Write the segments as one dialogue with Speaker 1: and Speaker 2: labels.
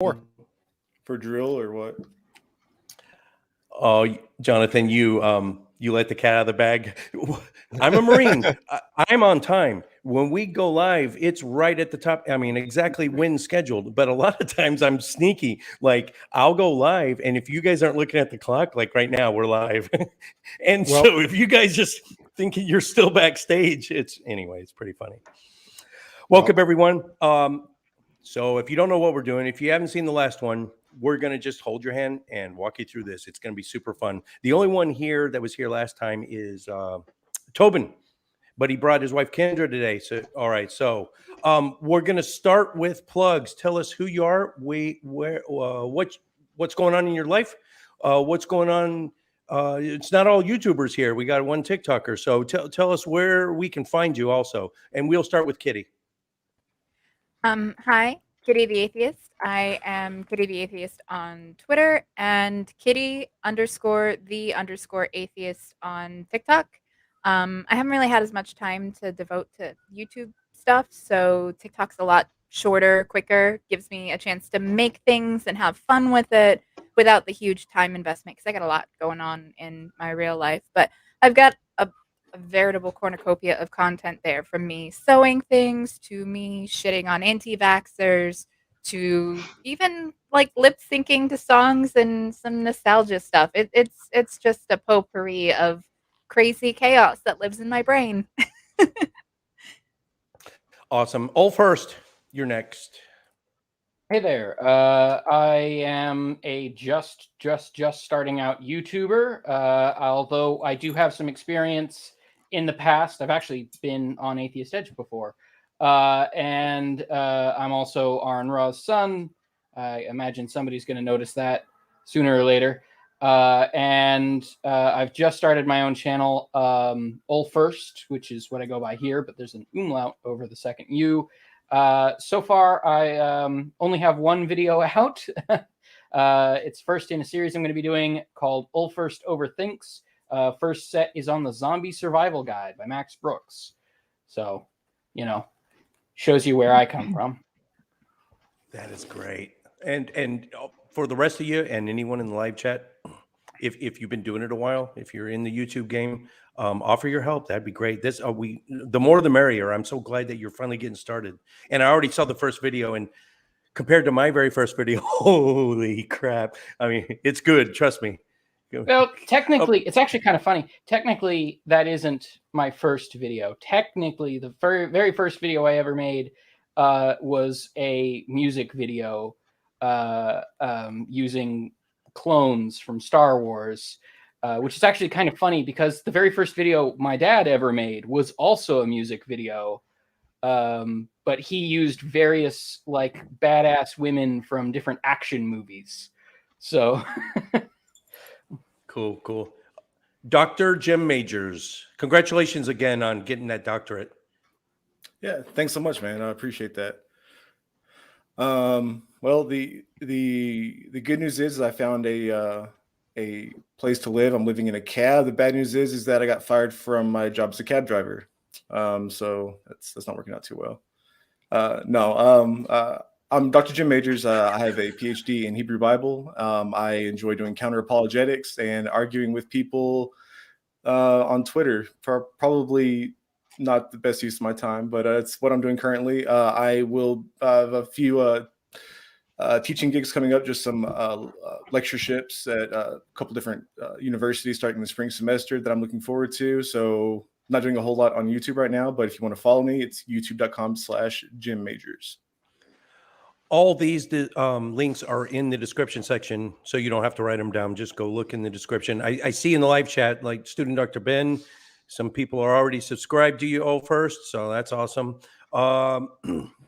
Speaker 1: More.
Speaker 2: For drill or what?
Speaker 3: Oh, Jonathan, you let the cat out of the bag. I'm a Marine. I'm on time. When we go live, it's right at the top. I mean, exactly when scheduled. But a lot of times I'm sneaky. Like I'll go live, and if you guys aren't looking at the clock, like right now, we're live. So if you guys just think you're still backstage, it's pretty funny. Welcome everyone. So if you don't know what we're doing, if you haven't seen the last one, we're going to just hold your hand and walk you through this. It's going to be super fun. The only one here that was here last time is Tobin, but he brought his wife Kendra today. So, all right. So we're going to start with plugs. Tell us who you are, what's going on in your life, what's going on. It's not all YouTubers here. We got one TikToker. So tell us where we can find you also. And we'll start with Kitty.
Speaker 4: Hi, Kitty the Atheist. I am Kitty the Atheist on Twitter and Kitty_the_atheist on TikTok. I haven't really had as much time to devote to YouTube stuff, so TikTok's a lot shorter, quicker, gives me a chance to make things and have fun with it without the huge time investment because I got a lot going on in my real life. But I've got a veritable cornucopia of content there, from me sewing things to me shitting on anti-vaxxers to even like lip syncing to songs and some nostalgia stuff. It's just a potpourri of crazy chaos that lives in my brain.
Speaker 3: Awesome. All first, you're next.
Speaker 1: Hey there. I am a just starting out YouTuber. Although I do have some experience in the past. I've actually been on Atheist Edge before. And I'm also Arn Ra's son. I imagine somebody's going to notice that sooner or later. And I've just started my own channel, Ol First, which is what I go by here, but there's an umlaut over the second U. So far, I only have one video out. It's first in a series I'm going to be doing called Ol First Overthinks. First set is on the Zombie Survival Guide by Max Brooks. So, shows you where I come from.
Speaker 3: That is great. And for the rest of you and anyone in the live chat, if you've been doing it a while, if you're in the YouTube game, offer your help. That'd be great. The more the merrier. I'm so glad that you're finally getting started. And I already saw the first video, and compared to my very first video, holy crap! I mean, it's good. Trust me.
Speaker 1: Well, technically, it's actually kind of funny. Technically, that isn't my first video. Technically, the very first video I ever made was a music video using clones from Star Wars, which is actually kind of funny because the very first video my dad ever made was also a music video, but he used various like badass women from different action movies. So...
Speaker 3: Cool. Dr. Jim Majors, congratulations again on getting that doctorate.
Speaker 2: Yeah, thanks so much, man. I appreciate that. Well, the good news is I found a place to live. I'm living in a cab. The bad news is that I got fired from my job as a cab driver. So that's not working out too well. I'm Dr. Jim Majors. I have a PhD in Hebrew Bible. I enjoy doing counter apologetics and arguing with people on Twitter. Probably not the best use of my time, but it's what I'm doing currently. I will have a few teaching gigs coming up, just some lectureships at a couple different universities starting the spring semester that I'm looking forward to. So I'm not doing a whole lot on YouTube right now, but if you want to follow me, it's youtube.com/Jim Majors.
Speaker 3: All these links are in the description section, so you don't have to write them down. Just go look in the description. I see in the live chat, like student Dr. Ben, some people are already subscribed to you all first, so that's awesome.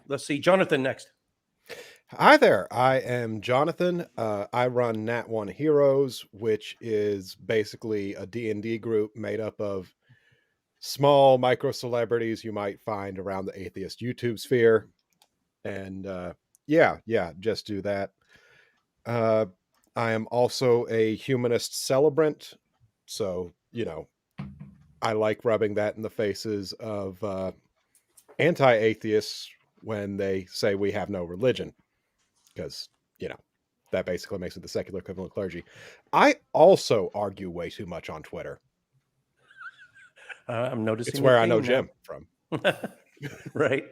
Speaker 3: Let's see, Jonathan next.
Speaker 5: Hi there, I am Jonathan. I run Nat One Heroes, which is basically a D&D group made up of small micro celebrities you might find around the atheist YouTube sphere. And just do that. I am also a humanist celebrant, so I like rubbing that in the faces of anti-atheists when they say we have no religion, because that basically makes it the secular equivalent of clergy. I also argue way too much on Twitter.
Speaker 3: I'm noticing
Speaker 5: It's
Speaker 3: a
Speaker 5: where I know
Speaker 3: theme
Speaker 5: Jim from.
Speaker 3: Right.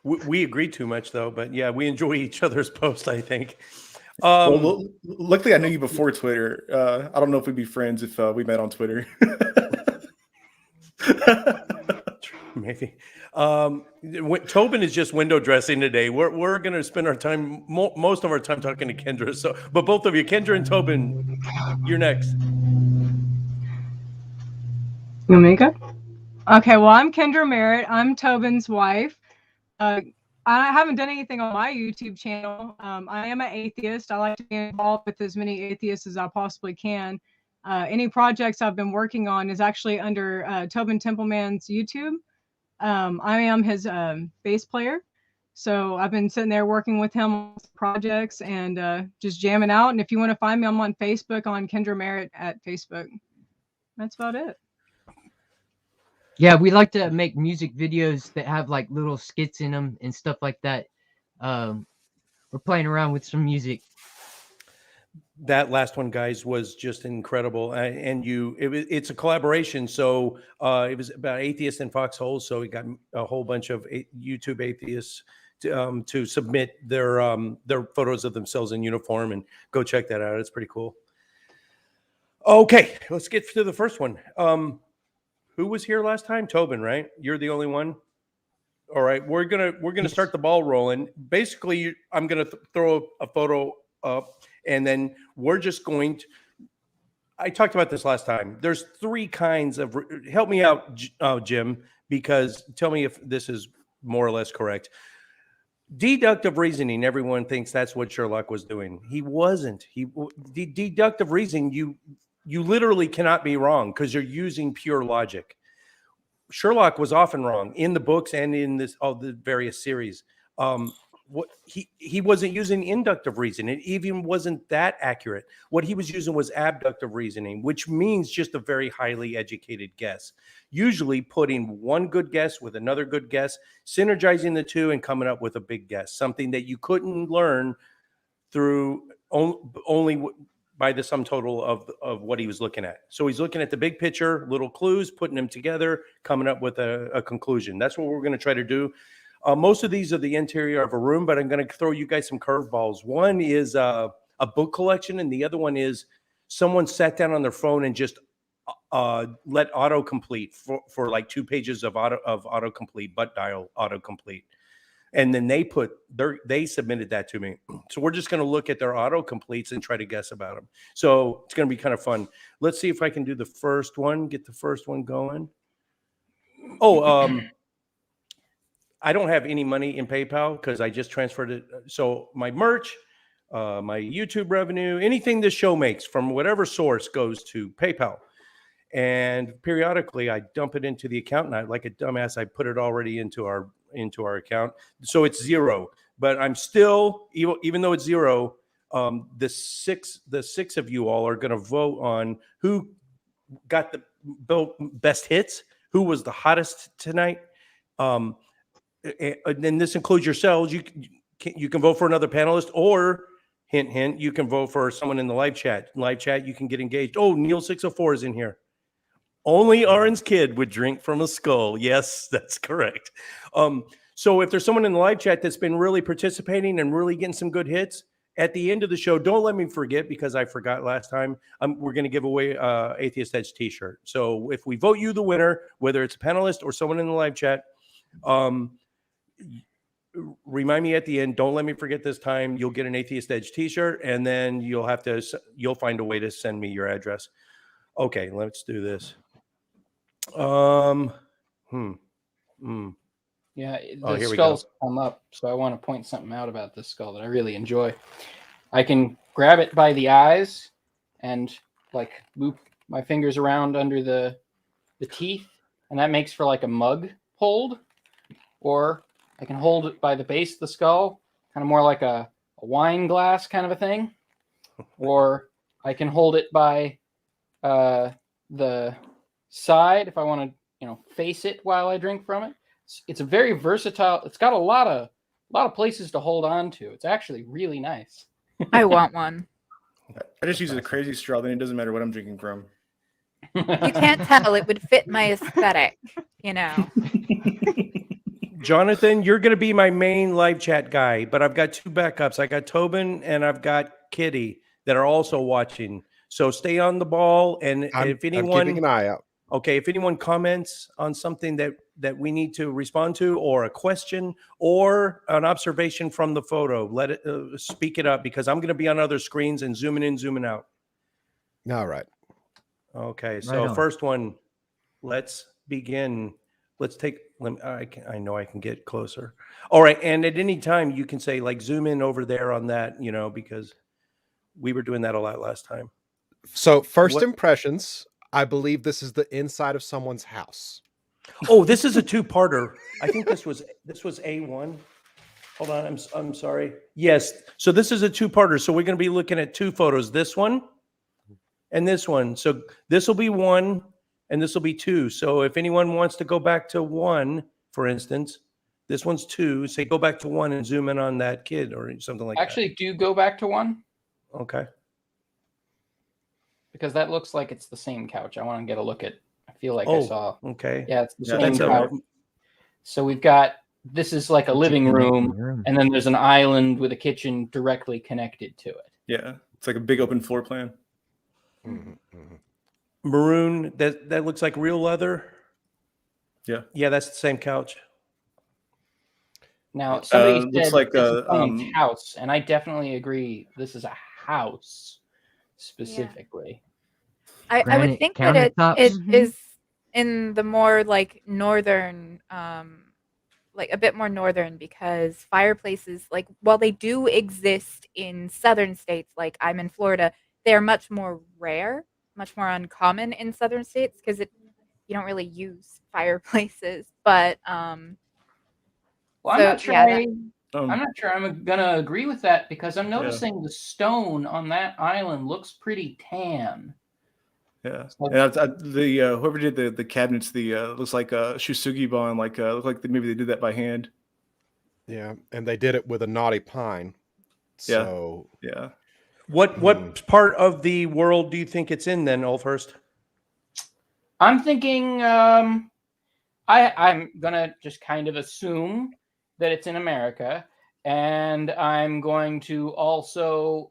Speaker 3: We agree too much though, but yeah, we enjoy each other's posts, I think.
Speaker 2: Well, luckily I knew you before Twitter. I don't know if we'd be friends if we met on Twitter.
Speaker 3: Maybe. Tobin is just window dressing today. We're going to spend our time, most of our time, talking to Kendra. So, but both of you, Kendra and Tobin, you're next.
Speaker 6: You want me to go? Okay, well, I'm Kendra Merritt. I'm Tobin's wife. I haven't done anything on my YouTube channel. I am an atheist. I like to be involved with as many atheists as I possibly can. Any projects I've been working on is actually under Tobin Templeman's YouTube. I am his bass player. So I've been sitting there working with him on projects and just jamming out. And if you want to find me, I'm on Facebook on Kendra Merritt at Facebook. That's about it.
Speaker 7: Yeah, we like to make music videos that have like little skits in them and stuff like that. We're playing around with some music.
Speaker 3: That last one, guys, was just incredible, and it's a collaboration. So it was about atheists and foxholes. So we got a whole bunch of YouTube atheists to submit their photos of themselves in uniform, and go check that out. It's pretty cool. Okay, let's get to the first one. Who was here last time? Tobin, right? You're the only one. All right, we're gonna start the ball rolling. Basically, I'm gonna throw a photo up, and then we're just going to. I talked about this last time. There's three kinds of. Help me out, Jim, because tell me if this is more or less correct. Deductive reasoning. Everyone thinks that's what Sherlock was doing. He wasn't. Deductive reasoning. You literally cannot be wrong because you're using pure logic. Sherlock was often wrong in the books and in all the various series. What he wasn't using inductive reasoning. It even wasn't that accurate. What he was using was abductive reasoning, which means just a very highly educated guess. Usually putting one good guess with another good guess, synergizing the two and coming up with a big guess, something that you couldn't learn through only by the sum total of what he was looking at. So he's looking at the big picture, little clues, putting them together, coming up with a conclusion. That's what we're going to try to do. Most of these are the interior of a room, but I'm going to throw you guys some curveballs. One is a book collection, and the other one is someone sat down on their phone and just let autocomplete for like 2 pages of autocomplete, butt dial autocomplete. And then they submitted that to me. So we're just going to look at their autocompletes and try to guess about them. So it's going to be kind of fun. Let's see if I can do the first one, get the first one going. Oh, I don't have any money in PayPal because I just transferred it. So my merch, my YouTube revenue, anything this show makes from whatever source goes to PayPal. And periodically I dump it into the account, and like a dumbass, I put it already into our account. So it's zero, but I'm still, even though it's zero, the six of you all are going to vote on who got the best hits, who was the hottest tonight. And this includes yourselves. You can vote for another panelist, or hint, hint, you can vote for someone in the live chat. Live chat, you can get engaged. Oh, Neil 604 is in here. Only Orange Kid would drink from a skull. Yes, that's correct. So if there's someone in the live chat that's been really participating and really getting some good hits, at the end of the show, don't let me forget, because I forgot last time, we're going to give away Atheist Edge t-shirt. So if we vote you the winner, whether it's a panelist or someone in the live chat, remind me at the end, don't let me forget this time, you'll get an Atheist Edge t-shirt, and then you'll find a way to send me your address. Okay, let's do this.
Speaker 1: Yeah, the skulls come up, so I want to point something out about this skull that I really enjoy. I can grab it by the eyes and like loop my fingers around under the teeth, and that makes for like a mug hold. Or I can hold it by the base of the skull, kind of more like a wine glass kind of a thing. Or I can hold it by the side if I want to, face it while I drink from it. It's a very versatile. It's got a lot of places to hold on to. It's actually really nice.
Speaker 4: I want one.
Speaker 2: I just use a crazy straw, then it doesn't matter what I'm drinking from.
Speaker 4: You can't tell. It would fit my aesthetic, you know.
Speaker 3: Jonathan, you're going to be my main live chat guy, but I've got two backups. I got Tobin and I've got Kitty that are also watching. So stay on the ball. And
Speaker 5: I'm
Speaker 3: if
Speaker 5: keeping
Speaker 3: anyone,
Speaker 5: an eye out.
Speaker 3: okay, if anyone comments on something that we need to respond to, or a question, or an observation from the photo, let it speak it up, because I'm going to be on other screens and zooming in, zooming out.
Speaker 5: All right.
Speaker 3: Okay,
Speaker 7: Right
Speaker 3: so
Speaker 7: on.
Speaker 3: first one, let's begin. Let's take. I know I can get closer. All right, and at any time you can say like zoom in over there on that, because we were doing that a lot last time.
Speaker 5: So first
Speaker 3: What-
Speaker 5: impressions, I believe this is the inside of someone's house.
Speaker 3: Oh, this is a two-parter. I think this was A1. Hold on, I'm sorry. Yes, so this is a two-parter. So we're going to be looking at two photos. This one and this one. So this will be one, and this will be two. So if anyone wants to go back to one, for instance, this one's two. Say go back to one and zoom in on that kid or something like
Speaker 1: Actually, do go back to one
Speaker 3: that. Okay.
Speaker 1: because that looks like it's the same couch. I want to get a look at. I feel like I saw.
Speaker 3: Okay.
Speaker 1: Yeah, it's the
Speaker 2: Yeah,
Speaker 1: same
Speaker 3: That's
Speaker 1: couch. So we've got this is like a living room, and then there's an island with a kitchen directly connected to it.
Speaker 2: Yeah, it's like a big open floor plan.
Speaker 3: maroon. That looks like real leather.
Speaker 2: Yeah.
Speaker 3: Yeah, that's the same couch.
Speaker 1: Now, somebody
Speaker 2: looks
Speaker 1: said
Speaker 2: like
Speaker 1: this is someone's house, and I definitely agree. This is a house specifically.
Speaker 4: I would
Speaker 7: Granite
Speaker 4: think that it
Speaker 7: countertops.
Speaker 4: is in the more like northern, like a bit more northern, because fireplaces, like while they do exist in southern states, like I'm in Florida, they are much more rare, much more uncommon in southern states because you don't really use fireplaces. But
Speaker 1: Well,
Speaker 4: so,
Speaker 1: I'm not sure.
Speaker 4: yeah,
Speaker 1: I'm not sure I'm gonna agree with that because I'm noticing the stone on that island looks pretty tan.
Speaker 2: Yeah,
Speaker 1: So-
Speaker 2: and the whoever did the cabinets, looks like Shusugi-ban, look like maybe they did that by hand.
Speaker 5: Yeah, and they did it with a knotty pine.
Speaker 2: Yeah.
Speaker 5: So
Speaker 2: Yeah,
Speaker 3: What part of the world do you think it's in then, Ulfhurst?
Speaker 1: I'm thinking I'm gonna just kind of assume that it's in America, and I'm going to also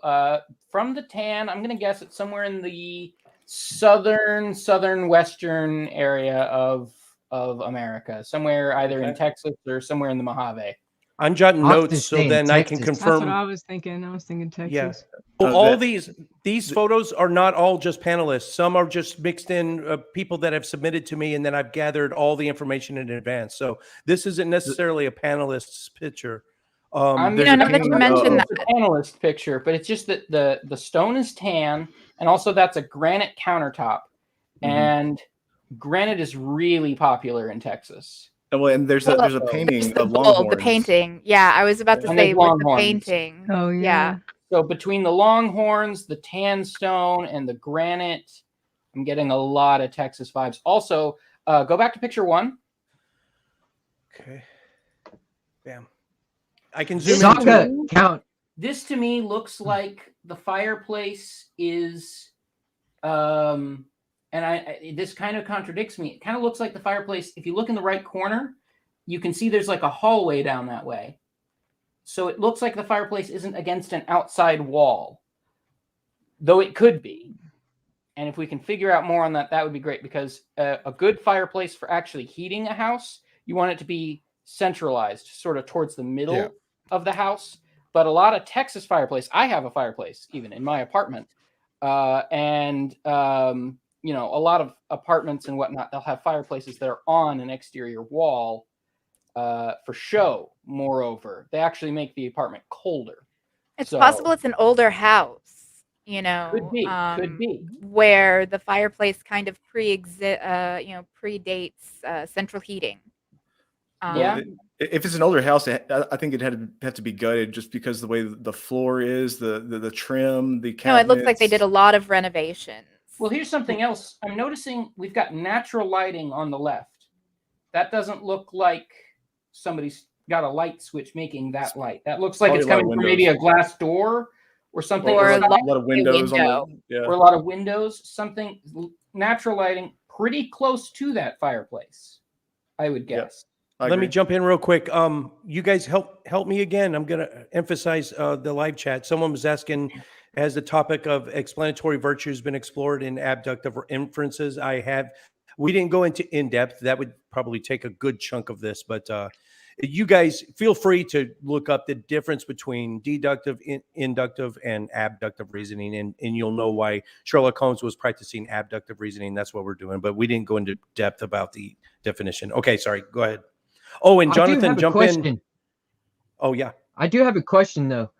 Speaker 1: from the tan, I'm gonna guess it's somewhere in the southern western area of America, somewhere either in Texas or somewhere in the Mojave.
Speaker 3: I'm jotting
Speaker 7: I'll
Speaker 3: notes
Speaker 7: just
Speaker 3: so
Speaker 7: say in
Speaker 3: then I can
Speaker 7: Texas.
Speaker 6: That's what
Speaker 3: confirm.
Speaker 6: I was thinking. I was thinking Texas.
Speaker 3: Yeah. Well, all these photos are not all just panelists. Some are just mixed in people that have submitted to me, and then I've gathered all the information in advance. So this isn't necessarily a panelist's picture.
Speaker 1: I'm
Speaker 2: there's
Speaker 4: know,
Speaker 2: a
Speaker 4: now that
Speaker 2: painting
Speaker 4: you mentioned
Speaker 1: it's a panelist picture, but it's just that the stone is tan, and also that's a granite countertop, and granite is really popular in Texas.
Speaker 2: and there's a
Speaker 4: there's
Speaker 2: painting
Speaker 4: the
Speaker 2: of
Speaker 4: bowl,
Speaker 2: longhorns.
Speaker 4: the painting. Yeah, I was about to
Speaker 1: And
Speaker 4: say
Speaker 1: there's
Speaker 4: with the
Speaker 1: longhorns.
Speaker 4: painting.
Speaker 6: Oh yeah.
Speaker 1: So between the longhorns, the tan stone, and the granite, I'm getting a lot of Texas vibes. Also, go back to picture one.
Speaker 3: Okay. Bam. I can zoom in.
Speaker 7: Saga
Speaker 3: too.
Speaker 7: count.
Speaker 1: This to me looks like the fireplace is, and this kind of contradicts me. It kind of looks like the fireplace. If you look in the right corner, you can see there's like a hallway down that way. So it looks like the fireplace isn't against an outside wall, though it could be. And if we can figure out more on that, that would be great, because a good fireplace for actually heating a house, you want it to be centralized, sort of towards the middle of the house. But a lot of Texas fireplace, I have a fireplace even in my apartment, and a lot of apartments and whatnot, they'll have fireplaces that are on an exterior wall for show. Moreover, they actually make the apartment colder.
Speaker 4: It's
Speaker 1: So-
Speaker 4: possible it's an older house,
Speaker 1: Could be.
Speaker 4: where the fireplace kind of predates central heating.
Speaker 1: Yeah.
Speaker 2: If it's an older house, I think it had to be gutted just because the way the floor is, the trim, the cabinets.
Speaker 4: No, it looks like they did a lot of renovations.
Speaker 1: Well, here's something else. I'm noticing we've got natural lighting on the left. That doesn't look like somebody's got a light switch making that light. That looks like
Speaker 2: Probably
Speaker 1: it's
Speaker 2: a lot
Speaker 1: coming
Speaker 2: of
Speaker 1: from maybe a
Speaker 2: windows.
Speaker 1: glass door or something,
Speaker 4: Or
Speaker 2: a
Speaker 4: a
Speaker 1: aside,
Speaker 2: lot of windows on
Speaker 4: window.
Speaker 2: the
Speaker 1: or a lot of windows, something natural lighting pretty close to that fireplace, I would
Speaker 2: Yep.
Speaker 1: guess.
Speaker 2: I
Speaker 3: Let me
Speaker 2: agree.
Speaker 3: jump in real quick. You guys help me again. I'm going to emphasize the live chat. Someone was asking, has the topic of explanatory virtues been explored in abductive inferences? We didn't go into in depth. That would probably take a good chunk of this, but you guys feel free to look up the difference between deductive, inductive, and abductive reasoning, and you'll know why Sherlock Holmes was practicing abductive reasoning. That's what we're doing, but we didn't go into depth about the definition. Okay, sorry. Go ahead. Oh, and
Speaker 7: I do
Speaker 3: Jonathan,
Speaker 7: have a
Speaker 3: jump
Speaker 7: question.
Speaker 3: in. Oh, yeah.
Speaker 7: I do have a question though.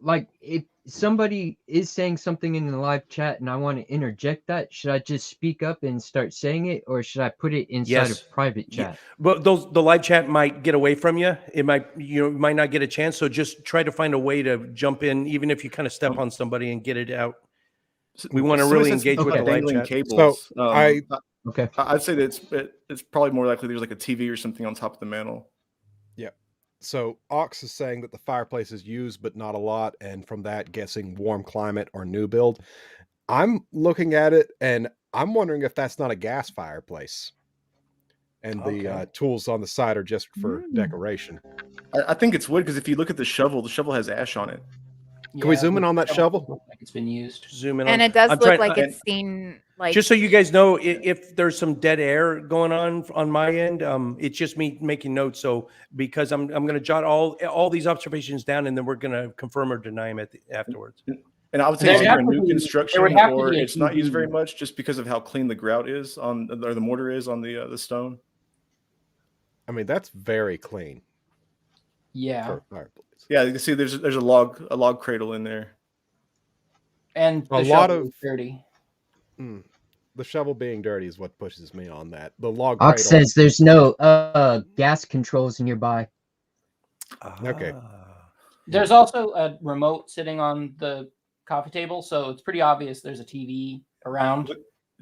Speaker 7: Like if somebody is saying something in the live chat and I want to interject that, should I just speak up and start saying it, or should I put it inside
Speaker 3: Yes.
Speaker 7: of private
Speaker 3: Yeah.
Speaker 7: chat?
Speaker 3: But the live chat might get away from you. It might, you might not get a chance. So just try to find a way to jump in, even if you kind of step on somebody and get it out. We want to
Speaker 2: Somebody
Speaker 3: really
Speaker 2: said
Speaker 3: engage with
Speaker 7: Okay.
Speaker 3: the live
Speaker 2: dangling
Speaker 3: chat.
Speaker 2: cables.
Speaker 7: Okay.
Speaker 2: I'd say that it's probably more likely there's like a TV or something on top of the mantle.
Speaker 5: So Ox is saying that the fireplace is used, but not a lot, and from that, guessing warm climate or new build. I'm looking at it, and I'm wondering if that's not a gas fireplace, and the
Speaker 3: Okay.
Speaker 5: tools on the side are just for decoration.
Speaker 2: I think it's wood because if you look at the shovel has ash on it.
Speaker 5: Can we zoom in on that
Speaker 1: the
Speaker 5: shovel?
Speaker 1: looks like it's been used.
Speaker 3: Zoom in
Speaker 4: And
Speaker 3: on.
Speaker 4: it does
Speaker 3: I'm
Speaker 4: look
Speaker 3: trying-
Speaker 4: like it's seen like
Speaker 3: just so you guys know, if there's some dead air going on my end, it's just me making notes. So because I'm going to jot all these observations down, and then we're going to confirm or deny them afterwards.
Speaker 2: And I would say
Speaker 1: There'd
Speaker 2: it's either
Speaker 1: have
Speaker 2: a
Speaker 1: to
Speaker 2: new
Speaker 1: be-
Speaker 2: construction
Speaker 1: there would have to
Speaker 2: or
Speaker 1: be a
Speaker 2: it's not used
Speaker 1: TV.
Speaker 2: very much just because of how clean the grout is or the mortar is on the stone.
Speaker 5: I mean, that's very clean
Speaker 1: Yeah,
Speaker 5: for a fireplace.
Speaker 2: Yeah, you can see there's a log cradle in there.
Speaker 1: and
Speaker 5: A
Speaker 1: the
Speaker 5: lot
Speaker 1: shovel
Speaker 5: of-
Speaker 1: is dirty.
Speaker 5: The shovel being dirty is what pushes me on that. The log
Speaker 7: Ox
Speaker 5: cradle.
Speaker 7: says there's no gas controls nearby.
Speaker 5: Okay.
Speaker 1: There's also a remote sitting on the coffee table, so it's pretty obvious there's a TV around.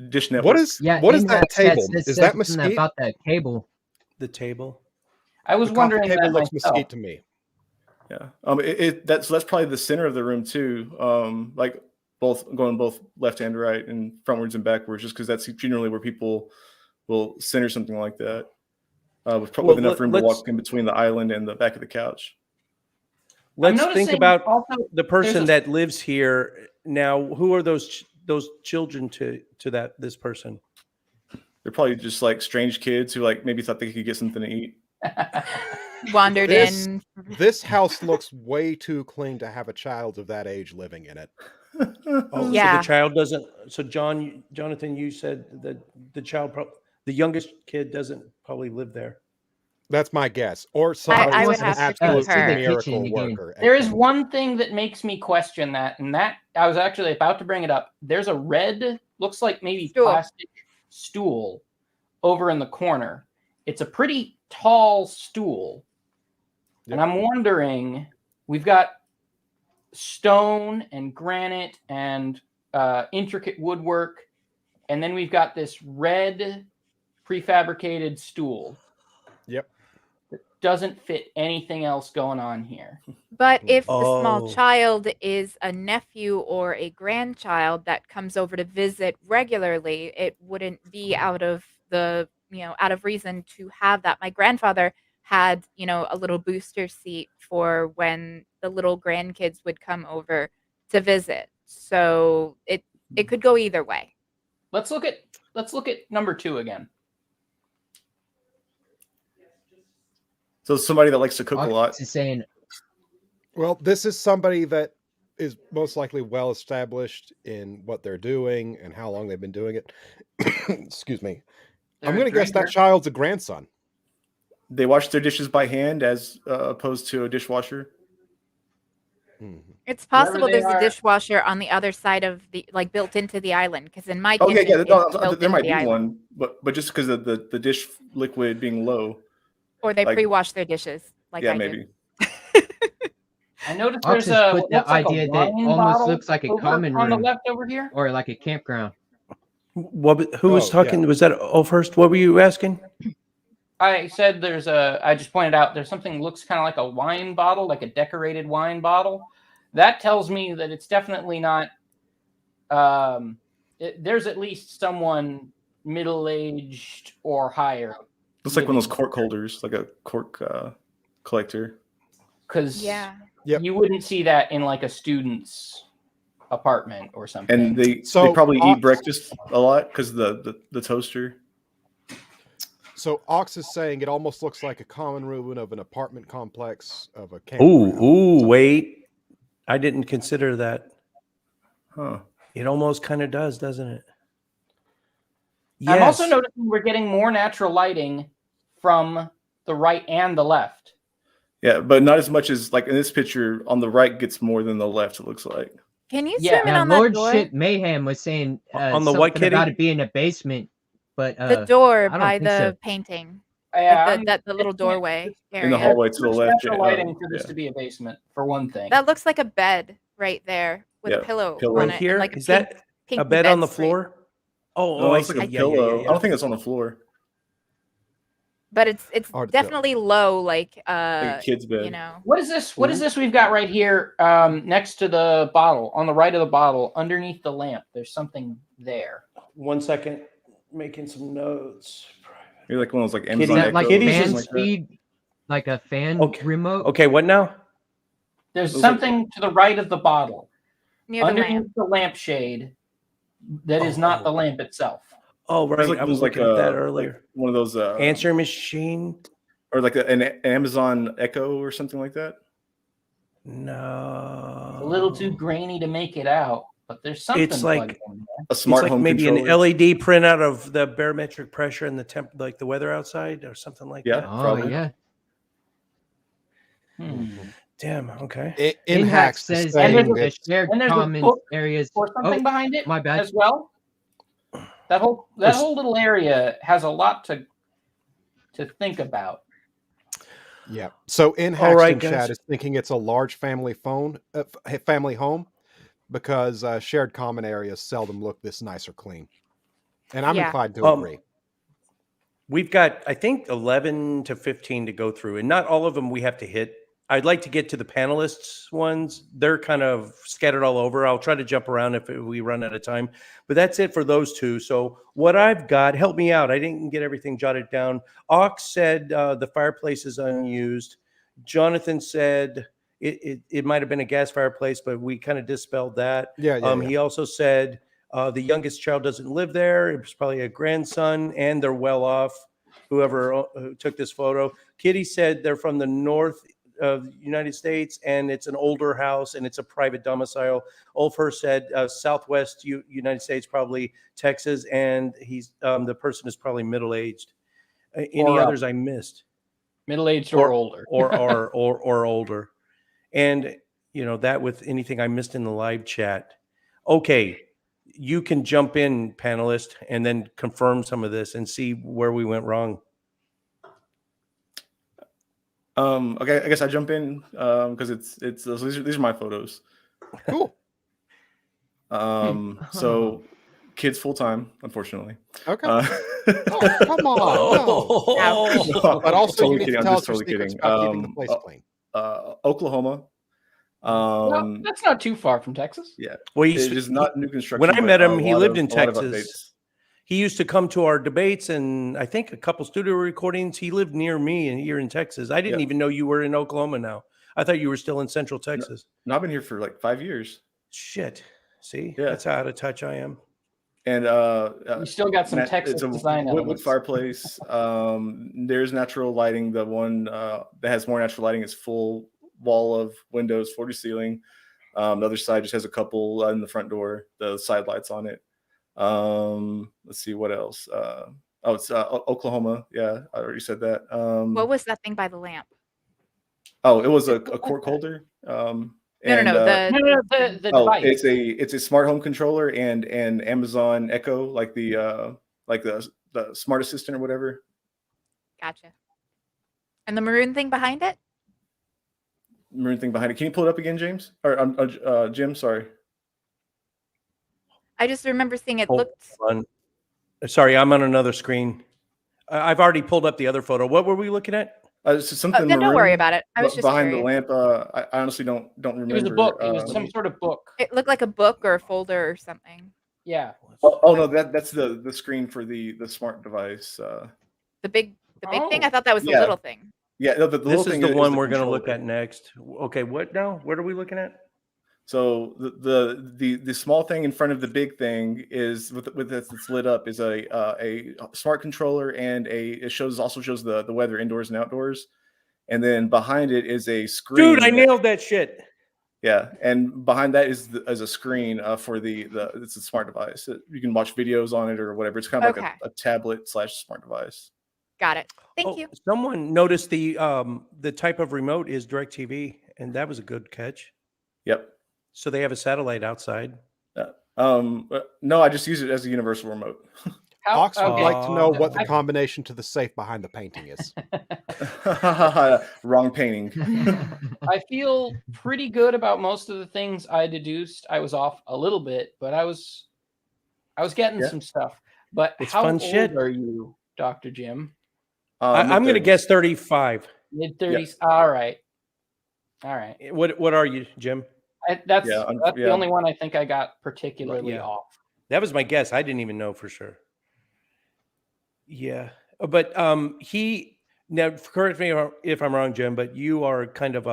Speaker 2: Dish network.
Speaker 5: What is
Speaker 7: Yeah.
Speaker 5: what is
Speaker 7: in
Speaker 5: that
Speaker 7: chat
Speaker 5: table?
Speaker 7: says
Speaker 5: Is that
Speaker 7: something
Speaker 5: mesquite?
Speaker 7: about that cable?
Speaker 3: The table.
Speaker 1: I was
Speaker 5: The coffee
Speaker 1: wondering
Speaker 5: table
Speaker 1: that
Speaker 5: looks
Speaker 1: myself.
Speaker 5: mesquite to me.
Speaker 2: Yeah. That's probably the center of the room too. Like going both left and right and frontwards and backwards, just because that's generally where people will center something like that. With enough room to walk in between the island and the back of the couch.
Speaker 3: Let's think
Speaker 1: noticing
Speaker 3: about
Speaker 1: also
Speaker 3: the person
Speaker 1: a-
Speaker 3: that lives here now. Who are those children to this person?
Speaker 2: They're probably just like strange kids who like maybe thought they could get something to eat.
Speaker 4: wandered
Speaker 5: This-
Speaker 4: in.
Speaker 5: This house looks way too clean to have a child of that age living in it.
Speaker 3: Oh,
Speaker 4: Yeah.
Speaker 3: So the child doesn't. So Jonathan, you said that the child, the youngest kid, doesn't probably live there.
Speaker 5: That's my guess. Or
Speaker 4: I
Speaker 5: somebody's
Speaker 4: would
Speaker 5: an
Speaker 4: have to
Speaker 5: absolute
Speaker 4: concur.
Speaker 5: miracle
Speaker 7: Kitchen again.
Speaker 5: worker. at
Speaker 1: There is
Speaker 5: home.
Speaker 1: one thing that makes me question that, and that I was actually about to bring it up. There's a red, looks like maybe
Speaker 4: Stool.
Speaker 1: plastic stool over in the corner. It's a pretty tall stool. And I'm wondering, we've got stone and granite and intricate woodwork, and then we've got this red prefabricated stool.
Speaker 5: Yep.
Speaker 1: That doesn't fit anything else going on here.
Speaker 4: But if the
Speaker 3: Oh.
Speaker 4: small child is a nephew or a grandchild that comes over to visit regularly, it wouldn't be out of reason to have that. My grandfather had, a little booster seat for when the little grandkids would come over to visit. So it could go either way.
Speaker 1: Let's look at number 2 again.
Speaker 2: So somebody that likes to cook a lot.
Speaker 7: Ox is saying
Speaker 5: Well, this is somebody that is most likely well established in what they're doing and how long they've been doing it. Excuse me.
Speaker 1: They're
Speaker 5: I'm
Speaker 1: a
Speaker 5: going to guess that
Speaker 1: drinker.
Speaker 5: child's a grandson.
Speaker 2: They wash their dishes by hand as opposed to a dishwasher.
Speaker 4: It's
Speaker 1: Whoever
Speaker 4: possible
Speaker 1: they
Speaker 4: there's
Speaker 1: are-
Speaker 4: a dishwasher on the other side of the built into the island, because in my
Speaker 2: Oh yeah,
Speaker 4: kitchen
Speaker 2: yeah.
Speaker 4: it's built
Speaker 2: There
Speaker 4: into
Speaker 2: might
Speaker 4: the
Speaker 2: be
Speaker 4: island.
Speaker 2: one, but just because of the dish liquid being low.
Speaker 4: Or they
Speaker 2: like-
Speaker 4: pre-wash their dishes like
Speaker 2: Yeah,
Speaker 4: I
Speaker 2: maybe.
Speaker 4: do.
Speaker 1: I noticed
Speaker 7: Ox
Speaker 1: there's
Speaker 7: has
Speaker 1: a
Speaker 7: put
Speaker 1: what
Speaker 7: the
Speaker 1: looks like a
Speaker 7: idea that
Speaker 1: wine
Speaker 7: almost
Speaker 1: bottle
Speaker 7: looks like a
Speaker 1: over
Speaker 7: common
Speaker 1: on the
Speaker 7: room.
Speaker 1: left over here.
Speaker 7: or like a campground.
Speaker 3: Who was
Speaker 5: Oh,
Speaker 3: talking? Was that first? What were you asking?
Speaker 1: I said I just pointed out there's something that looks kind of like a wine bottle, like a decorated wine bottle that tells me that it's definitely not. There's at least someone middle-aged or higher.
Speaker 2: Looks like one of those cork holders, like a cork collector.
Speaker 1: Because
Speaker 4: Yeah.
Speaker 5: Yep.
Speaker 1: you wouldn't see that in like a student's apartment or something.
Speaker 2: And they
Speaker 5: So,
Speaker 2: probably
Speaker 5: Ox-
Speaker 2: eat breakfast a lot because the toaster.
Speaker 5: So Ox is saying it almost looks like a common room of an apartment complex of a campground.
Speaker 3: Ooh, wait. I didn't consider that.
Speaker 2: Huh.
Speaker 3: It almost kind of does, doesn't it?
Speaker 1: I'm also
Speaker 3: Yes.
Speaker 1: noticing we're getting more natural lighting from the right and the left.
Speaker 2: Yeah, but not as much as like in this picture on the right gets more than the left, it looks like.
Speaker 4: Can you
Speaker 1: Yeah.
Speaker 4: zoom in
Speaker 7: Yeah,
Speaker 4: on that door?
Speaker 7: Lordship Mayhem was saying
Speaker 3: On the white
Speaker 7: something about
Speaker 3: kitty?
Speaker 7: it being a basement, but
Speaker 4: The door
Speaker 7: I don't
Speaker 4: by
Speaker 7: think
Speaker 4: the
Speaker 7: so.
Speaker 4: painting.
Speaker 1: Yeah,
Speaker 4: Like the little doorway area.
Speaker 2: In the hallway to the
Speaker 1: There's
Speaker 2: left.
Speaker 1: natural lighting for this
Speaker 2: yeah.
Speaker 1: to be a basement, for one thing.
Speaker 4: That looks like a bed right there with
Speaker 2: Yeah,
Speaker 4: a pillow
Speaker 2: pillow.
Speaker 4: on
Speaker 3: Right
Speaker 4: it.
Speaker 3: here?
Speaker 4: And like a
Speaker 3: Is that
Speaker 4: pinky
Speaker 3: a bed on the
Speaker 4: bedspread.
Speaker 3: floor? Oh,
Speaker 2: No,
Speaker 3: I
Speaker 2: it's
Speaker 3: see.
Speaker 2: like a
Speaker 3: Yeah,
Speaker 2: pillow.
Speaker 3: yeah.
Speaker 2: I don't think that's on the floor.
Speaker 4: But it's
Speaker 5: Hard to tell.
Speaker 4: definitely low, like
Speaker 2: Like a kid's bed.
Speaker 4: you know.
Speaker 1: What is this? What is this we've got right here next to the bottle, on the right of the bottle, underneath the lamp? There's something there.
Speaker 3: 1 second. Making some notes.
Speaker 2: Maybe like one of those like
Speaker 3: Kitty-
Speaker 7: Is
Speaker 2: Amazon
Speaker 7: that like
Speaker 2: Echoes or
Speaker 3: kitties
Speaker 7: fan
Speaker 2: something like that.
Speaker 7: speed, like a fan
Speaker 3: Okay.
Speaker 7: remote?
Speaker 3: Okay, what now?
Speaker 1: There's
Speaker 2: Looks like-
Speaker 1: something to the right of the bottle,
Speaker 4: Near the
Speaker 1: underneath
Speaker 4: lamp.
Speaker 1: the lampshade, that is not the lamp itself.
Speaker 3: Oh,
Speaker 2: There's
Speaker 3: right.
Speaker 2: like
Speaker 3: I was
Speaker 2: those,
Speaker 3: looking at that
Speaker 2: like
Speaker 3: earlier.
Speaker 2: one of those
Speaker 3: Answer machine?
Speaker 2: or like an Amazon Echo or something like that.
Speaker 3: No.
Speaker 1: A little too grainy to make it out, but there's something
Speaker 3: It's like-
Speaker 1: plugged in there.
Speaker 2: A smart
Speaker 3: it's like
Speaker 2: home
Speaker 3: maybe
Speaker 2: controller.
Speaker 3: an LED printout of the barometric pressure and the temp, like the weather outside or something like
Speaker 2: Yeah.
Speaker 3: that.
Speaker 7: Oh
Speaker 2: Probably.
Speaker 7: yeah.
Speaker 3: Damn. Okay.
Speaker 5: Inhax
Speaker 7: says
Speaker 5: is
Speaker 1: And
Speaker 5: saying
Speaker 1: there's
Speaker 7: the
Speaker 5: it's
Speaker 7: shared
Speaker 1: and there's a
Speaker 7: common
Speaker 1: book
Speaker 7: areas.
Speaker 1: Or something
Speaker 7: Oh,
Speaker 1: behind it
Speaker 7: my bad.
Speaker 1: as well. That whole little area has a lot to think about.
Speaker 5: yeah. So Inhax
Speaker 3: All right,
Speaker 5: in chat
Speaker 3: guys.
Speaker 5: is thinking it's a large family family home because shared common areas seldom look this nice or clean. And I'm
Speaker 4: Yeah.
Speaker 5: inclined to
Speaker 3: Um,
Speaker 5: agree.
Speaker 3: We've got, I think, 11 to 15 to go through, and not all of them we have to hit. I'd like to get to the panelists ones. They're kind of scattered all over. I'll try to jump around if we run out of time. But that's it for those two. So what I've got, help me out. I didn't get everything jotted down. Ox said the fireplace is unused. Jonathan said it might have been a gas fireplace, but we kind of dispelled that.
Speaker 5: Yeah.
Speaker 3: He also said the youngest child doesn't live there. It was probably a grandson, and they're well off. Whoever took this photo. Kitty said they're from the north of the United States, and it's an older house, and it's a private domicile. Ulfer said Southwest United States, probably Texas, and he's the person is probably middle aged. Any
Speaker 1: Or,
Speaker 3: others I missed?
Speaker 1: Middle-aged or older.
Speaker 3: or older, and that with anything I missed in the live chat. Okay, you can jump in, panelist, and then confirm some of this and see where we went wrong.
Speaker 2: Okay, I guess I jump in because it's so these are my photos.
Speaker 5: Cool.
Speaker 2: So kids full time, unfortunately.
Speaker 5: Okay.
Speaker 2: Uh,
Speaker 5: Oh, come on. No. But also,
Speaker 2: Totally
Speaker 5: you need
Speaker 2: kidding.
Speaker 5: to
Speaker 2: I'm
Speaker 5: tell
Speaker 2: just
Speaker 5: us your
Speaker 2: totally
Speaker 5: secrets
Speaker 2: kidding.
Speaker 5: about keeping the place clean.
Speaker 2: Oklahoma.
Speaker 1: No, that's not too far from Texas.
Speaker 2: Yeah,
Speaker 3: Well,
Speaker 2: it is not new construction.
Speaker 3: when I
Speaker 2: but
Speaker 3: met him,
Speaker 2: a
Speaker 3: he
Speaker 2: lot
Speaker 3: lived
Speaker 2: of-
Speaker 3: in
Speaker 2: a lot of
Speaker 3: Texas. He used to come to our debates, and I think a couple studio recordings. He lived near me, and here in Texas. I didn't
Speaker 2: Yeah.
Speaker 3: even know you were in Oklahoma now. I thought you were still in Central Texas.
Speaker 2: No, I've been here for like 5 years,
Speaker 3: Shit. See,
Speaker 2: Yeah.
Speaker 3: that's how out of touch I am.
Speaker 2: and
Speaker 1: You still got some Texas
Speaker 2: it's a
Speaker 1: design
Speaker 2: wood
Speaker 1: elements.
Speaker 2: fireplace. There's natural lighting. The one that has more natural lighting is full wall of windows, floor to ceiling. The other side just has a couple in the front door, the side lights on it. Let's see what else. It's Oklahoma. Yeah, I already said that.
Speaker 4: What was that thing by the lamp?
Speaker 2: Oh, it was a cork holder.
Speaker 4: No.
Speaker 1: No, the device.
Speaker 2: It's a smart home controller and an Amazon Echo, like the smart assistant or whatever.
Speaker 4: Gotcha. And the maroon thing behind it?
Speaker 2: Maroon thing behind it. Can you pull it up again, James? Or Jim? Sorry.
Speaker 4: I just remember seeing it
Speaker 3: Hold
Speaker 4: looked.
Speaker 3: on. Sorry, I'm on another screen. I've already pulled up the other photo. What were we looking at?
Speaker 2: It's something
Speaker 4: Then don't worry
Speaker 2: maroon,
Speaker 4: about it. I was just
Speaker 2: behind
Speaker 4: curious.
Speaker 2: the lamp. I honestly don't remember.
Speaker 1: It was a book. It was
Speaker 2: let
Speaker 1: some
Speaker 2: me-
Speaker 1: sort of book.
Speaker 4: It looked like a book or a folder or something.
Speaker 1: Yeah.
Speaker 2: Oh no, that's the screen for the smart device.
Speaker 4: The big thing. I
Speaker 1: Oh.
Speaker 4: thought that was the
Speaker 2: Yeah.
Speaker 4: little thing.
Speaker 2: Yeah, no, the little
Speaker 3: This is
Speaker 2: thing
Speaker 3: the one we're going to
Speaker 2: controller.
Speaker 3: look at next. Okay, what now? What are we looking at?
Speaker 2: So the small thing in front of the big thing is with it's lit up is a smart controller, and it also shows the weather indoors and outdoors, and then behind it is a screen.
Speaker 3: Dude, I nailed that shit.
Speaker 2: Yeah, and behind that is a screen for it's a smart device. You can watch videos on it or whatever. It's kind of like
Speaker 4: Okay.
Speaker 2: a tablet / smart device.
Speaker 4: Got it. Thank you.
Speaker 3: Someone noticed the type of remote is DirecTV, and that was a good catch.
Speaker 2: Yep.
Speaker 3: So they have a satellite outside.
Speaker 2: No, I just use it as a universal remote.
Speaker 5: Ox would
Speaker 1: okay.
Speaker 5: like to know what the
Speaker 1: I-
Speaker 5: combination to the safe behind the painting is.
Speaker 2: Wrong painting.
Speaker 1: I feel pretty good about most of the things I deduced. I was off a little bit, but I was getting
Speaker 2: Yeah.
Speaker 1: some stuff. But
Speaker 3: It's
Speaker 1: how
Speaker 3: fun
Speaker 1: old
Speaker 3: shit.
Speaker 1: are you, Dr. Jim?
Speaker 3: I'm going to guess 35.
Speaker 1: Mid-30s. All right.
Speaker 3: What are you, Jim?
Speaker 1: That's
Speaker 2: Yeah,
Speaker 1: the only one I think I got particularly
Speaker 3: Yeah.
Speaker 1: off.
Speaker 3: That was my guess. I didn't even know for sure. Yeah, but he now correct me if I'm wrong, Jim. But you are kind of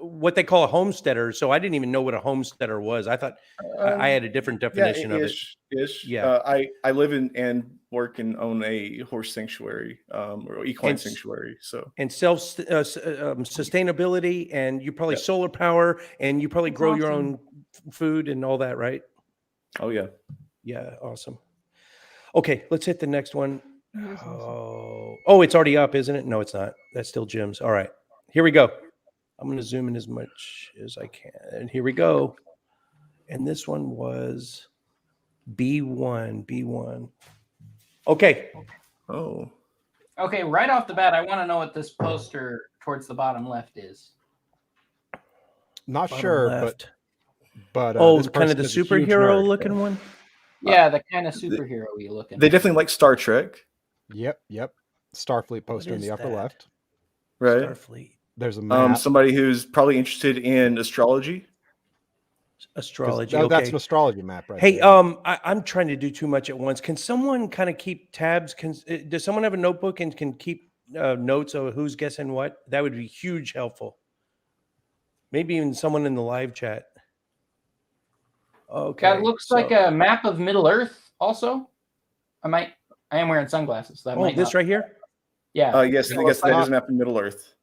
Speaker 3: what they call a homesteader. So I didn't even know what a homesteader was. I thought I had a different definition of it.
Speaker 2: Ish.
Speaker 3: Yeah.
Speaker 2: I live in and work and own a horse sanctuary or equine sanctuary. So
Speaker 3: And sustainability, and you probably solar power, and you probably grow your own food and all that, right?
Speaker 2: oh yeah.
Speaker 3: Yeah, awesome. Okay, let's hit the next one. Oh, it's already up, isn't it? No, it's not. That's still Jim's. All right, here we go. I'm going to zoom in as much as I can. And here we go. And this one was B1. Okay.
Speaker 2: Oh.
Speaker 1: Okay, right off the bat, I want to know what this poster towards the bottom left is.
Speaker 5: Not
Speaker 3: Bottom
Speaker 5: sure,
Speaker 3: left.
Speaker 5: but
Speaker 3: Oh,
Speaker 5: this
Speaker 3: kind of
Speaker 5: person
Speaker 3: the
Speaker 5: is a huge
Speaker 3: superhero
Speaker 5: nerd.
Speaker 3: looking one.
Speaker 1: Yeah, the kind of superhero you looking.
Speaker 2: They definitely like Star Trek,
Speaker 5: Yep. Starfleet poster in
Speaker 3: is
Speaker 5: the upper
Speaker 3: that?
Speaker 5: left.
Speaker 2: right?
Speaker 3: Starfleet.
Speaker 5: There's a map.
Speaker 2: Somebody who's probably interested in astrology.
Speaker 5: 'Cause
Speaker 3: Astrology.
Speaker 5: That's
Speaker 3: Okay.
Speaker 5: an astrology map, right?
Speaker 3: Hey,
Speaker 5: there.
Speaker 3: I'm trying to do too much at once. Can someone kind of keep tabs? Does someone have a notebook and can keep notes of who's guessing what? That would be huge helpful. Maybe even someone in the live chat. Okay.
Speaker 1: That looks like a map of Middle Earth. Also, I am wearing sunglasses. So that might
Speaker 3: this
Speaker 1: not-
Speaker 3: right here.
Speaker 1: Yeah.
Speaker 2: Yes, I guess that is a map of Middle Earth.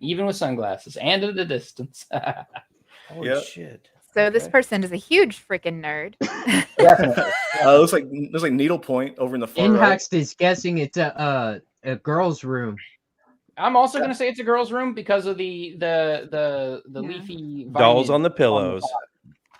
Speaker 1: Even with sunglasses and at a distance.
Speaker 3: Holy
Speaker 2: Yep.
Speaker 3: shit.
Speaker 4: So this
Speaker 3: Okay.
Speaker 4: person is a huge freaking nerd.
Speaker 1: Definitely.
Speaker 2: It looks like needlepoint over in the far right.
Speaker 7: Inhaxt is guessing it's a girl's room.
Speaker 1: I'm also going to say it's a girl's room because of the leafy
Speaker 3: Dolls
Speaker 1: vine
Speaker 3: on the pillows.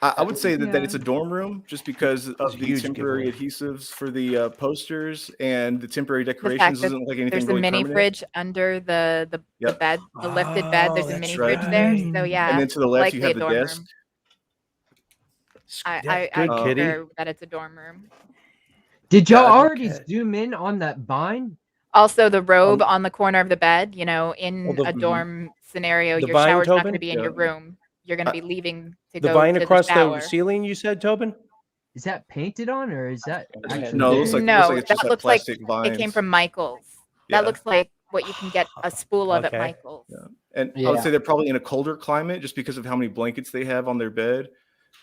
Speaker 2: I would say that
Speaker 6: Yeah.
Speaker 2: it's a dorm room just because of
Speaker 3: It's a
Speaker 2: the
Speaker 3: huge
Speaker 2: temporary
Speaker 3: giveaway.
Speaker 2: adhesives for the posters and the temporary
Speaker 4: The fact
Speaker 2: decorations
Speaker 4: that
Speaker 2: doesn't look like anything
Speaker 4: there's a
Speaker 2: really
Speaker 4: mini
Speaker 2: permanent.
Speaker 4: fridge under the
Speaker 2: Yep.
Speaker 4: bed, the lifted bed. There's a
Speaker 3: that's
Speaker 4: mini
Speaker 2: right.
Speaker 4: fridge there. So yeah,
Speaker 2: And then to the left, you
Speaker 4: likely
Speaker 2: have
Speaker 4: a
Speaker 2: the
Speaker 4: dorm
Speaker 2: desk.
Speaker 4: room.
Speaker 3: Yeah,
Speaker 4: I
Speaker 3: good kitty.
Speaker 4: concur that it's a dorm room.
Speaker 7: Did y'all
Speaker 2: Yeah, I think-
Speaker 7: already zoom in on that vine?
Speaker 4: Also, the robe on the corner of the bed. You know, in
Speaker 3: Oh,
Speaker 4: a dorm scenario,
Speaker 3: the
Speaker 4: your
Speaker 3: vine,
Speaker 4: shower's not going
Speaker 3: Tobin?
Speaker 4: to be in your
Speaker 2: Yeah.
Speaker 4: room. You're going to be leaving to
Speaker 3: The
Speaker 4: go
Speaker 3: vine
Speaker 4: to
Speaker 3: across
Speaker 4: the shower.
Speaker 3: the ceiling, you said, Tobin?
Speaker 7: Is that painted on, or is that actually
Speaker 2: No, it
Speaker 7: there?
Speaker 2: looks like
Speaker 4: No,
Speaker 2: it's just
Speaker 4: that
Speaker 2: like
Speaker 4: looks like
Speaker 2: plastic
Speaker 4: it
Speaker 2: vines.
Speaker 4: came from Michael's.
Speaker 2: Yeah.
Speaker 4: That looks like what you can get a spool of
Speaker 3: Okay.
Speaker 4: at Michael's.
Speaker 2: Yeah. And I
Speaker 1: Yeah.
Speaker 2: would say they're probably in a colder climate just because of how many blankets they have on their bed.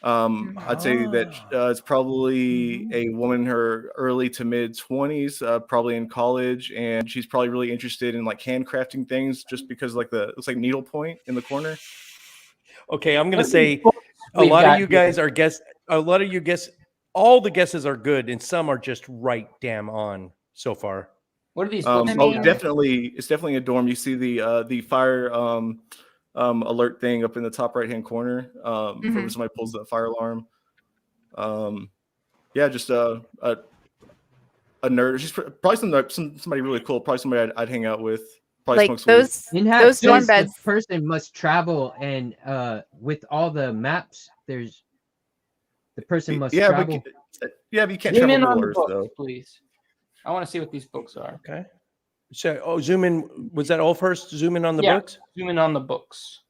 Speaker 2: I'd say that it's probably a woman in her early to mid 20s, probably in college, and she's probably really interested in like handcrafting things just because like it looks like needlepoint in the corner.
Speaker 3: Okay, I'm
Speaker 1: What
Speaker 3: going
Speaker 1: are
Speaker 3: to say
Speaker 1: these books
Speaker 3: a
Speaker 1: we've
Speaker 3: lot
Speaker 1: got
Speaker 3: of you
Speaker 1: here?
Speaker 3: guys are a lot of you guess, all the guesses are good, and some are just right damn on so far.
Speaker 1: What are these books?
Speaker 4: I
Speaker 2: Oh,
Speaker 4: mean-
Speaker 2: it's definitely a dorm. You see the fire alert thing up in the top right hand corner. When somebody pulls that fire alarm. Just a nerd. She's probably somebody really cool. Probably somebody I'd hang out with. Probably
Speaker 4: Like
Speaker 2: smokes weed.
Speaker 4: those
Speaker 7: Inhaxt
Speaker 4: dorm
Speaker 7: says
Speaker 4: beds.
Speaker 7: the person must travel, and with all the maps, the person must
Speaker 2: Yeah,
Speaker 7: travel.
Speaker 2: but you can't
Speaker 1: Zoom
Speaker 2: travel
Speaker 1: in on
Speaker 2: Middle
Speaker 1: the
Speaker 2: Earth
Speaker 1: books,
Speaker 2: though.
Speaker 1: please. I want to see what these books are.
Speaker 3: Okay. So, zoom in. Was that all first? Zoom in on the
Speaker 1: Yeah.
Speaker 3: books?
Speaker 1: Zoom in on the books.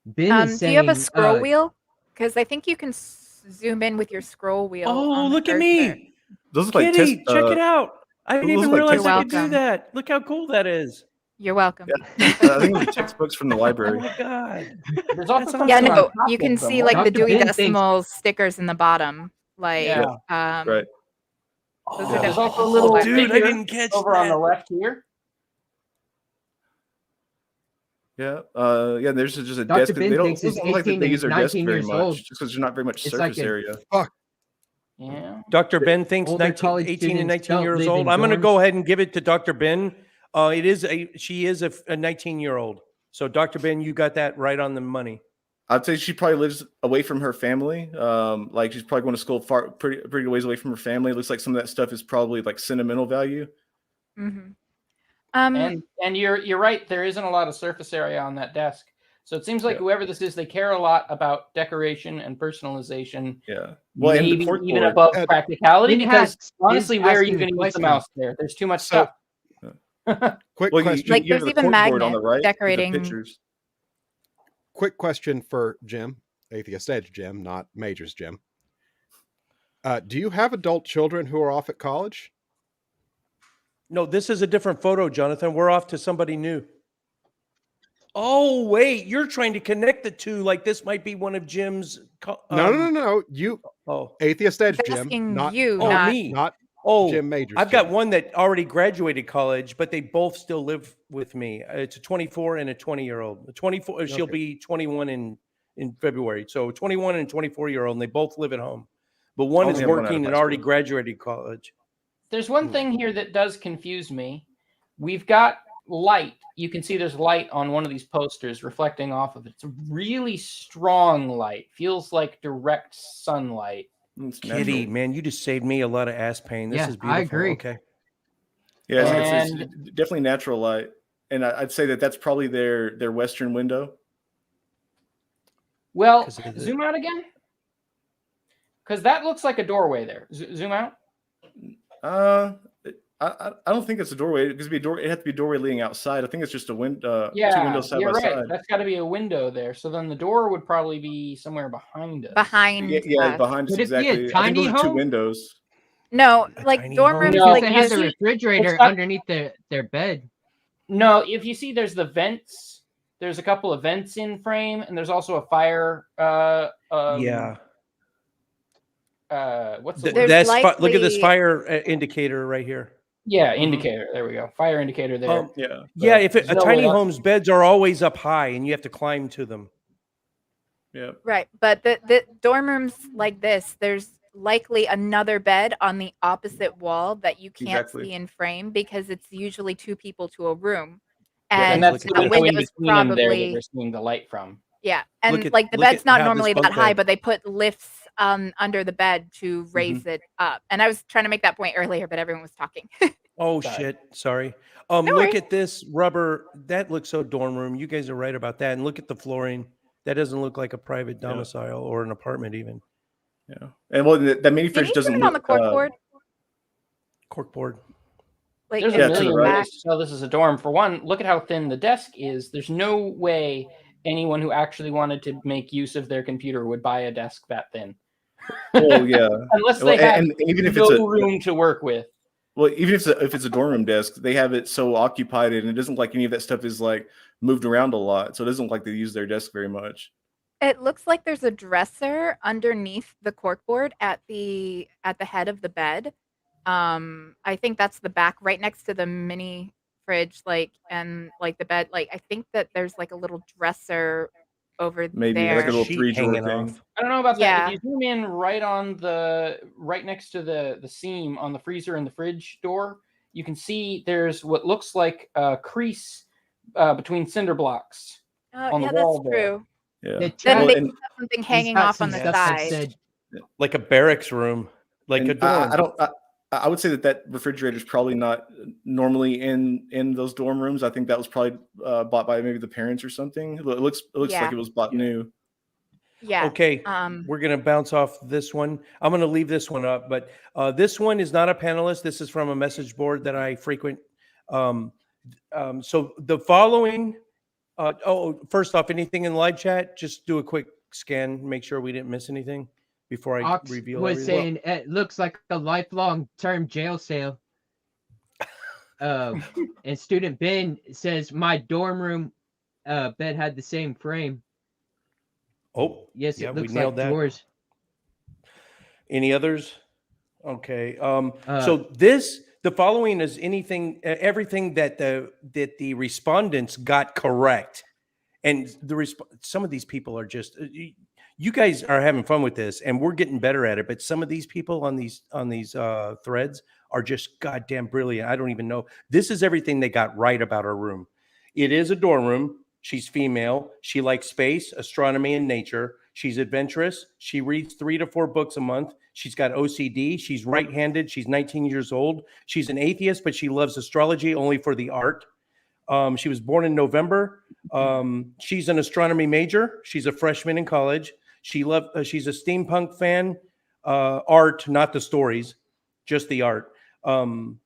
Speaker 7: Ben is
Speaker 4: Do you have a
Speaker 7: saying,
Speaker 4: scroll wheel? Because I think you can zoom in with your scroll wheel.
Speaker 3: Oh,
Speaker 4: on the
Speaker 3: look at
Speaker 4: cursor.
Speaker 3: me.
Speaker 2: Those look like
Speaker 3: Kitty,
Speaker 2: test.
Speaker 3: check it out. I didn't
Speaker 2: those
Speaker 3: even
Speaker 2: look like
Speaker 3: realize
Speaker 4: You're
Speaker 3: I could do
Speaker 4: welcome.
Speaker 3: that. Look how cool that is.
Speaker 4: You're welcome.
Speaker 2: Yeah, I think those are textbooks from the
Speaker 3: Oh
Speaker 2: library.
Speaker 3: my God.
Speaker 1: There's also
Speaker 3: That's
Speaker 1: something
Speaker 4: Yeah,
Speaker 3: awesome.
Speaker 1: on
Speaker 4: no,
Speaker 1: top
Speaker 4: you
Speaker 1: of
Speaker 4: can
Speaker 1: them.
Speaker 4: see
Speaker 1: What
Speaker 4: like the
Speaker 7: Dr.
Speaker 4: Dewey
Speaker 7: Ben
Speaker 4: Decimal stickers in the bottom. Like,
Speaker 1: Yeah.
Speaker 2: Right.
Speaker 4: Those are
Speaker 1: There's
Speaker 4: definitely
Speaker 1: also a
Speaker 4: cool.
Speaker 1: little
Speaker 4: But-
Speaker 3: dude, I
Speaker 1: figure
Speaker 3: didn't catch
Speaker 1: over on the
Speaker 3: that.
Speaker 1: left here.
Speaker 2: Yeah. Yeah. There's just a
Speaker 7: Dr.
Speaker 2: desk.
Speaker 7: Ben
Speaker 2: They don't
Speaker 7: thinks
Speaker 2: doesn't
Speaker 7: it's
Speaker 2: look like
Speaker 7: 18
Speaker 2: they use
Speaker 7: and
Speaker 2: their desk
Speaker 7: 19
Speaker 2: very
Speaker 7: years
Speaker 2: much,
Speaker 7: old.
Speaker 2: just because there's not very much
Speaker 7: It's like
Speaker 2: surface
Speaker 7: a-
Speaker 2: area.
Speaker 1: Yeah.
Speaker 3: Dr. Ben thinks
Speaker 7: Older
Speaker 3: 19,
Speaker 7: college
Speaker 3: 18 and
Speaker 7: students
Speaker 3: 19
Speaker 7: don't
Speaker 3: years
Speaker 7: live
Speaker 3: old.
Speaker 7: in
Speaker 3: I'm going to
Speaker 7: dorms.
Speaker 3: go ahead and give it to Dr. Ben. She is a 19-year-old. So, Dr. Ben, you got that right on the money.
Speaker 2: I'd say she probably lives away from her family. Like she's probably going to school pretty ways away from her family. It looks like some of that stuff is probably like sentimental value.
Speaker 4: Mhm.
Speaker 1: And you're right. There isn't a lot of surface area on that desk. So it seems like
Speaker 2: Yeah.
Speaker 1: whoever this is, they care a lot about decoration and personalization.
Speaker 2: Yeah. Well, and the
Speaker 1: maybe
Speaker 2: cork
Speaker 1: even
Speaker 2: board.
Speaker 1: above
Speaker 5: Ed-
Speaker 1: practicality.
Speaker 7: Ben
Speaker 1: Because
Speaker 7: Hacks
Speaker 1: honestly,
Speaker 7: is
Speaker 1: where are you
Speaker 7: asking
Speaker 1: going
Speaker 7: the
Speaker 1: to use the
Speaker 7: question.
Speaker 1: mouse there? There's too much
Speaker 5: So-
Speaker 1: stuff.
Speaker 5: Quick
Speaker 2: Well,
Speaker 5: question.
Speaker 4: Like,
Speaker 2: you have
Speaker 4: there's
Speaker 2: the
Speaker 4: even
Speaker 2: cork board on the
Speaker 4: magnets
Speaker 2: right with the
Speaker 4: decorating-
Speaker 2: pictures.
Speaker 5: Quick question for Jim, Atheist Edge Jim, not Majors Jim. Do you have adult children who are off at college?
Speaker 3: No, this is a different photo, Jonathan. We're off to somebody new. Oh, wait. You're trying to connect the two like this might be one of Jim's.
Speaker 5: No. You
Speaker 3: Oh,
Speaker 5: Atheist Edge
Speaker 4: He's
Speaker 5: Jim,
Speaker 4: asking
Speaker 5: not
Speaker 4: you,
Speaker 3: oh,
Speaker 4: not
Speaker 3: me.
Speaker 5: not
Speaker 3: Oh,
Speaker 5: Jim Majors.
Speaker 3: I've got
Speaker 5: Jim.
Speaker 3: one that already graduated college, but they both still live with me. It's a 24 and a 20-year-old. The 24, she'll
Speaker 5: Okay.
Speaker 3: be 21 in February. So 21 and 24-year-old, and they both live at home. But one
Speaker 2: I
Speaker 3: is
Speaker 2: only have one out of
Speaker 3: working and
Speaker 2: high
Speaker 3: already
Speaker 2: school.
Speaker 3: graduated college.
Speaker 1: There's one thing here that does confuse me. We've got light. You can see there's light on one of these posters reflecting off of it. It's a really strong light. Feels like direct sunlight.
Speaker 2: It's
Speaker 3: Kitty,
Speaker 2: natural.
Speaker 3: man, you just saved me a lot of ass pain. This
Speaker 7: Yeah,
Speaker 3: is beautiful.
Speaker 7: I agree.
Speaker 3: Okay.
Speaker 2: Yeah,
Speaker 1: And-
Speaker 2: it's definitely natural light, and I'd say that's probably their western window.
Speaker 1: Well,
Speaker 3: 'Cause of the-
Speaker 1: zoom out again. Because that looks like a doorway there. Zoom out.
Speaker 2: I don't think it's a doorway. Because it'd be a door. It has to be a doorway leading outside. I think it's just a window.
Speaker 1: Yeah,
Speaker 2: two windows side
Speaker 1: you're
Speaker 2: by
Speaker 1: right.
Speaker 2: side.
Speaker 1: That's got to be a window there. So then the door would probably be somewhere behind us.
Speaker 4: behind.
Speaker 2: Yeah,
Speaker 4: us.
Speaker 2: behind us
Speaker 7: Would it be a
Speaker 2: exactly. I think
Speaker 7: tiny
Speaker 2: those are two
Speaker 7: home?
Speaker 2: windows.
Speaker 4: No,
Speaker 3: A
Speaker 4: like
Speaker 3: tiny
Speaker 4: dorm
Speaker 3: home?
Speaker 4: rooms,
Speaker 1: No,
Speaker 7: Because
Speaker 4: like
Speaker 7: they
Speaker 4: you
Speaker 7: have the
Speaker 4: see,
Speaker 7: refrigerator
Speaker 1: not-
Speaker 7: underneath their bed.
Speaker 1: No, if you see, there's the vents. There's a couple of vents in frame, and there's also a fire.
Speaker 3: Yeah.
Speaker 1: What's the
Speaker 3: Th-
Speaker 1: word?
Speaker 4: There's
Speaker 3: that's look at this
Speaker 4: likely-
Speaker 3: fire indicator right here.
Speaker 1: Yeah, indicator. There we go. Fire indicator there.
Speaker 2: Yeah.
Speaker 3: Yeah, if a
Speaker 1: There's no
Speaker 3: tiny
Speaker 1: way up.
Speaker 3: home's beds are always up high and you have to climb to them.
Speaker 2: Yeah.
Speaker 4: right, but the dorm rooms like this, there's likely another bed on the opposite wall that you can't
Speaker 2: Exactly.
Speaker 4: see in frame because it's usually two people to a room,
Speaker 3: Yeah,
Speaker 1: and
Speaker 4: and
Speaker 1: that's
Speaker 3: look
Speaker 1: the
Speaker 3: at
Speaker 4: the
Speaker 3: that.
Speaker 1: window in
Speaker 4: window's
Speaker 1: between them there that
Speaker 4: probably
Speaker 1: we're seeing the light from.
Speaker 4: yeah, and
Speaker 3: Look at-
Speaker 4: like the
Speaker 3: look
Speaker 4: bed's
Speaker 3: at
Speaker 4: not
Speaker 3: how this
Speaker 4: normally that
Speaker 3: bunk
Speaker 4: high,
Speaker 3: bed-
Speaker 4: but they put lifts under the bed to raise it up. And I was trying to make that point earlier, but everyone was talking.
Speaker 3: Oh
Speaker 1: Sorry.
Speaker 3: shit! Sorry.
Speaker 4: No
Speaker 3: Look
Speaker 4: worries.
Speaker 3: at this rubber. That looks so dorm room. You guys are right about that. And look at the flooring. That doesn't look like a private
Speaker 2: Yeah.
Speaker 3: domicile or an apartment even.
Speaker 2: Yeah. And well, that mini
Speaker 4: Can
Speaker 2: fridge
Speaker 4: you
Speaker 2: doesn't
Speaker 4: turn on the
Speaker 2: look.
Speaker 4: corkboard?
Speaker 3: Corkboard.
Speaker 4: Like
Speaker 1: There's
Speaker 4: if
Speaker 1: a
Speaker 2: Yeah,
Speaker 4: you
Speaker 2: to the
Speaker 1: million
Speaker 2: right.
Speaker 4: back-
Speaker 1: ways to tell this is a dorm. For one, look at how thin the desk is. There's no way anyone who actually wanted to make use of their computer would buy a desk that thin.
Speaker 2: Well, yeah.
Speaker 1: Unless
Speaker 2: Well,
Speaker 1: they have
Speaker 2: and even if
Speaker 1: no
Speaker 2: it's a
Speaker 1: room to work with.
Speaker 2: well, even if it's a dorm room desk, they have it so occupied, and it doesn't look like any of that stuff is like moved around a lot. So it doesn't look like they use their desk very much.
Speaker 4: It looks like there's a dresser underneath the corkboard at the head of the bed. I think that's the back right next to the mini fridge, like and like the bed. Like I think that there's like a little dresser over
Speaker 2: Maybe
Speaker 4: there.
Speaker 2: like a little
Speaker 3: Sheet
Speaker 2: 3-drawer
Speaker 3: hanging
Speaker 2: thing.
Speaker 3: off.
Speaker 1: I don't know about
Speaker 4: Yeah.
Speaker 1: that. If you zoom in right next to the seam on the freezer and the fridge door, you can see there's what looks like a crease between cinder blocks.
Speaker 4: Oh,
Speaker 1: on the
Speaker 4: yeah,
Speaker 1: wall
Speaker 4: that's
Speaker 1: there.
Speaker 4: true.
Speaker 2: Yeah.
Speaker 7: The
Speaker 4: Then
Speaker 7: chat
Speaker 4: they
Speaker 2: and-
Speaker 4: have something
Speaker 7: has
Speaker 4: hanging
Speaker 7: got
Speaker 4: off
Speaker 7: some
Speaker 4: on the
Speaker 7: stuff that
Speaker 4: side.
Speaker 7: said
Speaker 3: Like a barracks room. Like a
Speaker 2: And
Speaker 3: dorm.
Speaker 2: I don't. I would say that refrigerator is probably not normally in those dorm rooms. I think that was probably bought by maybe the parents or something. It looks
Speaker 4: Yeah.
Speaker 2: like it was bought
Speaker 3: Yeah.
Speaker 2: new.
Speaker 4: Yeah.
Speaker 3: Okay, we're going to bounce off this one. I'm going to leave this one up, but this one is not a panelist. This is from a message board that I frequent. So the following, first off, anything in live chat, just do a quick scan, make sure we didn't miss anything before I
Speaker 7: Ox
Speaker 3: reveal
Speaker 7: was
Speaker 3: everything.
Speaker 7: saying it looks like a lifelong term jail cell. And student Ben says my dorm room bed had the same frame.
Speaker 3: Oh,
Speaker 7: Yes,
Speaker 3: yeah,
Speaker 7: it
Speaker 3: we
Speaker 7: looks
Speaker 3: nailed
Speaker 7: like
Speaker 3: that.
Speaker 7: drawers.
Speaker 3: Any others? Okay. So the following is everything that the respondents got correct, and some of these people are just you guys are having fun with this, and we're getting better at it. But some of these people on these threads are just goddamn brilliant. I don't even know. This is everything they got right about our room. It is a dorm room. She's female. She likes space, astronomy, and nature. She's adventurous. She reads 3 to 4 books a month. She's got OCD. She's right-handed. She's 19 years old. She's an atheist, but she loves astrology only for the art. She was born in November. She's an astronomy major. She's a freshman in college. She's a steampunk fan. Art, not the stories, just the art.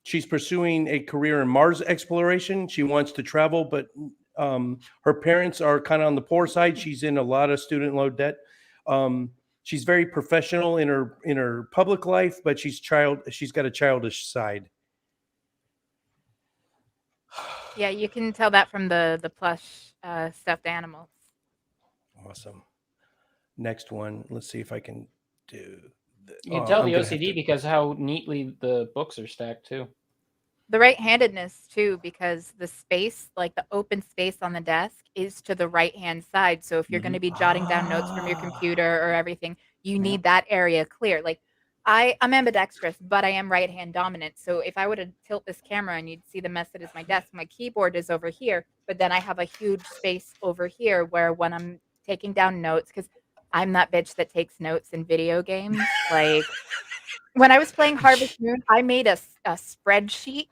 Speaker 3: She's pursuing a career in Mars exploration. She wants to travel, but her parents are kind of on the poor side. She's in a lot of student loan debt. She's very professional in her public life, but she's got a childish side.
Speaker 4: Yeah, you can tell that from the plush stuffed animals.
Speaker 3: Awesome. Next one. Let's see if I can do.
Speaker 1: You can tell the OCD because how neatly the books are stacked too.
Speaker 4: The right-handedness too, because the space, like the open space on the desk, is to the right-hand side. So if you're going to be jotting down notes from your computer or everything, you need that area clear. Like I'm ambidextrous, but I am right-hand dominant. So if I were to tilt this camera and you'd see the mess that is my desk, my keyboard is over here, but then I have a huge space over here where when I'm taking down notes, because I'm that bitch that takes notes in video games. Like when I was playing Harvest Moon, I made a spreadsheet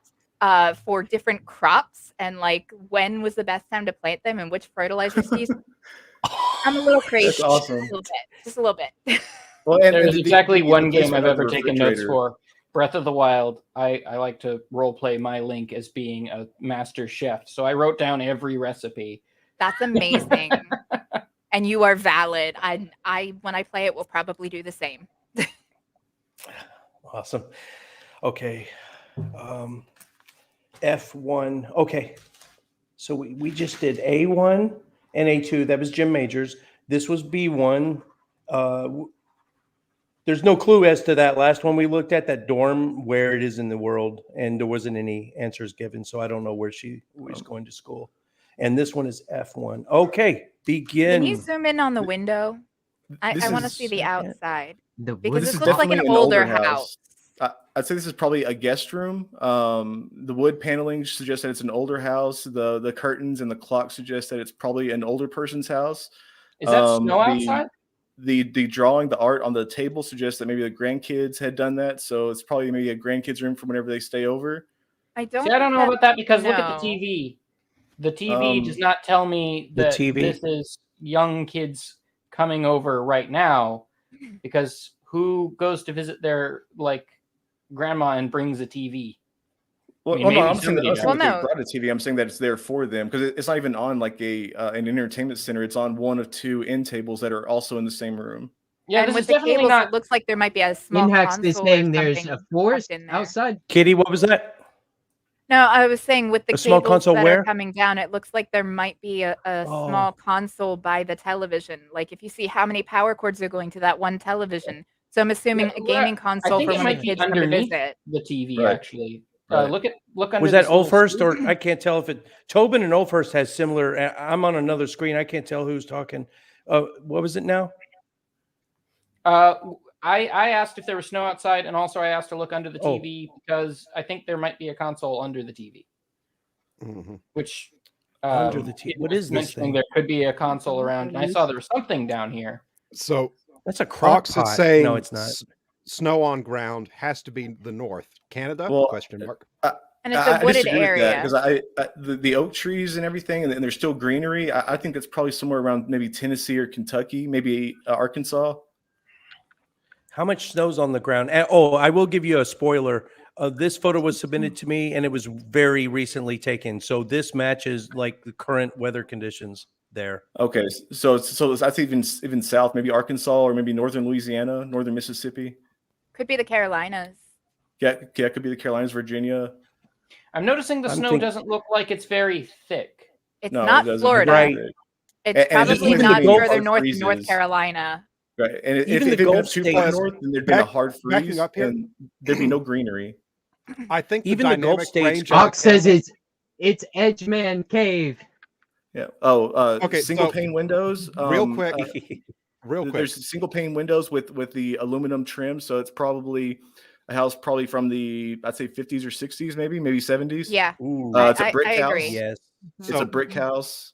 Speaker 4: for different crops and like when was the best time to plant them and which fertilizers to use. I'm a little crazy.
Speaker 2: That's awesome.
Speaker 4: Just a little bit.
Speaker 2: Well,
Speaker 1: there's exactly one game I've ever taken notes
Speaker 2: refrigerator.
Speaker 1: for. Breath of the Wild. I like to role play my Link as being a master chef, so I wrote down every recipe.
Speaker 4: That's amazing. And you are valid. I when I play it will probably do the same.
Speaker 3: Awesome. Okay. F1. Okay. So we just did A1 and A2. That was Jim Majors. This was B1. There's no clue as to that last one we looked at, that dorm, where it is in the world, and there wasn't any answers given, so I don't know where she was going to school. And this one is F1. Okay, begin.
Speaker 4: Can you zoom in on the window? I want to see the outside. Because this looks like an older house.
Speaker 2: I'd say this is probably a guest room. The wood paneling suggests that it's an older house. The curtains and the clock suggest that it's probably an older person's house.
Speaker 1: Is that snow outside?
Speaker 2: The drawing, the art on the table suggests that maybe the grandkids had done that. So it's probably maybe a grandkids room for whenever they stay over.
Speaker 4: I don't
Speaker 1: know about that because look at the TV. The TV does not tell me that this is young kids coming over right now, because who goes to visit their like grandma and brings a TV?
Speaker 2: Well, I'm saying that they brought a TV. I'm saying that it's there for them because it's not even on like an entertainment center. It's on one of two end tables that are also in the same room.
Speaker 4: Yeah, and with the cables, it looks like there might be a small console
Speaker 7: is saying there's a forest outside.
Speaker 3: Kitty, what was that?
Speaker 4: No, I was saying with the
Speaker 3: small
Speaker 4: cables
Speaker 3: console
Speaker 4: that
Speaker 3: where?
Speaker 4: are coming down, it looks like there might be a small console by the television. Like if you see how many power cords are going to that one television. So I'm assuming a gaming console for when the kids come to visit.
Speaker 1: The TV, actually. Look under.
Speaker 3: Was that Ulfhurst or I can't tell if it. Tobin and Ulfhurst has similar. I'm on another screen. I can't tell who's talking. What was it now?
Speaker 1: I asked if there was snow outside, and also I asked to look under the TV because I think there might be a console under the TV.
Speaker 3: Mm-hmm.
Speaker 1: Which
Speaker 3: under the TV. What is this thing?
Speaker 1: There could be a console around, and I saw there was something down here.
Speaker 5: So
Speaker 3: that's a crock pot.
Speaker 5: Is saying
Speaker 3: no, it's not.
Speaker 5: Snow on ground has to be the north. Canada?
Speaker 2: Well,
Speaker 5: question mark.
Speaker 4: And it's a
Speaker 2: I
Speaker 4: wooded
Speaker 2: disagree with that
Speaker 4: area.
Speaker 2: because the oak trees and everything, and there's still greenery. I think it's probably somewhere around maybe Tennessee or Kentucky, maybe Arkansas.
Speaker 3: How much snow's on the ground? And, oh, I will give you a spoiler. This photo was submitted to me, and it was very recently taken. So this matches like the current weather conditions there.
Speaker 2: Okay, so that's even south, maybe Arkansas or maybe northern Louisiana, northern Mississippi.
Speaker 4: Could be the Carolinas.
Speaker 2: Yeah, it could be the Carolinas, Virginia.
Speaker 1: I'm noticing the snow doesn't look like it's very thick.
Speaker 4: It's
Speaker 2: No,
Speaker 4: not
Speaker 2: it doesn't.
Speaker 4: Florida.
Speaker 3: Right.
Speaker 4: It's
Speaker 2: And
Speaker 4: probably
Speaker 2: just even
Speaker 4: not
Speaker 3: the
Speaker 4: further
Speaker 2: hard
Speaker 4: north than North
Speaker 2: freezes.
Speaker 4: Carolina.
Speaker 2: Right, and if
Speaker 3: Even
Speaker 2: it
Speaker 3: the
Speaker 2: been
Speaker 3: Gulf
Speaker 2: up too far
Speaker 3: states-
Speaker 2: north, then there'd been a hard
Speaker 5: backing
Speaker 2: freeze,
Speaker 5: up here.
Speaker 2: and there'd be no greenery.
Speaker 5: I think
Speaker 3: Even the Gulf
Speaker 5: dynamic
Speaker 3: states
Speaker 5: range
Speaker 3: got-
Speaker 5: of
Speaker 7: Ox says it's Edgeman Cave.
Speaker 2: Yeah. Oh,
Speaker 5: Okay,
Speaker 2: single
Speaker 5: so
Speaker 2: pane windows.
Speaker 5: real quick, real quick.
Speaker 2: There's single pane windows with the aluminum trim, so it's probably a house probably from the I'd say 50s or 60s, maybe 70s.
Speaker 4: Yeah,
Speaker 3: Ooh,
Speaker 2: It's a brick
Speaker 4: I
Speaker 2: house.
Speaker 4: agree.
Speaker 3: yes.
Speaker 2: It's
Speaker 5: So-
Speaker 2: a brick house.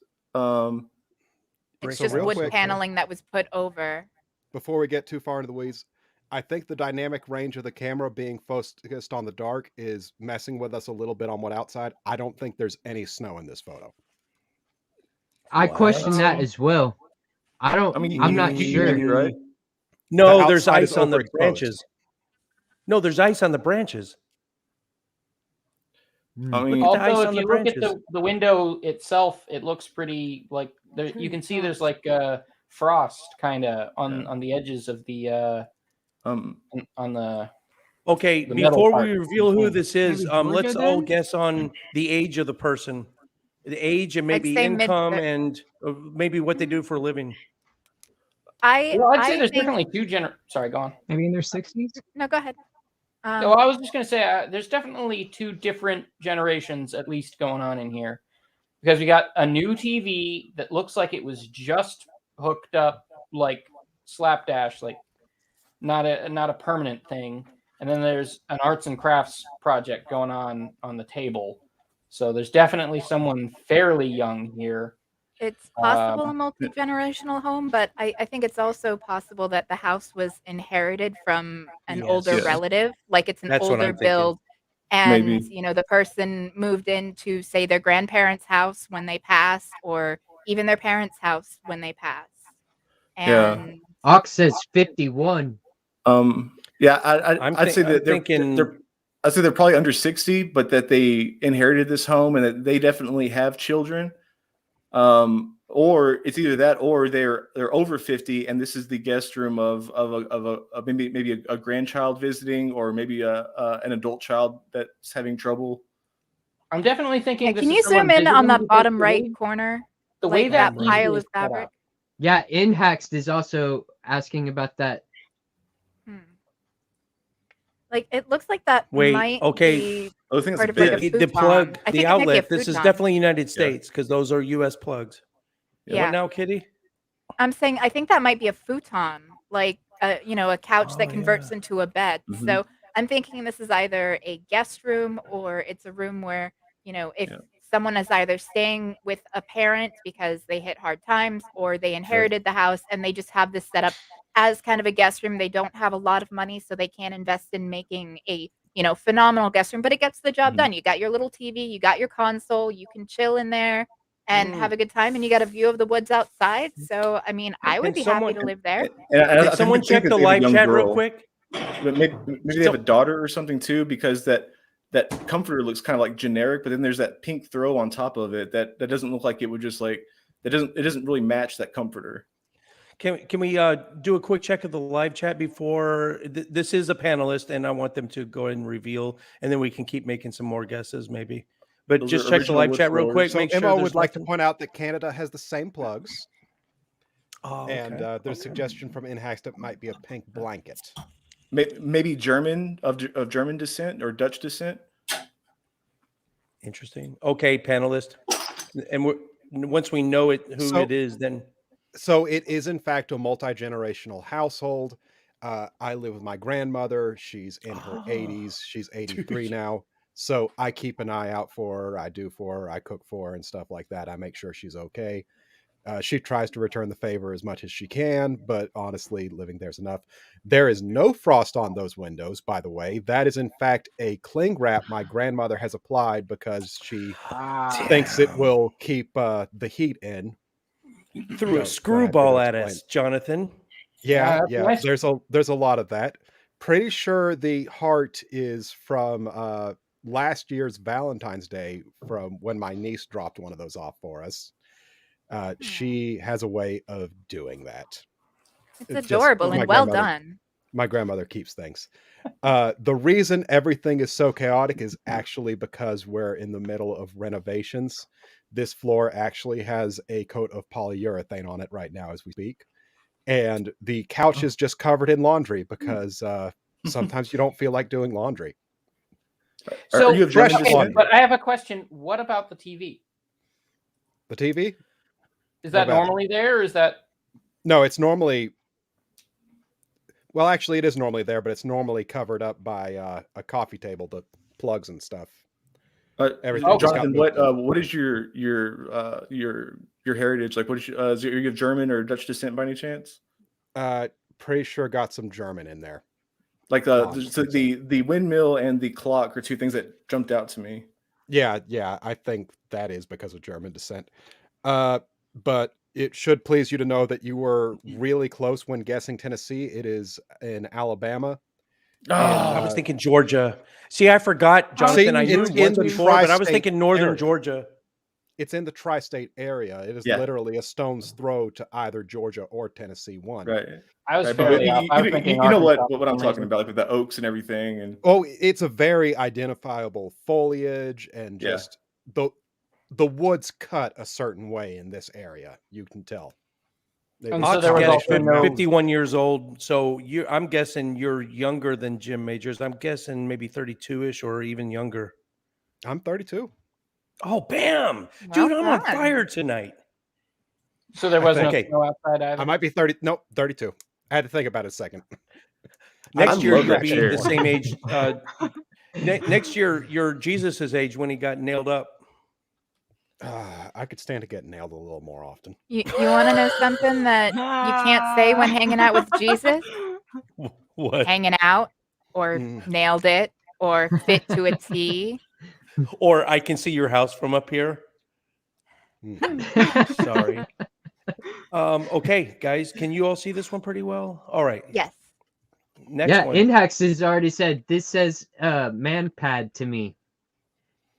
Speaker 4: It's
Speaker 5: So
Speaker 4: just
Speaker 5: real
Speaker 4: wood
Speaker 5: quick,
Speaker 4: paneling that was put over.
Speaker 5: Before we get too far into the weeds, I think the dynamic range of the camera being focused on the dark is messing with us a little bit on what outside. I don't think there's any snow in this photo.
Speaker 7: I
Speaker 3: What?
Speaker 7: question that as well. I'm not
Speaker 2: you
Speaker 7: sure.
Speaker 2: think, right?
Speaker 3: No,
Speaker 5: The
Speaker 3: there's
Speaker 5: outside is
Speaker 3: ice on the
Speaker 5: overexposed.
Speaker 3: branches. No, there's ice on the branches.
Speaker 2: I mean,
Speaker 3: Look at the ice
Speaker 1: Although
Speaker 3: on
Speaker 1: if
Speaker 3: the
Speaker 1: you look at
Speaker 3: branches.
Speaker 1: the window itself, it looks pretty like there. You can see there's like frost kind of on the edges of the on the.
Speaker 3: Okay,
Speaker 1: The metal
Speaker 3: before
Speaker 1: part.
Speaker 3: we reveal who this is,
Speaker 6: Maybe Georgia
Speaker 3: let's all
Speaker 6: then?
Speaker 3: guess on the age of the person, the age and
Speaker 4: I'd
Speaker 3: maybe
Speaker 4: say
Speaker 3: income
Speaker 4: mid-
Speaker 3: and maybe what they do for a living.
Speaker 1: Well, I'd say
Speaker 4: I
Speaker 1: there's
Speaker 4: think
Speaker 1: definitely Sorry, go on.
Speaker 6: Maybe in their 60s.
Speaker 4: no. Go ahead.
Speaker 1: No, I was just gonna say there's definitely two different generations at least going on in here, because we got a new TV that looks like it was just hooked up, like slapdash, like not a permanent thing, and then there's an arts and crafts project going on the table. So there's definitely someone fairly young here.
Speaker 4: It's possible a multi-generational home, but I think it's also possible that the house was inherited from an
Speaker 3: Yes.
Speaker 4: older
Speaker 2: Yeah.
Speaker 4: relative, like it's an
Speaker 3: That's what I'm
Speaker 4: older
Speaker 3: thinking.
Speaker 4: build, and
Speaker 2: Maybe.
Speaker 4: the person moved into, say, their grandparents' house when they passed, or even their parents' house when they passed.
Speaker 2: Yeah.
Speaker 4: And
Speaker 7: Ox says 51.
Speaker 2: Yeah, I'd say that I'd say they're probably under 60, but that they inherited this home and that they definitely have children. Or it's either that or they're over 50 and this is the guest room of maybe a grandchild visiting, or maybe an adult child that's having trouble.
Speaker 1: I'm definitely thinking.
Speaker 4: Hey,
Speaker 1: this
Speaker 4: can
Speaker 1: is
Speaker 4: you
Speaker 1: someone
Speaker 4: zoom in on
Speaker 1: visiting
Speaker 4: that
Speaker 1: because
Speaker 4: bottom right corner?
Speaker 1: The way
Speaker 4: Like
Speaker 1: that
Speaker 4: that pile
Speaker 1: TV
Speaker 4: of
Speaker 1: is set up.
Speaker 4: fabric?
Speaker 7: Yeah, Inhaxed is also asking about that.
Speaker 4: Like it looks like that
Speaker 3: Wait,
Speaker 4: might
Speaker 3: okay.
Speaker 4: be
Speaker 2: Oh, I think
Speaker 4: part
Speaker 2: it's
Speaker 4: of
Speaker 2: a
Speaker 4: like a
Speaker 2: bed.
Speaker 3: The
Speaker 4: futon.
Speaker 3: plug,
Speaker 4: I think
Speaker 3: the
Speaker 4: it might be a
Speaker 3: outlet. This is
Speaker 4: futon.
Speaker 3: definitely United States because those are U.S. plugs.
Speaker 4: Yeah.
Speaker 3: What now, Kitty?
Speaker 4: I'm saying I think that might be a futon, like a couch that converts into a bed.
Speaker 2: Mhm.
Speaker 4: So I'm thinking this is either a guest room or it's a room where, if someone is either staying with a parent because they hit hard times, or they inherited the house and they just have this set up as kind of a guest room. They don't have a lot of money, so they can't invest in making a phenomenal guest room, but it gets the job done. You got your little TV, you got your console, you can chill in there and have a good time, and you got a view of the woods outside. So, I mean, I would
Speaker 3: Can
Speaker 4: be
Speaker 3: someone-
Speaker 4: happy to live there.
Speaker 3: Can someone check the live chat real quick?
Speaker 2: Maybe they have a daughter or something too, because that comforter looks kind of like generic, but then there's that pink throw on top of it that doesn't look like it would just like it doesn't really match that comforter.
Speaker 3: Can we do a quick check of the live chat before this is a panelist, and I want them to go ahead and reveal, and then we can keep making some more guesses maybe. But
Speaker 2: Those
Speaker 3: just
Speaker 2: are
Speaker 3: check the
Speaker 2: original
Speaker 3: live
Speaker 2: wood
Speaker 3: chat real
Speaker 2: floors.
Speaker 3: quick.
Speaker 5: So
Speaker 3: Make sure
Speaker 5: Mo
Speaker 3: there's
Speaker 5: would like to
Speaker 3: nothing-
Speaker 5: point out that Canada has the same plugs,
Speaker 3: Oh,
Speaker 5: and
Speaker 3: okay.
Speaker 5: there's a suggestion from Inhaxed that might be a pink blanket.
Speaker 2: Maybe German of German descent or Dutch descent.
Speaker 3: Interesting. Okay, panelist, and once we know it who
Speaker 5: So-
Speaker 3: it is, then
Speaker 5: So it is in fact a multi-generational household. I live with my grandmother. She's in her 80s. She's 83 now. So I keep an eye out for her. I do for her. I cook for her and stuff like that. I make sure she's okay. She tries to return the favor as much as she can, but honestly, living there's enough. There is no frost on those windows, by the way. That is, in fact, a cling wrap my grandmother has applied because she thinks it will keep the heat in.
Speaker 3: Threw
Speaker 5: Go
Speaker 3: a
Speaker 5: ahead,
Speaker 3: screwball
Speaker 5: Peter,
Speaker 3: at
Speaker 5: explain.
Speaker 3: us, Jonathan.
Speaker 5: Yeah,
Speaker 1: that's nice.
Speaker 5: there's a lot of that. Pretty sure the heart is from last year's Valentine's Day, from when my niece dropped one of those off for us. She has a way of doing that.
Speaker 4: It's
Speaker 5: Just
Speaker 4: adorable
Speaker 5: my
Speaker 4: and well
Speaker 5: grandmother.
Speaker 4: done.
Speaker 5: My grandmother keeps things. The reason everything is so chaotic is actually because we're in the middle of renovations. This floor actually has a coat of polyurethane on it right now as we speak. And the couch is just covered in laundry because sometimes you don't feel like doing laundry.
Speaker 1: So,
Speaker 2: Are you of
Speaker 5: fresh
Speaker 2: German
Speaker 5: laundry.
Speaker 2: descent?
Speaker 1: but I have a question. What about the TV?
Speaker 5: The TV?
Speaker 1: Is
Speaker 5: What
Speaker 1: that
Speaker 5: about it?
Speaker 1: normally there, or is that?
Speaker 5: No, it's normally. Well, actually, it is normally there, but it's normally covered up by a coffee table, the plugs and stuff. Everything just got
Speaker 2: Jonathan,
Speaker 5: moved in.
Speaker 2: what is your heritage like? What is are you of German or Dutch descent by any chance?
Speaker 5: Pretty sure got some German in there.
Speaker 2: Like the windmill and the clock are two things that jumped out to me.
Speaker 5: Yeah, I think that is because of German descent. But it should please you to know that you were really close when guessing Tennessee. It is in Alabama.
Speaker 3: I was thinking Georgia. See, I forgot, Jonathan. I knew
Speaker 5: it's
Speaker 3: it
Speaker 5: in
Speaker 3: once
Speaker 5: the
Speaker 3: before, but I was
Speaker 5: tri-state
Speaker 3: thinking northern
Speaker 5: area.
Speaker 3: Georgia.
Speaker 5: It's in the tri-state area. It is literally a stone's throw to either Georgia or Tennessee one.
Speaker 2: Right.
Speaker 1: I was
Speaker 2: Right,
Speaker 1: fairly
Speaker 2: but
Speaker 1: off. I was thinking
Speaker 2: you know
Speaker 1: Arkansas
Speaker 2: what
Speaker 1: for
Speaker 2: I'm
Speaker 1: some
Speaker 2: talking
Speaker 1: reason.
Speaker 2: about, like with the oaks and everything, and
Speaker 5: Oh, it's a very identifiable foliage and just the woods cut a certain way in this area. You can tell.
Speaker 1: And
Speaker 5: It's
Speaker 1: so there was
Speaker 5: covered in
Speaker 1: also
Speaker 5: good
Speaker 1: no-
Speaker 5: mountains.
Speaker 3: 51 years old. So I'm guessing you're younger than Jim Majors. I'm guessing maybe 32-ish or even younger.
Speaker 5: I'm 32.
Speaker 3: Oh, bam.
Speaker 4: Well
Speaker 3: Dude, I'm on
Speaker 4: done.
Speaker 3: fire tonight.
Speaker 1: So there
Speaker 5: I
Speaker 1: was no
Speaker 5: think-
Speaker 1: snow outside either.
Speaker 5: I might be 30. Nope, 32. I had to think about it a second.
Speaker 3: Next year,
Speaker 2: love
Speaker 3: you'll
Speaker 2: that
Speaker 3: be
Speaker 2: chair.
Speaker 3: the same age. Next year, you're Jesus's age when he got nailed up.
Speaker 5: I could stand to get nailed a little more often.
Speaker 4: You want to know something that you can't say when hanging out with Jesus?
Speaker 3: What?
Speaker 4: Hanging out, or
Speaker 5: Mm.
Speaker 4: nailed it, or fit to a T.
Speaker 3: Or I can see your house from up here. Sorry. Okay, guys, can you all see this one pretty well? All right.
Speaker 4: Yes.
Speaker 3: Next
Speaker 7: Yeah,
Speaker 3: one.
Speaker 7: Inhax has already said this says man pad to me.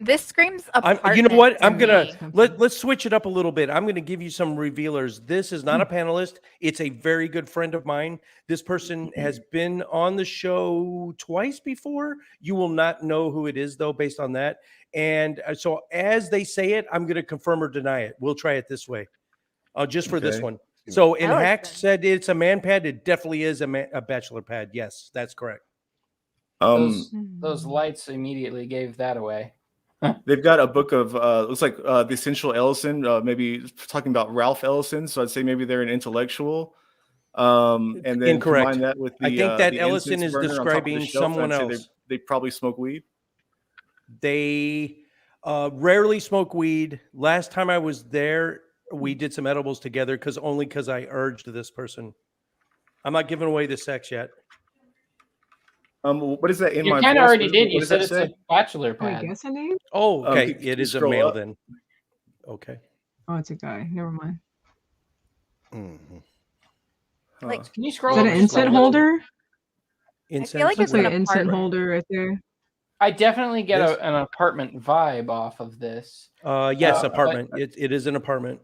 Speaker 4: This screams apartment.
Speaker 3: You know what?
Speaker 4: to
Speaker 3: I'm gonna
Speaker 4: me.
Speaker 3: let's switch it up a little bit. I'm gonna give you some revealers. This is not a panelist. It's a very good friend of mine. This person has been on the show twice before. You will not know who it is though, based on that. And so as they say it, I'm gonna confirm or deny it. We'll try it this way, just for this
Speaker 2: Okay.
Speaker 3: one. So in
Speaker 4: Ellison.
Speaker 3: Hacks said it's a man pad. It definitely is a bachelor pad. Yes, that's correct.
Speaker 1: Those lights immediately gave that away.
Speaker 2: They've got a book of looks like the Essential Ellison, maybe talking about Ralph Ellison. So I'd say maybe they're an intellectual. And then
Speaker 3: Incorrect.
Speaker 2: combine that with the
Speaker 3: I think that
Speaker 2: the
Speaker 3: Ellison
Speaker 2: incense
Speaker 3: is
Speaker 2: burner on top of the
Speaker 3: describing
Speaker 2: shelf, and
Speaker 3: someone
Speaker 2: I'd say
Speaker 3: else.
Speaker 2: They probably smoke weed.
Speaker 3: They rarely smoke weed. Last time I was there, we did some edibles together because I urged this person. I'm not giving away the sex yet.
Speaker 2: What is that in
Speaker 1: You
Speaker 2: my
Speaker 1: kind of
Speaker 2: voice?
Speaker 1: already
Speaker 2: What
Speaker 1: did. You
Speaker 2: does
Speaker 1: said
Speaker 2: that
Speaker 1: it's
Speaker 2: say?
Speaker 1: a bachelor
Speaker 6: Wait,
Speaker 1: pad.
Speaker 6: guess a name?
Speaker 3: Oh, okay.
Speaker 2: Can
Speaker 3: It
Speaker 2: you
Speaker 3: is a
Speaker 2: scroll
Speaker 3: male
Speaker 2: up?
Speaker 3: then. Okay.
Speaker 6: Oh, it's a guy. Never mind.
Speaker 5: Mhm.
Speaker 4: Like,
Speaker 1: Can you
Speaker 6: Is
Speaker 1: scroll
Speaker 6: that
Speaker 1: up
Speaker 6: an
Speaker 1: just a
Speaker 6: incense
Speaker 1: little?
Speaker 6: holder?
Speaker 3: Incense.
Speaker 4: feel like
Speaker 6: Looks
Speaker 4: it's
Speaker 6: like
Speaker 4: an
Speaker 6: an incense
Speaker 4: apartment.
Speaker 6: holder right there.
Speaker 1: I definitely get
Speaker 3: This?
Speaker 1: an apartment vibe off of this.
Speaker 3: Yes,
Speaker 1: but-
Speaker 3: apartment. It is an apartment.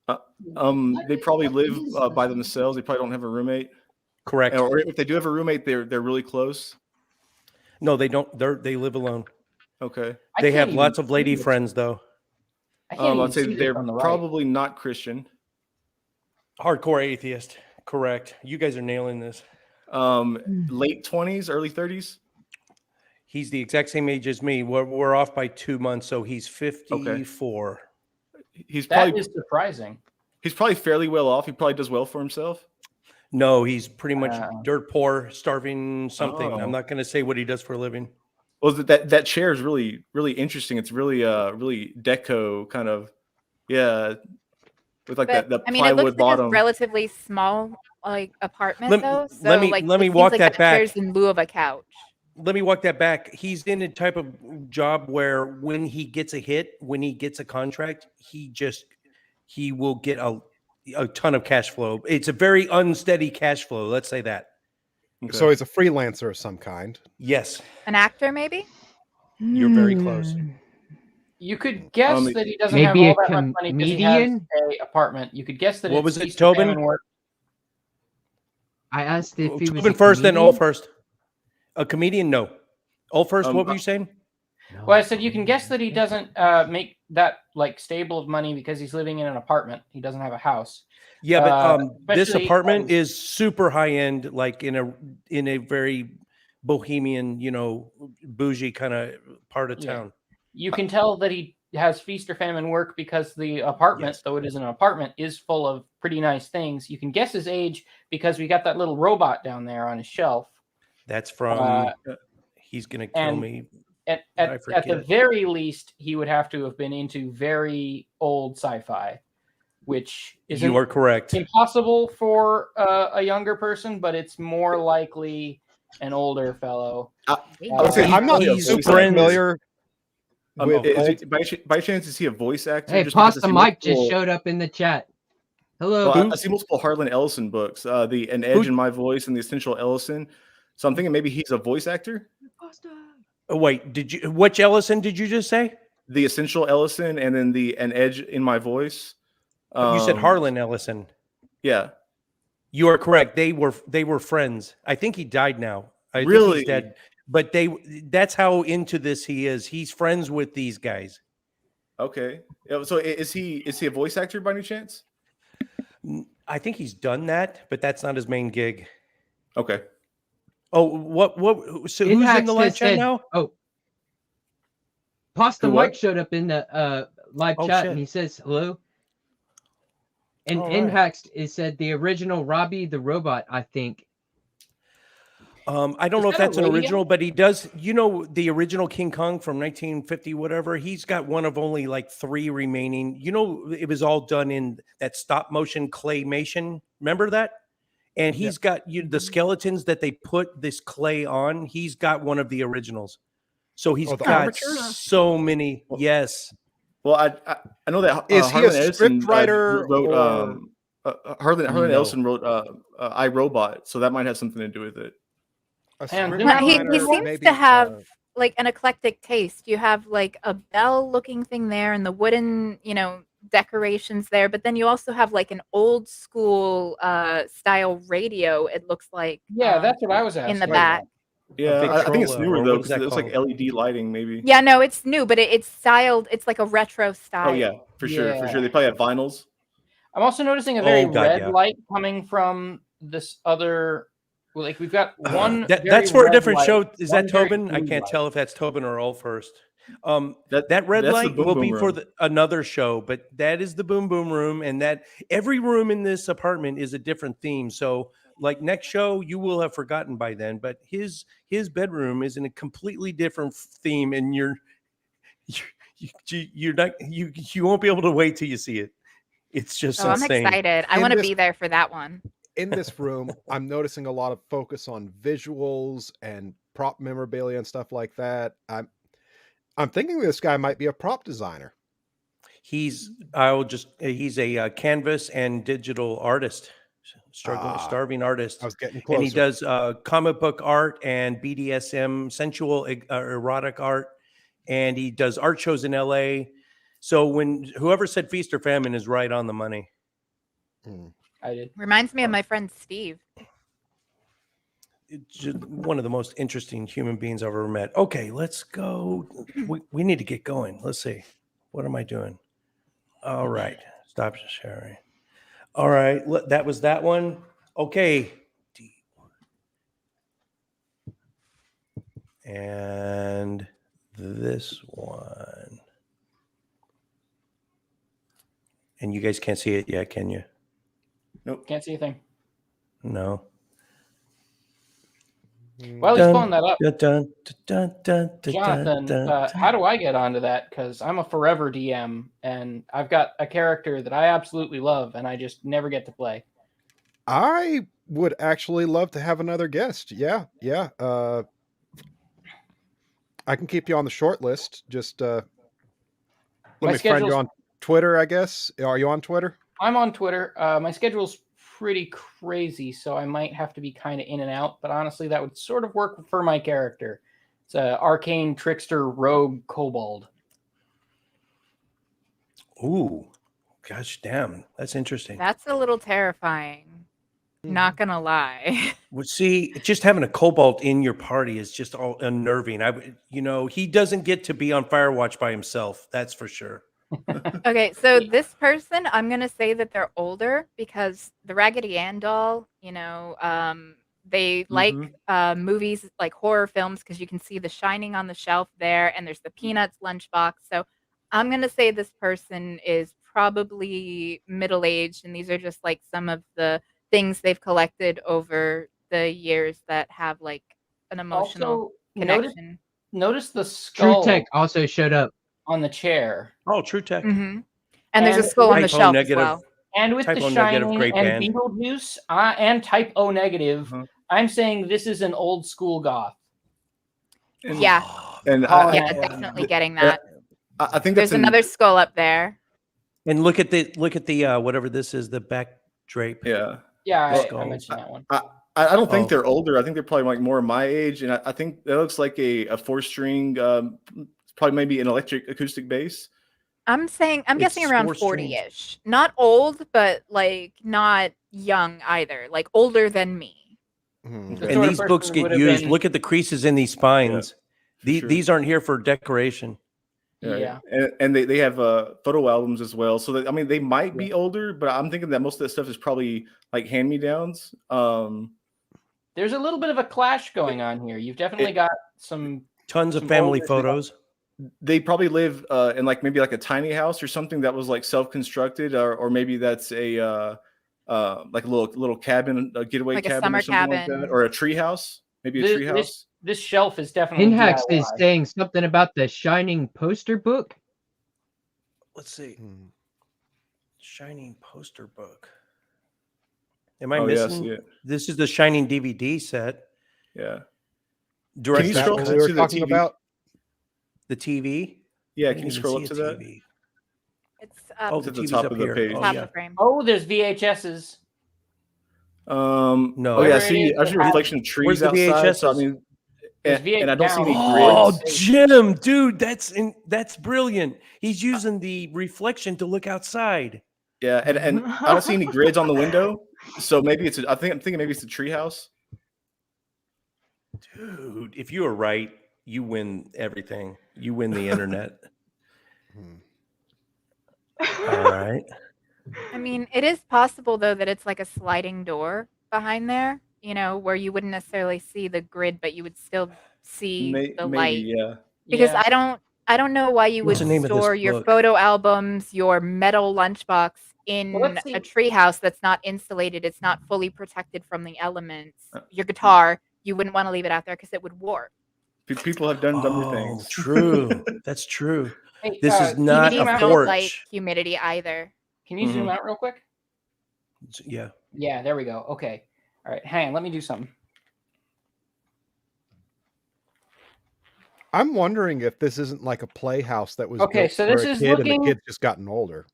Speaker 2: They probably live by themselves. They probably don't have a roommate.
Speaker 3: Correct.
Speaker 2: Or if they do have a roommate, they're really close.
Speaker 3: No, they don't. They live alone.
Speaker 2: Okay.
Speaker 1: I
Speaker 3: They
Speaker 1: can't
Speaker 3: have lots
Speaker 1: even
Speaker 3: of lady
Speaker 1: see this.
Speaker 3: friends though.
Speaker 1: I can't even
Speaker 2: I'd say
Speaker 1: see this
Speaker 2: they're
Speaker 1: on the right.
Speaker 2: probably not Christian.
Speaker 3: Hardcore atheist. Correct. You guys are nailing this.
Speaker 2: Late 20s, early 30s.
Speaker 3: He's the exact same age as me. We're off by 2 months, so he's 54.
Speaker 2: He's
Speaker 1: That
Speaker 2: probably
Speaker 1: is surprising.
Speaker 2: he's probably fairly well off. He probably does well for himself.
Speaker 3: No, he's pretty much dirt poor, starving something.
Speaker 2: Oh.
Speaker 3: I'm not going to say what he does for a living.
Speaker 2: Well, that chair is really interesting. It's really really deco kind of. Yeah. with like
Speaker 4: But
Speaker 2: that
Speaker 4: I mean, it looks
Speaker 2: plywood
Speaker 4: like a
Speaker 2: bottom.
Speaker 4: relatively small like apartment
Speaker 3: Let-
Speaker 4: though. So
Speaker 3: let me-
Speaker 4: like
Speaker 3: let me
Speaker 4: it seems
Speaker 3: walk
Speaker 4: like
Speaker 3: that back.
Speaker 4: chairs in lieu of a couch.
Speaker 3: Let me walk that back. He's in a type of job where when he gets a hit, when he gets a contract, he will get a ton of cash flow. It's a very unsteady cash flow. Let's say that.
Speaker 2: Okay.
Speaker 5: So he's a freelancer of some kind.
Speaker 3: Yes,
Speaker 4: An actor, maybe?
Speaker 3: you're very close.
Speaker 1: You could guess that he doesn't have
Speaker 7: Maybe
Speaker 1: all
Speaker 7: a
Speaker 1: that much money because he has
Speaker 7: comedian?
Speaker 1: a apartment. You could guess that
Speaker 3: What
Speaker 1: it's
Speaker 3: was it,
Speaker 1: feast or
Speaker 3: Tobin?
Speaker 1: famine work.
Speaker 7: I asked if he was
Speaker 3: Tobin
Speaker 7: a
Speaker 3: first, then all
Speaker 7: comedian.
Speaker 3: first. A comedian? No. All first. What were you saying?
Speaker 7: No.
Speaker 1: Well, I said you can guess that he doesn't make that like stable of money because he's living in an apartment. He doesn't have a house.
Speaker 3: Yeah, but this
Speaker 1: especially
Speaker 3: apartment
Speaker 1: as-
Speaker 3: is super high end, like in a very bohemian, bougie kind of part of
Speaker 1: Yeah.
Speaker 3: town.
Speaker 1: You can tell that he has feast or famine work because the apartment,
Speaker 3: Yes.
Speaker 1: though it is an apartment, is full of pretty nice things. You can guess his age because we got that little robot down there on his shelf.
Speaker 3: That's from. He's gonna kill
Speaker 1: and-
Speaker 3: me.
Speaker 1: At
Speaker 3: I
Speaker 1: the
Speaker 3: forget.
Speaker 1: very least, he would have to have been into very old sci-fi, which is
Speaker 3: You are correct.
Speaker 1: impossible for a younger person, but it's more likely an older fellow.
Speaker 2: I would say
Speaker 5: I'm not
Speaker 3: he's
Speaker 5: super
Speaker 3: friends.
Speaker 5: familiar with
Speaker 2: Is
Speaker 5: old-
Speaker 2: it, by chance is he a voice actor?
Speaker 7: Hey,
Speaker 2: Just because I
Speaker 7: Pasta
Speaker 2: see
Speaker 7: Mike just
Speaker 2: multiple-
Speaker 7: showed up in the chat. Hello.
Speaker 2: Well, I see multiple Harlan Ellison books. The An Edge
Speaker 3: Who-
Speaker 2: in My Voice and the Essential Ellison. So I'm thinking maybe he's a voice actor.
Speaker 3: Oh, wait, which Ellison did you just say?
Speaker 2: The Essential Ellison and then the An Edge in My Voice.
Speaker 3: You said Harlan Ellison.
Speaker 2: Yeah.
Speaker 3: You are correct. They were friends. I think he died now. I think
Speaker 2: Really?
Speaker 3: he's dead. But that's how into this he is. He's friends with these guys.
Speaker 2: Okay. Yeah, so is he a voice actor by any chance?
Speaker 3: I think he's done that, but that's not his main gig.
Speaker 2: Okay.
Speaker 3: Oh, what? So who's in
Speaker 7: Inhax
Speaker 3: the live
Speaker 7: has
Speaker 3: chat
Speaker 7: said-
Speaker 3: now?
Speaker 7: Oh, Pasta
Speaker 2: Who,
Speaker 7: Mike
Speaker 2: what?
Speaker 7: showed up in the live
Speaker 3: Oh,
Speaker 7: chat
Speaker 3: shit.
Speaker 7: and he says hello. And
Speaker 3: All right.
Speaker 7: Inhax is said the original Robbie the Robot, I think.
Speaker 3: I don't
Speaker 1: Is
Speaker 3: know if
Speaker 1: that a
Speaker 3: that's an
Speaker 1: radio?
Speaker 3: original, but he does. The original King Kong from 1950, whatever. He's got one of only like 3 remaining. It was all done in that stop motion claymation. Remember that? And he's got the skeletons that they put this clay on. He's got one of the originals. So he's
Speaker 5: Oh, the
Speaker 3: got
Speaker 5: armature?
Speaker 3: so many. Yes.
Speaker 2: Well, I know that
Speaker 5: Is he a
Speaker 2: Harlan Ellison
Speaker 5: script writer
Speaker 2: wrote
Speaker 5: or-
Speaker 2: Harlan
Speaker 3: No.
Speaker 2: Ellison wrote I, Robot, so that might have something to do with it.
Speaker 5: a
Speaker 1: And
Speaker 5: script
Speaker 1: then
Speaker 4: He
Speaker 5: writer,
Speaker 4: seems
Speaker 5: maybe,
Speaker 4: to have like an eclectic taste. You have like a bell looking thing there and the wooden, decorations there, but then you also have like an old school style radio, it looks like.
Speaker 1: Yeah, that's what I was asking.
Speaker 4: in the
Speaker 5: Wait,
Speaker 4: back.
Speaker 2: Yeah, I think it's
Speaker 3: Victrola,
Speaker 2: newer
Speaker 3: or
Speaker 2: though
Speaker 3: what is
Speaker 2: because
Speaker 3: that
Speaker 2: it looks like
Speaker 3: called?
Speaker 2: LED lighting, maybe.
Speaker 4: Yeah, no, it's new, but it's styled, it's like a retro style.
Speaker 2: Oh yeah, for sure.
Speaker 1: Yeah.
Speaker 2: They probably have vinyls.
Speaker 1: I'm also noticing a very
Speaker 3: Oh, God,
Speaker 1: red
Speaker 3: yeah.
Speaker 1: light coming from this other. Like we've got one.
Speaker 3: That's
Speaker 1: very
Speaker 3: for a
Speaker 1: red
Speaker 3: different
Speaker 1: light,
Speaker 3: show. Is
Speaker 1: one
Speaker 3: that
Speaker 1: very
Speaker 3: Tobin? I
Speaker 1: blue
Speaker 3: can't
Speaker 1: light.
Speaker 3: tell if that's Tobin or all first.
Speaker 2: That
Speaker 3: That red
Speaker 2: that's the
Speaker 3: light
Speaker 2: Boom
Speaker 3: will
Speaker 2: Boom
Speaker 3: be for
Speaker 2: room.
Speaker 3: another show, but that is the Boom Boom room, and that every room in this apartment is a different theme. So, like next show, you will have forgotten by then, but his bedroom is in a completely different theme, and you won't be able to wait till you see it. It's just
Speaker 4: Oh, I'm
Speaker 3: insane.
Speaker 4: excited. I
Speaker 5: In
Speaker 4: want to
Speaker 5: this-
Speaker 4: be there for that one.
Speaker 5: in this room, I'm noticing a lot of focus on visuals and prop memorabilia and stuff like that. I'm thinking this guy might be a prop designer.
Speaker 3: He's a canvas and digital artist, starving artist.
Speaker 5: I was getting
Speaker 3: And he
Speaker 5: closer.
Speaker 3: does comic book art and BDSM, sensual erotic art, and he does art shows in LA. So when whoever said feast or famine is right on the money.
Speaker 1: I did.
Speaker 4: Reminds me of my friend Steve.
Speaker 3: It's just one of the most interesting human beings I've ever met. Okay, let's go. We need to get going. Let's see. What am I doing? All right. Stop sharing. All right. That was that one. Okay. And this one. And you guys can't see it yet, can you?
Speaker 1: Nope, can't see a thing.
Speaker 3: No.
Speaker 1: While he's pulling that up,
Speaker 3: Jonathan,
Speaker 1: Jonathan, how do I get onto that? Because I'm a forever DM, and I've got a character that I absolutely love, and I just never get to play.
Speaker 5: I would actually love to have another guest. Yeah. I can keep you on the short list. Just let
Speaker 1: My
Speaker 5: me friend you
Speaker 1: schedule's-
Speaker 5: on Twitter, I guess. Are you on Twitter?
Speaker 1: I'm on Twitter. My schedule's pretty crazy, so I might have to be kind of in and out. But honestly, that would sort of work for my character. It's a arcane trickster rogue kobold.
Speaker 3: Ooh, gosh, damn, that's interesting.
Speaker 4: That's a little terrifying. Not gonna lie.
Speaker 3: Well, see, just having a kobold in your party is just all unnerving. He doesn't get to be on Firewatch by himself. That's for sure.
Speaker 4: Okay, so this person, I'm gonna say that they're older because the Raggedy Ann doll, they like movies like horror films because you can see The Shining on the shelf there, and there's the Peanuts lunchbox. So I'm gonna say this person is probably middle aged, and these are just like some of the things they've collected over the years that have like an emotional
Speaker 1: Also,
Speaker 4: connection.
Speaker 1: notice the
Speaker 7: True
Speaker 1: skull
Speaker 7: Tech also showed up.
Speaker 1: on the chair.
Speaker 3: Oh, True Tech.
Speaker 4: And there's a
Speaker 1: And
Speaker 4: skull on the
Speaker 3: Typo
Speaker 4: shelf
Speaker 3: negative.
Speaker 4: as well.
Speaker 1: And with
Speaker 3: Typo
Speaker 1: The
Speaker 3: negative,
Speaker 1: Shining
Speaker 3: great
Speaker 1: and
Speaker 3: band.
Speaker 1: Beetlejuice and Type O negative, I'm saying this is an old school goth.
Speaker 4: Yeah,
Speaker 2: And
Speaker 1: Calling
Speaker 4: yeah,
Speaker 1: it-
Speaker 4: definitely getting that.
Speaker 2: I think
Speaker 4: There's
Speaker 2: that's
Speaker 4: another skull up there.
Speaker 3: And look at the whatever this is, the back drape.
Speaker 2: Yeah.
Speaker 1: Yeah, I
Speaker 3: Skull.
Speaker 1: mentioned that one.
Speaker 2: I don't think
Speaker 3: Oh.
Speaker 2: they're older. I think they're probably like more my age, and I think that looks like a 4-string, probably maybe an electric acoustic bass.
Speaker 4: I'm guessing
Speaker 3: It's
Speaker 4: around
Speaker 3: 4 strings.
Speaker 4: 40-ish. Not old, but like not young either. Like older than me.
Speaker 5: Hmm.
Speaker 1: The
Speaker 3: And
Speaker 1: sort of
Speaker 3: these
Speaker 1: person
Speaker 3: books
Speaker 1: who
Speaker 3: get
Speaker 1: would have
Speaker 3: used.
Speaker 1: been-
Speaker 3: Look at the creases in these spines.
Speaker 2: sure.
Speaker 3: These aren't here for decoration.
Speaker 1: Yeah.
Speaker 2: And they have photo albums as well. So that, I mean, they might be older, but I'm thinking that most of that stuff is probably like hand-me-downs.
Speaker 1: There's a little bit of a clash going on here. You've definitely got some
Speaker 3: Tons of
Speaker 1: Some
Speaker 3: family
Speaker 1: older
Speaker 3: photos.
Speaker 2: They probably live in like maybe like a tiny house or something that was like self-constructed, or maybe that's a like a little cabin, a getaway
Speaker 4: Like a
Speaker 2: cabin
Speaker 4: summer
Speaker 2: or something like
Speaker 4: cabin.
Speaker 2: that, or a tree house, maybe a tree house.
Speaker 1: this shelf is definitely
Speaker 7: Pinhacks
Speaker 1: DIY.
Speaker 7: is saying something about the Shining poster book.
Speaker 3: Let's see.
Speaker 5: Hmm.
Speaker 3: Shining poster book. Am I
Speaker 2: Oh yeah, I
Speaker 3: missing?
Speaker 2: see it.
Speaker 3: This is the Shining DVD set.
Speaker 2: Yeah.
Speaker 3: Direct
Speaker 2: you
Speaker 5: Is that
Speaker 2: scroll
Speaker 5: what
Speaker 2: to
Speaker 5: we were
Speaker 2: the
Speaker 5: talking
Speaker 2: TV?
Speaker 5: about?
Speaker 3: the TV.
Speaker 2: Yeah,
Speaker 3: I
Speaker 2: can
Speaker 3: didn't
Speaker 2: you
Speaker 3: even
Speaker 2: scroll
Speaker 3: see
Speaker 2: up to
Speaker 3: a
Speaker 2: that?
Speaker 3: TV.
Speaker 4: It's
Speaker 3: Oh,
Speaker 4: up
Speaker 2: to
Speaker 3: the
Speaker 2: the
Speaker 3: TV's
Speaker 2: top
Speaker 3: up
Speaker 2: of the
Speaker 3: here.
Speaker 2: page.
Speaker 3: Oh,
Speaker 4: top of
Speaker 3: yeah.
Speaker 4: the frame.
Speaker 1: Oh, there's VHSs.
Speaker 3: No.
Speaker 2: Oh yeah,
Speaker 1: Whatever it
Speaker 2: see,
Speaker 1: is
Speaker 2: I see a
Speaker 1: that
Speaker 2: reflection of
Speaker 3: Where's
Speaker 2: trees
Speaker 3: the
Speaker 2: outside. So I
Speaker 3: VHSs?
Speaker 2: mean,
Speaker 1: There's
Speaker 2: and I don't see any
Speaker 3: Oh,
Speaker 2: grids.
Speaker 3: Jim, dude, that's brilliant. He's using the reflection to look outside.
Speaker 2: Yeah, and I don't see any grids on the window. So maybe I'm thinking maybe it's a tree house.
Speaker 3: Dude, if you are right, you win everything. You win the internet. All right.
Speaker 4: I mean, it is possible though that it's like a sliding door behind there, where you wouldn't necessarily see the grid, but you would still see the light.
Speaker 2: Maybe, yeah.
Speaker 4: Because
Speaker 1: Yeah.
Speaker 4: I don't know why you
Speaker 3: What's
Speaker 4: would
Speaker 3: the name of this
Speaker 4: store your
Speaker 3: book?
Speaker 4: photo albums, your metal lunchbox in
Speaker 1: Well, let's see.
Speaker 4: a treehouse that's not insulated. It's not fully protected from the elements. Your guitar, you wouldn't want to leave it out there because it would warp.
Speaker 2: People have done dumber
Speaker 3: Oh,
Speaker 2: things.
Speaker 3: true. That's true.
Speaker 1: Hey,
Speaker 3: This is not
Speaker 1: zoom
Speaker 3: a
Speaker 1: out-
Speaker 4: don't like
Speaker 3: porch.
Speaker 4: humidity either.
Speaker 1: Can you zoom
Speaker 3: Mhm.
Speaker 1: out real quick?
Speaker 3: Yeah.
Speaker 1: Yeah, there we go. Okay. All right. Hang on. Let me do something.
Speaker 5: I'm wondering if this isn't like a playhouse that was
Speaker 1: Okay,
Speaker 5: built
Speaker 1: so
Speaker 5: for
Speaker 1: this
Speaker 5: a
Speaker 1: is
Speaker 5: kid and
Speaker 1: looking-
Speaker 5: the kid's just gotten older.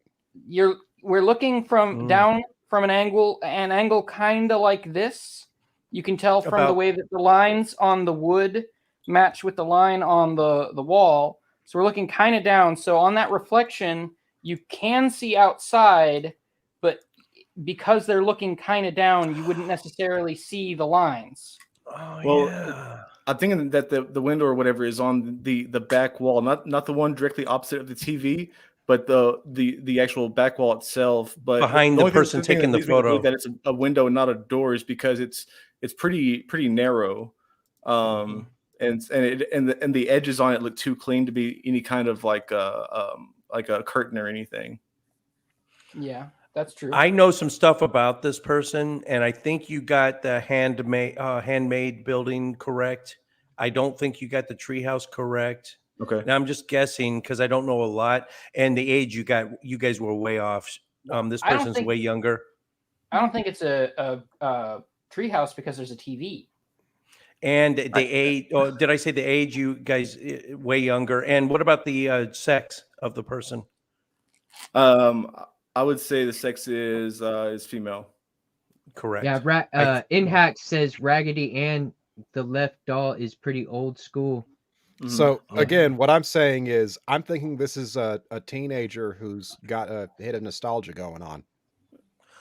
Speaker 1: We're looking from
Speaker 3: Mm.
Speaker 1: down from an angle kind of like this. You can tell from the
Speaker 3: About-
Speaker 1: way that the lines on the wood match with the line on the wall. So we're looking kind of down. So on that reflection, you can see outside, but because they're looking kind of down, you wouldn't necessarily see the lines.
Speaker 3: Oh,
Speaker 2: Well,
Speaker 3: yeah.
Speaker 2: I'm thinking that the window or whatever is on the back wall, not the one directly opposite of the TV, but the actual back wall itself. But
Speaker 3: Behind the
Speaker 2: only
Speaker 3: person
Speaker 2: thing
Speaker 3: taking
Speaker 2: that
Speaker 3: the
Speaker 2: leads me to believe
Speaker 3: photo.
Speaker 2: that it's a window and not a door is because it's pretty narrow, and the edges on it look too clean to be any kind of like a curtain or anything.
Speaker 1: Yeah, That's true.
Speaker 3: I know some stuff about this person, and I think you got the handmade building correct. I don't think you got the treehouse correct.
Speaker 2: Okay.
Speaker 3: Now I'm just guessing because I don't know a lot. And the age you guys were way off. This
Speaker 1: I don't
Speaker 3: person's
Speaker 1: think-
Speaker 3: way younger.
Speaker 1: I don't think it's a treehouse because there's a TV.
Speaker 3: And the age, did I say the age? You guys way younger. And what about the sex of the person?
Speaker 2: I would say the sex is female.
Speaker 3: Correct.
Speaker 7: Yeah, Inhack says Raggedy Ann, the left doll, is pretty old school.
Speaker 2: Mhm.
Speaker 5: So
Speaker 7: Yeah.
Speaker 5: again, what I'm saying is, I'm thinking this is a teenager who's got a hit of nostalgia going on.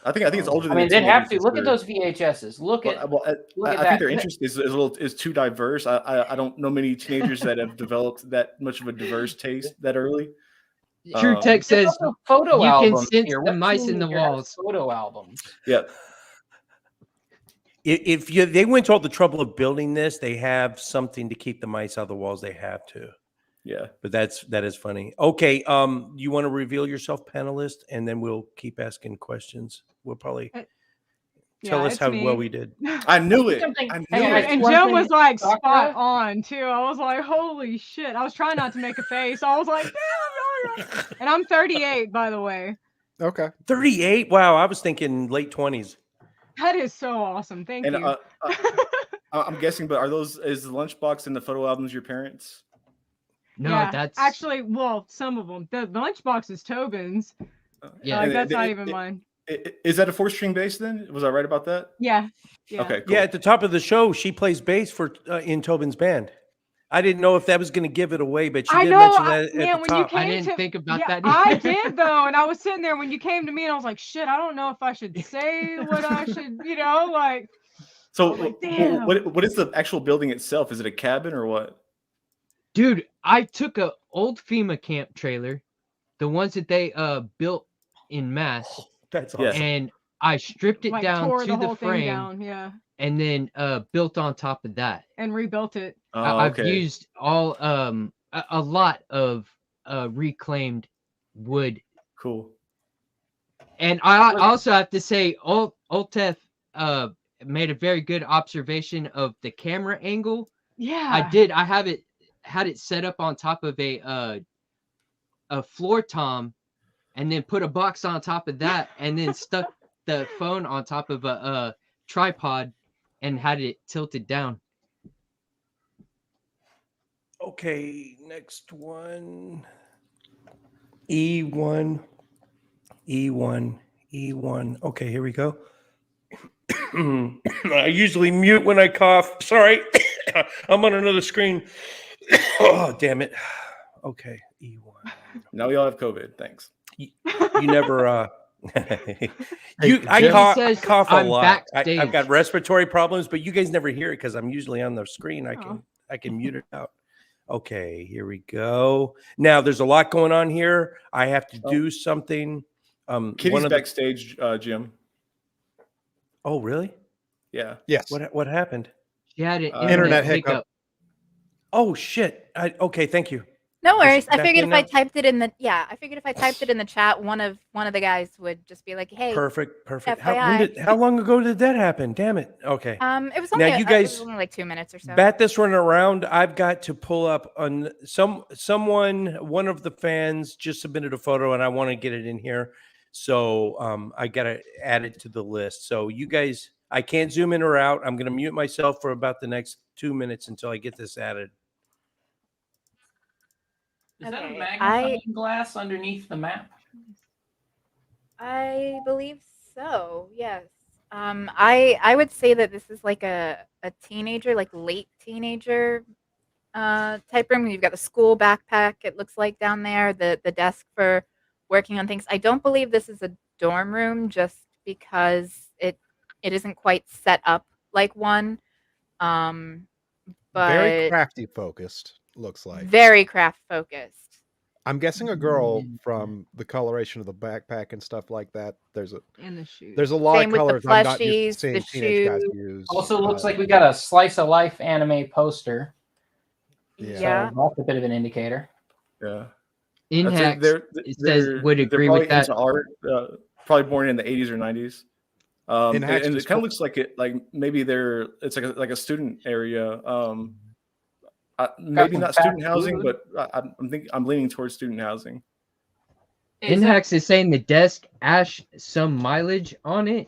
Speaker 2: I think it's older
Speaker 1: I
Speaker 2: than.
Speaker 1: mean,
Speaker 2: the
Speaker 1: they'd have to
Speaker 2: teenagers
Speaker 1: look at
Speaker 2: were.
Speaker 1: those VHSs. Look at
Speaker 2: I
Speaker 1: that.
Speaker 2: think their interest is too diverse. I don't know many teenagers that have developed that much of a diverse taste that early.
Speaker 7: True Tech
Speaker 1: There's
Speaker 7: says
Speaker 1: also photo
Speaker 7: you can
Speaker 1: albums
Speaker 7: sense
Speaker 1: here.
Speaker 7: the
Speaker 1: What
Speaker 7: mice in the
Speaker 1: teenager has
Speaker 7: walls.
Speaker 1: Photo albums.
Speaker 2: Yeah.
Speaker 3: If they went to all the trouble of building this, they have something to keep the mice out of the walls. They have to.
Speaker 2: Yeah.
Speaker 3: But that is funny. Okay, you want to reveal yourself, panelist, and then we'll keep asking questions. We'll probably tell us
Speaker 6: it's
Speaker 3: how
Speaker 6: me.
Speaker 3: well we did.
Speaker 2: I knew it.
Speaker 1: Something-
Speaker 2: I knew
Speaker 1: Hey,
Speaker 2: it.
Speaker 6: And
Speaker 1: one
Speaker 6: Jim
Speaker 1: thing-
Speaker 6: was like
Speaker 1: Sakura?
Speaker 6: spot on too. I was like, holy shit. I was trying not to make a face. I was like, damn. And I'm 38, by the way.
Speaker 5: Okay.
Speaker 3: 38. Wow, I was thinking late 20s.
Speaker 6: That is so awesome. Thank
Speaker 2: And
Speaker 6: you.
Speaker 2: I'm guessing, but is the lunchbox and the photo albums your parents?
Speaker 7: No,
Speaker 6: yeah,
Speaker 7: that's
Speaker 6: actually, well, some of them. The lunchbox is Tobin's.
Speaker 7: Yeah.
Speaker 6: Like,
Speaker 2: And
Speaker 6: that's not even mine.
Speaker 2: Is that a 4-string bass then? Was I right about that?
Speaker 6: Yeah. Yeah.
Speaker 2: Okay. Cool.
Speaker 3: Yeah, at the top of the show, she plays bass for in Tobin's band. I didn't know if that was going to give it away, but she
Speaker 6: I
Speaker 3: did
Speaker 6: know,
Speaker 3: mention that at
Speaker 6: man,
Speaker 3: the
Speaker 6: when you
Speaker 3: top.
Speaker 6: came
Speaker 7: I didn't
Speaker 6: to-
Speaker 7: think about
Speaker 6: Yeah,
Speaker 7: that.
Speaker 6: I
Speaker 7: either.
Speaker 6: did though, and I was sitting there when you came to me, and I was like, "Shit, I don't know if I should say what I should, like."
Speaker 2: So
Speaker 6: I'm like, damn.
Speaker 2: what is the actual building itself? Is it a cabin or what?
Speaker 7: Dude, I took a old FEMA camp trailer, the ones that they built in mass,
Speaker 3: That's
Speaker 2: Yeah.
Speaker 3: awesome.
Speaker 7: and I stripped it
Speaker 6: Like
Speaker 7: down
Speaker 6: tore
Speaker 7: to
Speaker 6: the
Speaker 7: the
Speaker 6: whole thing
Speaker 7: frame,
Speaker 6: down, yeah,
Speaker 7: and then built on top of that.
Speaker 6: and rebuilt it.
Speaker 2: Oh,
Speaker 7: I've
Speaker 2: okay.
Speaker 7: used all a lot of reclaimed wood,
Speaker 2: Cool.
Speaker 7: and I also have to say, Oltef made a very good observation of the camera angle.
Speaker 6: Yeah,
Speaker 7: I had it set up on top of a floor tom, and then put a box on top of that, and then stuck the phone on top of a tripod, and had it tilted down.
Speaker 3: Okay, next one. E1. Okay, here we go. I usually mute when I cough. Sorry. I'm on another screen. Oh, damn it. Okay, E1.
Speaker 2: Now we all have COVID. Thanks.
Speaker 3: You never I
Speaker 7: Jimmy says
Speaker 3: cough a
Speaker 7: I'm
Speaker 3: lot.
Speaker 7: backstage.
Speaker 3: I've got respiratory problems, but you guys never hear it because I'm usually on the screen.
Speaker 6: Oh.
Speaker 3: I can mute it out. Okay, here we go. Now there's a lot going on here. I have to do something.
Speaker 2: Kitty's backstage, Jim.
Speaker 3: Oh, really?
Speaker 2: Yeah.
Speaker 5: Yes.
Speaker 3: What happened?
Speaker 7: She had an
Speaker 5: Internet hiccup.
Speaker 7: hiccup.
Speaker 3: Oh shit. Okay, thank you.
Speaker 4: No worries.
Speaker 3: back
Speaker 4: I figured
Speaker 3: in
Speaker 4: if I
Speaker 3: now?
Speaker 4: typed it in the chat, one of the guys would just be like, "Hey,
Speaker 3: Perfect.
Speaker 4: FYI.
Speaker 3: How long ago did that happen? Damn it. Okay.
Speaker 4: it was
Speaker 3: Now,
Speaker 4: only
Speaker 3: you
Speaker 4: it
Speaker 3: guys
Speaker 4: was only like 2 minutes or so."
Speaker 3: Bat this one around. I've got to pull up on one of the fans just submitted a photo and I want to get it in here. So I got to add it to the list. So you guys, I can't zoom in or out. I'm going to mute myself for about the next 2 minutes until I get this added.
Speaker 1: Is that a
Speaker 4: Okay,
Speaker 1: magnifying glass underneath the map?
Speaker 4: I believe so. Yes. I would say that this is like a teenager, like late teenager type room. You've got the school backpack, it looks like down there, the desk for working on things. I don't believe this is a dorm room just because it isn't quite set up like one. But
Speaker 5: Very crafty focused, looks like.
Speaker 4: very craft focused.
Speaker 5: I'm guessing a girl from the coloration of the backpack and stuff like that. There's
Speaker 6: In the shoes.
Speaker 5: a lot
Speaker 4: Same
Speaker 5: of
Speaker 4: with the
Speaker 5: colors I'm not
Speaker 4: plushies,
Speaker 5: used to
Speaker 4: the
Speaker 5: seeing teenage guys
Speaker 4: shoes.
Speaker 5: use.
Speaker 1: Also looks like we got a slice of life anime poster.
Speaker 5: Yeah.
Speaker 4: Yeah.
Speaker 1: So that's a bit of an indicator.
Speaker 2: Yeah.
Speaker 7: In
Speaker 2: I'd say
Speaker 7: hacks,
Speaker 2: they're-
Speaker 7: it
Speaker 2: they're-
Speaker 7: says would
Speaker 2: they're
Speaker 7: agree
Speaker 2: probably
Speaker 7: with that.
Speaker 2: into art. probably born in the 80s or 90s.
Speaker 5: And
Speaker 2: And
Speaker 5: actually
Speaker 2: it kind of looks like maybe it's like a student area. Maybe
Speaker 1: some
Speaker 2: not
Speaker 1: fast
Speaker 2: student housing,
Speaker 1: food.
Speaker 2: but I'm leaning towards student housing.
Speaker 1: Is that
Speaker 7: Inhex is saying the desk ash some mileage on it.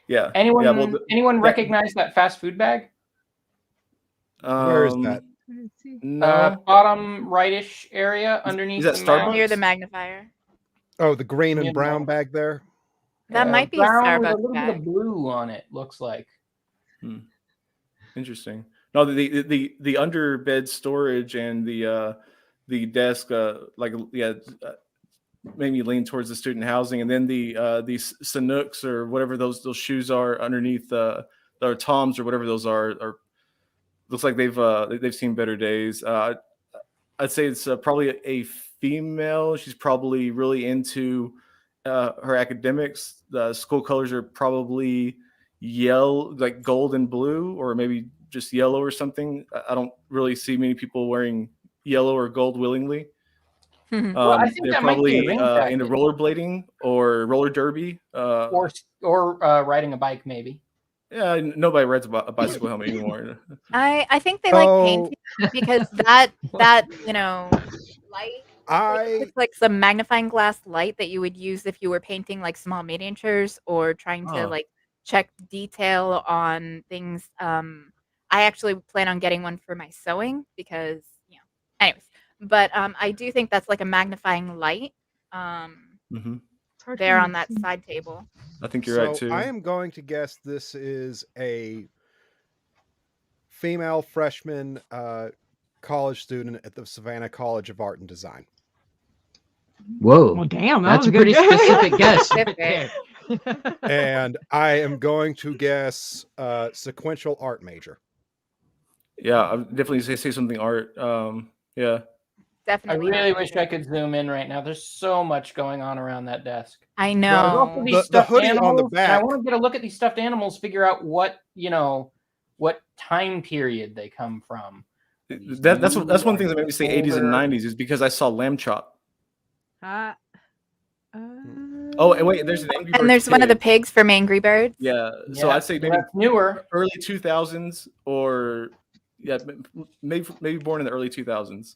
Speaker 2: Yeah.
Speaker 1: anyone
Speaker 2: Yeah. Well,
Speaker 1: anyone recognize that fast food bag?
Speaker 5: Where is that?
Speaker 2: No.
Speaker 1: Bottom rightish area underneath
Speaker 2: that
Speaker 1: the mouse.
Speaker 2: Starbucks?
Speaker 4: Near the magnifier.
Speaker 5: Oh, the green and
Speaker 1: You
Speaker 5: brown
Speaker 1: know.
Speaker 5: bag there.
Speaker 4: That might be a
Speaker 1: brown with a
Speaker 4: Starbucks
Speaker 1: little bit
Speaker 4: bag.
Speaker 1: of blue on it. Looks like.
Speaker 2: Interesting. No, the under bed storage and the desk, made me lean towards the student housing, and then these Sanooks or whatever those shoes are underneath or Toms or whatever those are looks like they've seen better days. I'd say it's probably a female. She's probably really into her academics. The school colors are probably yellow, like gold and blue, or maybe just yellow or something. I don't really see many people wearing yellow or gold willingly.
Speaker 1: Well, I think
Speaker 2: They're
Speaker 1: that might be a
Speaker 2: probably
Speaker 1: ring
Speaker 2: into
Speaker 1: jacket.
Speaker 2: rollerblading or roller derby.
Speaker 1: or riding a bike, maybe.
Speaker 2: Yeah, nobody rides a bicycle helmet anymore.
Speaker 4: I think they like painting because that light. It's like some magnifying glass light that you would use if you were painting like small miniatures or trying to like check detail on things. I actually plan on getting one for my sewing because anyways. But I do think that's like a magnifying light. There on that side table.
Speaker 2: I think you're right too.
Speaker 5: I am going to guess this is a female freshman college student at the Savannah College of Art and Design.
Speaker 7: Whoa.
Speaker 6: Well, damn,
Speaker 7: That's
Speaker 6: was
Speaker 7: a pretty
Speaker 6: good.
Speaker 7: specific guess.
Speaker 5: And I am going to guess sequential art major.
Speaker 2: Yeah, I would definitely say something art. Yeah.
Speaker 4: Definitely.
Speaker 1: I really wish I could zoom in right now. There's so much going on around that desk.
Speaker 4: I
Speaker 1: There's
Speaker 4: know.
Speaker 1: also these
Speaker 5: The
Speaker 1: stuffed
Speaker 5: hoodie on the
Speaker 1: animals, and I
Speaker 5: back.
Speaker 1: want to get a look at these stuffed animals, figure out what time period they come from.
Speaker 2: That's one thing that made me say 80s and 90s is because I saw Lamb Chop. Oh, and wait, there's an Angry Birds
Speaker 4: And there's one of the
Speaker 2: kid.
Speaker 4: pigs from Angry Birds.
Speaker 2: Yeah, so
Speaker 1: Yeah,
Speaker 2: I'd say maybe
Speaker 1: that's newer.
Speaker 2: early 2000s or maybe born in the early 2000s.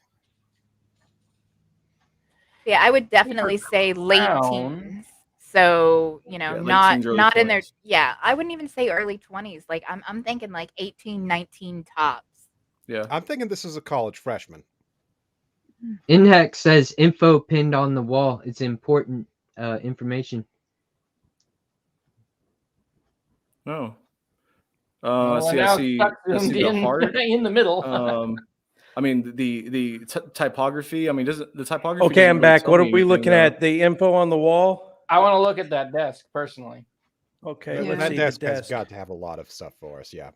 Speaker 4: Yeah, I would definitely say late
Speaker 1: brown.
Speaker 4: teens. So,
Speaker 2: late
Speaker 4: not
Speaker 2: teens, early
Speaker 4: not in their
Speaker 2: 20s.
Speaker 4: I wouldn't even say early 20s. Like I'm thinking like 18, 19 tops.
Speaker 2: Yeah.
Speaker 5: I'm thinking this is a college freshman.
Speaker 7: Inhex says info pinned on the wall. It's important information.
Speaker 2: No.
Speaker 1: Well,
Speaker 2: I
Speaker 1: now
Speaker 2: see
Speaker 1: stuck
Speaker 2: the
Speaker 1: zoomed
Speaker 2: heart.
Speaker 1: in the middle.
Speaker 2: I mean the typography. I mean, doesn't the typography?
Speaker 3: Okay,
Speaker 2: doesn't
Speaker 3: I'm
Speaker 2: really
Speaker 3: back.
Speaker 2: tell
Speaker 3: What are
Speaker 2: me
Speaker 3: we
Speaker 2: anything,
Speaker 3: looking
Speaker 2: though.
Speaker 3: at? The info on the wall?
Speaker 1: I want to look at that desk personally.
Speaker 3: Okay,
Speaker 6: Yeah.
Speaker 3: let's
Speaker 5: That
Speaker 3: see
Speaker 5: desk
Speaker 3: the
Speaker 5: has
Speaker 3: desk.
Speaker 5: got to have a lot of stuff for us. Yeah.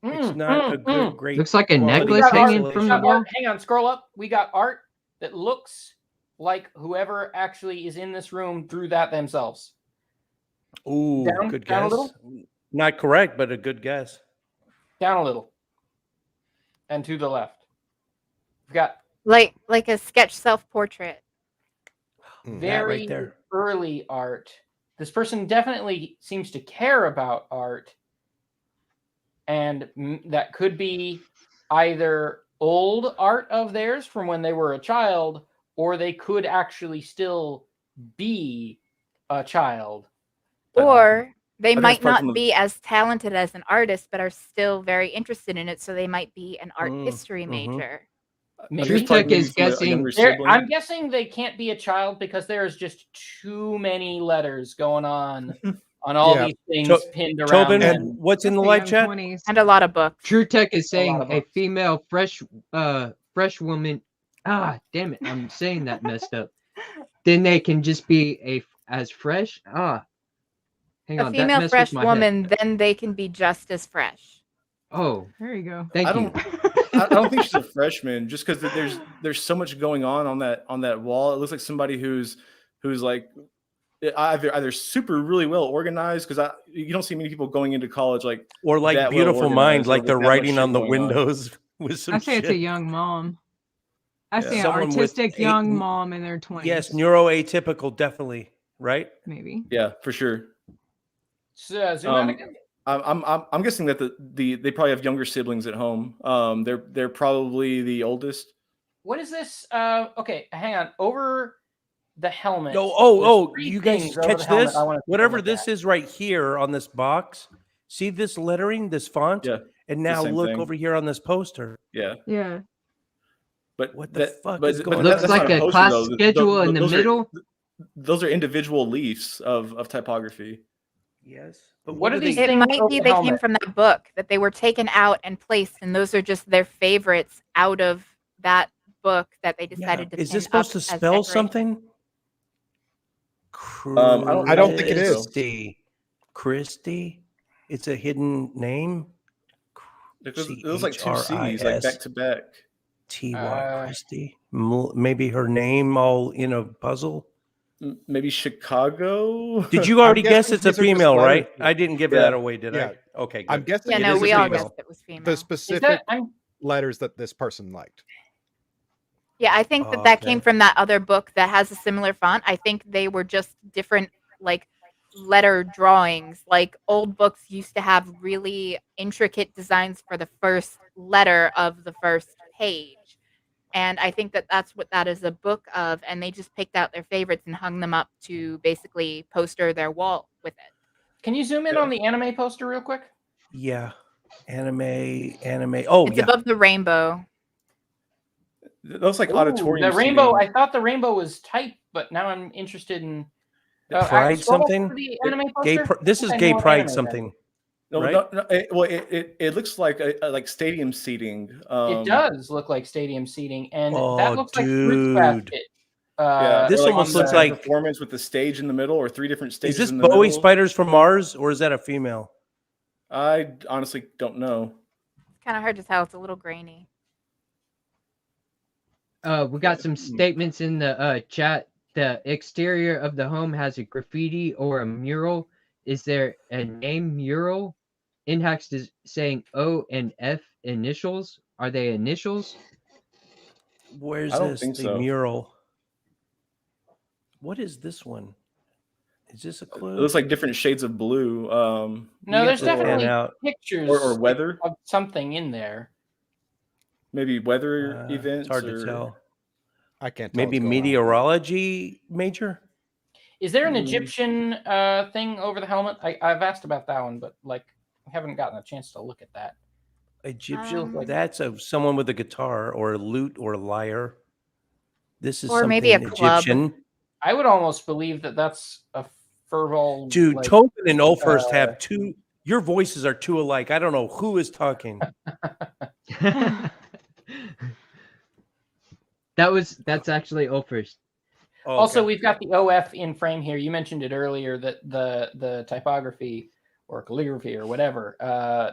Speaker 3: It's not a good, great.
Speaker 7: Looks like a
Speaker 3: quality
Speaker 7: necklace
Speaker 1: We got art-
Speaker 7: hanging
Speaker 1: we
Speaker 7: from
Speaker 1: got
Speaker 7: the wall.
Speaker 1: art- Hang on, scroll up. We got art that looks like whoever actually is in this room drew that themselves.
Speaker 3: Ooh,
Speaker 1: Down-
Speaker 3: good
Speaker 1: down a
Speaker 3: guess.
Speaker 1: little?
Speaker 3: Not correct, but a good guess.
Speaker 1: Down a little. And to the left. We've got
Speaker 4: Like a sketch self-portrait.
Speaker 5: Mm.
Speaker 3: That
Speaker 1: very
Speaker 3: right there.
Speaker 1: early art. This person definitely seems to care about art. And that could be either old art of theirs from when they were a child, or they could actually still be a child.
Speaker 4: Or they
Speaker 2: think
Speaker 4: might
Speaker 2: it's probably some
Speaker 4: not
Speaker 2: of-
Speaker 4: be as talented as an artist, but are still very interested in it. So they might be an art
Speaker 3: Mm,
Speaker 4: history
Speaker 3: mhm.
Speaker 4: major.
Speaker 1: Maybe.
Speaker 7: True Tech is
Speaker 2: from a
Speaker 7: guessing
Speaker 2: younger
Speaker 1: There-
Speaker 2: sibling.
Speaker 1: I'm guessing they can't be a child because there's just too many letters going on all
Speaker 5: Yeah.
Speaker 1: these things
Speaker 3: To-
Speaker 1: pinned around
Speaker 3: Tobin,
Speaker 1: them.
Speaker 3: what's in the live chat?
Speaker 4: And a lot of books.
Speaker 7: True Tech is
Speaker 1: A lot
Speaker 7: saying
Speaker 1: of
Speaker 7: a
Speaker 1: books.
Speaker 7: female fresh woman. Ah, damn it! I'm saying that messed up. Then they can just be as fresh. Hang
Speaker 4: A
Speaker 7: on, that
Speaker 4: female
Speaker 7: messed with
Speaker 4: fresh
Speaker 7: my head.
Speaker 4: woman, then they can be just as fresh.
Speaker 7: Oh,
Speaker 6: There you go.
Speaker 7: thank
Speaker 2: I
Speaker 7: you.
Speaker 2: I don't think she's a freshman, just because there's so much going on that wall. It looks like somebody who's like either super really well organized, because you don't see many people going into college like
Speaker 3: Or like
Speaker 2: that well
Speaker 3: Beautiful Mind,
Speaker 2: organized or
Speaker 3: like
Speaker 2: with
Speaker 3: they're
Speaker 2: that much
Speaker 3: writing
Speaker 2: shit
Speaker 3: on the
Speaker 2: going on.
Speaker 3: windows with some
Speaker 6: I say it's a
Speaker 3: shit.
Speaker 6: young mom. I see an
Speaker 3: Someone with
Speaker 6: artistic young mom in their 20s.
Speaker 3: Yes, neuroatypical, definitely, right?
Speaker 6: Maybe.
Speaker 2: Yeah, for sure.
Speaker 1: So, zoom out again.
Speaker 2: I'm guessing that they probably have younger siblings at home. They're probably the oldest.
Speaker 1: What is this? Okay, hang on. Over the helmet.
Speaker 3: No,
Speaker 1: there's 3
Speaker 3: you guys
Speaker 1: things over
Speaker 3: catch
Speaker 1: the helmet
Speaker 3: this?
Speaker 1: I wanna take a
Speaker 3: Whatever
Speaker 1: look
Speaker 3: this
Speaker 1: at.
Speaker 3: is right here on this box. See this lettering, this font?
Speaker 2: Yeah,
Speaker 3: And
Speaker 2: the
Speaker 3: now
Speaker 2: same
Speaker 3: look
Speaker 2: thing.
Speaker 3: over here on this poster.
Speaker 2: Yeah.
Speaker 6: Yeah.
Speaker 2: But
Speaker 3: What the fuck is going
Speaker 2: but
Speaker 3: on?
Speaker 7: Looks
Speaker 2: that's
Speaker 7: like
Speaker 2: not
Speaker 7: a
Speaker 2: poster,
Speaker 7: class
Speaker 2: though.
Speaker 7: schedule in the
Speaker 2: Those
Speaker 7: middle.
Speaker 2: Those are individual leaves of typography.
Speaker 3: Yes. But
Speaker 1: What are these
Speaker 4: It
Speaker 1: things
Speaker 4: might
Speaker 1: over
Speaker 4: be
Speaker 1: the
Speaker 4: they came
Speaker 1: helmet?
Speaker 4: from that book, that they were taken out and placed, and those are just their favorites out of that book that they decided to
Speaker 3: Is
Speaker 4: pin
Speaker 3: this supposed to
Speaker 4: up as
Speaker 3: spell
Speaker 4: decoration.
Speaker 3: something?
Speaker 2: I don't think so.
Speaker 3: Christy? It's a hidden name?
Speaker 2: Because it was like 2 C's, like back to back.
Speaker 3: T-Y, Christy? Maybe her name all in a puzzle?
Speaker 2: Maybe Chicago.
Speaker 3: Did you already guess
Speaker 5: guessing
Speaker 3: it's a
Speaker 5: these are just
Speaker 3: female, right?
Speaker 5: letters.
Speaker 3: I didn't give
Speaker 2: Yeah.
Speaker 3: that away, did
Speaker 5: Yeah.
Speaker 3: I? Okay,
Speaker 5: I'm
Speaker 3: good.
Speaker 5: guessing
Speaker 4: Yeah,
Speaker 5: it
Speaker 4: no,
Speaker 5: is a
Speaker 4: we all
Speaker 5: female.
Speaker 4: guessed it was female.
Speaker 5: The
Speaker 1: Is
Speaker 5: specific
Speaker 1: that I'm
Speaker 5: letters that this person liked.
Speaker 4: Yeah, I think that that came from that other book that has a similar font. I think they were just different, like, letter drawings. Like, old books used to have really intricate designs for the first letter of the first page. And I think that that's what that is a book of. And they just picked out their favorites and hung them up to basically poster their wall with it.
Speaker 1: Can you zoom in on the anime poster real quick?
Speaker 3: Yeah. Anime. Oh,
Speaker 4: It's
Speaker 3: yeah.
Speaker 4: above the rainbow.
Speaker 2: That looks like
Speaker 1: Ooh,
Speaker 2: auditorium.
Speaker 1: the rainbow.
Speaker 2: seating.
Speaker 1: I thought the rainbow was type, but now I'm interested in
Speaker 3: Pride
Speaker 1: scroll back
Speaker 3: something?
Speaker 1: to the anime
Speaker 3: Gay
Speaker 1: poster.
Speaker 3: this is
Speaker 1: I know
Speaker 3: gay
Speaker 1: what
Speaker 3: pride
Speaker 1: anime that
Speaker 3: something.
Speaker 2: No,
Speaker 3: right?
Speaker 2: no, it looks like like stadium seating.
Speaker 1: It does look like stadium seating, and
Speaker 3: Oh,
Speaker 1: that looks like Fruits
Speaker 3: dude.
Speaker 1: Basket.
Speaker 2: Yeah,
Speaker 3: This
Speaker 2: or like
Speaker 3: almost
Speaker 2: a
Speaker 3: looks
Speaker 2: separate
Speaker 3: like-
Speaker 2: performance with the stage in the middle, or 3 different
Speaker 3: Is
Speaker 2: stages
Speaker 3: this
Speaker 2: in the
Speaker 3: Bowie
Speaker 2: middle.
Speaker 3: Spiders from Mars, or is that a female?
Speaker 2: I honestly don't know.
Speaker 4: It's kind of hard to tell. It's a little grainy.
Speaker 7: We got some statements in the chat. The exterior of the home has a graffiti or a mural. Is there a name mural? Inhax is saying O and F initials. Are they initials?
Speaker 3: Where's
Speaker 2: I don't
Speaker 3: this?
Speaker 2: think
Speaker 3: The
Speaker 2: so.
Speaker 3: mural. What is this one? Is this a
Speaker 2: It
Speaker 3: clue?
Speaker 2: looks like different shades of blue.
Speaker 1: No,
Speaker 3: You have
Speaker 1: there's
Speaker 3: to pan
Speaker 1: definitely
Speaker 3: out.
Speaker 1: pictures
Speaker 2: Or weather.
Speaker 1: of something in there.
Speaker 2: Maybe weather events.
Speaker 3: It's hard to
Speaker 2: or-
Speaker 3: tell.
Speaker 5: I can't tell.
Speaker 3: Maybe
Speaker 5: what's going on.
Speaker 3: meteorology major?
Speaker 1: Is there an Egyptian thing over the helmet? I've asked about that one, but like I haven't gotten a chance to look at that.
Speaker 3: Egyptian? That's someone with a guitar or a lute or a lyre. This is
Speaker 4: Or
Speaker 3: something
Speaker 4: maybe a club.
Speaker 3: Egyptian.
Speaker 1: I would almost believe that that's a fervor.
Speaker 3: Dude,
Speaker 1: like,
Speaker 3: Tobin and Ulfirst have two. Your voices are too alike. I don't know who is talking.
Speaker 7: That's actually Ulfirst.
Speaker 3: Oh,
Speaker 1: Also,
Speaker 3: okay.
Speaker 1: we've got the OF in frame here. You mentioned it earlier that the typography or calligraphy or whatever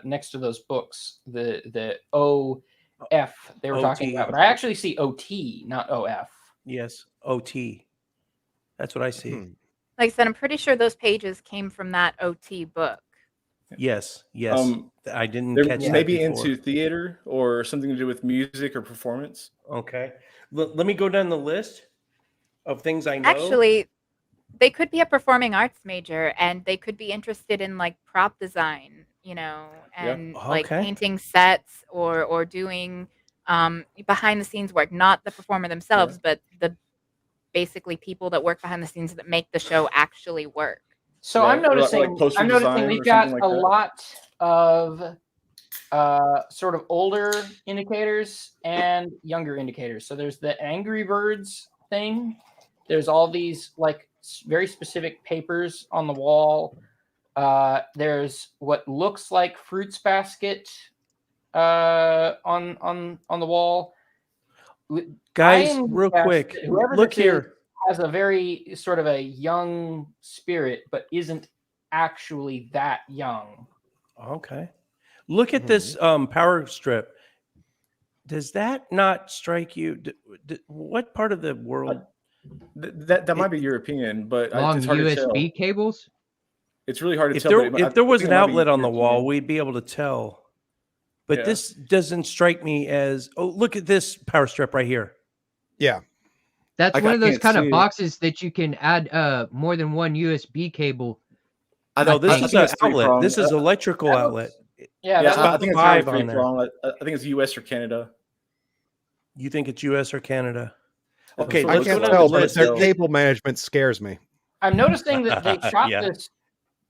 Speaker 1: next to those books, the OF they were talking
Speaker 3: OT.
Speaker 1: about, but I actually see OT, not OF.
Speaker 3: Yes, OT. That's what I see.
Speaker 4: Like I said, I'm pretty sure those pages came from that OT book.
Speaker 3: Yes. I didn't
Speaker 2: They're
Speaker 3: catch that
Speaker 2: maybe
Speaker 3: before.
Speaker 2: into theater or something to do with music or performance.
Speaker 3: Okay. Let me go down the list of things I know.
Speaker 4: Actually, they could be a performing arts major and they could be interested in like prop design, and like
Speaker 3: Okay.
Speaker 4: painting sets or doing behind the scenes work, not the performer themselves, but the basically people that work behind the scenes that make the show actually work.
Speaker 1: So
Speaker 2: Yeah,
Speaker 1: I'm
Speaker 2: or like
Speaker 1: noticing.
Speaker 2: poster
Speaker 1: I'm noticing
Speaker 2: design
Speaker 1: we've
Speaker 2: or
Speaker 1: got
Speaker 2: something like
Speaker 1: a
Speaker 2: that.
Speaker 1: lot of sort of older indicators and younger indicators. So there's the Angry Birds thing. There's all these like very specific papers on the wall. There's what looks like Fruits Basket on the wall.
Speaker 3: Guys,
Speaker 1: I am
Speaker 3: real
Speaker 1: guess
Speaker 3: quick,
Speaker 1: that whoever
Speaker 3: look
Speaker 1: this is
Speaker 3: here.
Speaker 1: has a very sort of a young spirit, but isn't actually that young.
Speaker 3: Okay. Look at this power strip. Does that not strike you? What part of the world?
Speaker 2: That might be European, but
Speaker 7: Long
Speaker 2: it's hard to tell.
Speaker 7: USB cables.
Speaker 2: It's really hard to
Speaker 3: If
Speaker 2: tell. but
Speaker 3: there was
Speaker 2: I
Speaker 3: an
Speaker 2: think it might be
Speaker 3: outlet on the wall,
Speaker 2: European.
Speaker 3: we'd be able to tell. But
Speaker 2: Yeah.
Speaker 3: this doesn't strike me as. Oh, look at this power strip right here.
Speaker 5: Yeah.
Speaker 7: That's
Speaker 2: I
Speaker 7: one of those
Speaker 2: can't
Speaker 7: kind of
Speaker 2: see.
Speaker 7: boxes that you can add more than one USB cable.
Speaker 3: No, this
Speaker 2: I
Speaker 3: is
Speaker 2: think
Speaker 3: an
Speaker 2: it's
Speaker 3: outlet.
Speaker 2: three-pronged.
Speaker 3: This is electrical
Speaker 1: That
Speaker 3: outlet.
Speaker 1: looks-
Speaker 2: Yeah,
Speaker 1: yeah, that
Speaker 2: I
Speaker 3: got
Speaker 1: looks
Speaker 2: think it's
Speaker 3: five
Speaker 2: really
Speaker 3: on there.
Speaker 2: three-pronged. I think it's US or Canada.
Speaker 3: You think it's U.S. or Canada?
Speaker 2: That's
Speaker 3: Okay,
Speaker 2: what
Speaker 5: I
Speaker 2: it
Speaker 3: let's
Speaker 2: looks
Speaker 3: go
Speaker 5: can't
Speaker 3: down
Speaker 2: like.
Speaker 3: the
Speaker 5: tell, but
Speaker 3: list.
Speaker 5: their cable management scares me.
Speaker 1: I'm noticing that they shot
Speaker 3: Yeah.
Speaker 1: this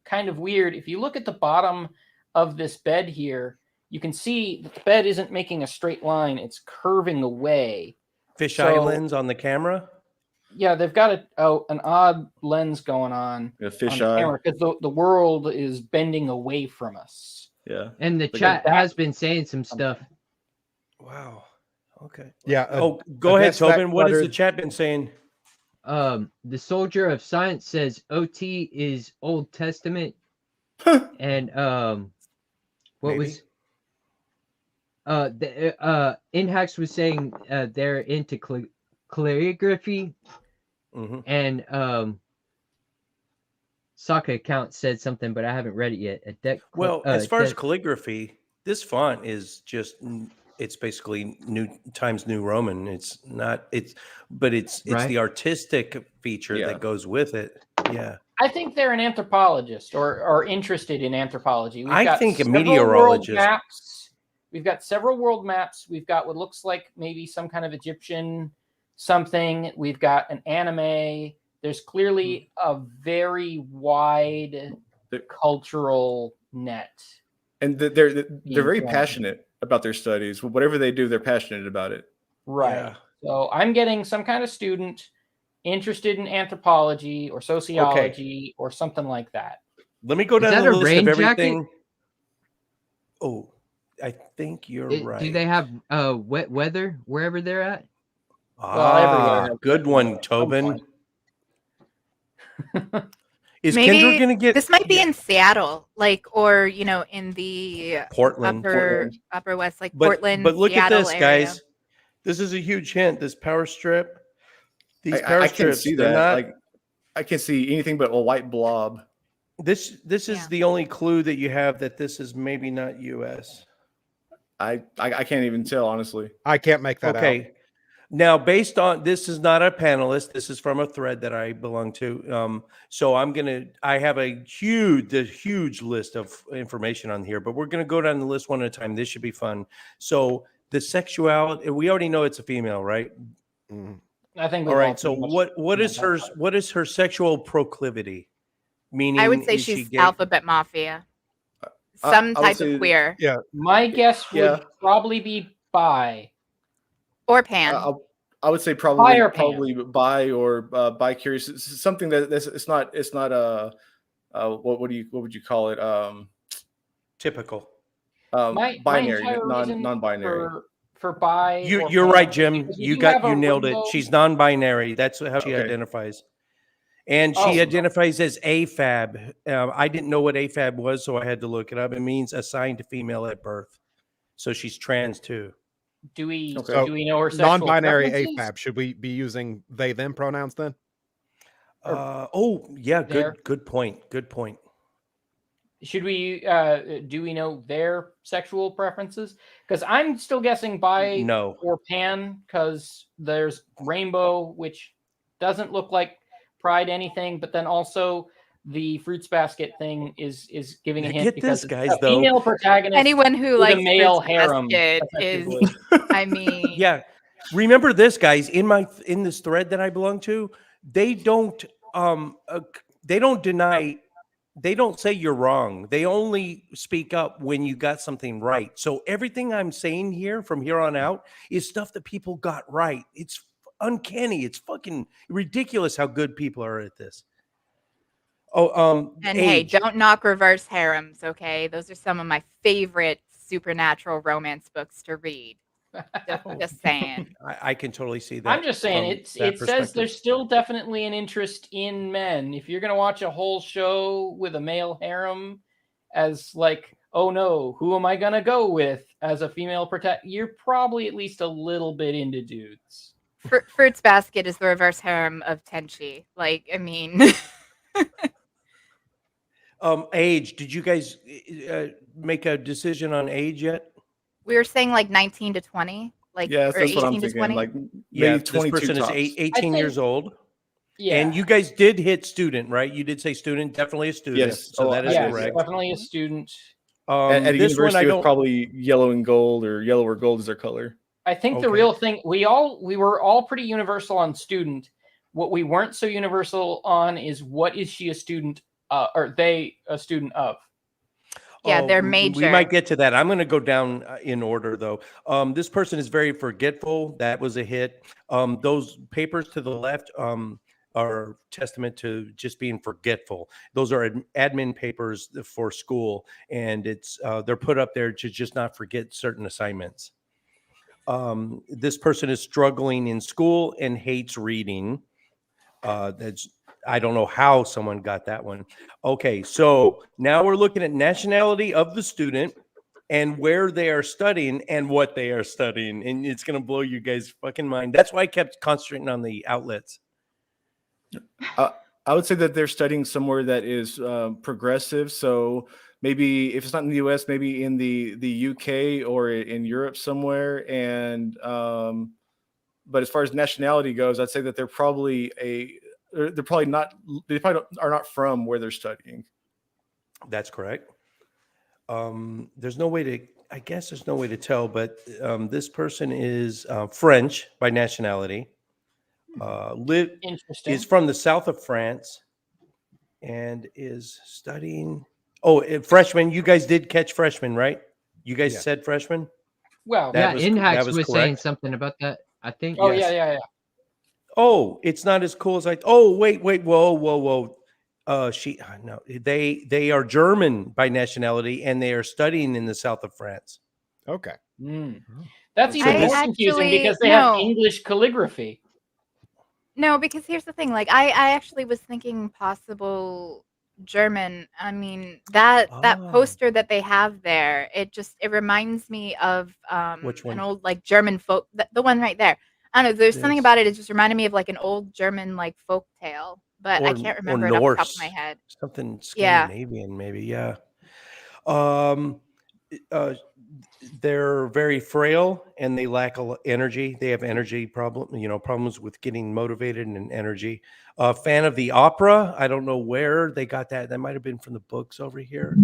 Speaker 1: kind of weird. If you look at the bottom of this bed here, you can see that the bed isn't making a straight line; it's curving away.
Speaker 3: Fisheye
Speaker 1: So-
Speaker 3: lens on the camera.
Speaker 1: Yeah, they've got an odd lens going on
Speaker 2: Yeah,
Speaker 1: on
Speaker 2: fish
Speaker 1: the
Speaker 2: eye.
Speaker 1: camera because the world is bending away from us.
Speaker 2: Yeah.
Speaker 7: And the
Speaker 2: Like
Speaker 7: chat
Speaker 1: that-
Speaker 7: has been saying some stuff.
Speaker 3: Wow. Okay.
Speaker 5: Yeah.
Speaker 3: Oh, go ahead,
Speaker 5: guess that
Speaker 3: Tobin. What has the
Speaker 5: cluttered-
Speaker 3: chat been saying?
Speaker 7: The Soldier of Science says OT is Old Testament, and what
Speaker 3: Maybe.
Speaker 7: was Inhax was saying they're into calligraphy,
Speaker 3: Mhm.
Speaker 7: and Sokka account said something, but I haven't read it yet. A deck.
Speaker 3: Well, as far as calligraphy, this font is just it's basically new Times New Roman. It's not but it's
Speaker 7: Right.
Speaker 3: the artistic feature
Speaker 2: Yeah.
Speaker 3: that goes with it. Yeah.
Speaker 1: I think they're an anthropologist or interested in anthropology.
Speaker 3: I
Speaker 1: got
Speaker 3: think a
Speaker 1: several world
Speaker 3: meteorologist.
Speaker 1: maps. We've got several world maps. We've got what looks like maybe some kind of Egyptian something. We've got an anime. There's clearly a very wide cultural net.
Speaker 2: And they're very
Speaker 1: formed.
Speaker 2: passionate about their studies. Whatever they do, they're passionate about it.
Speaker 1: Right.
Speaker 3: Yeah.
Speaker 1: So I'm getting some kind of student interested in anthropology or sociology or something like that.
Speaker 3: Let me go
Speaker 7: Is
Speaker 3: down
Speaker 7: that
Speaker 3: the
Speaker 7: a
Speaker 3: list
Speaker 7: rain
Speaker 3: of
Speaker 7: jacket?
Speaker 3: everything. Oh, I think you're right.
Speaker 7: Do they have wet weather wherever they're at?
Speaker 1: Well, everywhere has
Speaker 3: Good
Speaker 1: weather
Speaker 3: one,
Speaker 1: at some
Speaker 3: Tobin.
Speaker 1: point.
Speaker 3: Is
Speaker 4: Maybe
Speaker 3: Kendra gonna get
Speaker 4: this might be in Seattle, like, or in the
Speaker 3: Portland?
Speaker 4: upper west, like
Speaker 3: But
Speaker 4: Portland.
Speaker 3: but look
Speaker 4: Seattle
Speaker 3: at this,
Speaker 4: area.
Speaker 3: guys. This is a huge hint. This power strip. These
Speaker 2: I
Speaker 3: power
Speaker 2: can't
Speaker 3: strips.
Speaker 2: see
Speaker 3: They're
Speaker 2: that.
Speaker 3: not.
Speaker 2: Like, I can't see anything but a white blob.
Speaker 3: This is
Speaker 4: Yeah.
Speaker 3: the only clue that you have that this is maybe not U.S.
Speaker 2: I can't even tell, honestly.
Speaker 5: I can't make that out.
Speaker 3: Okay. Now, based on this is not a panelist. This is from a thread that I belong to. So I have a huge list of information on here, but we're gonna go down the list one at a time. This should be fun. So the sexuality, we already know it's a female, right?
Speaker 5: Mhm.
Speaker 1: I think.
Speaker 3: All
Speaker 1: we've
Speaker 3: right. So
Speaker 1: pretty much
Speaker 3: what is
Speaker 1: known
Speaker 3: her
Speaker 1: that part.
Speaker 3: what is her sexual proclivity? Meaning,
Speaker 4: I would say
Speaker 3: is she
Speaker 4: she's
Speaker 3: gay?
Speaker 4: alphabet mafia,
Speaker 2: I
Speaker 4: some
Speaker 2: would
Speaker 4: type
Speaker 2: say-
Speaker 4: of queer
Speaker 1: My guess would
Speaker 2: Yeah.
Speaker 1: probably be bi.
Speaker 4: or pan.
Speaker 2: I would say
Speaker 1: Bi
Speaker 2: probably
Speaker 1: or pan?
Speaker 2: bi or bi curious. It's something it's not what would you call it?
Speaker 3: Typical.
Speaker 1: My
Speaker 2: Binary,
Speaker 1: entire reason
Speaker 2: non-binary.
Speaker 1: for bi. or
Speaker 3: You're
Speaker 1: pan
Speaker 3: right,
Speaker 1: is
Speaker 3: Jim.
Speaker 1: because we
Speaker 3: You
Speaker 1: do have a
Speaker 3: nailed it.
Speaker 1: rainbow-
Speaker 3: She's non-binary. That's how she
Speaker 2: Okay.
Speaker 3: identifies. And
Speaker 1: Oh.
Speaker 3: she identifies as AFAB. I didn't know what AFAB was, so I had to look it up. It means assigned to female at birth. So she's trans too.
Speaker 1: Do we
Speaker 2: Okay.
Speaker 1: do we know her sexual
Speaker 5: Non-binary
Speaker 1: preferences?
Speaker 5: AFAB. Should we be using they them pronouns then?
Speaker 3: Yeah,
Speaker 1: There.
Speaker 3: good point. Good point.
Speaker 1: Should we do we know their sexual preferences? Because I'm still guessing bi
Speaker 3: No.
Speaker 1: or pan because there's rainbow, which doesn't look like pride anything, but then also the fruits basket thing is giving a hint
Speaker 3: Get
Speaker 1: because
Speaker 3: this,
Speaker 1: it's
Speaker 3: guys,
Speaker 1: a
Speaker 3: though.
Speaker 1: female protagonist.
Speaker 4: Anyone who
Speaker 1: with a
Speaker 4: likes
Speaker 1: male
Speaker 4: Fruits
Speaker 1: harem,
Speaker 4: Basket is,
Speaker 1: effectively.
Speaker 4: I mean,
Speaker 3: Yeah. Remember this, guys, in this thread that I belong to, they don't deny, they don't say you're wrong. They only speak up when you got something right. So everything I'm saying here from here on out is stuff that people got right. It's uncanny. It's fucking ridiculous how good people are at this.
Speaker 4: and hey,
Speaker 3: age.
Speaker 4: don't knock reverse harems, okay? Those are some of my favorite supernatural romance books to read. Just saying.
Speaker 3: I can totally see that.
Speaker 1: I'm just saying
Speaker 3: from
Speaker 1: it
Speaker 3: that
Speaker 1: says
Speaker 3: perspective.
Speaker 1: there's still definitely an interest in men. If you're gonna watch a whole show with a male harem as like, oh no, who am I gonna go with as a female you're probably at least a little bit into dudes.
Speaker 4: Fruits Basket is the reverse harem of Tenchi. Like, I mean,
Speaker 3: Age. Did you guys make a decision on age yet?
Speaker 4: we were saying like 19 to 20. Like,
Speaker 2: Yeah,
Speaker 4: or
Speaker 2: that's what I'm
Speaker 4: 18 to
Speaker 2: thinking.
Speaker 4: 20?
Speaker 2: Like
Speaker 3: Yeah,
Speaker 2: maybe
Speaker 3: this
Speaker 2: 22
Speaker 3: person is
Speaker 2: tops.
Speaker 3: 18 years old.
Speaker 1: Yeah.
Speaker 3: And you guys did hit student, right? You did say student, definitely a student.
Speaker 2: Yes.
Speaker 3: So
Speaker 2: Oh,
Speaker 3: that is
Speaker 1: Yes,
Speaker 3: correct.
Speaker 1: definitely a student.
Speaker 2: At a
Speaker 3: This one
Speaker 2: university
Speaker 3: I
Speaker 2: with
Speaker 3: don't.
Speaker 2: probably yellow and gold, or yellow or gold is their color.
Speaker 1: I think the
Speaker 3: Okay.
Speaker 1: real thing we were all pretty universal on student. What we weren't so universal on is what is she a student or they a student of?
Speaker 4: Yeah, their
Speaker 3: We
Speaker 4: major.
Speaker 3: might get to that. I'm going to go down in order, though. This person is very forgetful. That was a hit. Those papers to the left are testament to just being forgetful. Those are admin papers for school, and it's they're put up there to just not forget certain assignments. This person is struggling in school and hates reading. That's I don't know how someone got that one. Okay, so now we're looking at nationality of the student and where they are studying and what they are studying, and it's gonna blow you guys' fucking mind. That's why I kept concentrating on the outlets.
Speaker 2: I would say that they're studying somewhere that is progressive. So maybe if it's not in the U.S., maybe in the UK or in Europe somewhere. And but as far as nationality goes, I'd say that they're probably not. They probably are not from where they're studying.
Speaker 3: That's correct. There's no way to. I guess there's no way to tell, but this person is French by nationality.
Speaker 1: Interesting.
Speaker 3: Is from the south of France and is studying. Oh, freshman. You guys did catch freshman, right? You guys
Speaker 5: Yeah.
Speaker 3: said freshman.
Speaker 1: Well,
Speaker 3: That
Speaker 7: Yeah,
Speaker 3: was-
Speaker 7: Inhax
Speaker 3: that was
Speaker 7: was saying
Speaker 3: correct.
Speaker 7: something about that. I think.
Speaker 1: oh
Speaker 3: yes.
Speaker 1: yeah.
Speaker 3: Oh, it's not as cool as I. Oh, wait, whoa. No, they are German by nationality and they are studying in the south of France.
Speaker 5: Okay.
Speaker 1: Mm. That's
Speaker 3: So
Speaker 1: even
Speaker 3: this-
Speaker 1: more confusing
Speaker 4: actually-
Speaker 1: because they have
Speaker 4: no.
Speaker 1: English calligraphy.
Speaker 4: No, because here's the thing. Like, I actually was thinking possible German. I mean, that
Speaker 3: Oh.
Speaker 4: poster that they have there, it reminds me of
Speaker 3: Which one?
Speaker 4: an old like German folk, the one right there. I don't know. There's something
Speaker 3: This.
Speaker 4: about it. It just reminded me of like an old German like folk tale, but I can't remember it off the top of my head.
Speaker 3: Something
Speaker 4: Yeah.
Speaker 3: Scandinavian, maybe. Yeah. They're very frail and they lack energy. They have energy problems with getting motivated and energy. Fan of the opera. I don't know where they got that. That might have been from the books over here.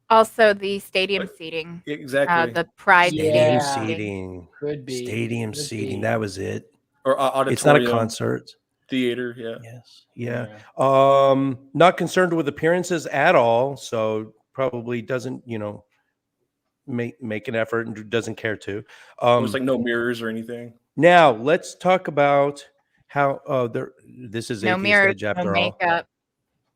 Speaker 4: Also, the stadium
Speaker 2: But-
Speaker 4: seating,
Speaker 2: Exactly.
Speaker 4: the pride
Speaker 3: Stadium
Speaker 1: Yeah.
Speaker 3: seating.
Speaker 1: Could be.
Speaker 3: Stadium
Speaker 1: Could
Speaker 3: seating.
Speaker 1: be.
Speaker 3: That was it.
Speaker 2: Or auditorium.
Speaker 3: It's not a concert.
Speaker 2: Theater. Yeah.
Speaker 3: Yes. Yeah. Not concerned with appearances at all. So probably doesn't, make an effort and doesn't care to.
Speaker 2: There's like no mirrors or anything.
Speaker 3: Now let's talk about how this is
Speaker 4: no
Speaker 3: Atheist
Speaker 4: mirror,
Speaker 3: Edge
Speaker 4: no
Speaker 3: after all.
Speaker 4: makeup.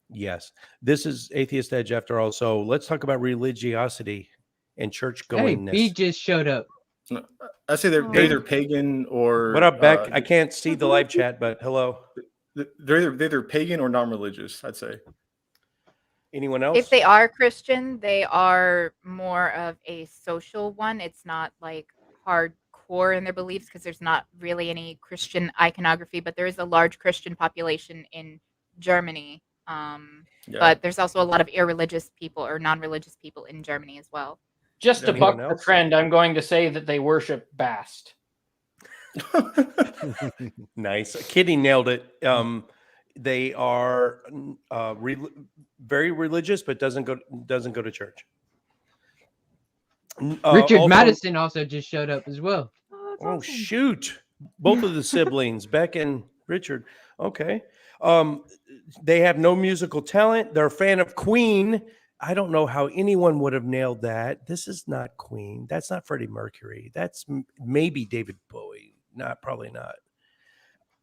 Speaker 3: Yes, this is Atheist Edge after all. So let's talk about religiosity and church
Speaker 7: Hey,
Speaker 3: goingness.
Speaker 7: B just showed up.
Speaker 2: I say they're either pagan or.
Speaker 3: What up, Beck? I can't see the live chat, but hello.
Speaker 2: They're either pagan or non-religious. I'd say.
Speaker 3: Anyone else?
Speaker 4: If they are Christian, they are more of a social one. It's not like hardcore in their beliefs because there's not really any Christian iconography, but there is a large Christian population in Germany.
Speaker 2: Yeah.
Speaker 4: But there's also a lot of irreligious people or non-religious people in Germany as well.
Speaker 1: Just to
Speaker 3: Anyone
Speaker 1: buck the
Speaker 3: else?
Speaker 1: trend, I'm going to say that they worship Bast.
Speaker 3: Nice. Kitty nailed it. They are very religious, but doesn't go to church.
Speaker 7: Richard
Speaker 3: Also-
Speaker 7: Madison also just showed up as well.
Speaker 3: Oh shoot! Both of the siblings, Beck and Richard. Okay. They have no musical talent. They're a fan of Queen. I don't know how anyone would have nailed that. This is not Queen. That's not Freddie Mercury. That's maybe David Bowie. Probably not.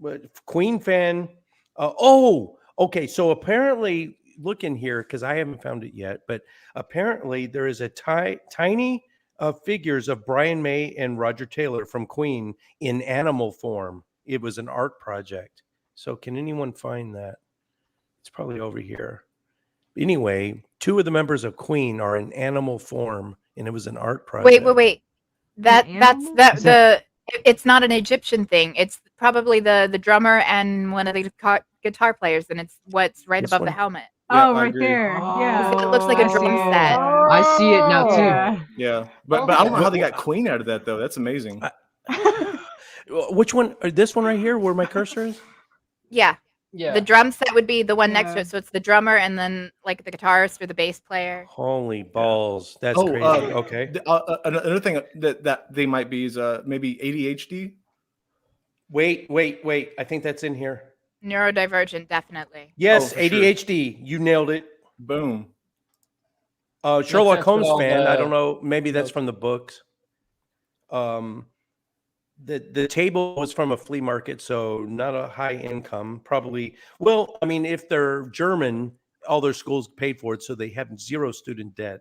Speaker 3: But Queen fan. Okay. So apparently, look in here because I haven't found it yet. But apparently, there is a tiny figures of Brian May and Roger Taylor from Queen in animal form. It was an art project. So can anyone find that? It's probably over here. Anyway, two of the members of Queen are in animal form, and it was an art project.
Speaker 4: Wait. That's
Speaker 7: animal?
Speaker 4: it's not an Egyptian thing. It's probably the drummer and one of the guitar players, and it's what's right
Speaker 3: This
Speaker 4: above the
Speaker 3: one?
Speaker 4: helmet.
Speaker 2: Yeah,
Speaker 6: Oh,
Speaker 2: I
Speaker 6: right
Speaker 2: agree.
Speaker 6: there. Yeah.
Speaker 4: It looks like a
Speaker 7: I
Speaker 4: drum
Speaker 7: see it.
Speaker 4: set.
Speaker 7: I see it now too.
Speaker 6: Yeah.
Speaker 2: Yeah, but I don't know how they got Queen out of that though. That's amazing.
Speaker 3: Which one? This one right here, where my cursor is?
Speaker 4: Yeah.
Speaker 1: Yeah.
Speaker 4: The drum set would be the one next to
Speaker 6: Yeah.
Speaker 4: it. So it's the drummer and then like the guitarist or the bass player.
Speaker 3: Holy balls! That's
Speaker 2: Oh,
Speaker 3: crazy. Okay.
Speaker 2: Another thing that they might be is maybe ADHD.
Speaker 3: Wait. I think that's in here.
Speaker 4: Neurodivergent, definitely.
Speaker 3: Yes,
Speaker 2: for sure.
Speaker 3: ADHD. You nailed it.
Speaker 2: Boom.
Speaker 3: Sherlock
Speaker 1: sense with
Speaker 3: Holmes
Speaker 1: all
Speaker 3: fan. I
Speaker 1: the-
Speaker 3: don't know. Maybe that's
Speaker 1: the-
Speaker 3: from the books. The table was from a flea market, so not a high income. Probably. Well, I mean, if they're German, all their schools paid for it, so they have zero student debt.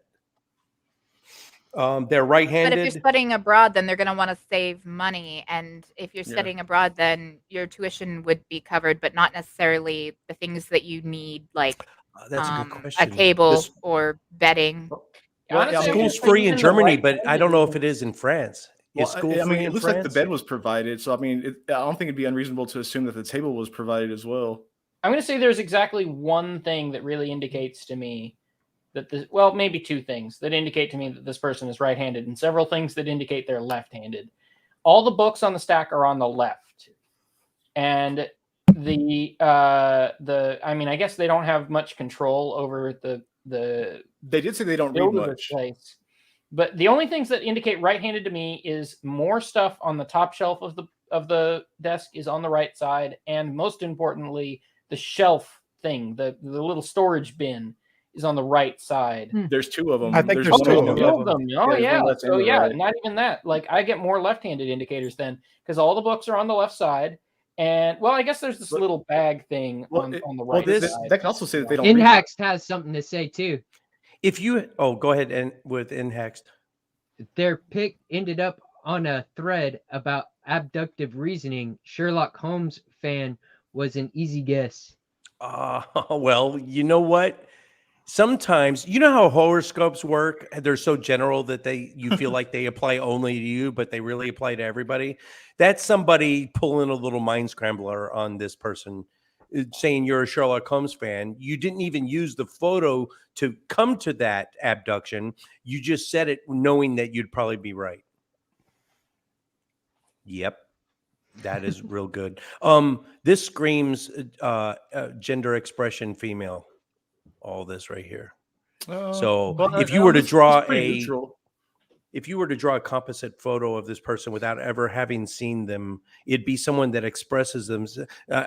Speaker 3: They're
Speaker 4: But if you're
Speaker 3: right-handed.
Speaker 4: studying abroad, then they're going to want to save money. And if you're
Speaker 2: Yeah.
Speaker 4: studying abroad, then your tuition would be covered, but not necessarily the things that you need, like
Speaker 3: That's a good
Speaker 4: a
Speaker 3: question.
Speaker 4: table
Speaker 3: This
Speaker 4: or bedding.
Speaker 2: Well,
Speaker 1: Honestly,
Speaker 2: yeah,
Speaker 1: I
Speaker 3: school's
Speaker 1: think
Speaker 3: free in
Speaker 1: even the
Speaker 3: Germany, but I
Speaker 1: right-handed
Speaker 3: don't know if
Speaker 1: isn't-
Speaker 3: it is in France.
Speaker 2: Well,
Speaker 3: Is school
Speaker 2: I mean,
Speaker 3: free
Speaker 2: it
Speaker 3: in
Speaker 2: looks like the
Speaker 3: France?
Speaker 2: bed was provided, so I mean, I don't think it'd be unreasonable to assume that the table was provided as well.
Speaker 1: I'm going to say there's exactly one thing that really indicates to me that this, well, maybe two things that indicate to me that this person is right-handed, and several things that indicate they're left-handed. All the books on the stack are on the left, and I mean, I guess they don't have much control over the
Speaker 2: They did say they don't read
Speaker 1: build of this
Speaker 2: much.
Speaker 1: place. But the only things that indicate right-handed to me is more stuff on the top shelf of the desk is on the right side, and most importantly, the shelf thing, the little storage bin, is on the right side.
Speaker 2: There's two of them.
Speaker 5: I think there's
Speaker 2: one
Speaker 5: two
Speaker 2: on
Speaker 5: of
Speaker 2: the
Speaker 5: them.
Speaker 1: Two
Speaker 2: left.
Speaker 1: of them. Oh
Speaker 2: there's
Speaker 1: yeah.
Speaker 2: one left and
Speaker 1: So
Speaker 2: the
Speaker 1: yeah,
Speaker 2: right.
Speaker 1: not even that. Like I get more left-handed indicators then because all the books are on the left side, and well, I guess there's this
Speaker 2: But-
Speaker 1: little bag thing on the
Speaker 2: Well,
Speaker 1: right
Speaker 2: this
Speaker 1: side.
Speaker 2: that can also say that they don't read much.
Speaker 7: Inhaxt has something to say too.
Speaker 3: If you go ahead and with Inhext.
Speaker 7: Their pick ended up on a thread about abductive reasoning. Sherlock Holmes fan was an easy guess.
Speaker 3: Well, you know what? Sometimes you know how horoscopes work. They're so general that you feel like they apply only to you, but they really apply to everybody. That's somebody pulling a little mind scrambler on this person, saying you're a Sherlock Holmes fan. You didn't even use the photo to come to that abduction. You just said it knowing that you'd probably be right. Yep. That is real good. This screams gender expression female. All this right here. So if you were to draw if you were to draw a composite photo of this person without ever having seen them, it'd be someone that expresses them.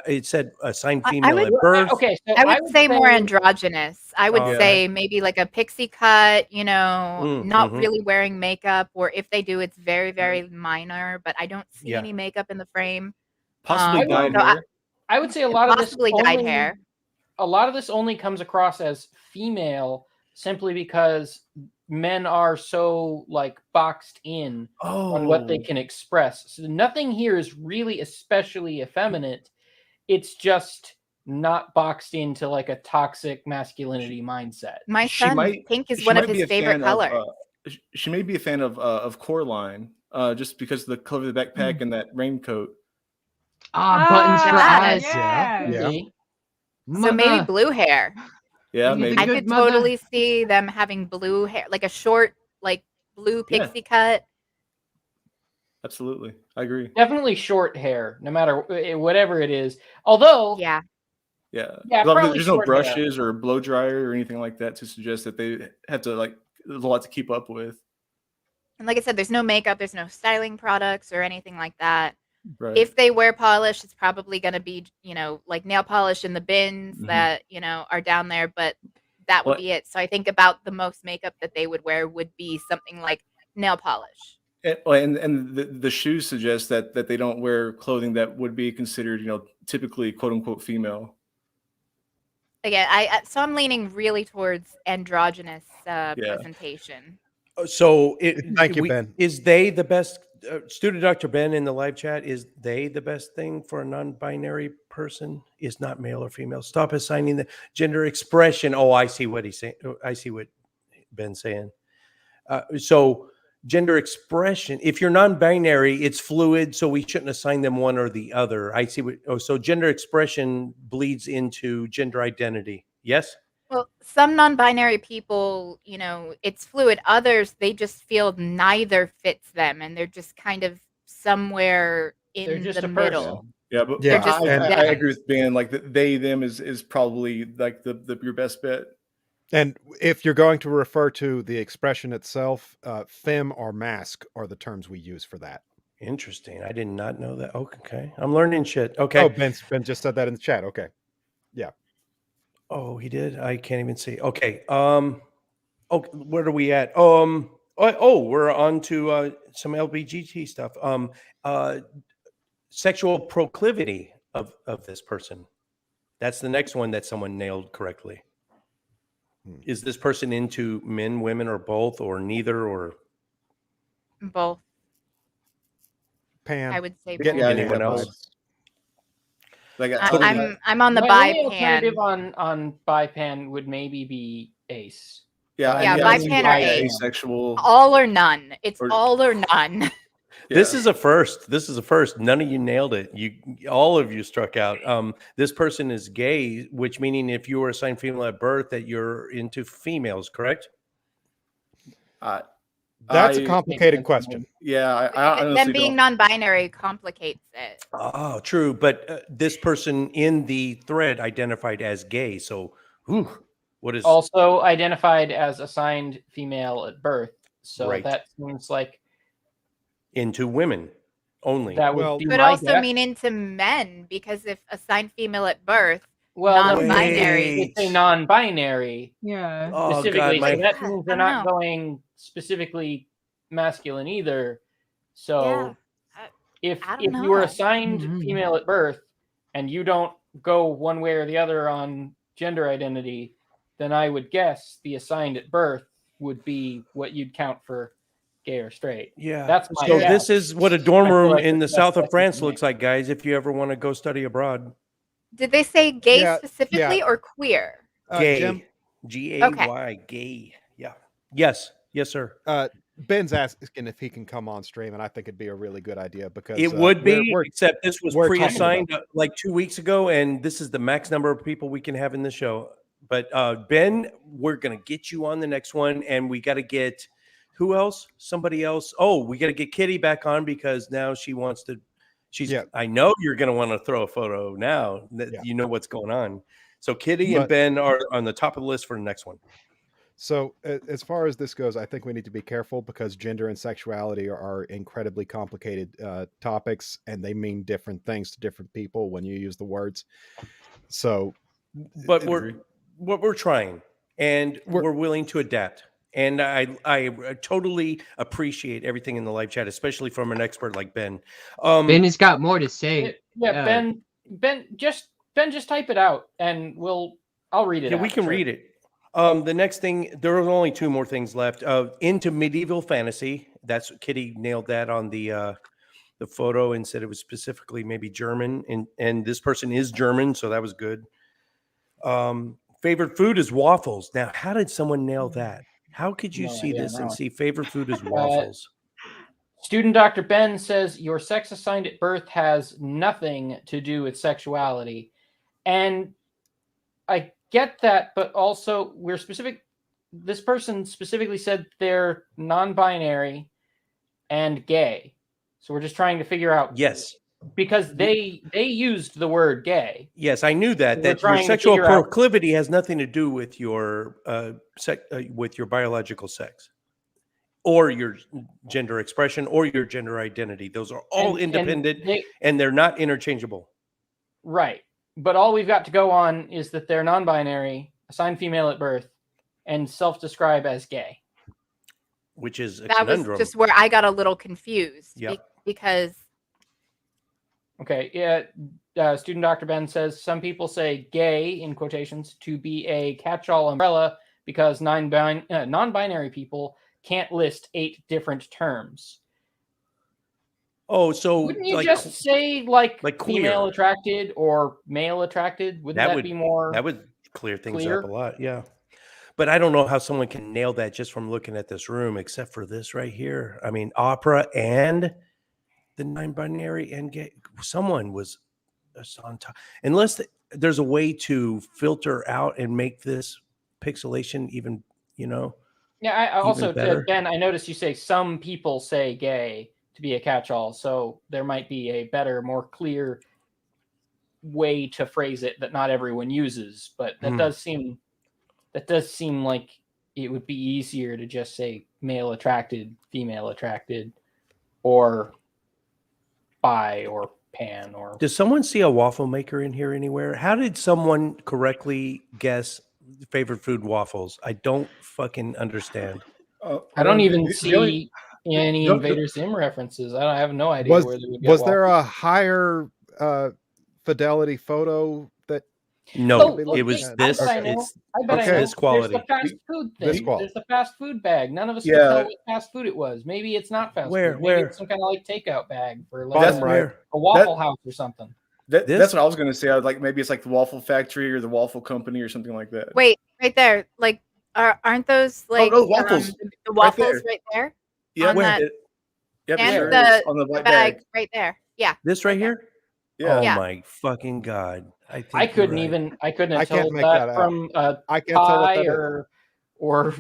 Speaker 3: It said assigned female
Speaker 4: would-
Speaker 3: at birth.
Speaker 1: Okay, so
Speaker 4: I would say more androgynous. I would
Speaker 3: Okay.
Speaker 4: say maybe like a pixie cut, not
Speaker 3: mhm.
Speaker 4: really wearing makeup, or if they do, it's very, very minor, but I don't see
Speaker 3: Yeah.
Speaker 4: any makeup in the frame.
Speaker 2: Possibly
Speaker 1: Um,
Speaker 2: dyed
Speaker 4: so I-
Speaker 2: hair.
Speaker 1: I would say a lot of this
Speaker 4: Possibly dyed
Speaker 1: only-
Speaker 4: hair.
Speaker 1: A lot of this only comes across as female simply because men are so like boxed in on what they can express. So nothing here is really especially effeminate. It's just not boxed into like a toxic masculinity mindset.
Speaker 4: My
Speaker 2: She
Speaker 4: son,
Speaker 2: might-
Speaker 4: pink is
Speaker 2: she
Speaker 4: one of
Speaker 2: might be
Speaker 4: his
Speaker 2: a
Speaker 4: favorite
Speaker 2: fan
Speaker 4: colors.
Speaker 2: She may be a fan of Coraline, just because of the color of the backpack and that raincoat.
Speaker 7: Buttons for eyes.
Speaker 6: Yeah.
Speaker 5: Yeah.
Speaker 1: See?
Speaker 4: So maybe blue hair.
Speaker 2: Yeah,
Speaker 7: You
Speaker 2: maybe.
Speaker 7: think
Speaker 4: I
Speaker 7: Good
Speaker 4: could
Speaker 7: mother.
Speaker 4: totally see them having blue hair, like a short, like blue
Speaker 2: Yeah.
Speaker 4: pixie cut.
Speaker 2: Absolutely, I agree.
Speaker 1: Definitely short hair, no matter whatever it is. Although,
Speaker 4: Yeah.
Speaker 2: Yeah,
Speaker 1: Yeah,
Speaker 2: 'Cause obviously
Speaker 1: probably
Speaker 2: there's no
Speaker 1: short hair.
Speaker 2: brushes or blow dryer or anything like that to suggest that they have to there's a lot to keep up with.
Speaker 4: And like I said, there's no makeup, there's no styling products or anything like that.
Speaker 2: Right.
Speaker 4: If they wear polish, it's probably going to be, like nail polish in the bins
Speaker 2: Mhm.
Speaker 4: that, are down there, but that would
Speaker 2: Well-
Speaker 4: be it. So I think about the most makeup that they would wear would be something like nail polish.
Speaker 2: And the shoes suggest that they don't wear clothing that would be considered, typically quote unquote female.
Speaker 4: Again, so I'm leaning really towards androgynous presentation.
Speaker 3: So
Speaker 5: Thank you, Ben.
Speaker 3: Is they the best? Student Dr. Ben in the live chat, is they the best thing for a non-binary person? Is not male or female. Stop assigning the gender expression. Oh, I see what he's saying. I see what Ben's saying. So gender expression, if you're non-binary, it's fluid, so we shouldn't assign them one or the other. I see what, so gender expression bleeds into gender identity. Yes?
Speaker 4: Well, some non-binary people, it's fluid. Others, they just feel neither fits them, and they're just kind of somewhere
Speaker 1: They're
Speaker 4: in
Speaker 1: just
Speaker 4: the
Speaker 1: a
Speaker 4: middle.
Speaker 1: person.
Speaker 2: Yeah, but
Speaker 4: They're
Speaker 5: Yeah,
Speaker 4: just
Speaker 5: and-
Speaker 2: I
Speaker 4: them.
Speaker 2: agree with Ben. Like they them is probably like the your best bet.
Speaker 5: And if you're going to refer to the expression itself, fem or mask are the terms we use for that.
Speaker 3: Interesting. I did not know that. Okay. I'm learning shit.
Speaker 5: Oh,
Speaker 3: Okay.
Speaker 5: Ben just said that in the chat. Okay.
Speaker 3: Oh, he did. I can't even see. Okay. Okay, where are we at? We're on to some LBGT stuff. Uh, Sexual proclivity of this person. That's the next one that someone nailed correctly. Is this person into men, women, or both, or neither, or
Speaker 4: Both.
Speaker 5: Pan.
Speaker 4: I would say
Speaker 5: Getting
Speaker 4: both.
Speaker 2: Yeah,
Speaker 3: anyone
Speaker 2: yeah,
Speaker 3: else?
Speaker 2: both. Like
Speaker 4: I'm on the
Speaker 1: My
Speaker 4: bi
Speaker 1: only alternative
Speaker 4: pan.
Speaker 1: on bipan would maybe be ace.
Speaker 2: yeah,
Speaker 4: Yeah,
Speaker 2: and
Speaker 4: bi
Speaker 2: it's
Speaker 4: pan or ace.
Speaker 2: asexual.
Speaker 4: All or none. It's
Speaker 2: Or-
Speaker 4: all or none.
Speaker 3: This
Speaker 2: Yeah.
Speaker 3: is a first. This is a first. None of you nailed it. All of you struck out. This person is gay, which meaning if you were assigned female at birth, that you're into females, correct?
Speaker 5: That's a
Speaker 2: I-
Speaker 5: complicated question.
Speaker 2: Yeah, I
Speaker 4: Them
Speaker 2: honestly
Speaker 4: being
Speaker 2: don't.
Speaker 4: non-binary complicates it.
Speaker 3: Oh, true. But this person in the thread identified as gay. So, what is
Speaker 1: Also identified as assigned female at birth. So
Speaker 3: Right.
Speaker 1: that seems like
Speaker 3: into women only?
Speaker 1: that would
Speaker 5: Well-
Speaker 1: be
Speaker 4: Could
Speaker 1: my
Speaker 4: also
Speaker 1: guess.
Speaker 4: mean into men, because if assigned female at birth,
Speaker 1: well, that would
Speaker 4: non-binary.
Speaker 1: mean it's a non-binary
Speaker 6: Yeah.
Speaker 3: Oh
Speaker 1: specifically.
Speaker 3: God,
Speaker 1: So
Speaker 3: my
Speaker 1: that means they're
Speaker 4: I don't
Speaker 1: not
Speaker 4: know.
Speaker 1: going specifically masculine either. So
Speaker 4: Yeah.
Speaker 1: if
Speaker 4: I don't
Speaker 1: you were
Speaker 4: know.
Speaker 1: assigned
Speaker 6: Mhm.
Speaker 1: female at birth and you don't go one way or the other on gender identity, then I would guess the assigned at birth would be what you'd count for gay or straight.
Speaker 3: yeah.
Speaker 1: That's my
Speaker 3: So
Speaker 1: guess.
Speaker 3: this is what a dorm
Speaker 1: I feel
Speaker 3: room
Speaker 1: like
Speaker 3: in the
Speaker 1: that's the
Speaker 3: south
Speaker 1: best
Speaker 3: of France
Speaker 1: guess you
Speaker 3: looks like, guys. If you ever want to go study abroad,
Speaker 4: Did they say gay
Speaker 5: Yeah,
Speaker 4: specifically or queer?
Speaker 3: gay,
Speaker 5: Jim,
Speaker 3: Gay, gay. Yeah. Yes, sir.
Speaker 5: Ben's asking if he can come on stream, and I think it'd be a really good idea because
Speaker 3: It would be,
Speaker 5: we're
Speaker 3: except this was
Speaker 5: we're talking
Speaker 3: pre-assigned like 2 weeks ago, and this is the max number of people we can have in the show. But Ben, we're gonna get you on the next one, and we got to get who else? Somebody else. Oh, we got to get Kitty back on because now she wants to.
Speaker 5: Yeah.
Speaker 3: I know you're gonna want to throw a photo now that
Speaker 5: Yeah.
Speaker 3: you know what's going on. So Kitty and
Speaker 5: But-
Speaker 3: Ben are on the top of the list for the next one.
Speaker 5: So as far as this goes, I think we need to be careful because gender and sexuality are incredibly complicated topics, and they mean different things to different people when you use the words. So,
Speaker 3: But we're trying, and we're willing to adapt. And I totally appreciate everything in the live chat, especially from an expert like Ben.
Speaker 7: Ben has got more to say.
Speaker 1: Yeah, Ben, just type it out, and I'll read it.
Speaker 3: Yeah, we can read it. The next thing, there are only 2 more things left. Into medieval fantasy. That's Kitty nailed that on the photo and said it was specifically maybe German, and this person is German, so that was good. Favorite food is waffles. Now, how did someone nail that? How could you see this and see favorite food is waffles?
Speaker 1: Student Dr. Ben says your sex assigned at birth has nothing to do with sexuality. And I get that, but also this person specifically said they're non-binary and gay. So we're just trying to figure out.
Speaker 3: Yes.
Speaker 1: Because they used the word gay.
Speaker 3: Yes, I knew that.
Speaker 1: We're
Speaker 3: That your
Speaker 1: trying to
Speaker 3: sexual
Speaker 1: figure out-
Speaker 3: proclivity has nothing to do with your with your biological sex, or your gender expression, or your gender identity. Those are all independent, and they're not interchangeable.
Speaker 1: Right. But all we've got to go on is that they're non-binary, assigned female at birth, and self-describe as gay.
Speaker 3: Which is a
Speaker 4: That
Speaker 3: conundrum.
Speaker 4: was just where I got a little confused.
Speaker 3: Yep.
Speaker 4: Because
Speaker 1: Okay, yeah. Student Dr. Ben says some people say gay, in quotations, to be a catch-all umbrella because non-binary people can't list 8 different terms.
Speaker 3: Oh, so
Speaker 1: Wouldn't you
Speaker 3: like,
Speaker 1: just say like female
Speaker 3: queer.
Speaker 1: attracted or male attracted? Wouldn't that be more?
Speaker 3: That would clear things
Speaker 1: clear?
Speaker 3: up a lot. Yeah. But I don't know how someone can nail that just from looking at this room, except for this right here. I mean, opera and the non-binary and gay. Someone was on top. Unless there's a way to filter out and make this pixelation even,
Speaker 1: Yeah, I also,
Speaker 3: better.
Speaker 1: Ben, I noticed you say some people say gay, to be a catch-all. So there might be a better, more clear way to phrase it that not everyone uses. But that does seem like it would be easier to just say male attracted, female attracted, or bi or pan. Or
Speaker 3: Does someone see a waffle maker in here anywhere? How did someone correctly guess favorite food waffles? I don't fucking understand.
Speaker 1: I don't even
Speaker 2: the
Speaker 1: see
Speaker 2: only-
Speaker 1: any
Speaker 2: the-
Speaker 1: Invader Zim references. I have no idea where they would get
Speaker 5: Was there
Speaker 1: waffles.
Speaker 5: a higher fidelity photo that
Speaker 3: No,
Speaker 1: Oh,
Speaker 3: it
Speaker 1: okay.
Speaker 3: was
Speaker 1: I
Speaker 3: this.
Speaker 1: bet I know.
Speaker 3: It's
Speaker 1: I bet I
Speaker 5: okay.
Speaker 1: know.
Speaker 3: this quality.
Speaker 1: There's the fast food
Speaker 5: This
Speaker 1: thing.
Speaker 5: quality.
Speaker 1: There's the fast food bag. None of us can
Speaker 2: Yeah.
Speaker 1: tell what fast food it was. Maybe it's not fast
Speaker 3: Where-
Speaker 1: food.
Speaker 3: where?
Speaker 1: Maybe it's some kind of like takeout bag for like
Speaker 5: Bottom
Speaker 2: That's
Speaker 5: right.
Speaker 1: a Waffle House or something.
Speaker 2: That's
Speaker 3: This-
Speaker 2: what I was gonna say. I was like, maybe it's like the Waffle Factory or the Waffle Company or something like that.
Speaker 4: Wait, right there. Like, aren't those like
Speaker 2: no, waffles.
Speaker 4: the waffles
Speaker 2: there.
Speaker 4: right there?
Speaker 2: Yeah,
Speaker 4: on that-
Speaker 2: yep,
Speaker 4: and
Speaker 2: sure
Speaker 4: the-
Speaker 2: is. On the white
Speaker 4: bag
Speaker 2: bag.
Speaker 4: right there. Yeah.
Speaker 3: This right
Speaker 4: right there.
Speaker 3: here?
Speaker 2: Yeah.
Speaker 3: Oh
Speaker 4: Yeah.
Speaker 3: my fucking god! I think
Speaker 1: I
Speaker 3: you're
Speaker 1: couldn't
Speaker 3: right.
Speaker 1: even. I couldn't
Speaker 5: I
Speaker 1: have
Speaker 5: can't
Speaker 1: told
Speaker 5: make
Speaker 1: that
Speaker 5: that out.
Speaker 1: from
Speaker 5: I can't tell what
Speaker 1: pie
Speaker 5: that is.
Speaker 1: or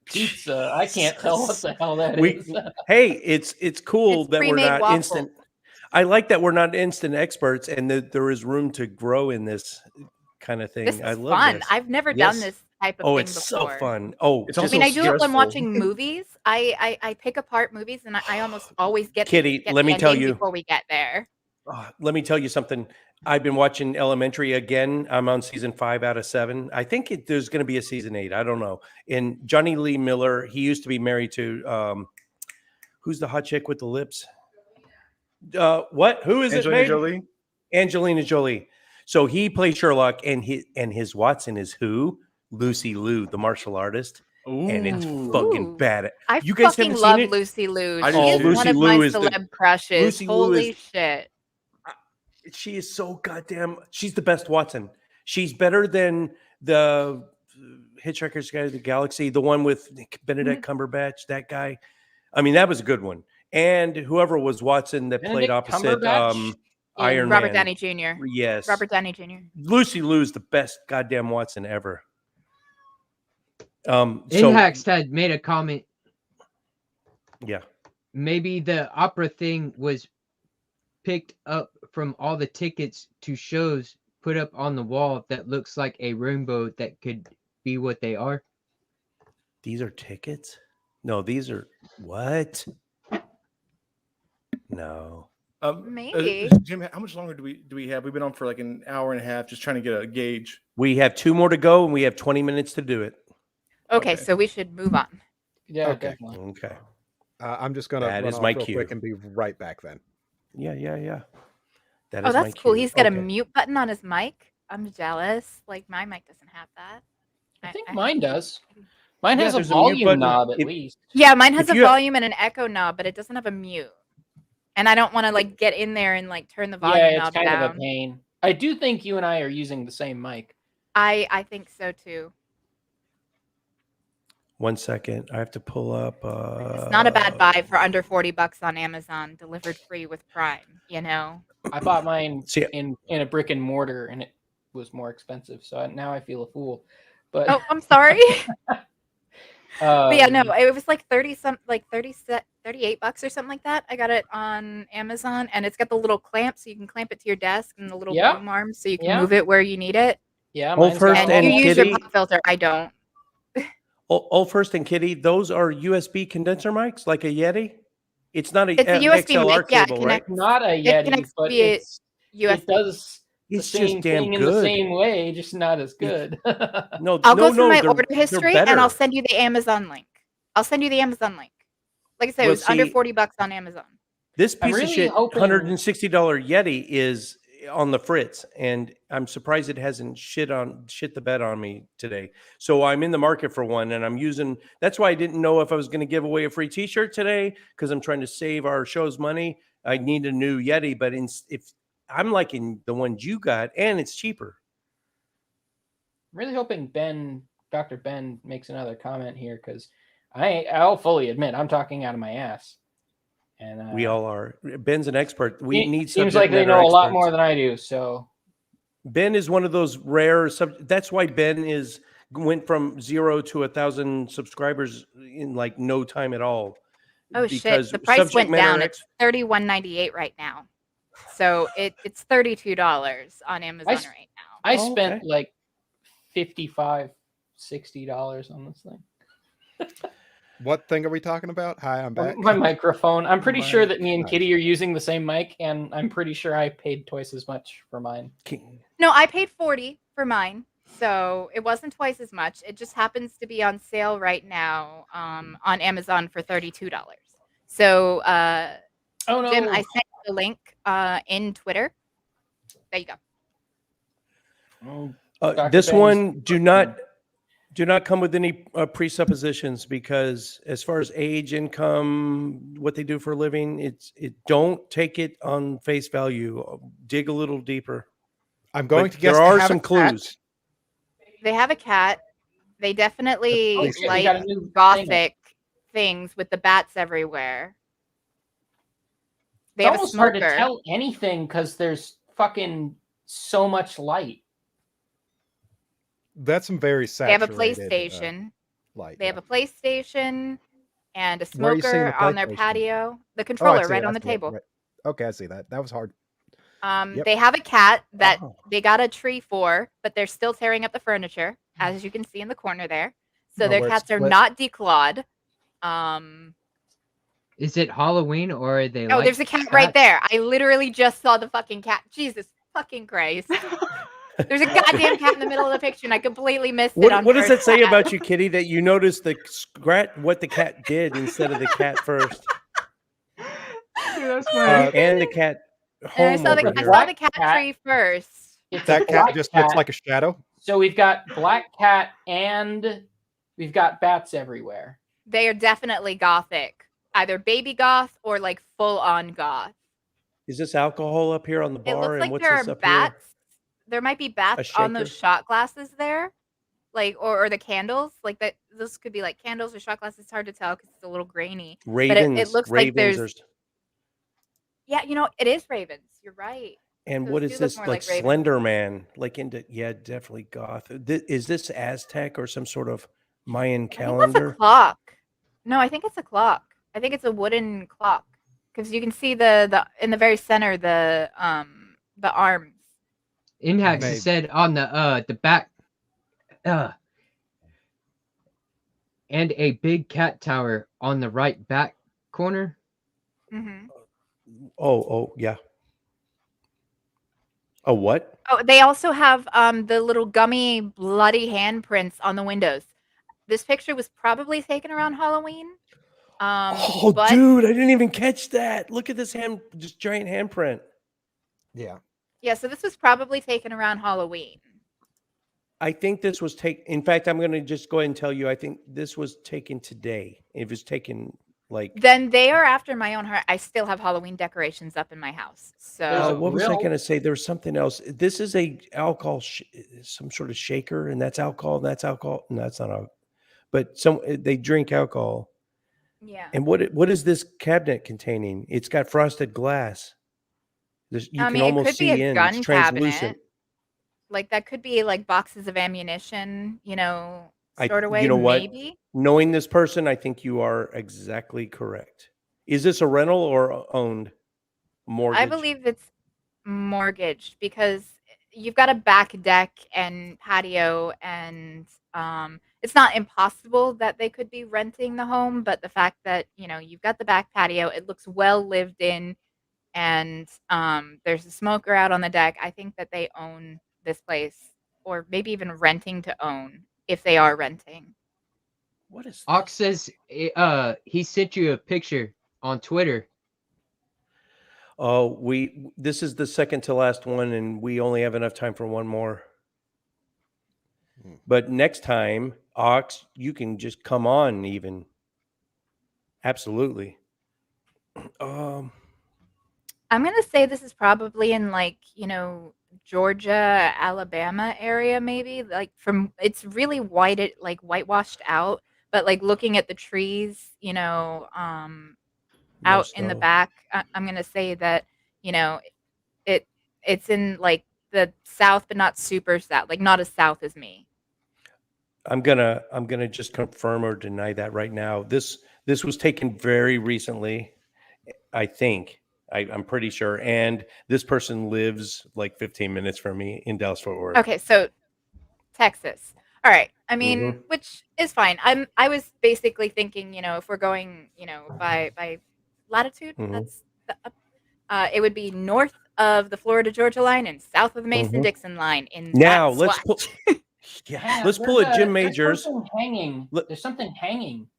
Speaker 1: pizza. I can't tell what the hell that
Speaker 3: We-
Speaker 1: is.
Speaker 3: Hey, it's cool
Speaker 4: It's
Speaker 3: that we're
Speaker 4: pre-made
Speaker 3: not
Speaker 4: waffles.
Speaker 3: instant. I like that we're not instant experts, and that there is room to grow in this kind of thing.
Speaker 4: This is
Speaker 3: I love
Speaker 4: fun.
Speaker 3: this.
Speaker 4: I've never done
Speaker 3: Yes.
Speaker 4: this type of
Speaker 3: Oh,
Speaker 4: thing
Speaker 3: it's
Speaker 4: before.
Speaker 3: so fun. Oh,
Speaker 2: It's
Speaker 4: I
Speaker 2: also
Speaker 4: mean, I do it when
Speaker 2: stressful.
Speaker 4: watching movies. I pick apart movies, and I almost always get
Speaker 3: Kitty,
Speaker 4: get
Speaker 3: let
Speaker 4: the
Speaker 3: me tell
Speaker 4: ending
Speaker 3: you.
Speaker 4: before we get there.
Speaker 3: Let me tell you something. I've been watching Elementary again. I'm on season 5 out of 7. I think there's going to be a season 8. I don't know. And Johnny Lee Miller, he used to be married to who's the hot chick with the lips? What? Who is
Speaker 2: Angelina
Speaker 3: it? Babe?
Speaker 2: Jolie.
Speaker 3: Angelina Jolie. So he plays Sherlock, and his Watson is who? Lucy Liu, the martial artist, and it's
Speaker 2: Ooh.
Speaker 3: fucking
Speaker 4: Ooh.
Speaker 3: bad.
Speaker 4: I
Speaker 3: You guys
Speaker 4: fucking
Speaker 3: haven't
Speaker 4: love
Speaker 3: seen it?
Speaker 4: Lucy Liu.
Speaker 2: I
Speaker 4: She
Speaker 2: do
Speaker 4: is
Speaker 2: too.
Speaker 4: one
Speaker 3: Lucy
Speaker 4: of
Speaker 3: Liu
Speaker 4: my
Speaker 3: is the-
Speaker 4: celeb crushes.
Speaker 3: Lucy Liu
Speaker 4: Holy
Speaker 3: is-
Speaker 4: shit.
Speaker 3: She is so goddamn. She's the best Watson. She's better than the Hitchhiker's Guide to the Galaxy, the one with Benedict Cumberbatch. That guy. I mean, that was a good one. And whoever was Watson that played
Speaker 1: Benedict
Speaker 3: opposite
Speaker 1: Cumberbatch?
Speaker 3: Iron
Speaker 4: Robert
Speaker 3: Man.
Speaker 4: Downey Jr.
Speaker 3: Yes,
Speaker 4: Robert Downey Jr.
Speaker 3: Lucy Liu's the best goddamn Watson ever. So
Speaker 7: Inhax had made a comment.
Speaker 3: yeah,
Speaker 7: Maybe the opera thing was picked up from all the tickets to shows put up on the wall that looks like a rainbow that could be what they are.
Speaker 3: these are tickets. No, these are what? No.
Speaker 4: Maybe.
Speaker 2: Jim, how much longer do we have? We've been on for like an hour and a half, just trying to get a gauge.
Speaker 3: We have 2 more to go, and we have 20 minutes to do it.
Speaker 4: Okay,
Speaker 2: Okay.
Speaker 4: so we should move on.
Speaker 1: Yeah,
Speaker 5: Okay.
Speaker 1: definitely.
Speaker 3: Okay.
Speaker 5: I'm just gonna
Speaker 3: That
Speaker 5: run
Speaker 3: is
Speaker 5: off
Speaker 3: my
Speaker 5: real
Speaker 3: cue.
Speaker 5: quick and be right back then.
Speaker 3: Yeah. That
Speaker 4: Oh,
Speaker 3: is my
Speaker 4: that's cool.
Speaker 3: cue.
Speaker 4: He's got a
Speaker 3: Okay.
Speaker 4: mute button on his mic. I'm jealous. Like my mic doesn't have that.
Speaker 1: I think mine does. Mine
Speaker 3: Yeah,
Speaker 1: has a
Speaker 3: there's a mute
Speaker 1: volume
Speaker 3: button.
Speaker 1: knob at
Speaker 3: If-
Speaker 1: least.
Speaker 4: Yeah, mine has
Speaker 3: If
Speaker 4: a
Speaker 3: you have-
Speaker 4: volume and an echo knob, but it doesn't have a mute. And I don't want to like get in there and like turn the volume
Speaker 1: Yeah, it's
Speaker 4: knob
Speaker 1: kind of a
Speaker 4: down.
Speaker 1: pain. I do think you and I are using the same mic.
Speaker 4: I think so too.
Speaker 3: 1 second. I have to pull up.
Speaker 4: It's not a bad buy for under $40 on Amazon, delivered free with Prime. You know.
Speaker 1: I bought mine
Speaker 3: See-
Speaker 1: in a brick and mortar, and it was more expensive. So now I feel a fool. But
Speaker 4: Oh, I'm sorry. But yeah, no,
Speaker 1: um,
Speaker 4: it was like 38 bucks or something like that. I got it on Amazon, and it's got the little clamp, so you can clamp it to your desk, and the little
Speaker 1: Yeah.
Speaker 4: boom arms, so you can
Speaker 1: Yeah.
Speaker 4: move it where you need it.
Speaker 1: yeah,
Speaker 3: Well,
Speaker 1: mine's
Speaker 3: first
Speaker 1: got
Speaker 4: And
Speaker 3: and
Speaker 4: you
Speaker 1: all-
Speaker 4: use your
Speaker 3: Kitty-
Speaker 4: pop filter. I don't.
Speaker 3: Old First and Kitty, those are USB condenser mics, like a Yeti. It's not a
Speaker 4: It's a USB
Speaker 3: XLR
Speaker 4: mic. Yeah, it
Speaker 3: cable, right?
Speaker 4: connects
Speaker 1: not a
Speaker 4: It
Speaker 1: Yeti,
Speaker 4: connects
Speaker 1: but
Speaker 4: via
Speaker 1: it
Speaker 4: USB.
Speaker 1: does the
Speaker 3: It's
Speaker 1: same
Speaker 3: just damn
Speaker 1: thing in the
Speaker 3: good.
Speaker 1: same way, just not as good.
Speaker 3: No,
Speaker 4: I'll
Speaker 3: no,
Speaker 4: go through
Speaker 3: no,
Speaker 4: my
Speaker 3: they're-
Speaker 4: order
Speaker 3: they're
Speaker 4: history, and I'll
Speaker 3: better.
Speaker 4: send you the Amazon link. Like I said, it
Speaker 3: Well,
Speaker 4: was under
Speaker 3: see-
Speaker 4: $40 on Amazon.
Speaker 3: This
Speaker 1: I'm
Speaker 3: piece of
Speaker 1: really
Speaker 3: shit,
Speaker 1: hoping-
Speaker 3: $160 Yeti is on the fritz, and I'm surprised it hasn't shit the bed on me today. So I'm in the market for one, and I'm using. That's why I didn't know if I was going to give away a free T-shirt today, because I'm trying to save our show's money. I need a new Yeti, but if I'm liking the ones you got, and it's cheaper.
Speaker 1: I'm really hoping Dr. Ben makes another comment here, because I'll fully admit I'm talking out of my ass. And
Speaker 3: We all are. Ben's an expert. We need.
Speaker 1: seems
Speaker 3: subject
Speaker 1: like they
Speaker 3: matter
Speaker 1: know a lot
Speaker 3: experts.
Speaker 1: more than I do. So
Speaker 3: Ben is one of those rare. That's why Ben went from 0 to 1,000 subscribers in like no time at all.
Speaker 4: Oh shit!
Speaker 3: because
Speaker 4: The price
Speaker 3: subject
Speaker 4: went
Speaker 3: matter
Speaker 4: down. It's $31.98 right now. So it's $32 on Amazon
Speaker 1: s-
Speaker 4: right now.
Speaker 1: I
Speaker 3: Oh,
Speaker 1: spent
Speaker 3: okay.
Speaker 1: like $55, $60 on this thing.
Speaker 5: What thing are we talking about? Hi, I'm back.
Speaker 1: My microphone. I'm pretty sure that me and
Speaker 5: Nice.
Speaker 1: Kitty are using the same mic, and I'm pretty sure I paid twice as much for mine.
Speaker 4: No, I paid $40 for mine, so it wasn't twice as much. It just happens to be on sale right now on Amazon for $32. So,
Speaker 1: Oh no!
Speaker 4: Jim, I sent you the link in Twitter. There you go.
Speaker 1: Oh, Dr.
Speaker 3: This
Speaker 1: Ben's-
Speaker 3: one, do not come with any presuppositions, because as far as age, income, what they do for a living, don't take it on face value. Dig a little deeper.
Speaker 5: I'm going
Speaker 3: But
Speaker 5: to guess
Speaker 3: there
Speaker 5: they
Speaker 3: are
Speaker 5: have
Speaker 3: some
Speaker 5: a cat.
Speaker 3: clues.
Speaker 4: They have a cat. They definitely
Speaker 1: Oh, shit, we
Speaker 4: like
Speaker 1: got a new thing.
Speaker 4: gothic things with the bats everywhere. They
Speaker 1: It's
Speaker 4: have a
Speaker 1: almost hard to
Speaker 4: smoker.
Speaker 1: tell anything because there's fucking so much light.
Speaker 5: That's some very
Speaker 4: They have a
Speaker 5: saturated
Speaker 4: PlayStation.
Speaker 5: light.
Speaker 4: They have a PlayStation and a
Speaker 5: Where are you seeing
Speaker 4: smoker
Speaker 5: the
Speaker 4: on their
Speaker 5: PlayStation?
Speaker 4: patio. The
Speaker 5: Oh, I
Speaker 4: controller
Speaker 5: see
Speaker 4: right
Speaker 5: it,
Speaker 4: on
Speaker 5: I
Speaker 4: the
Speaker 5: see it,
Speaker 4: table.
Speaker 5: right. Okay, I see that. That was hard. Yep.
Speaker 4: They have a cat that
Speaker 3: Oh.
Speaker 4: they got a tree for, but they're still tearing up the furniture, as you can see in the corner there. So
Speaker 5: Oh,
Speaker 4: their
Speaker 5: where it's
Speaker 4: cats are
Speaker 5: split.
Speaker 4: not declawed.
Speaker 7: Is it Halloween or are they
Speaker 4: Oh,
Speaker 7: like
Speaker 4: there's a cat right
Speaker 7: cats?
Speaker 4: there. I literally just saw the fucking cat. Jesus fucking Christ. There's a goddamn cat in the middle of the picture, and I completely missed it on
Speaker 3: What does that
Speaker 4: first
Speaker 3: say
Speaker 4: pass.
Speaker 3: about you, Kitty, that you noticed what the cat did instead of the cat first?
Speaker 6: Dude, that's funny.
Speaker 3: And the cat
Speaker 4: And I
Speaker 3: home
Speaker 4: saw
Speaker 3: over
Speaker 4: the
Speaker 3: here.
Speaker 4: I saw the cat
Speaker 1: Cat.
Speaker 4: tree first.
Speaker 1: It's
Speaker 5: That
Speaker 1: a
Speaker 5: cat
Speaker 1: black
Speaker 5: just
Speaker 1: cat.
Speaker 5: looks like a shadow.
Speaker 1: So we've got black cat and we've got bats everywhere.
Speaker 4: They are definitely gothic, either baby goth or like full on goth.
Speaker 3: Is this alcohol up here on the
Speaker 4: It
Speaker 3: bar?
Speaker 4: looks
Speaker 3: And
Speaker 4: like
Speaker 3: what's
Speaker 4: there
Speaker 3: this
Speaker 4: are
Speaker 3: up
Speaker 4: bats. There might be bats on those
Speaker 3: shaker?
Speaker 4: shot glasses there, like or the candles. Like that, those could be like candles or shot glasses. It's hard to tell because it's a little grainy.
Speaker 3: here? Ravens.
Speaker 4: But it looks like
Speaker 3: Ravens
Speaker 4: there's.
Speaker 3: are-
Speaker 4: Yeah, it is ravens. You're right.
Speaker 3: And
Speaker 4: Those
Speaker 3: what
Speaker 4: do
Speaker 3: is
Speaker 4: look
Speaker 3: this,
Speaker 4: more
Speaker 3: like
Speaker 4: like ravens.
Speaker 3: Slender Man? Like definitely goth. Is this Aztec or some sort of Mayan
Speaker 4: I think that's a
Speaker 3: calendar?
Speaker 4: clock. No, I think it's a clock. I think it's a wooden clock because you can see the in the very center the arms.
Speaker 7: Inhax
Speaker 5: Maybe.
Speaker 7: said on the back and a big cat tower on the right back corner.
Speaker 4: Mm-hmm.
Speaker 3: Oh, yeah. Oh, what?
Speaker 4: Oh, they also have the little gummy bloody handprints on the windows. This picture was probably taken around Halloween.
Speaker 3: Oh,
Speaker 4: but
Speaker 3: dude, I didn't even catch that. Look at this just giant handprint.
Speaker 5: Yeah.
Speaker 4: yeah, so this was probably taken around Halloween.
Speaker 3: I think this was in fact, I'm going to just go ahead and tell you, I think this was taken today. It was taken like.
Speaker 4: Then they are after my own heart. I still have Halloween decorations up in my house.
Speaker 1: There's
Speaker 4: So
Speaker 1: a
Speaker 3: What was I
Speaker 1: grill.
Speaker 3: going to say? There was something else. This is a alcohol, some sort of shaker, and that's alcohol. And that's alcohol. No, that's not alcohol. But they drink alcohol.
Speaker 4: yeah.
Speaker 3: And what is this cabinet containing? It's got frosted glass. You
Speaker 4: I
Speaker 3: can
Speaker 4: mean, it
Speaker 3: almost
Speaker 4: could be
Speaker 3: see
Speaker 4: a
Speaker 3: in.
Speaker 4: gun
Speaker 3: It's translucent.
Speaker 4: cabinet. Like that could be like boxes of ammunition, sort of way.
Speaker 3: You know what?
Speaker 4: Maybe.
Speaker 3: Knowing this person, I think you are exactly correct. Is this a rental or owned? Mortgage?
Speaker 4: I believe it's mortgaged because you've got a back deck and patio, and it's not impossible that they could be renting the home, but the fact that you've got the back patio, it looks well lived in, and there's a smoker out on the deck. I think that they own this place, or maybe even renting to own if they are renting.
Speaker 3: What is
Speaker 7: Ox says he sent you a picture on Twitter.
Speaker 3: Oh, this is the second to last one, and we only have enough time for one more. But next time, Ox, you can just come on even. Absolutely.
Speaker 4: I'm gonna say this is probably in Georgia, Alabama area, maybe. Like it's really whitewashed out, but like looking at the trees, out in the
Speaker 3: snow.
Speaker 4: back, I'm gonna say that it's in like the south, but not super south, like not as south as me.
Speaker 3: I'm gonna just confirm or deny that right now. This This was taken very recently, I think. I'm pretty sure. And this person lives like 15 minutes from me in Dallas Fort Worth.
Speaker 4: Okay, so Texas. All right. I mean,
Speaker 3: Mhm.
Speaker 4: which is fine. I was basically thinking, if we're going, by latitude,
Speaker 3: Mhm.
Speaker 4: that's it would be north of the Florida Georgia line and south of the Mason Dixon line in
Speaker 3: Now
Speaker 4: that
Speaker 3: let's
Speaker 4: swatch.
Speaker 3: Yeah, let's pull a Jim Majors.
Speaker 1: There's something hanging.
Speaker 3: Let-
Speaker 1: There's something hanging.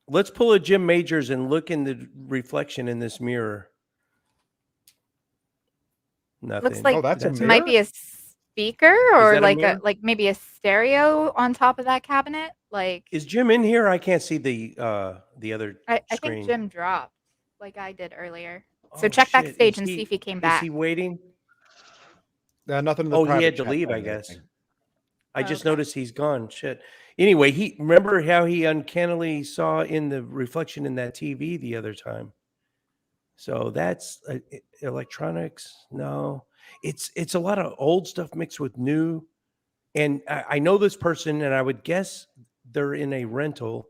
Speaker 3: Let's pull a Jim Majors and look in the reflection in this mirror. Nothing.
Speaker 4: Looks like
Speaker 5: that's a
Speaker 4: it might be a speaker or
Speaker 3: that a
Speaker 4: like
Speaker 3: mirror?
Speaker 4: like maybe a stereo on top of that cabinet. Like
Speaker 3: Is Jim in here? I can't see the other
Speaker 4: I
Speaker 3: screen.
Speaker 4: think Jim dropped like I did earlier. So
Speaker 3: Oh,
Speaker 4: check
Speaker 3: shit.
Speaker 4: backstage
Speaker 3: Is
Speaker 4: and
Speaker 3: he-
Speaker 4: see if he came
Speaker 3: Is
Speaker 4: back.
Speaker 3: he waiting?
Speaker 5: Nothing in the
Speaker 3: Oh, he
Speaker 5: private
Speaker 3: had to
Speaker 5: chat
Speaker 3: leave, I
Speaker 5: thing or
Speaker 3: guess.
Speaker 5: anything.
Speaker 3: I just
Speaker 4: Okay.
Speaker 3: noticed he's gone. Shit. Anyway, remember how he uncannily saw in the reflection in that TV the other time. So that's electronics. No, it's a lot of old stuff mixed with new. And I know this person, and I would guess they're in a rental,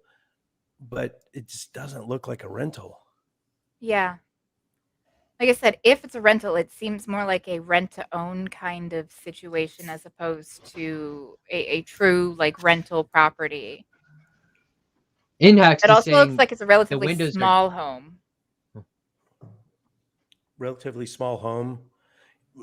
Speaker 3: but it just doesn't look like a rental.
Speaker 4: Yeah. Like I said, if it's a rental, it seems more like a rent to own kind of situation as opposed to a true like rental property.
Speaker 7: Inhax
Speaker 4: It
Speaker 7: is
Speaker 4: also looks
Speaker 7: saying
Speaker 4: like it's a relatively
Speaker 7: windows are-
Speaker 4: small home.
Speaker 3: Relatively small home.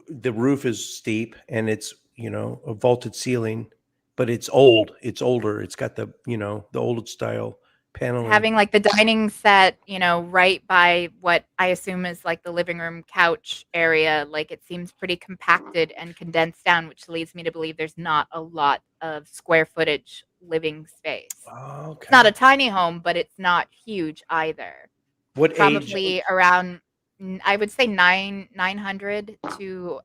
Speaker 3: The roof is steep, and it's a vaulted ceiling, but it's old. It's older. It's got the the old style paneling.
Speaker 4: Having like the dining set, right by what I assume is like the living room couch area, like it seems pretty compacted and condensed down, which leads me to believe there's not a lot of square footage living space.
Speaker 3: Okay.
Speaker 4: It's not a tiny home, but it's not huge either.
Speaker 3: What age?
Speaker 4: Probably around, I would say 900 to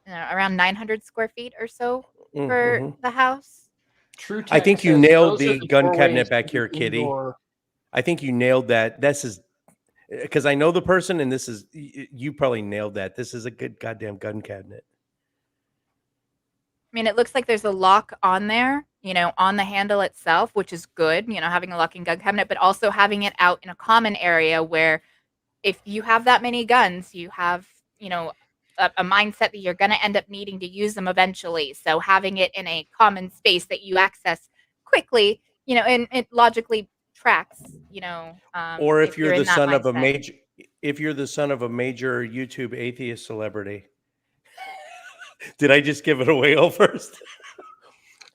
Speaker 4: around 900 square feet or so for
Speaker 3: Mhm.
Speaker 4: the house.
Speaker 1: True.
Speaker 3: I think you
Speaker 1: says,
Speaker 3: nailed
Speaker 1: "Those are
Speaker 3: the gun
Speaker 1: doorways
Speaker 3: cabinet back
Speaker 1: to
Speaker 3: here,
Speaker 1: the
Speaker 3: Kitty.
Speaker 1: indoor."
Speaker 3: I think you nailed that. This is because I know the person, and this is you probably nailed that. This is a good goddamn gun cabinet.
Speaker 4: I mean, it looks like there's a lock on there, on the handle itself, which is good, having a locking gun cabinet, but also having it out in a common area where if you have that many guns, you have, a mindset that you're going to end up needing to use them eventually. So having it in a common space that you access quickly, and it logically tracks,
Speaker 3: Or if you're
Speaker 4: in
Speaker 3: the
Speaker 4: that
Speaker 3: son of a
Speaker 4: mindset.
Speaker 3: major YouTube atheist celebrity. Did I just give it away all first?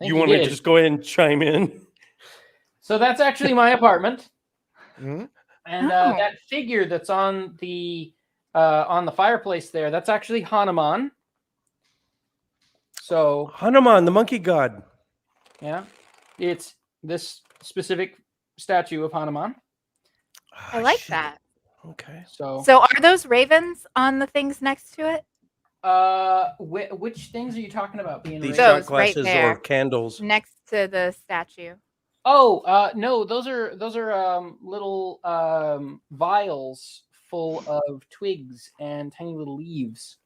Speaker 3: You want to
Speaker 1: did.
Speaker 3: just go ahead and chime in?
Speaker 1: So that's actually my apartment,
Speaker 5: Mhm.
Speaker 1: and
Speaker 4: Oh.
Speaker 1: that figure that's on the fireplace there, that's actually Hanuman. So
Speaker 3: Hanuman, the monkey god.
Speaker 1: yeah, it's this specific statue of Hanuman.
Speaker 4: I
Speaker 3: Ah,
Speaker 4: like
Speaker 3: shit.
Speaker 4: that.
Speaker 3: Okay.
Speaker 1: So
Speaker 4: So are those ravens on the things next to it?
Speaker 1: which things are you talking about being
Speaker 3: These
Speaker 1: raised?
Speaker 4: Those
Speaker 3: shot
Speaker 4: right
Speaker 3: glasses
Speaker 4: there.
Speaker 3: or candles.
Speaker 4: Next to the statue.
Speaker 1: Oh, no, those are little vials full of twigs and tiny little leaves.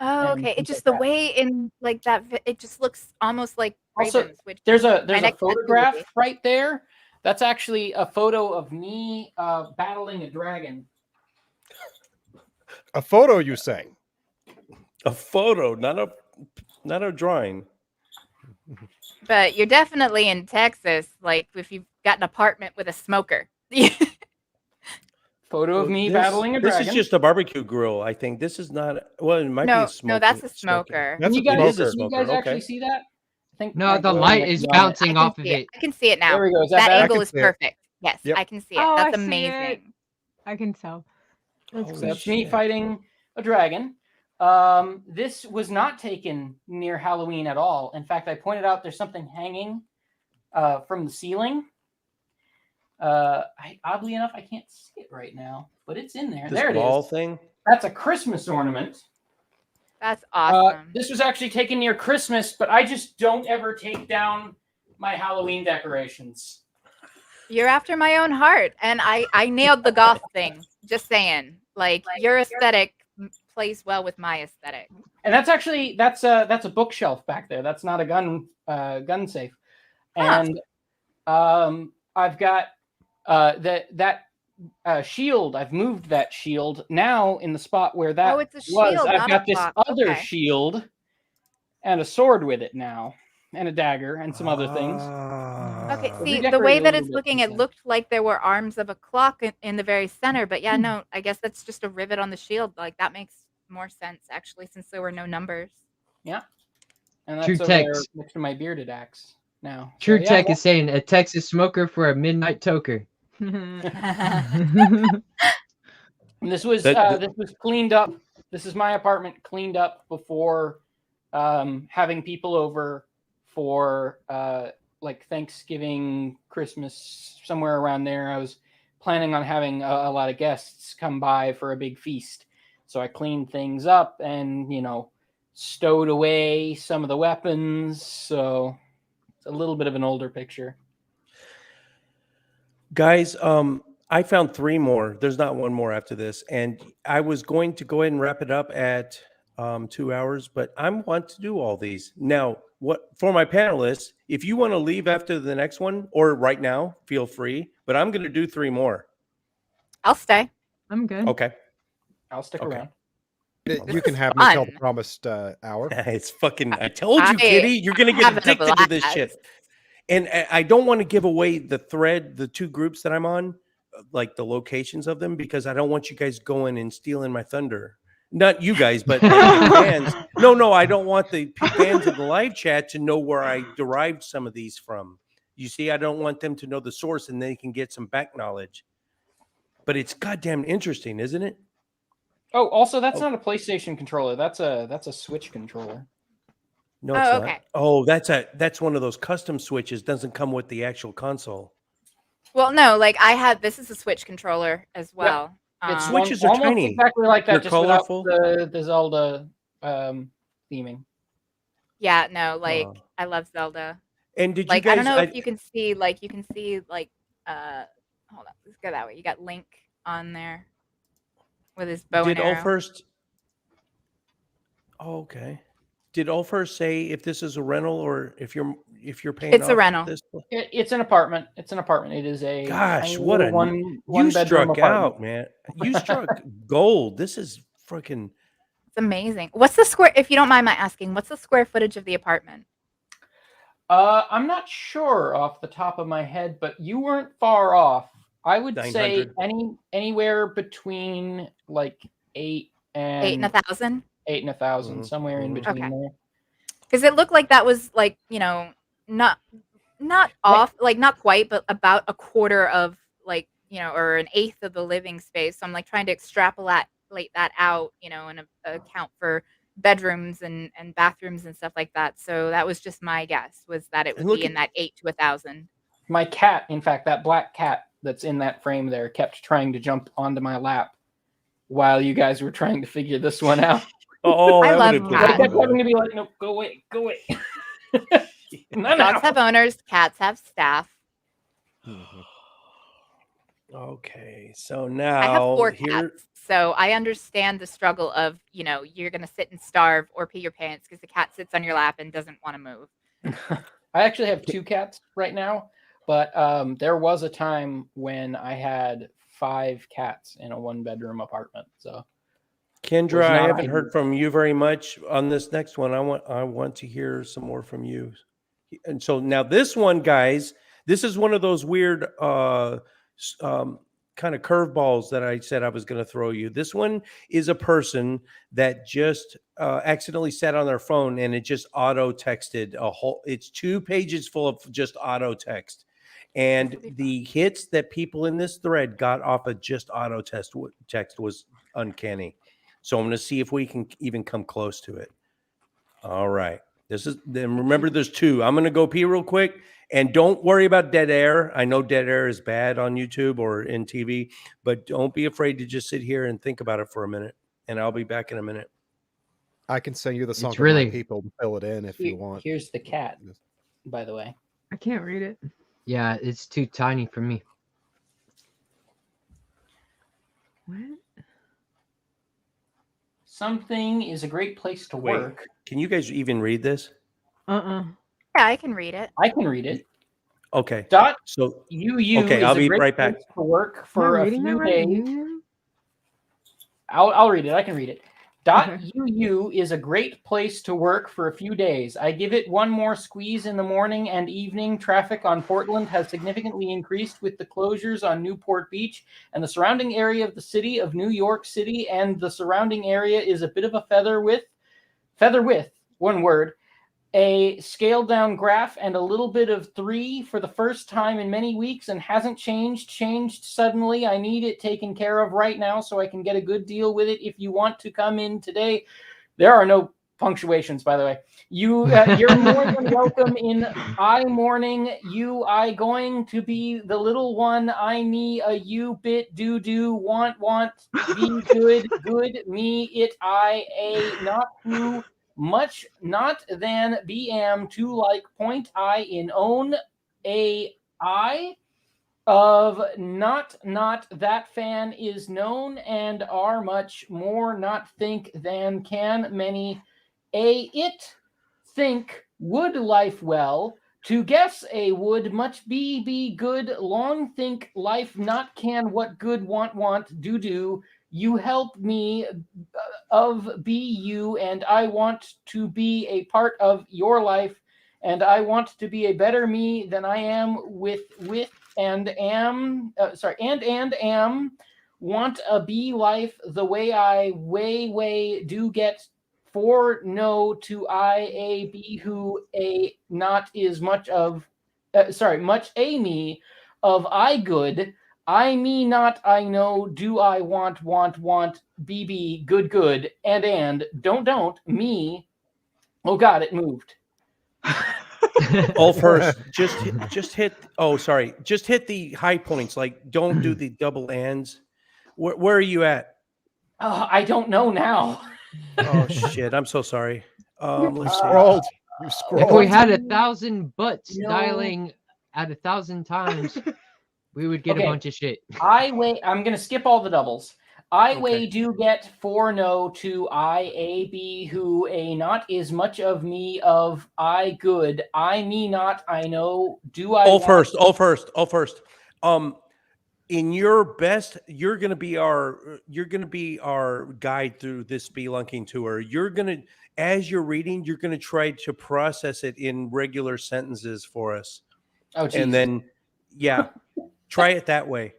Speaker 4: Oh,
Speaker 1: And
Speaker 4: okay. It
Speaker 1: things
Speaker 4: just
Speaker 1: like
Speaker 4: the
Speaker 1: that.
Speaker 4: way in like that it just looks almost like
Speaker 1: Also,
Speaker 4: ravens, which
Speaker 1: there's
Speaker 4: my
Speaker 1: a
Speaker 4: next tattoo would
Speaker 1: photograph
Speaker 4: be.
Speaker 1: right there. That's actually a photo of me battling a dragon.
Speaker 5: A photo, you say?
Speaker 3: A photo, not a drawing.
Speaker 4: But you're definitely in Texas, like if you've got an apartment with a smoker.
Speaker 1: Photo of me
Speaker 3: This
Speaker 1: battling a dragon.
Speaker 3: is just a barbecue grill. I think this is not. Well, it might be
Speaker 4: No,
Speaker 3: a smoker.
Speaker 4: no, that's a
Speaker 3: smoking.
Speaker 4: smoker.
Speaker 5: That's
Speaker 1: you
Speaker 5: a
Speaker 1: guys,
Speaker 3: It is a
Speaker 5: smoker.
Speaker 1: can you
Speaker 3: smoker.
Speaker 1: guys actually
Speaker 3: Okay.
Speaker 1: see that? I think
Speaker 7: No,
Speaker 1: my
Speaker 7: the
Speaker 1: girl
Speaker 7: light
Speaker 1: might
Speaker 7: is
Speaker 1: be on it.
Speaker 7: bouncing off of
Speaker 4: see
Speaker 7: it.
Speaker 4: I can see it now.
Speaker 1: There we go. Is
Speaker 4: That
Speaker 1: that
Speaker 5: I
Speaker 4: angle
Speaker 5: can
Speaker 4: is
Speaker 5: see it.
Speaker 4: perfect. Yes,
Speaker 5: Yep.
Speaker 4: I can see it.
Speaker 6: Oh,
Speaker 4: That's
Speaker 6: I see it.
Speaker 4: amazing.
Speaker 6: I can tell. That's
Speaker 3: Holy
Speaker 1: So
Speaker 6: cool.
Speaker 1: that's me
Speaker 3: shit.
Speaker 1: fighting a dragon. This was not taken near Halloween at all. In fact, I pointed out there's something hanging from the ceiling. Oddly enough, I can't see it right now, but it's in there.
Speaker 3: This
Speaker 1: There it
Speaker 3: ball
Speaker 1: is.
Speaker 3: thing.
Speaker 1: That's a Christmas ornament.
Speaker 4: That's awesome.
Speaker 1: This was actually taken near Christmas, but I just don't ever take down my Halloween decorations.
Speaker 4: You're after my own heart, and I nailed the goth thing. Just saying, like your aesthetic plays well with my aesthetic.
Speaker 1: And that's actually that's a bookshelf back there. That's not a gun safe.
Speaker 4: Huh.
Speaker 1: And I've got That shield, I've moved that shield. Now in the spot where that
Speaker 4: it's a
Speaker 1: was,
Speaker 4: shield,
Speaker 1: I've
Speaker 4: not a
Speaker 1: got this
Speaker 4: clock.
Speaker 1: other
Speaker 4: Okay.
Speaker 1: shield and a sword with it now, and a dagger and some other things.
Speaker 4: Okay,
Speaker 1: So
Speaker 4: see, the
Speaker 1: redecorate
Speaker 4: way
Speaker 1: a
Speaker 4: that
Speaker 1: little
Speaker 4: it's
Speaker 1: bit
Speaker 4: looking,
Speaker 1: since
Speaker 4: it
Speaker 1: then.
Speaker 4: looked like there were arms of a clock in the very center, but yeah, no, I guess that's just a rivet on the shield. Like, that makes more sense, actually, since there were no numbers.
Speaker 1: Yeah. And
Speaker 7: True
Speaker 1: that's over there
Speaker 7: text.
Speaker 1: next to my bearded axe now. So,
Speaker 7: True
Speaker 1: yeah,
Speaker 7: Tech is saying a Texas smoker for a midnight toker.
Speaker 1: and this was cleaned up. This is my apartment cleaned up before having people over for like Thanksgiving, Christmas, somewhere around there. I was planning on having a lot of guests come by for a big feast. So I cleaned things up and, stowed away some of the weapons. So it's a little bit of an older picture.
Speaker 3: Guys, I found 3 more. There's not one more after this. And I was going to go ahead and wrap it up at 2 hours, but I want to do all these. Now, what for my panelists, if you want to leave after the next one or right now, feel free. But I'm going to do 3 more.
Speaker 4: I'll stay.
Speaker 6: I'm good.
Speaker 3: Okay.
Speaker 1: I'll stick
Speaker 3: Okay.
Speaker 1: around.
Speaker 5: You can
Speaker 4: is
Speaker 5: have me till the
Speaker 4: fun.
Speaker 5: promised hour.
Speaker 3: It's fucking, I told you, Kitty, you're going to get
Speaker 4: having a
Speaker 3: addicted to this
Speaker 4: blast.
Speaker 3: shit. And I don't want to give away the thread, the 2 groups that I'm on, like the locations of them, because I don't want you guys going and stealing my thunder. Not you guys, but like the fans. No, I don't want the fans of the live chat to know where I derived some of these from. You see, I don't want them to know the source and they can get some back knowledge. But it's goddamn interesting, isn't it?
Speaker 1: Oh, also, that's not a PlayStation controller. That's a Switch controller.
Speaker 3: No, it's not.
Speaker 4: Okay.
Speaker 3: Oh, that's one of those custom switches. Doesn't come with the actual console.
Speaker 4: Well, no, like this is a Switch controller as well.
Speaker 1: It's
Speaker 3: Switches are
Speaker 1: almost
Speaker 3: tiny.
Speaker 1: exactly like that,
Speaker 3: They're
Speaker 1: just
Speaker 3: colorful.
Speaker 1: without the Zelda theming.
Speaker 4: Yeah, no, like I love Zelda.
Speaker 3: And did
Speaker 4: Like,
Speaker 3: you guys?
Speaker 4: I don't know if you can see, hold on, let's go that way. You got Link on there with his bow and arrow.
Speaker 3: Ulfhurst? Oh, okay. Did Ulfhurst say if this is a rental or if you're paying?
Speaker 4: It's a rental.
Speaker 1: It's an apartment. It's an apartment. It is a
Speaker 3: Gosh,
Speaker 1: tiny
Speaker 3: what a
Speaker 1: one
Speaker 3: you
Speaker 1: bedroom
Speaker 3: struck
Speaker 1: apartment.
Speaker 3: out, man. You struck gold. This is freaking.
Speaker 4: It's amazing. What's the square? If you don't mind my asking, what's the square footage of the apartment?
Speaker 1: I'm not sure off the top of my head, but you weren't far off. I would say
Speaker 3: 900.
Speaker 1: anywhere between like 8 and
Speaker 4: 1,000.
Speaker 1: 8 and 1,000, somewhere in between there.
Speaker 4: Because it looked like that was like, not off, like not quite, but about a quarter of like, or an eighth of the living space. So I'm like trying to extrapolate that out, and account for bedrooms and bathrooms and stuff like that. So that was just my guess, was that it would be in that 8 to 1,000.
Speaker 1: My cat, in fact, that black cat that's in that frame there, kept trying to jump onto my lap while you guys were trying to figure this one out.
Speaker 3: Oh,
Speaker 4: I love
Speaker 1: I kept having to be like, no, go away, go away.
Speaker 4: Dogs have owners, cats have staff.
Speaker 3: Okay, so now
Speaker 4: I have 4 cats, so I understand the struggle of, you're going to sit and starve or pee your pants because the cat sits on your lap and doesn't want to move.
Speaker 1: I actually have 2 cats right now, but there was a time when I had 5 cats in a 1-bedroom apartment. So,
Speaker 3: Kendra, I haven't heard from you very much on this next one. I want to hear some more from you. And so now this one, guys, this is one of those weird kind of curveballs that I said I was going to throw you. This one is a person that just accidentally sat on their phone and it just auto texted it's 2 pages full of just auto text. And the hits that people in this thread got off of just auto text was uncanny. So I'm going to see if we can even come close to it. All right. Then remember there's 2. I'm going to go pee real quick, and don't worry about dead air. I know dead air is bad on YouTube or in TV, but don't be afraid to just sit here and think about it for a minute, and I'll be back in a minute.
Speaker 5: I can send you the song of my people and fill it in if you want.
Speaker 1: Here's the cat, by the way.
Speaker 6: I can't read it.
Speaker 7: Yeah, it's too tiny for me.
Speaker 6: What?
Speaker 1: Something is a great place to work.
Speaker 3: Can you guys even read this?
Speaker 4: Yeah, I can read it.
Speaker 1: I can read it.
Speaker 3: Okay.
Speaker 1: Dot
Speaker 3: So
Speaker 1: UU
Speaker 3: okay,
Speaker 1: is
Speaker 3: I'll
Speaker 1: a
Speaker 3: be
Speaker 1: great
Speaker 3: right back.
Speaker 1: place to work
Speaker 8: Am I
Speaker 1: for a
Speaker 8: reading that
Speaker 1: few
Speaker 8: right?
Speaker 1: days.
Speaker 8: You?
Speaker 1: I'll read it. I can read it. Dot
Speaker 8: Okay.
Speaker 1: UU is a great place to work for a few days. I give it one more squeeze in the morning and evening. Traffic on Portland has significantly increased with the closures on Newport Beach and the surrounding area of the city of New York City, and the surrounding area is a bit of a feather with, one word, a scaled down graph and a little bit of 3 for the first time in many weeks, and hasn't changed suddenly. I need it taken care of right now so I can get a good deal with it. If you want to come in today, there are no punctuations, by the way. You're more than welcome in I morning. I going to be the little one. I me a you bit do want be good me it I a not who much not than bm to like point I in own a I of not that fan is known and are much more not think than can many a it think would life well to guess a would much be good long think life not can what good want do you help me of be you, and I want to be a part of your life, and I want to be a better me than I am with and am and am want a be life the way I way do get for no to I a be who a not is much of much a me of I good I me not I know do I want BB good and don't me. Oh God, it moved.
Speaker 3: All first, just hit. Oh, sorry, just hit the high points. Like, don't do the double ands. Where are you at?
Speaker 1: I don't know now.
Speaker 3: Oh shit, I'm so sorry.
Speaker 5: You
Speaker 3: Let's see.
Speaker 5: scrolled. You
Speaker 7: If
Speaker 5: scrolled.
Speaker 7: we had 1,000 butts
Speaker 1: No.
Speaker 7: dialing at 1,000 times, we would get
Speaker 1: Okay.
Speaker 7: a bunch of shit.
Speaker 1: I'm gonna skip all the doubles. I
Speaker 3: Okay.
Speaker 1: way do get for no to I a b who a not is much of me of I good I me not I know do I
Speaker 3: All
Speaker 1: want-
Speaker 3: first. In your best, you're gonna be our guide through this spelunking tour. You're gonna, as you're reading, you're gonna try to process it in regular sentences for us,
Speaker 1: Oh geez.
Speaker 3: and then try it that way.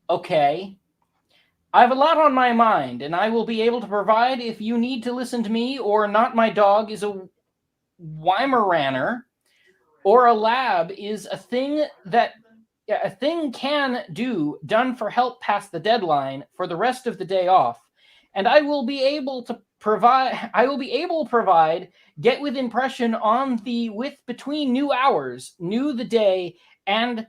Speaker 1: Okay. I have a lot on my mind, and I will be able to provide if you need to listen to me, or not my dog is a Weimaraner, or a lab is a thing can do, done for help past the deadline for the rest of the day off. And I will be able to provide, get with impression on the with between new hours, new the day, and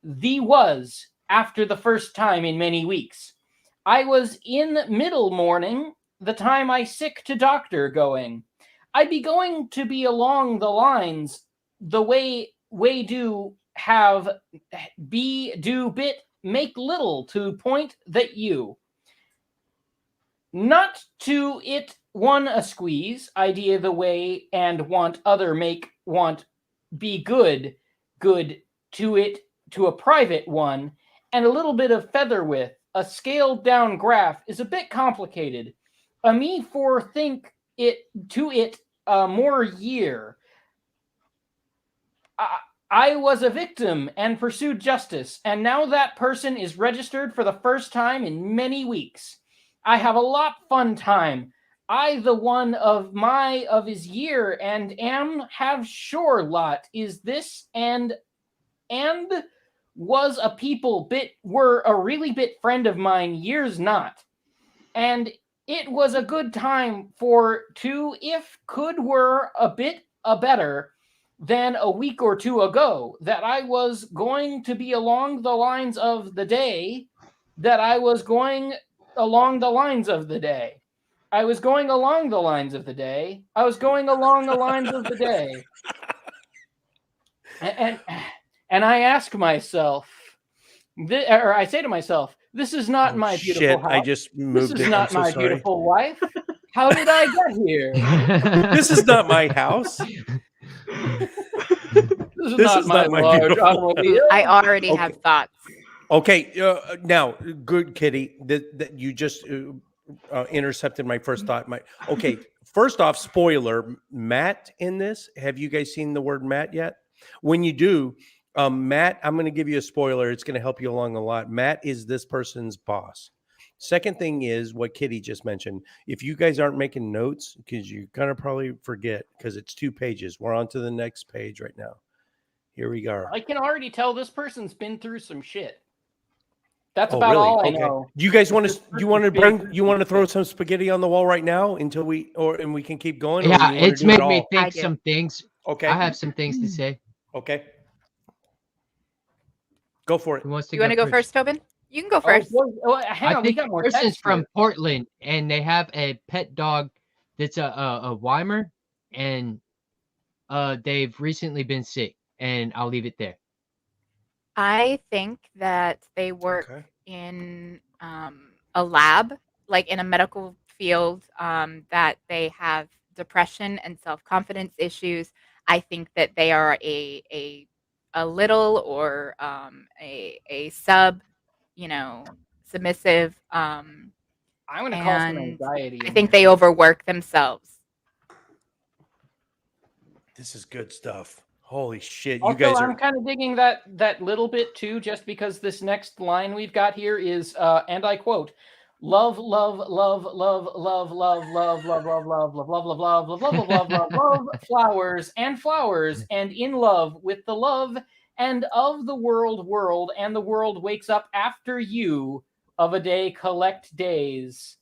Speaker 1: the was after the first time in many weeks. I was in middle morning, the time I sick to doctor going. I'd be going to be along the lines, the way do have be do bit make little to point that you. Not to it one a squeeze, idea the way and want other make want be good to it to a private one, and a little bit of feather with a scaled down graph is a bit complicated. A me for think it to it more year. I was a victim and pursued justice, and now that person is registered for the first time in many weeks. I have a lot fun time. I the one of his year and am have sure lot is this and was a people bit were a really bit friend of mine years not. And it was a good time for two if could were a bit a better than a week or two ago, that I was going to be along the lines of the day, I was going along the lines of the day. I was going along the lines of the day. I was going along the lines of the day. And I ask myself, I say to myself, this is not my beautiful house.
Speaker 3: I just moved
Speaker 1: This is
Speaker 3: it.
Speaker 1: not
Speaker 3: I'm so
Speaker 1: my
Speaker 3: sorry.
Speaker 1: beautiful wife. How did I get here?
Speaker 3: This is not my house.
Speaker 1: This is not my large
Speaker 3: beautiful-
Speaker 1: automobile.
Speaker 4: I already
Speaker 3: Okay.
Speaker 4: have thoughts.
Speaker 3: Okay, now, good Kitty, that you just intercepted my first thought. Okay, first off, spoiler: Matt in this. Have you guys seen the word Matt yet? When you do, Matt, I'm going to give you a spoiler. It's going to help you along a lot. Matt is this person's boss. Second thing is what Kitty just mentioned. If you guys aren't making notes, because you're going to probably forget, because it's 2 pages. We're on to the next page right now. Here we go.
Speaker 1: I can already tell this person's been through some shit. That's
Speaker 3: Oh,
Speaker 1: about
Speaker 3: really?
Speaker 1: all I
Speaker 3: Okay.
Speaker 1: know.
Speaker 3: Do you guys want
Speaker 1: This
Speaker 3: to? You want to
Speaker 1: person's
Speaker 3: bring?
Speaker 1: been
Speaker 3: You want to
Speaker 1: through
Speaker 3: throw
Speaker 1: some
Speaker 3: some spaghetti on the wall right now until and we can keep going? Or
Speaker 7: Yeah,
Speaker 3: you wanna
Speaker 7: it's
Speaker 3: do it
Speaker 7: made me
Speaker 3: all?
Speaker 4: I
Speaker 7: think
Speaker 4: do.
Speaker 7: some things.
Speaker 3: Okay.
Speaker 7: I have some things to say.
Speaker 3: Okay. Go for it.
Speaker 7: Who wants to
Speaker 4: You want to go first, Tobin? You can go first.
Speaker 1: Hang
Speaker 7: I
Speaker 1: on, we
Speaker 7: think
Speaker 1: got
Speaker 7: the
Speaker 1: more
Speaker 7: person's
Speaker 1: text
Speaker 7: from
Speaker 1: here.
Speaker 7: Portland, and they have a pet dog that's a Weimar, and they've recently been sick. And I'll leave it there.
Speaker 4: I think that they work
Speaker 3: Okay.
Speaker 4: in a lab, like in a medical field, that they have depression and self-confidence issues. I think that they are a little or a sub, submissive,
Speaker 1: I'm going to call some
Speaker 4: and
Speaker 1: anxiety.
Speaker 4: I
Speaker 1: in
Speaker 4: think
Speaker 1: here.
Speaker 4: they overwork themselves.
Speaker 3: This is good stuff. Holy shit! You
Speaker 1: Also,
Speaker 3: guys
Speaker 1: I'm
Speaker 3: are.
Speaker 1: kind of digging that little bit too, just because this next line we've got here is, and I quote, "Love, love, love, love, love, love, love, love, love, love, love, love, love, love, love, love, love, love, love, flowers, and in love with the love and of the world, and the world wakes up after you of a day collect days."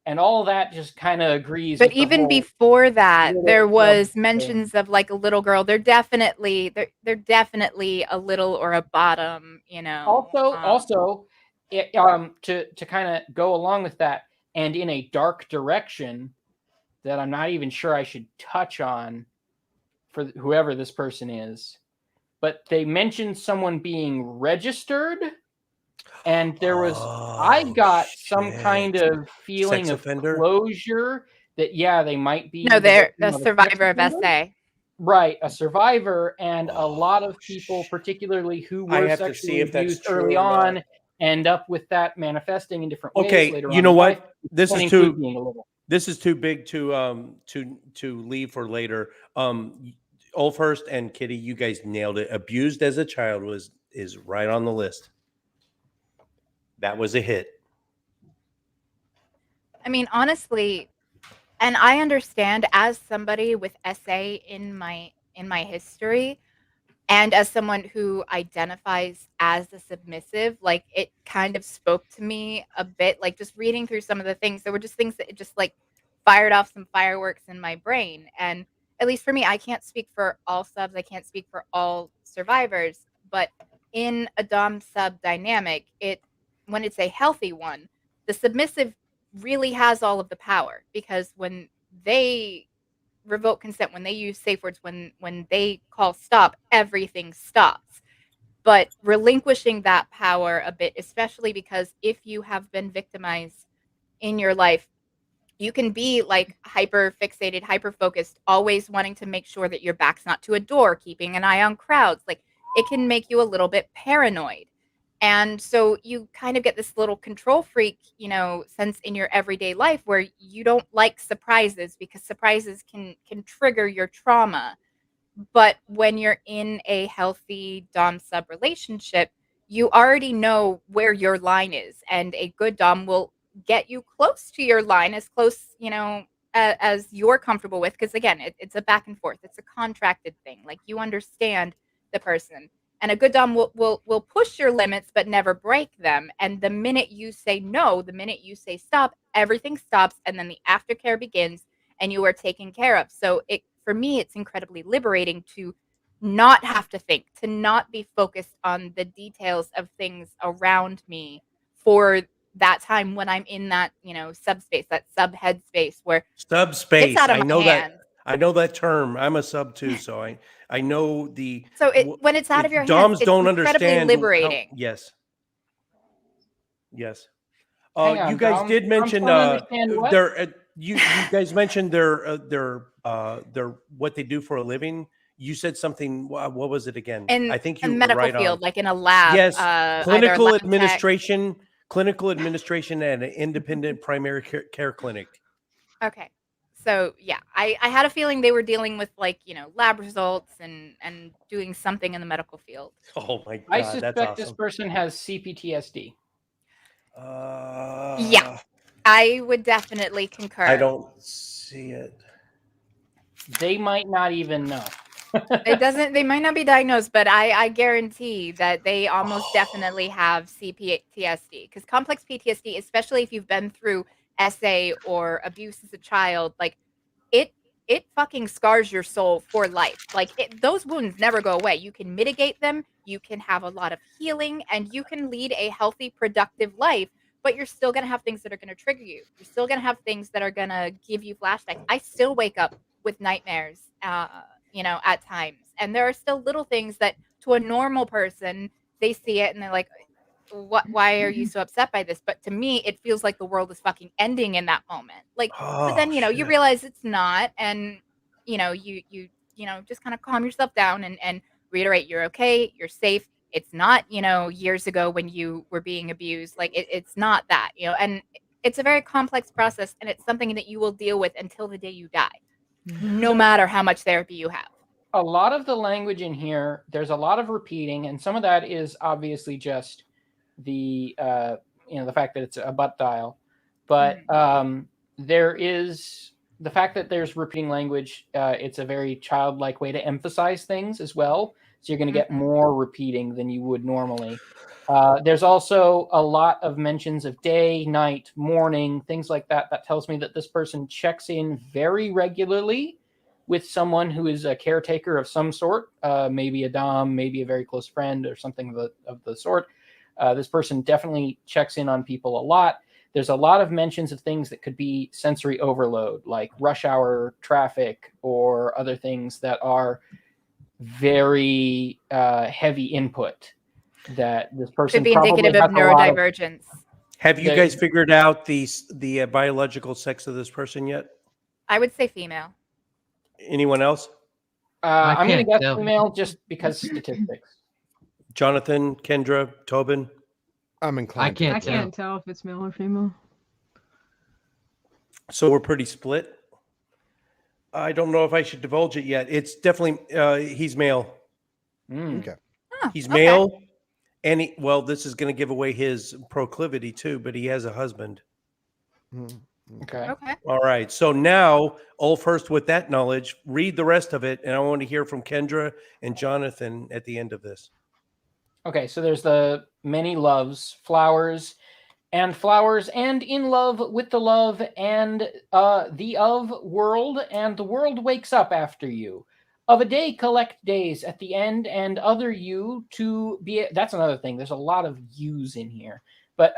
Speaker 1: And all that just kind of agrees
Speaker 4: But
Speaker 1: with the
Speaker 4: even
Speaker 1: whole
Speaker 4: before that,
Speaker 1: little
Speaker 4: there
Speaker 1: love
Speaker 4: was
Speaker 1: thing.
Speaker 4: mentions of like a little girl. They're definitely a little or a bottom,
Speaker 1: Also, to kind of go along with that, and in a dark direction that I'm not even sure I should touch on for whoever this person is, but they mentioned someone being registered, and there was I got some kind of feeling
Speaker 3: Sex
Speaker 1: of
Speaker 3: offender?
Speaker 1: closure that they might be
Speaker 4: No,
Speaker 1: the
Speaker 4: they're
Speaker 1: victim
Speaker 4: a
Speaker 1: of a sex
Speaker 4: survivor of
Speaker 1: offender.
Speaker 4: SA.
Speaker 1: Right, a survivor, and a lot of people, particularly who
Speaker 3: I
Speaker 1: were
Speaker 3: have to
Speaker 1: sexually
Speaker 3: see if that's
Speaker 1: abused
Speaker 3: true
Speaker 1: early
Speaker 3: or not.
Speaker 1: on, end up with that manifesting in different ways
Speaker 3: Okay,
Speaker 1: later
Speaker 3: you
Speaker 1: on
Speaker 3: know
Speaker 1: in
Speaker 3: what?
Speaker 1: life.
Speaker 3: This
Speaker 1: Can
Speaker 3: is
Speaker 1: include
Speaker 3: too.
Speaker 1: being a little.
Speaker 3: This is too big to leave for later. Ulfhurst and Kitty, you guys nailed it. Abused as a child is right on the list. That was a hit.
Speaker 4: I mean, honestly, and I understand as somebody with SA in my history, and as someone who identifies as a submissive, like it kind of spoke to me a bit, like just reading through some of the things. There were just things that it just like fired off some fireworks in my brain. And at least for me, I can't speak for all subs, I can't speak for all survivors, but in a Dom sub dynamic, when it's a healthy one, the submissive really has all of the power, because when they revoke consent, when they use safe words, when they call stop, everything stops. But relinquishing that power a bit, especially because if you have been victimized in your life, you can be like hyper fixated, hyper focused, always wanting to make sure that your back's not to a door, keeping an eye on crowds. Like it can make you a little bit paranoid. And so you kind of get this little control freak, sense in your everyday life where you don't like surprises, because surprises can trigger your trauma. But when you're in a healthy Dom sub relationship, you already know where your line is, and a good Dom will get you close to your line, as close, as you're comfortable with. Because again, it's a back and forth. It's a contracted thing. Like you understand the person, and a good Dom will push your limits but never break them. And the minute you say no, the minute you say stop, everything stops, and then the aftercare begins, and you are taken care of. So for me, it's incredibly liberating to not have to think, to not be focused on the details of things around me for that time when I'm in that, subspace, that sub headspace where
Speaker 3: Subspace.
Speaker 4: it's out of
Speaker 3: I
Speaker 4: my
Speaker 3: know
Speaker 4: hands.
Speaker 3: that. I know that term. I'm a sub too, so I know the.
Speaker 4: So when it's out of your hands,
Speaker 3: Doms
Speaker 4: it's
Speaker 3: don't
Speaker 4: incredibly
Speaker 3: understand.
Speaker 4: liberating.
Speaker 3: Yes. Yes.
Speaker 1: Hang on,
Speaker 3: you guys
Speaker 1: Dom.
Speaker 3: did
Speaker 1: Doms
Speaker 3: mention
Speaker 1: don't understand what?
Speaker 3: you guys mentioned their what they do for a living. you said something. What was it again?
Speaker 4: In
Speaker 3: I think
Speaker 4: a
Speaker 3: you were
Speaker 4: medical
Speaker 3: right
Speaker 4: field,
Speaker 3: on.
Speaker 4: like in a lab.
Speaker 3: Yes,
Speaker 4: either a
Speaker 3: clinical
Speaker 4: lab tech-
Speaker 3: administration, and an independent primary care clinic.
Speaker 4: Okay. So yeah, I had a feeling they were dealing with like, lab results and doing something in the medical field.
Speaker 3: Oh my
Speaker 1: I
Speaker 3: God, that's
Speaker 1: suspect this
Speaker 3: awesome.
Speaker 1: person has CPTSD.
Speaker 4: Yeah. I would definitely concur.
Speaker 3: I don't see it.
Speaker 1: They might not even know.
Speaker 4: They might not be diagnosed, but I guarantee that they almost definitely have CPTSD, because complex PTSD, especially if you've been through SA or abuse as a child, like it fucking scars your soul for life. Like those wounds never go away. You can mitigate them, you can have a lot of healing, and you can lead a healthy, productive life, but you're still going to have things that are going to trigger you. You're still going to have things that are going to give you flashbacks. I still wake up with nightmares, at times. And there are still little things that to a normal person, they see it and they're like, why are you so upset by this? But to me, it feels like the world is fucking ending in that moment. Like, but then, you
Speaker 3: shit.
Speaker 4: realize it's not. And, you just kind of calm yourself down and reiterate you're okay, you're safe. It's not, years ago when you were being abused. Like, it's not that, and it's a very complex process, and it's something that you will deal with until the day you die, no matter how much therapy you have.
Speaker 1: A lot of the language in here, there's a lot of repeating, and some of that is obviously just the the fact that it's a butt dial, but there is the fact that there's repeating language. It's a very childlike way to emphasize things as well, so you're going to get more repeating than you would normally. There's also a lot of mentions of day, night, morning, things like that. That tells me that this person checks in very regularly with someone who is a caretaker of some sort, maybe a dom, maybe a very close friend or something of the sort. This person definitely checks in on people a lot. There's a lot of mentions of things that could be sensory overload, like rush hour traffic or other things that are very heavy input that this person
Speaker 4: Could be
Speaker 1: probably
Speaker 4: indicative of
Speaker 1: has a lot of.
Speaker 4: neurodivergence.
Speaker 3: Have you guys figured out the biological sex of this person yet?
Speaker 4: I would say female.
Speaker 3: Anyone else?
Speaker 1: I'm going to guess
Speaker 7: tell.
Speaker 1: female just because statistics.
Speaker 3: Jonathan, Kendra, Tobin?
Speaker 5: I'm inclined.
Speaker 7: can't
Speaker 6: I
Speaker 7: tell.
Speaker 6: can't tell if it's male or female.
Speaker 3: So we're pretty split. I don't know if I should divulge it yet. It's definitely he's male.
Speaker 5: Okay.
Speaker 4: Oh,
Speaker 3: He's
Speaker 4: okay.
Speaker 3: male, and this is going to give away his proclivity too. But he has a husband.
Speaker 1: Okay.
Speaker 4: Okay.
Speaker 3: All right. So now, first with that knowledge, read the rest of it, and I want to hear from Kendra and Jonathan at the end of this.
Speaker 1: Okay, so there's the many loves, flowers, and in love with the love and the of world, and the world wakes up after you. Of a day collect days at the end, and other you to be. That's another thing. There's a lot of yous in here, but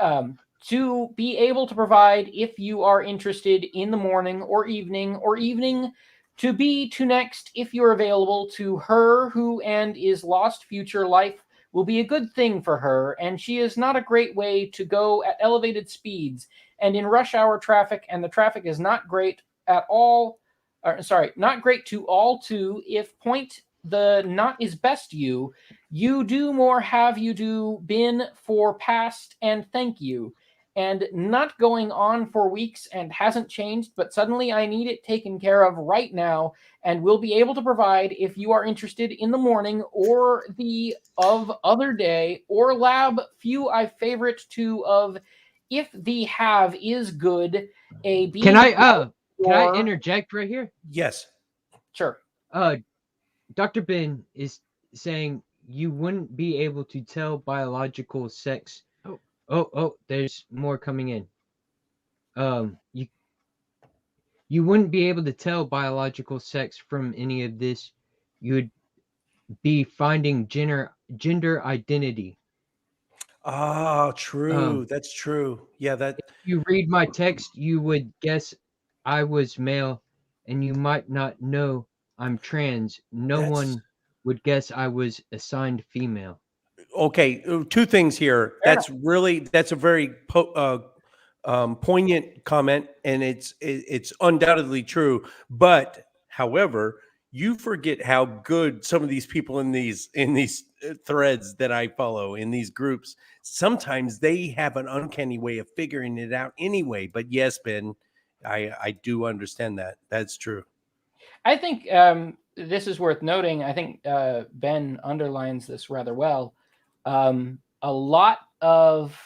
Speaker 1: to be able to provide if you are interested in the morning or evening to be to next if you're available to her who and is lost future life will be a good thing for her, and she is not a great way to go at elevated speeds and in rush hour traffic, and the traffic is not great at all. Not great to all too. If point the not is best you do more have you do been for past and thank you. And not going on for weeks and hasn't changed, but suddenly I need it taken care of right now and will be able to provide if you are interested in the morning or the of other day or lab few I favorite to of if the have is good a B.
Speaker 7: Can I interject right here?
Speaker 3: Yes.
Speaker 1: Sure.
Speaker 7: Dr. Ben is saying you wouldn't be able to tell biological sex. Oh, there's more coming in. You wouldn't be able to tell biological sex from any of this. You would be finding gender identity.
Speaker 3: Ah, true. That's true. Yeah, that.
Speaker 7: If you read my text, you would guess I was male, and you might not know I'm trans. No one would guess I was assigned female.
Speaker 3: Okay, two things here. That's a very poignant comment, and it's undoubtedly true. But however, you forget how good some of these people in these threads that I follow in these groups, sometimes they have an uncanny way of figuring it out anyway. But yes, Ben, I do understand that. That's true.
Speaker 1: I think this is worth noting. I think Ben underlines this rather well. A lot of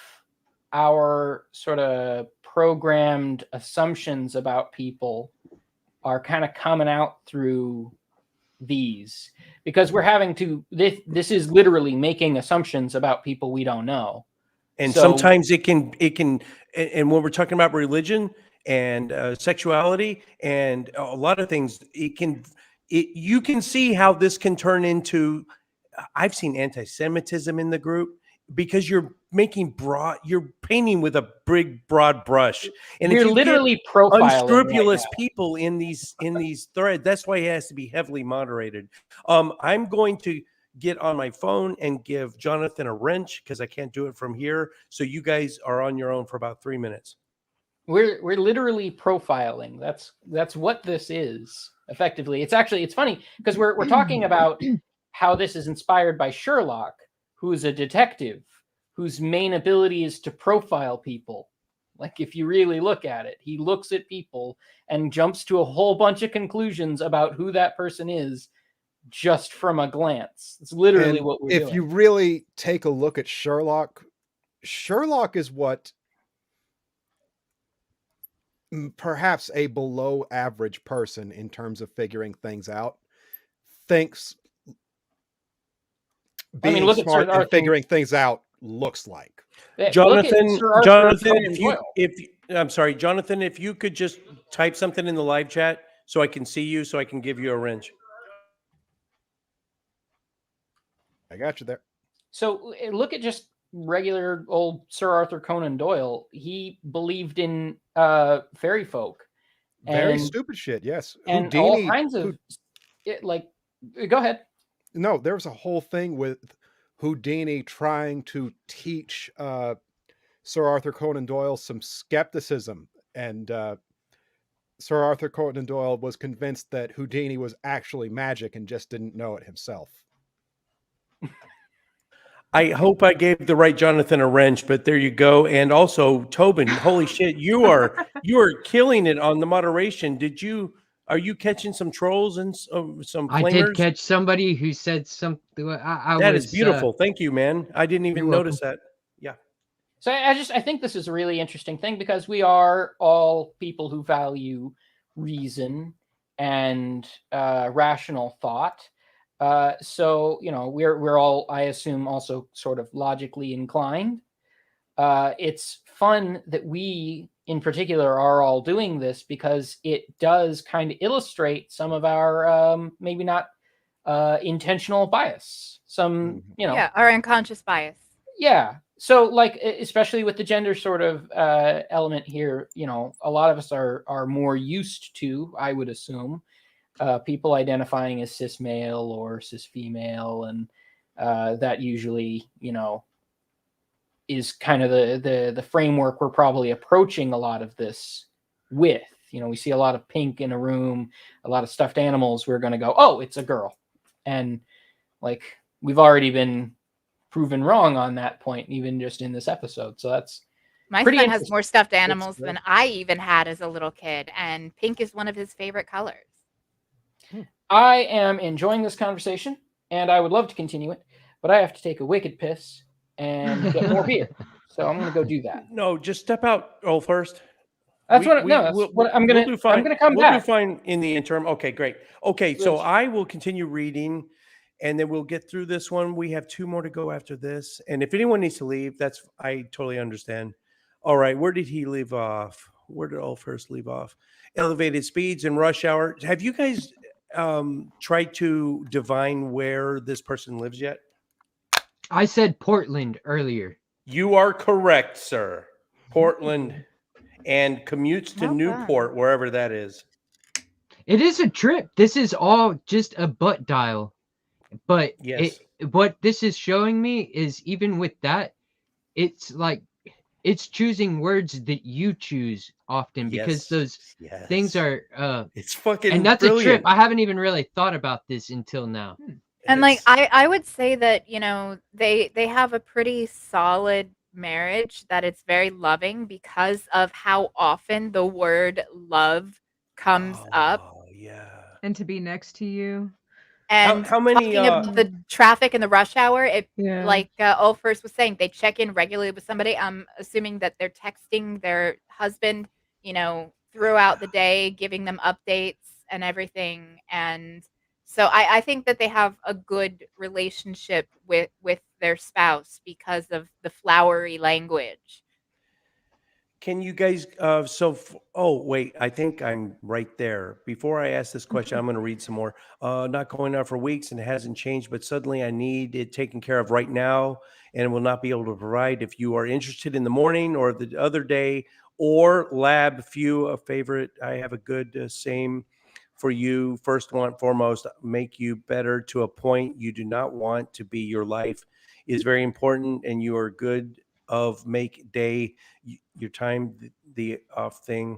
Speaker 1: our sort of programmed assumptions about people are kind of coming out through these, because we're having to, this is literally making assumptions about people we don't know.
Speaker 3: And
Speaker 1: So-
Speaker 3: sometimes it can, and when we're talking about religion and sexuality and a lot of things, you can see how this can turn into, I've seen anti-Semitism in the group, because you're painting with a big broad brush. And
Speaker 1: we're
Speaker 3: if you
Speaker 1: literally profiling
Speaker 3: unscrupulous
Speaker 1: right now.
Speaker 3: people in these threads, that's why it has to be heavily moderated. I'm going to get on my phone and give Jonathan a wrench because I can't do it from here. So you guys are on your own for about 3 minutes.
Speaker 1: We're literally profiling. That's what this is effectively. It's funny because we're talking about how this is inspired by Sherlock, who is a detective whose main ability is to profile people. Like, if you really look at it, he looks at people and jumps to a whole bunch of conclusions about who that person is just from a glance. It's literally what we're doing.
Speaker 5: If you really take a look at Sherlock is what perhaps a below average person in terms of figuring things out thinks being
Speaker 1: look at
Speaker 5: smart
Speaker 1: Sir
Speaker 5: and
Speaker 1: Arthur.
Speaker 5: figuring things out looks like.
Speaker 3: Jonathan,
Speaker 1: Sir Arthur
Speaker 3: Jonathan,
Speaker 1: Conan Doyle.
Speaker 3: I'm sorry, Jonathan, if you could just type something in the live chat so I can see you, so I can give you a wrench.
Speaker 5: I got you there.
Speaker 1: So look at just regular old Sir Arthur Conan Doyle. He believed in fairy folk.
Speaker 5: Very stupid shit, yes.
Speaker 1: And all kinds of go ahead.
Speaker 5: No, there was a whole thing with Houdini trying to teach Sir Arthur Conan Doyle some skepticism, and Sir Arthur Conan Doyle was convinced that Houdini was actually magic and just didn't know it himself.
Speaker 3: I hope I gave the right Jonathan a wrench, but there you go. And also, Tobin, holy shit, you are killing it on the moderation. Are you catching some trolls and some flamers?
Speaker 7: I did catch somebody who said something.
Speaker 3: That is beautiful. Thank you, man. I didn't even notice that. Yeah.
Speaker 1: So I think this is a really interesting thing, because we are all people who value reason and rational thought. So, we're all, I assume, also sort of logically inclined. It's fun that we, in particular, are all doing this, because it does kind of illustrate some of our maybe not intentional bias. Some,
Speaker 4: our unconscious bias.
Speaker 1: Yeah. So, like, especially with the gender sort of element here, a lot of us are more used to, I would assume, people identifying as cis male or cis female, and that usually, is kind of the framework we're probably approaching a lot of this with. We see a lot of pink in a room, a lot of stuffed animals. We're going to go, oh, it's a girl, and like we've already been proven wrong on that point, even just in this episode. So that's
Speaker 4: my son has more stuffed animals than I even had as a little kid, and pink is one of his favorite colors.
Speaker 1: I am enjoying this conversation, and I would love to continue it, but I have to take a wicked piss and get more beer. So I'm going to go do that.
Speaker 3: No, just step out, first.
Speaker 1: That's what I'm going to do. I'm going to come back.
Speaker 3: We'll do fine in the interim. Okay, great. Okay, so I will continue reading, and then we'll get through this one. We have 2 more to go after this. And if anyone needs to leave, I totally understand. All right, where did he leave off? Where did Ulfhurst leave off? Elevated speeds and rush hour. Have you guys tried to divine where this person lives yet?
Speaker 7: I said Portland earlier.
Speaker 3: You are correct, sir. Portland, and commutes to Newport, wherever that is.
Speaker 7: It is a trip. This is all just a butt dial. But
Speaker 3: yes,
Speaker 7: what this is showing me is, even with that, it's like it's choosing words that you choose often because those things are
Speaker 3: it's fucking
Speaker 7: and that's
Speaker 3: brilliant.
Speaker 7: a trip. I haven't even really thought about this until now.
Speaker 4: And like I would say that, you know, they have a pretty solid marriage, that it's very loving because of how often the word love comes up.
Speaker 3: Oh, yeah.
Speaker 6: And to be next to you.
Speaker 4: And
Speaker 3: how many,
Speaker 4: talking about the traffic in the rush hour, it
Speaker 6: Yeah.
Speaker 4: like Ulfers was saying, they check in regularly with somebody. I'm assuming that they're texting their husband, you know, throughout the day, giving them updates and everything. And so I think that they have a good relationship with their spouse because of the flowery language.
Speaker 3: Can you guys, oh, wait, I think I'm right there. Before I ask this question, I'm going to read some more. Not going out for weeks and it hasn't changed, but suddenly I need it taken care of right now and will not be able to provide. If you are interested in the morning or the other day or lab, few a favorite, I have a good same for you. First one, foremost, make you better to a point you do not want to be. Your life is very important and you are good of make day your time the off thing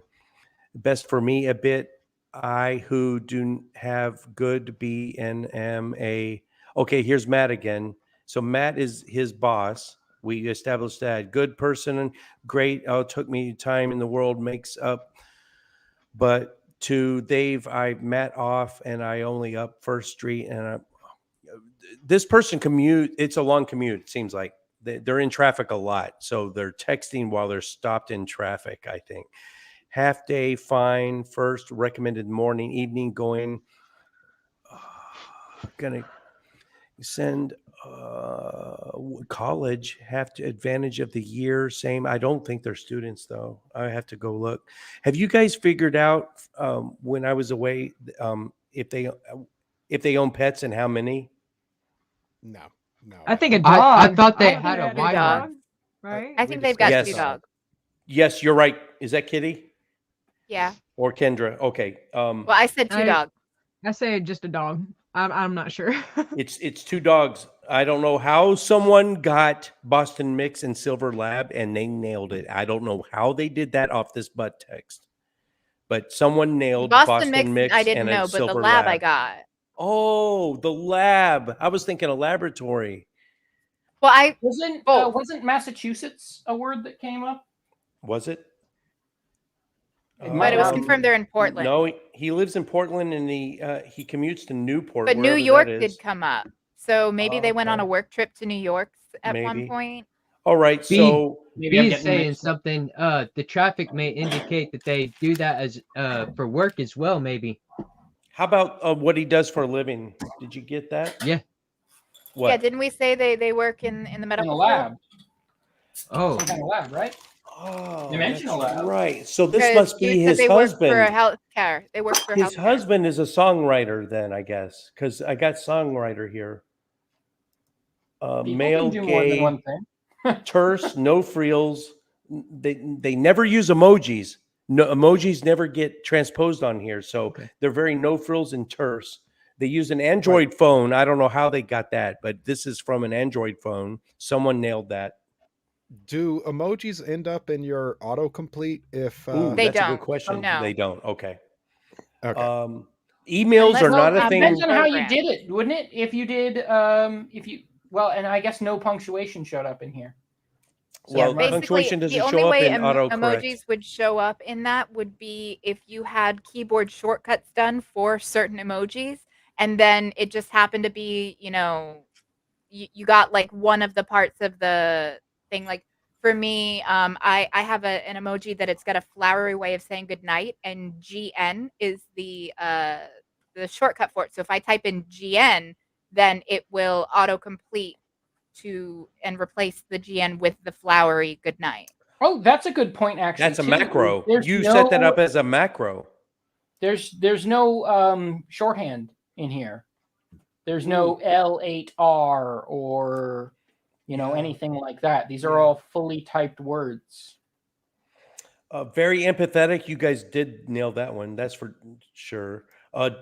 Speaker 3: best for me a bit. I who do have good be and am a okay. Here's Matt again. So Matt is his boss. We established that good person and great. Oh, it took me time in the world makes up, but to Dave, I Matt off and I only up First Street and this person commute. It's a long commute. It seems like they're in traffic a lot, so they're texting while they're stopped in traffic. I think half day fine. First recommended morning, evening going. Gonna send college have to advantage of the year. Same. I don't think they're students though. I have to go look. Have you guys figured out when I was away if they own pets and how many?
Speaker 5: No.
Speaker 6: I think a
Speaker 7: I
Speaker 6: dog.
Speaker 7: thought they
Speaker 6: don't
Speaker 7: had
Speaker 6: think
Speaker 7: a
Speaker 6: they
Speaker 7: white
Speaker 6: had a
Speaker 7: one.
Speaker 6: dog, right?
Speaker 4: I
Speaker 5: We
Speaker 4: think they've got
Speaker 3: discussed
Speaker 4: two
Speaker 3: that.
Speaker 4: dogs.
Speaker 3: Yes, you're right. Is that Kitty
Speaker 4: Yeah.
Speaker 3: or Kendra? Okay.
Speaker 4: Well, I said two dogs.
Speaker 6: I say just a dog. I'm not sure.
Speaker 3: It's two dogs. I don't know how someone got Boston Mix and Silver Lab and they nailed it. I don't know how they did that off this butt text, but someone nailed
Speaker 4: Boston Mix, I didn't
Speaker 3: and a
Speaker 4: know, but the
Speaker 3: Silver
Speaker 4: lab I
Speaker 3: Lab.
Speaker 4: got.
Speaker 3: Oh, the lab. I was thinking a laboratory.
Speaker 4: Well,
Speaker 1: wasn't Massachusetts a word that came up?
Speaker 3: Was it?
Speaker 1: It
Speaker 4: but
Speaker 1: might
Speaker 4: it was
Speaker 1: not be.
Speaker 4: confirmed they're in Portland.
Speaker 3: No, he lives in Portland and he commutes to Newport.
Speaker 4: But New
Speaker 3: wherever
Speaker 4: York
Speaker 3: that
Speaker 4: did
Speaker 3: is.
Speaker 4: come up. So maybe they went on a
Speaker 3: Okay.
Speaker 4: work trip to New York at one
Speaker 3: Maybe.
Speaker 4: point.
Speaker 3: All right. So
Speaker 1: Maybe I'm
Speaker 7: B's
Speaker 1: getting
Speaker 7: saying
Speaker 1: mixed up.
Speaker 7: something. The traffic may indicate that they do that as for work as well. Maybe.
Speaker 3: how about what he does for a living? Did you get that?
Speaker 7: Yeah.
Speaker 3: What?
Speaker 4: Yeah, didn't we say they work in the
Speaker 1: In a
Speaker 4: medical
Speaker 1: lab.
Speaker 4: field?
Speaker 7: Oh,
Speaker 1: Some kind of lab, right?
Speaker 3: Oh,
Speaker 1: You mentioned
Speaker 3: that's
Speaker 1: a lab.
Speaker 3: right. So this
Speaker 4: 'Cause
Speaker 3: must
Speaker 4: you
Speaker 3: be
Speaker 4: said
Speaker 3: his
Speaker 4: they work for
Speaker 3: husband.
Speaker 4: healthcare. They work for
Speaker 3: His
Speaker 4: healthcare.
Speaker 3: husband is a songwriter, then I guess, because I got songwriter here.
Speaker 1: People
Speaker 3: Male,
Speaker 1: can do more than
Speaker 3: gay,
Speaker 1: one thing.
Speaker 3: terse, no frills. They never use emojis. No emojis never get transposed on here, so
Speaker 7: Okay.
Speaker 3: they're very no frills and terse. They use an Android phone. I don't know how they got that, but this is from an Android phone. Someone nailed that.
Speaker 5: Do emojis end up in your autocomplete if
Speaker 3: Ooh,
Speaker 4: They
Speaker 3: that's a good
Speaker 4: don't.
Speaker 3: question.
Speaker 4: No.
Speaker 3: They don't. Okay.
Speaker 5: okay.
Speaker 3: Emails
Speaker 4: Unless
Speaker 3: are
Speaker 1: Well,
Speaker 3: not
Speaker 1: it
Speaker 3: a thing.
Speaker 1: depends on how you
Speaker 4: Program.
Speaker 1: did it, wouldn't it? If you did, and I guess no punctuation showed up in here. So
Speaker 3: Well,
Speaker 1: it might-
Speaker 4: Basically,
Speaker 3: punctuation doesn't
Speaker 4: the only
Speaker 3: show up
Speaker 4: way
Speaker 3: in autocorrect.
Speaker 4: emojis would show up in that would be if you had keyboard shortcuts done for certain emojis, and then it just happened to be, you know, you got like one of the parts of the thing. Like for me, I have an emoji that it's got a flowery way of saying goodnight, and GN is the shortcut for it. So if I type in GN, then it will autocomplete to and replace the GN with the flowery goodnight.
Speaker 1: Oh, that's a good point. Actually,
Speaker 3: That's a
Speaker 1: too.
Speaker 3: macro.
Speaker 1: There's
Speaker 3: You
Speaker 1: no,
Speaker 3: set that up as a macro.
Speaker 1: There's no shorthand in here. There's no L8R or anything like that. These are all fully typed words.
Speaker 3: Very empathetic. You guys did nail that one. That's for sure.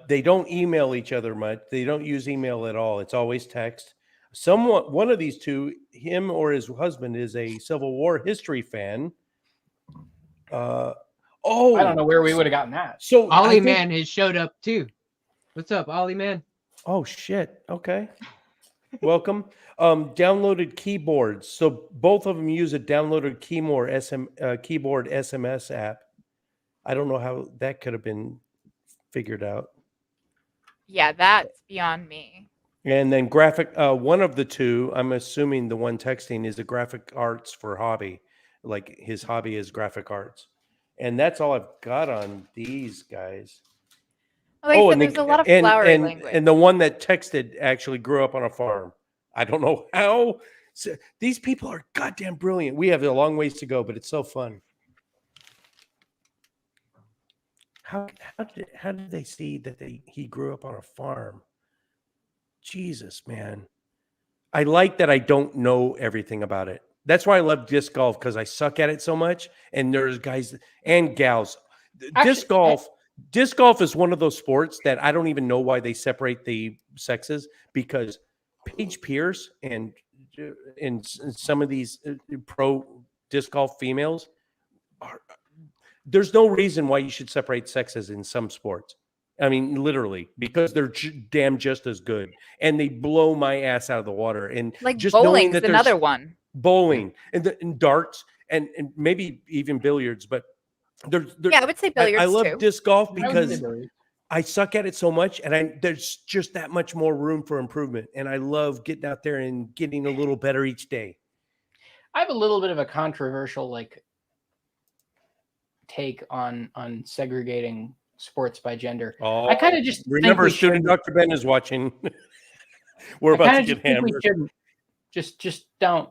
Speaker 3: They don't email each other much. They don't use email at all. It's always text. one of these two, him or his husband, is a Civil War history fan.
Speaker 1: I don't know where we would have gotten that.
Speaker 3: So
Speaker 7: Ollie Man has showed up too. What's up, Ollie Man?
Speaker 3: Oh shit. Okay. Welcome. Downloaded keyboards. So both of them use a downloaded keyboard SMS app. I don't know how that could have been figured out.
Speaker 4: Yeah, that's beyond me.
Speaker 3: And then one of the two, I'm assuming the one texting is the graphic arts for hobby. Like his hobby is graphic arts. And that's all I've got on these guys.
Speaker 4: And there's a lot of flowery language.
Speaker 3: And the one that texted actually grew up on a farm. I don't know how. These people are goddamn brilliant. We have a long ways to go, but it's so fun. How did they see that he grew up on a farm? Jesus, man. I like that I don't know everything about it. That's why I love disc golf, because I suck at it so much. And there's guys and gals. Disc golf is one of those sports that I don't even know why they separate the sexes, because Paige Pierce and some of these pro disc golf females there's no reason why you should separate sexes in some sports. I mean, literally, because they're damn just as good, and they blow my ass out of the water. And
Speaker 4: like
Speaker 3: just
Speaker 4: bowling is another one.
Speaker 3: Bowling and darts and maybe even billiards, but
Speaker 4: yeah, I would say billiards.
Speaker 3: I love
Speaker 4: too.
Speaker 3: disc golf because I suck at it so much, and there's just that much more room for improvement. And I love getting out there and getting a little better each day.
Speaker 1: I have a little bit of a controversial take on segregating sports by gender.
Speaker 3: Oh,
Speaker 1: I kind of just
Speaker 3: remember student Dr. Ben is watching. We're about to get hammered.
Speaker 1: Just don't.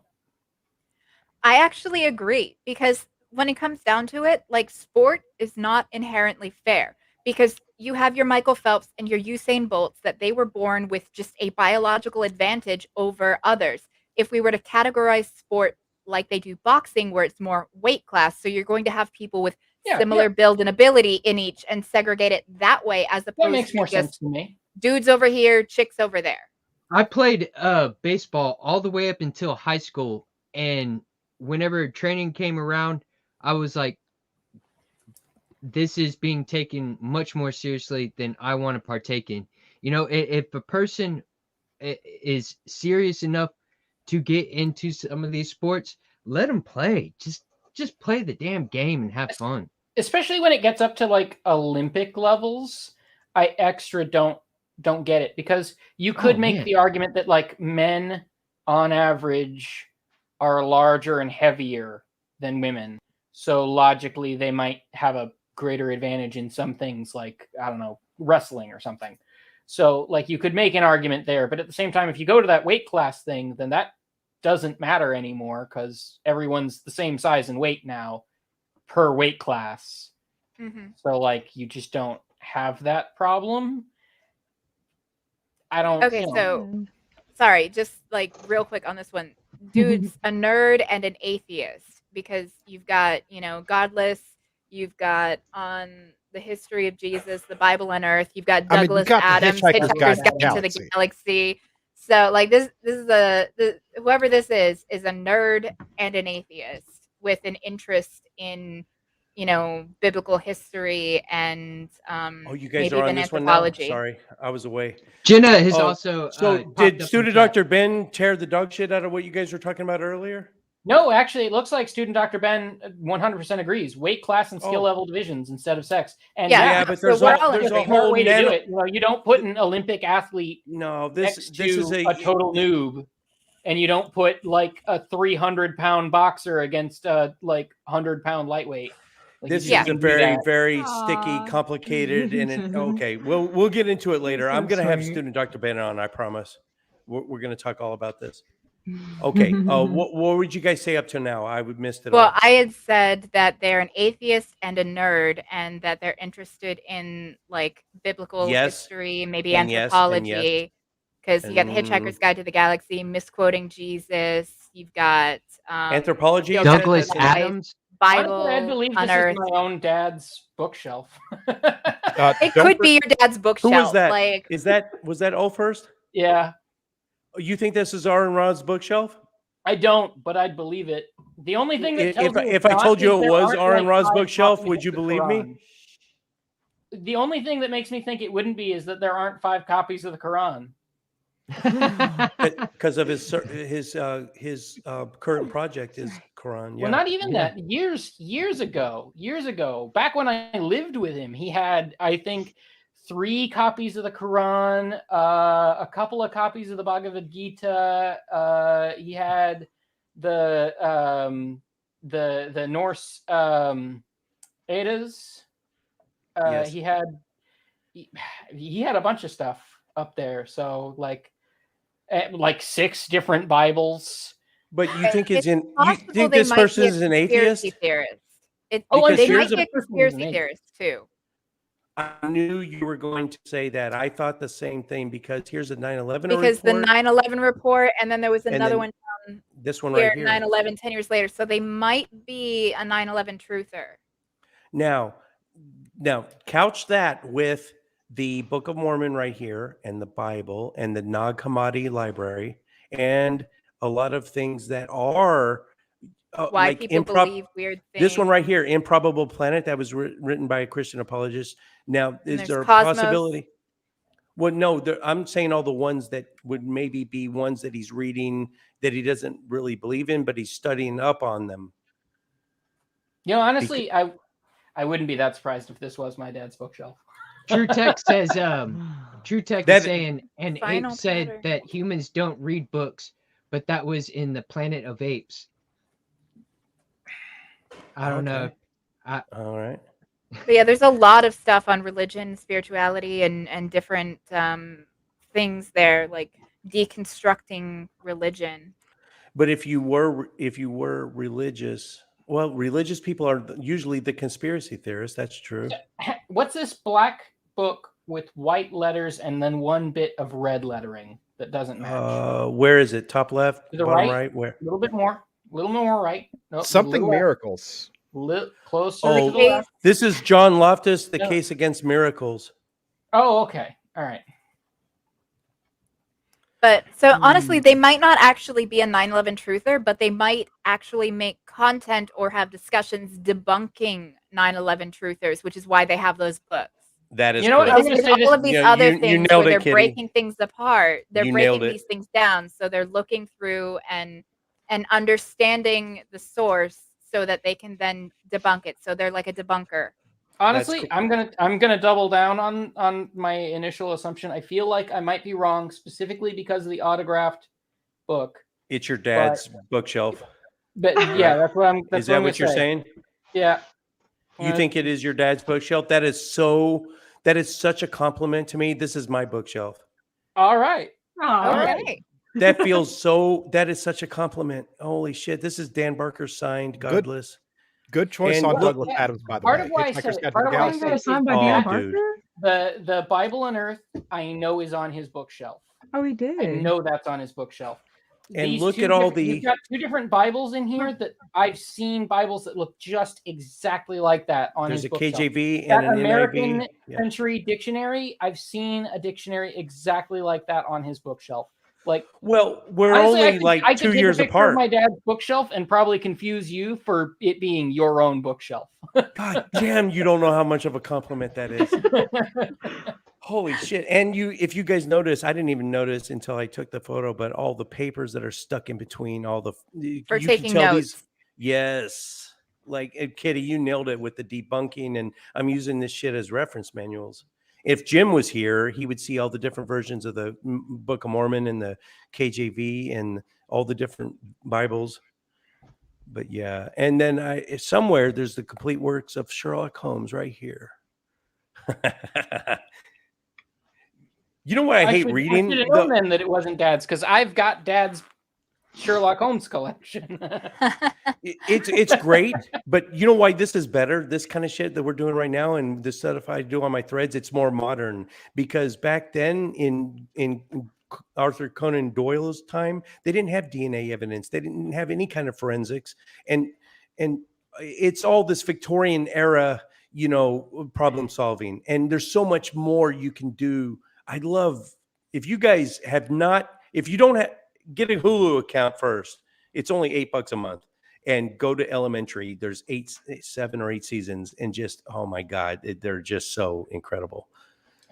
Speaker 4: I actually agree, because when it comes down to it, sport is not inherently fair, because you have your Michael Phelps and your Usain Bolts that they were born with just a biological advantage over others. If we were to categorize sport like they do boxing, where it's more weight class, so you're going to have people with similar build and ability in each, and segregate it that way, as opposed
Speaker 1: that makes more sense to me.
Speaker 4: Dudes over here, chicks over there.
Speaker 7: I played baseball all the way up until high school, and whenever training came around, I was like, this is being taken much more seriously than I want to partake in. You know, if a person is serious enough to get into some of these sports, let them play. Just play the damn game and have fun.
Speaker 1: Especially when it gets up to Olympic levels, I extra don't get it, because you could make the argument that men on average are larger and heavier than women. So logically they might have a greater advantage in some things, like, I don't know, wrestling or something. So you could make an argument there, but at the same time, if you go to that weight class thing, then that doesn't matter anymore, because everyone's the same size and weight now per weight class.
Speaker 4: Mm-hmm. So
Speaker 1: you just don't have that problem. I don't.
Speaker 4: Okay, so sorry, just real quick on this one. Dude's a nerd and an atheist, because you've got, Godless, you've got On the History of Jesus, the Bible on Earth, you've got Douglas Adams, Hitchhiker's Guide to the Galaxy. So this is whoever this is a nerd and an atheist with an interest in, biblical history and
Speaker 3: you guys
Speaker 4: maybe
Speaker 3: are on
Speaker 4: even
Speaker 3: this
Speaker 4: anthropology.
Speaker 3: one now? Sorry, I was away.
Speaker 7: Jenna has also.
Speaker 3: So did student Dr. Ben tear the dog shit out of what you guys were talking about earlier?
Speaker 1: No, actually, it looks like student Dr. Ben 100% agrees. Weight class and skill level divisions instead of sex. And
Speaker 3: but there's a whole
Speaker 1: way to do it. You don't put an Olympic athlete
Speaker 3: this is a
Speaker 1: total noob, and you don't put a 300-pound boxer against a 100-pound lightweight.
Speaker 3: This is a very, very sticky, complicated, and okay, we'll get into it later. I'm going to have student Dr. Ben on, I promise. We're going to talk all about this. Okay. What would you guys say up to now? I would missed it.
Speaker 4: Well, I had said that they're an atheist and a nerd, and that they're interested in biblical history, maybe anthropology. Because you got the Hitchhiker's Guide to the Galaxy, misquoting Jesus. You've got
Speaker 3: anthropology.
Speaker 7: Douglas Adams.
Speaker 4: Bible.
Speaker 1: I believe this is my own dad's bookshelf.
Speaker 4: It could be your dad's bookshelf.
Speaker 3: Who was that? Was that Ulf Hurst?
Speaker 1: Yeah.
Speaker 3: You think this is Aaron Rod's bookshelf?
Speaker 1: I don't, but I'd believe it. The only thing that tells me
Speaker 3: If I told you it was Aaron Rod's
Speaker 1: five
Speaker 3: bookshelf,
Speaker 1: copies
Speaker 3: would
Speaker 1: of
Speaker 3: you
Speaker 1: the
Speaker 3: believe me?
Speaker 1: Quran. The only thing that makes me think it wouldn't be is that there aren't 5 copies of the Quran.
Speaker 3: Because of his current project is Quran.
Speaker 1: Well,
Speaker 3: Yeah.
Speaker 1: not even that. Years ago, back when I lived with him, he had, I think, 3 copies of the Quran, a couple of copies of the Bhagavad Gita. He had the Norse Eddas.
Speaker 3: Yes.
Speaker 1: He had a bunch of stuff up there. So like 6 different Bibles.
Speaker 3: But you think it's in? You
Speaker 4: possible
Speaker 3: think
Speaker 4: they
Speaker 3: this
Speaker 4: might be
Speaker 3: person
Speaker 4: a
Speaker 3: is an atheist?
Speaker 4: conspiracy theorist.
Speaker 1: Oh,
Speaker 3: Because
Speaker 4: They
Speaker 3: here's
Speaker 4: might be
Speaker 3: a
Speaker 4: a conspiracy theorist too.
Speaker 3: I knew you were going to say that. I thought the same thing because here's a 9/11
Speaker 4: Because the
Speaker 3: report.
Speaker 4: 9/11 report, and then there was
Speaker 3: And
Speaker 4: another
Speaker 3: then
Speaker 4: one
Speaker 3: this one
Speaker 4: here,
Speaker 3: right here.
Speaker 4: 9/11, 10 years later. So they might be a 9/11 truther.
Speaker 3: Now, couch that with the Book of Mormon right here, and the Bible, and the Nag Hammadi library, and a lot of things that are
Speaker 4: Why
Speaker 3: like
Speaker 4: people believe weird things.
Speaker 3: This one right here, Improbable Planet, that was written by a Christian apologist. Now, is
Speaker 4: there's
Speaker 3: there a
Speaker 4: Cosmos.
Speaker 3: possibility? Well, no, I'm saying all the ones that would maybe be ones that he's reading that he doesn't really believe in, but he's studying up on them.
Speaker 1: You know, honestly, I wouldn't be that surprised if this was my dad's bookshelf.
Speaker 7: True Tech says, True Tech
Speaker 3: That-
Speaker 7: is saying, an
Speaker 4: Final
Speaker 7: ape said
Speaker 4: pattern.
Speaker 7: that humans don't read books, but that was in the Planet of Apes. I don't know.
Speaker 3: All right.
Speaker 4: But yeah, there's a lot of stuff on religion, spirituality, and different things there, like deconstructing religion.
Speaker 3: But if you were religious, well, religious people are usually the conspiracy theorists. That's true.
Speaker 1: What's this black book with white letters and then one bit of red lettering that doesn't match?
Speaker 3: Where is it? Top left,
Speaker 1: To the
Speaker 3: bottom
Speaker 1: right?
Speaker 3: right, where?
Speaker 1: A little bit more right. Nope,
Speaker 5: Something
Speaker 1: little
Speaker 5: miracles.
Speaker 1: closer
Speaker 3: Oh,
Speaker 1: to the left.
Speaker 3: This is John Loftus, The
Speaker 1: No.
Speaker 3: Case Against Miracles.
Speaker 1: Oh, okay. All right.
Speaker 4: But so honestly, they might not actually be a 9/11 truther, but they might actually make content or have discussions debunking 9/11 truthers, which is why they have those books.
Speaker 3: That is
Speaker 1: You know what,
Speaker 3: correct.
Speaker 1: I'm
Speaker 4: Because
Speaker 1: gonna
Speaker 4: there's
Speaker 1: say
Speaker 4: all
Speaker 1: this-
Speaker 4: of these
Speaker 3: Yeah,
Speaker 4: other
Speaker 3: you
Speaker 4: things
Speaker 3: nailed
Speaker 4: where
Speaker 3: it,
Speaker 4: they're
Speaker 3: Kitty.
Speaker 4: breaking things apart. They're
Speaker 3: You nailed
Speaker 4: breaking
Speaker 3: it.
Speaker 4: these things down. So they're looking through and understanding the source so that they can then debunk it. So they're like a debunker.
Speaker 1: Honestly,
Speaker 3: cool.
Speaker 1: I'm gonna double down on my initial assumption. I feel like I might be wrong, specifically because of the autographed book.
Speaker 3: It's your dad's bookshelf.
Speaker 1: But yeah, that's what I'm. That's
Speaker 3: Is that
Speaker 1: I'm
Speaker 3: what you're
Speaker 1: gonna say.
Speaker 3: saying?
Speaker 1: Yeah.
Speaker 3: You think it is your dad's bookshelf? That is such a compliment to me. This is my bookshelf.
Speaker 1: All right.
Speaker 6: All right.
Speaker 4: Okay.
Speaker 3: That is such a compliment. Holy shit. This is Dan Barker's signed. God
Speaker 5: Good.
Speaker 3: bless.
Speaker 5: Good choice
Speaker 3: And
Speaker 5: on
Speaker 3: look-
Speaker 5: Douglas Adams, by the
Speaker 1: part
Speaker 5: way.
Speaker 1: of why I
Speaker 5: Hitchhiker's
Speaker 1: said-
Speaker 5: Guide to
Speaker 1: part
Speaker 5: the
Speaker 1: of why I
Speaker 6: I'm
Speaker 5: Galaxy.
Speaker 1: said-
Speaker 6: gonna sign by
Speaker 3: Oh,
Speaker 6: Dan
Speaker 3: dude.
Speaker 6: Barker.
Speaker 1: The Bible on Earth, I know is on his bookshelf.
Speaker 6: Oh, he
Speaker 1: I
Speaker 6: did.
Speaker 1: know that's on his bookshelf.
Speaker 3: And
Speaker 1: These
Speaker 3: look
Speaker 1: two
Speaker 3: at all
Speaker 1: different- You've
Speaker 3: the
Speaker 1: got 2 different Bibles in here that I've seen Bibles that look just exactly like that on
Speaker 3: there's
Speaker 1: his
Speaker 3: a
Speaker 1: bookshelf.
Speaker 3: KJV
Speaker 1: That
Speaker 3: and an
Speaker 1: American
Speaker 3: NIV. Yeah.
Speaker 1: Century Dictionary, I've seen a dictionary exactly like that on his bookshelf. Like,
Speaker 3: Well, we're
Speaker 1: honestly,
Speaker 3: only
Speaker 1: I could
Speaker 3: like
Speaker 1: take
Speaker 3: 2
Speaker 1: a
Speaker 3: years
Speaker 1: picture
Speaker 3: apart.
Speaker 1: of my dad's bookshelf and probably confuse you for it being your own bookshelf.
Speaker 3: God damn, you don't know how much of a compliment that is. Holy shit. And if you guys notice, I didn't even notice until I took the photo, but all the papers that are stuck in between all the
Speaker 4: For
Speaker 3: you can
Speaker 4: taking
Speaker 3: tell
Speaker 4: notes.
Speaker 3: Yes. Like Kitty, you nailed it with the debunking, and I'm using this shit as reference manuals. If Jim was here, he would see all the different versions of the Book of Mormon and the KJV and all the different Bibles. But yeah, and then somewhere there's the complete works of Sherlock Holmes right here. You know why I hate reading?
Speaker 1: I should have known then that it wasn't Dad's, because I've got Dad's Sherlock Holmes collection.
Speaker 3: It's great, but you know why this is better? This kind of shit that we're doing right now, and the stuff I do on my threads, it's more modern. Because back then, in Arthur Conan Doyle's time, they didn't have DNA evidence. They didn't have any kind of forensics, and it's all this Victorian era, problem solving. And there's so much more you can do. I love, if you guys have not, If you don't get a Hulu account first, it's only $8 a month. And go to Elementary. There's 7 or 8 seasons, and just oh my god, they're just so incredible.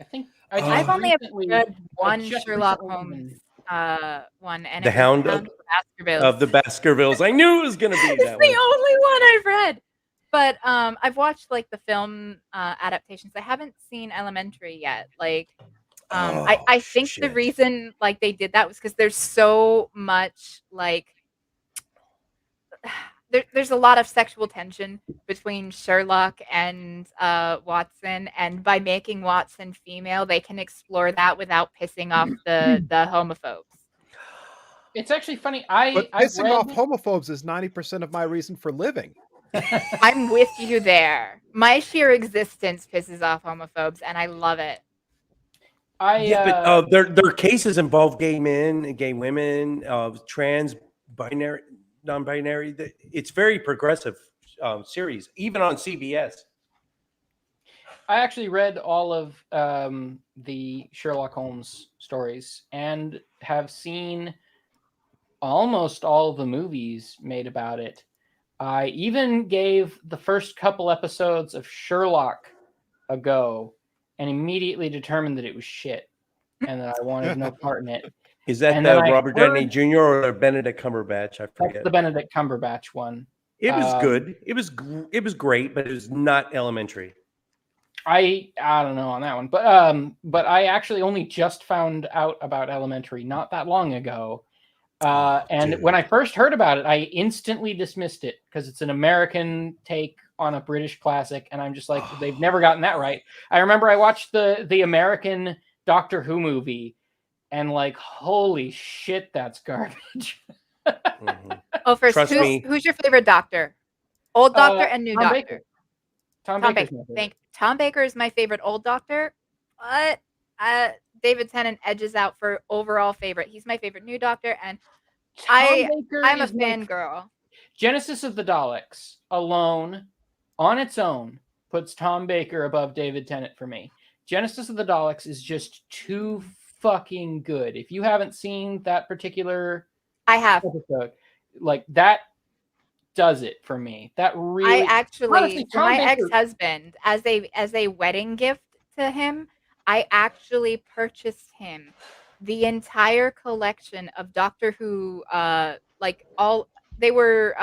Speaker 1: I think
Speaker 4: I've only read one
Speaker 1: just
Speaker 4: Sherlock
Speaker 1: recently
Speaker 4: Holmes one, and
Speaker 3: The
Speaker 4: it was
Speaker 3: Hound
Speaker 4: The Hound of the Baskervilles.
Speaker 3: of the Baskervilles. I knew it was going to be
Speaker 4: It's
Speaker 3: that
Speaker 4: the
Speaker 3: one.
Speaker 4: only one I've read. But I've watched like the film adaptations. I haven't seen Elementary yet. Like I think the
Speaker 3: shit.
Speaker 4: reason like they did that was because there's so much like there's a lot of sexual tension between Sherlock and Watson, and by making Watson female, they can explore that without pissing off the homophobes.
Speaker 1: It's actually funny.
Speaker 5: But
Speaker 1: I've
Speaker 5: pissing
Speaker 1: read...
Speaker 5: off homophobes is 90% of my reason for living.
Speaker 4: I'm with you there. My sheer existence pisses off homophobes, and I love it.
Speaker 3: But their cases involve gay men, gay women, trans, binary, non-binary. It's very progressive series, even on CBS.
Speaker 1: I actually read all of the Sherlock Holmes stories and have seen almost all the movies made about it. I even gave the first couple episodes of Sherlock a go and immediately determined that it was shit and that I wanted no part in it.
Speaker 3: Is that
Speaker 1: And
Speaker 3: the
Speaker 1: then I
Speaker 3: Robert Downey
Speaker 1: heard-
Speaker 3: Jr. or Benedict Cumberbatch? I
Speaker 1: That's
Speaker 3: forget.
Speaker 1: the Benedict Cumberbatch one.
Speaker 3: It was good. It was great, but it was not Elementary.
Speaker 1: I don't know on that one, but I actually only just found out about Elementary not that long ago. And
Speaker 3: dude.
Speaker 1: when I first heard about it, I instantly dismissed it because it's an American take on a British classic, and I'm just like, they've never gotten that right. I remember I watched the American Doctor Who movie, and like, holy shit, that's garbage.
Speaker 3: Mhm.
Speaker 4: Oh, first,
Speaker 3: Trust me.
Speaker 4: who's your favorite Doctor? Old Doctor and new
Speaker 1: Tom
Speaker 4: Doctor.
Speaker 1: Baker. Tom
Speaker 4: Tom
Speaker 1: Baker's
Speaker 4: Baker.
Speaker 1: my favorite.
Speaker 4: Tom Baker is my favorite old Doctor, but David Tennant edges out for overall favorite. He's my favorite new Doctor, and I'm a fangirl.
Speaker 1: Genesis of the Daleks alone, on its own, puts Tom Baker above David Tennant for me. Genesis of the Daleks is just too fucking good. If you haven't seen that particular
Speaker 4: I have.
Speaker 1: episode, like that does it for me. That really,
Speaker 4: I actually,
Speaker 1: honestly,
Speaker 4: for
Speaker 1: Tom
Speaker 4: my
Speaker 1: Baker-
Speaker 4: ex-husband, as a wedding gift to him, I actually purchased him the entire collection of Doctor Who, like all they were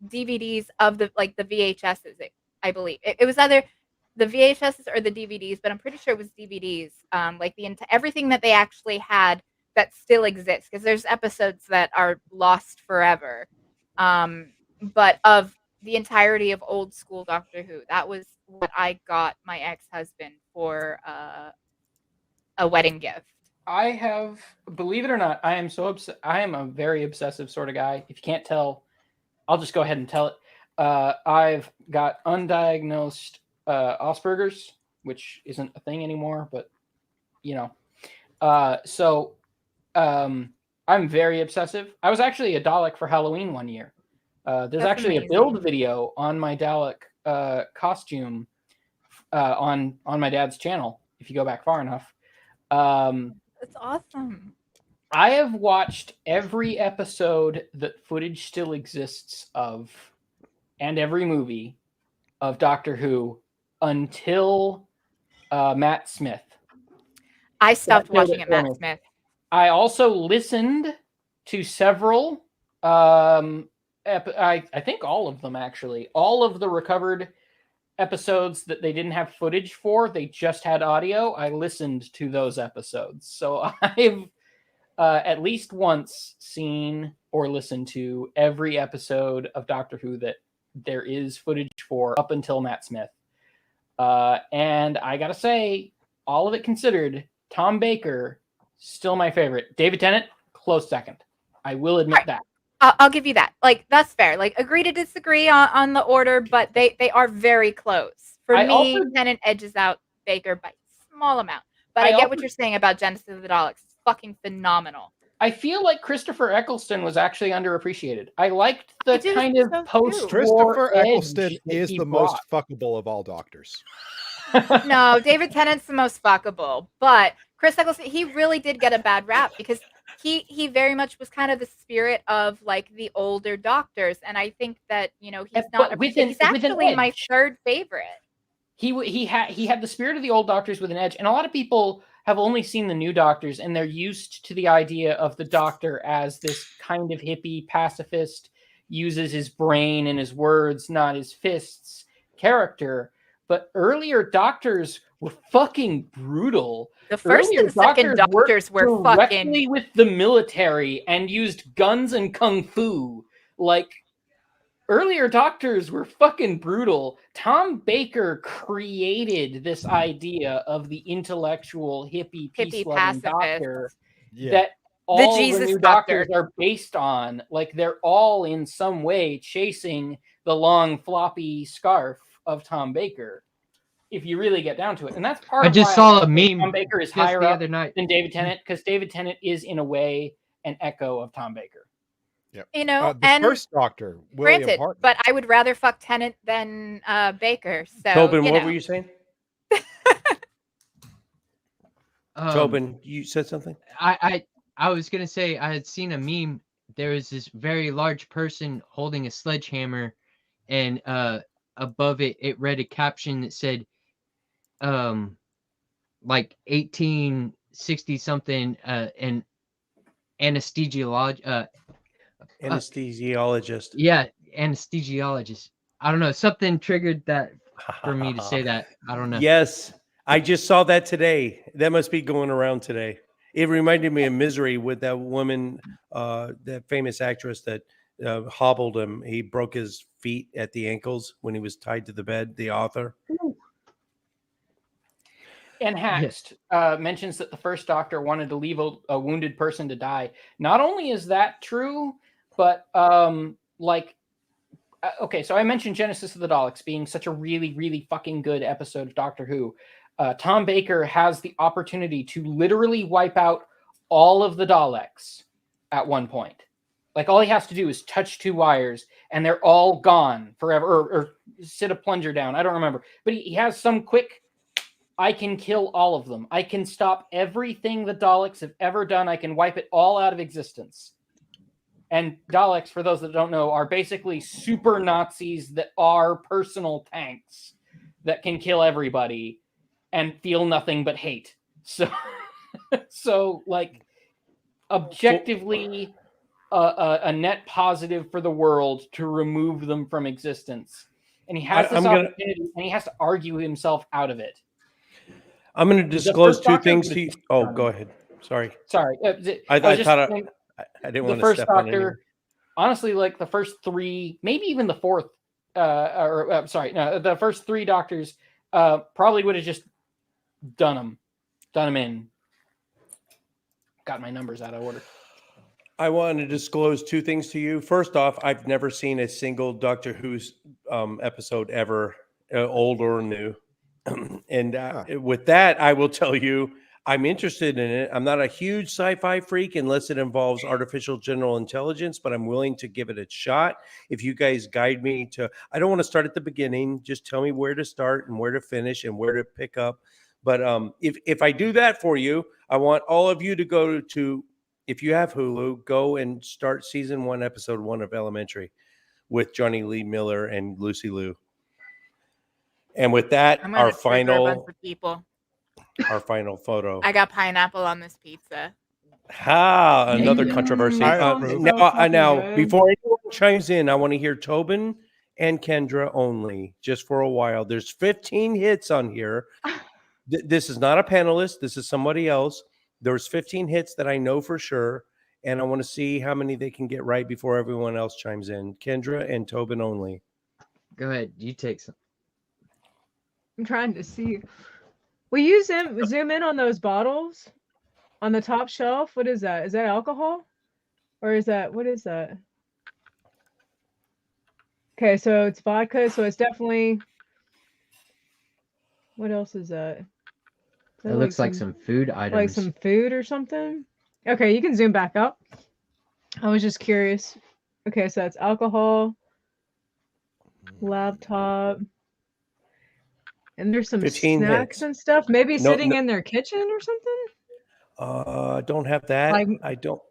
Speaker 4: DVDs of the VHSs. I believe it was either the VHSs or the DVDs, but I'm pretty sure it was DVDs. Like everything that they actually had that still exists, because there's episodes that are lost forever. But of the entirety of old school Doctor Who, that was what I got my ex-husband for a wedding gift.
Speaker 1: I have, believe it or not, I am a very obsessive sort of guy. If you can't tell, I'll just go ahead and tell it. I've got undiagnosed Asperger's, which isn't a thing anymore, but you know. So I'm very obsessive. I was actually a Dalek for Halloween one year. There's
Speaker 4: That's
Speaker 1: actually
Speaker 4: amazing.
Speaker 1: a build video on my Dalek costume on my dad's channel, if you go back far enough.
Speaker 4: That's awesome.
Speaker 1: I have watched every episode that footage still exists of, and every movie of Doctor Who until Matt Smith.
Speaker 4: I stopped
Speaker 1: That killed
Speaker 4: watching
Speaker 1: it
Speaker 4: it,
Speaker 1: for
Speaker 4: Matt
Speaker 1: me.
Speaker 4: Smith.
Speaker 1: I also listened to several, I think all of them actually, all of the recovered episodes that they didn't have footage for, they just had audio. I listened to those episodes. So I've at least once seen or listened to every episode of Doctor Who that there is footage for up until Matt Smith. And I gotta say, all of it considered, Tom Baker, still my favorite. David Tennant, close second. I will admit that.
Speaker 4: I'll give you that. Like, that's fair. Like, agree to disagree on the order, but they are very close. For me, Tennant edges out Baker by a small amount. But I get what you're saying about Genesis of the Daleks. It's fucking phenomenal.
Speaker 1: I feel like Christopher Eccleston was actually underappreciated. I liked the kind of post-war
Speaker 5: Christopher
Speaker 1: edge
Speaker 5: Eccleston
Speaker 1: that
Speaker 5: is
Speaker 1: he
Speaker 5: the
Speaker 1: brought.
Speaker 5: most fuckable of all doctors.
Speaker 4: No, David Tennant's the most fuckable. But Chris Eccleston, he really did get a bad rap because he very much was kind of the spirit of like the older doctors, and I think that he's not
Speaker 1: but with
Speaker 4: appreciated.
Speaker 1: an-
Speaker 4: He's
Speaker 1: with an
Speaker 4: actually my
Speaker 1: edge.
Speaker 4: third favorite.
Speaker 1: He had the spirit of the old doctors with an edge, and a lot of people have only seen the new doctors, and they're used to the idea of the doctor as this kind of hippie pacifist, uses his brain and his words, not his fists character. But earlier doctors were fucking brutal.
Speaker 4: The first
Speaker 1: Earlier
Speaker 4: and second
Speaker 1: worked
Speaker 4: doctors were
Speaker 1: directly
Speaker 4: fucking.
Speaker 1: with the military and used guns and kung fu. Like, earlier doctors were fucking brutal. Tom Baker created this idea of the intellectual hippie peace-loving
Speaker 4: pacifist.
Speaker 1: doctor
Speaker 5: Yeah.
Speaker 1: that all the
Speaker 4: Jesus
Speaker 1: new
Speaker 4: doctor.
Speaker 1: doctors are based on. Like, they're all in some way chasing the long floppy scarf of Tom Baker, if you really get down to it. And that's part
Speaker 7: I
Speaker 1: of
Speaker 7: just
Speaker 1: why
Speaker 7: saw a
Speaker 1: think
Speaker 7: meme
Speaker 1: Tom Baker is
Speaker 7: just
Speaker 1: higher
Speaker 7: the
Speaker 1: up
Speaker 7: other night.
Speaker 1: than David Tennant, because David Tennant is in a way an echo of Tom Baker.
Speaker 5: The
Speaker 4: And
Speaker 5: first Doctor, William
Speaker 4: granted,
Speaker 5: Hartnell.
Speaker 4: but I would rather fuck Tennant than Baker. So
Speaker 3: Tobin, what were you saying? Tobin, you said something?
Speaker 7: I was gonna say I had seen a meme. There was this very large person holding a sledgehammer, and above it read a caption that said, like 1860 something, an anesthesiologist.
Speaker 3: Anesthesiologist.
Speaker 7: Yeah, anesthesiologist. I don't know. Something triggered that for me to say that. I don't know.
Speaker 3: Yes, I just saw that today. That must be going around today. It reminded me of Misery with that woman, that famous actress that hobbled him. He broke his feet at the ankles when he was tied to the bed, the author.
Speaker 1: And Haxt mentions that the first doctor wanted to leave a wounded person to die. Not only is that true, but okay, so I mentioned Genesis of the Daleks being such a really, really fucking good episode of Doctor Who. Tom Baker has the opportunity to literally wipe out all of the Daleks at one point. Like, all he has to do is touch two wires, and they're all gone forever, or sit a plunger down. I don't remember. But he has some quick, I can kill all of them. I can stop everything the Daleks have ever done. I can wipe it all out of existence. And Daleks, for those that don't know, are basically super Nazis that are personal tanks that can kill everybody and feel nothing but hate. So like, objectively, a net positive for the world to remove them from existence. And he has this opportunity, and he has to argue himself out of it.
Speaker 3: I'm going to disclose two things to you. Oh, go ahead. Sorry.
Speaker 1: I thought
Speaker 3: I didn't want
Speaker 1: the
Speaker 3: to
Speaker 1: first
Speaker 3: step on anyone.
Speaker 1: Doctor. Honestly, like the first three, maybe even the fourth, the first three Doctors probably would have just done them in. Got my numbers out of order.
Speaker 3: I want to disclose two things to you. First off, I've never seen a single Doctor Who's episode ever, old or new. And with that, I will tell you, I'm interested in it. I'm not a huge sci-fi freak unless it involves artificial general intelligence, but I'm willing to give it a shot. If you guys guide me to, I don't want to start at the beginning. Just tell me where to start and where to finish and where to pick up. But if I do that for you, I want all of you to go to, if you have Hulu, go and start season 1, episode 1 of Elementary with Johnny Lee Miller and Lucy Liu. And with that, our final photo.
Speaker 4: I got pineapple on this pizza.
Speaker 3: Another controversy. Now, before anyone chimes in, I want to hear Tobin and Kendra only, just for a while. There's 15 hits on here. This is not a panelist. This is somebody else. There's 15 hits that I know for sure, and I want to see how many they can get right before everyone else chimes in. Kendra and Tobin only.
Speaker 7: Go ahead. You take some.
Speaker 6: I'm trying to see. Will you zoom in on those bottles on the top shelf? What is that? Is that alcohol? Or is that, what is that? Okay, so it's vodka, so it's definitely, what else is that?
Speaker 7: It looks like some food items.
Speaker 6: Like some food or something? Okay, you can zoom back up. I was just curious. Okay, so that's alcohol, laptop, and there's some snacks and stuff. Maybe sitting in their kitchen or something?
Speaker 3: Don't have that. I don't.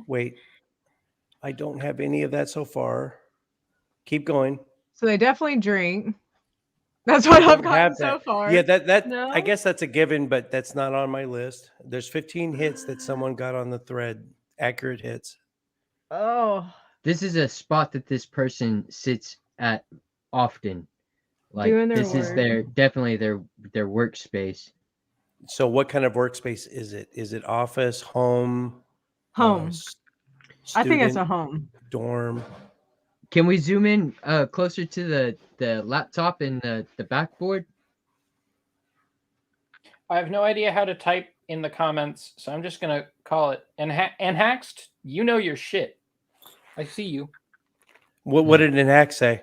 Speaker 3: Wait, I don't have any of that so far. Keep going.
Speaker 6: So they definitely drink. That's what
Speaker 3: I
Speaker 6: I've
Speaker 3: don't
Speaker 6: gotten
Speaker 3: have
Speaker 6: so
Speaker 3: that.
Speaker 6: far.
Speaker 3: Yeah, that
Speaker 6: No?
Speaker 3: I guess that's a given, but that's not on my list. There's 15 hits that someone got on the thread. Accurate hits.
Speaker 6: Oh,
Speaker 7: This is a spot that this person sits at often. Like
Speaker 6: Doing their
Speaker 7: this is
Speaker 6: work.
Speaker 7: definitely their workspace.
Speaker 3: So what kind of workspace is it? Is it office, home,
Speaker 6: home. I think it's a
Speaker 3: student,
Speaker 6: home.
Speaker 3: dorm?
Speaker 7: Can we zoom in closer to the laptop and the backboard?
Speaker 1: I have no idea how to type in the comments, so I'm just gonna call it. And Haxed, you know your shit. I see you.
Speaker 3: What did an hack say?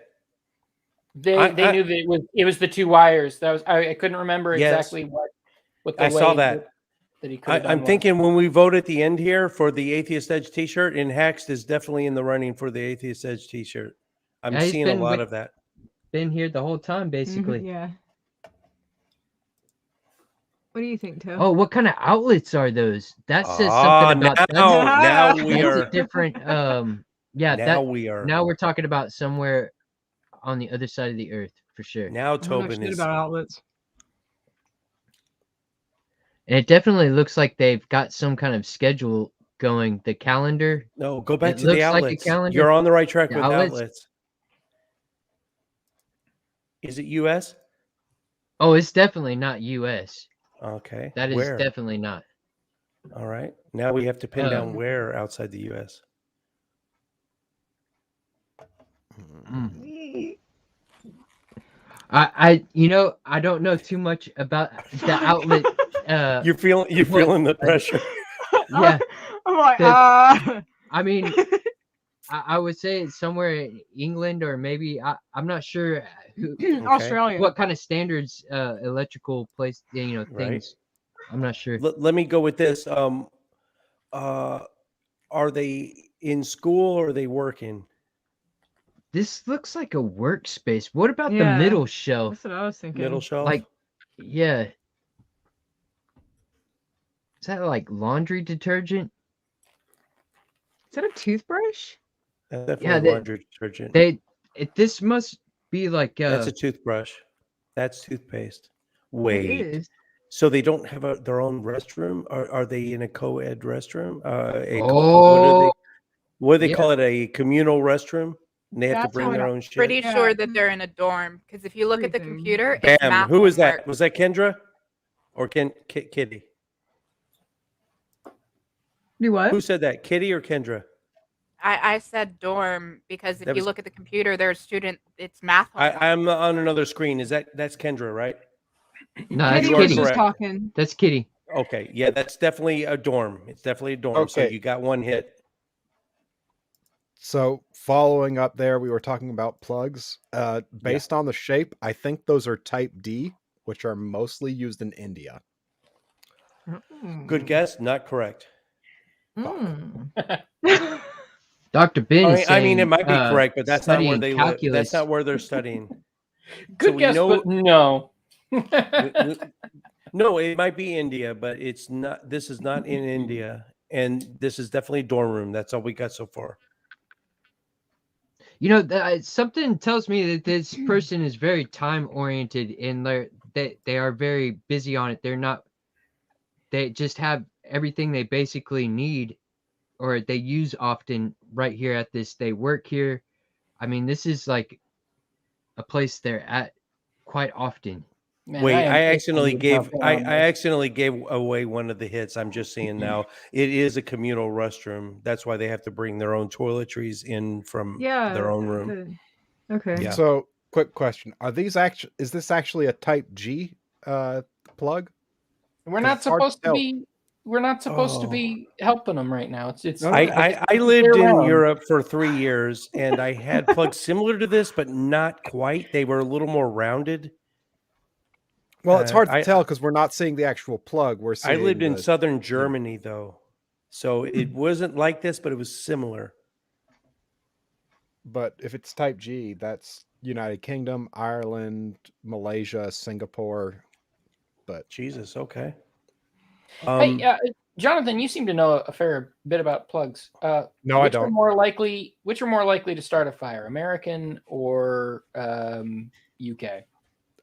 Speaker 1: They knew that it was the two wires. That was I couldn't remember
Speaker 3: Yes.
Speaker 1: exactly what the
Speaker 3: I
Speaker 1: way
Speaker 3: saw that.
Speaker 1: that he could have done
Speaker 3: I'm
Speaker 1: was.
Speaker 3: thinking when we vote at the end here for the Atheist Edge T-shirt, and Haxed is definitely in the running for the Atheist Edge T-shirt. I'm
Speaker 7: Yeah, he's
Speaker 3: seeing a
Speaker 7: been
Speaker 3: lot
Speaker 7: with-
Speaker 3: of that.
Speaker 7: Been here the whole time, basically.
Speaker 6: Yeah. What do you think, Toe?
Speaker 7: Oh, what kind of outlets are those? That says something about
Speaker 3: now we
Speaker 7: that's
Speaker 3: are
Speaker 7: a different. Yeah,
Speaker 3: now we are
Speaker 7: now we're talking about somewhere on the other side of the earth for sure.
Speaker 3: now
Speaker 6: I don't know
Speaker 3: Tobin
Speaker 6: shit
Speaker 3: is
Speaker 6: about outlets.
Speaker 7: And it definitely looks like they've got some kind of schedule going. The calendar.
Speaker 3: no go back
Speaker 7: It
Speaker 3: to the
Speaker 7: looks like a
Speaker 3: outlets.
Speaker 7: calendar.
Speaker 3: You're on the right track
Speaker 7: The
Speaker 3: with
Speaker 7: outlets?
Speaker 3: outlets. Is it U.S.?
Speaker 7: Oh, it's definitely not U.S.
Speaker 3: Okay.
Speaker 7: That is
Speaker 3: where?
Speaker 7: definitely not.
Speaker 3: All right. Now we have to pin down where outside the U.S.
Speaker 7: I I don't know too much about the outlet.
Speaker 3: You're feeling the pressure.
Speaker 7: Yeah.
Speaker 6: I'm like,
Speaker 7: I mean, I would say it's somewhere in England or maybe I'm not sure
Speaker 6: Australia.
Speaker 7: what kind of standards electrical place things.
Speaker 3: Right.
Speaker 7: I'm not sure.
Speaker 3: Let me go with this. Are they in school or are they working?
Speaker 7: This looks like a workspace. What about the
Speaker 6: Yeah,
Speaker 7: middle shelf?
Speaker 6: That's what I was thinking.
Speaker 3: Middle shelf?
Speaker 7: Like, yeah. Is that like laundry detergent?
Speaker 6: Is that a toothbrush?
Speaker 3: That's definitely
Speaker 7: Yeah, they-
Speaker 3: laundry detergent.
Speaker 7: This must be like
Speaker 3: That's a toothbrush. That's toothpaste. Wait.
Speaker 6: It is.
Speaker 3: So they don't have their own restroom? Are they in a co-ed restroom? What do they
Speaker 7: Yeah.
Speaker 3: call it? A communal restroom? And they have to
Speaker 6: That's
Speaker 3: bring
Speaker 6: what
Speaker 3: their
Speaker 6: I-
Speaker 3: own shit?
Speaker 4: Pretty
Speaker 6: Yeah.
Speaker 4: sure that they're in a dorm because if you look at the
Speaker 6: Everything.
Speaker 4: computer, it's
Speaker 3: Bam.
Speaker 4: math
Speaker 3: Who was that?
Speaker 4: homework.
Speaker 3: Was that Kendra? Or Kitty?
Speaker 6: Do what?
Speaker 3: Who said that? Kitty or Kendra?
Speaker 4: I said dorm because if
Speaker 3: That
Speaker 4: you
Speaker 3: was-
Speaker 4: look at the computer, there's it's math homework.
Speaker 3: I'm on another screen. That's Kendra, right?
Speaker 7: No, that's
Speaker 6: Kitty
Speaker 3: you are
Speaker 6: was
Speaker 7: Kitty.
Speaker 6: just
Speaker 3: correct.
Speaker 6: talking.
Speaker 7: That's Kitty.
Speaker 3: Okay. Yeah, that's definitely a dorm. It's definitely a dorm. So
Speaker 5: Okay.
Speaker 3: you got one hit.
Speaker 5: So following up there, we were talking about plugs. Based on the shape, I think those are Type D, which are mostly used in India.
Speaker 3: Good guess. Not correct.
Speaker 6: Mm.
Speaker 7: Dr. Ben is
Speaker 3: I mean, it
Speaker 7: saying,
Speaker 3: might be correct, but that's not where
Speaker 7: studying
Speaker 3: they live. That's
Speaker 7: calculus.
Speaker 3: not where they're studying.
Speaker 1: Good
Speaker 3: we
Speaker 1: guess,
Speaker 3: know-
Speaker 1: but no.
Speaker 3: No, it might be India, but it's not. This is not in India, and this is definitely a dorm room. That's all we got so far.
Speaker 7: Something tells me that this person is very time oriented and they are very busy on it. They just have everything they basically need or they use often right here at this. They work here. I mean, this is like a place they're at quite often.
Speaker 1: Man,
Speaker 3: Wait,
Speaker 1: am
Speaker 3: I
Speaker 1: itching to jump in
Speaker 3: I
Speaker 1: on this.
Speaker 3: accidentally gave away one of the hits. I'm just seeing now. It is a communal restroom. That's why they have to bring their own toiletries in from
Speaker 6: Yeah.
Speaker 3: their own room.
Speaker 6: Okay.
Speaker 3: Yeah.
Speaker 5: So, quick question: is this actually a Type G plug?
Speaker 1: We're not
Speaker 5: It's hard to
Speaker 1: supposed to
Speaker 5: tell.
Speaker 1: be. We're not supposed to
Speaker 3: Oh.
Speaker 1: be helping them right now. It's.
Speaker 5: No,
Speaker 3: I
Speaker 1: they're
Speaker 3: lived in
Speaker 1: around.
Speaker 3: Europe for 3 years, and I had plugs similar to this, but not quite. They were a little more rounded.
Speaker 5: Well, it's hard to
Speaker 3: I-
Speaker 5: tell because we're not seeing the actual plug. We're
Speaker 3: I
Speaker 5: seeing.
Speaker 3: lived in
Speaker 5: the-
Speaker 3: southern Germany, though, so it wasn't like this, but it was similar.
Speaker 5: But if it's Type G, that's United Kingdom, Ireland, Malaysia, Singapore. But
Speaker 3: Jesus, okay.
Speaker 1: Hey, Jonathan, you seem to know a fair bit about plugs.
Speaker 5: No, I
Speaker 1: which Are
Speaker 5: don't.
Speaker 1: more likely, which are more likely to start a fire, American or UK?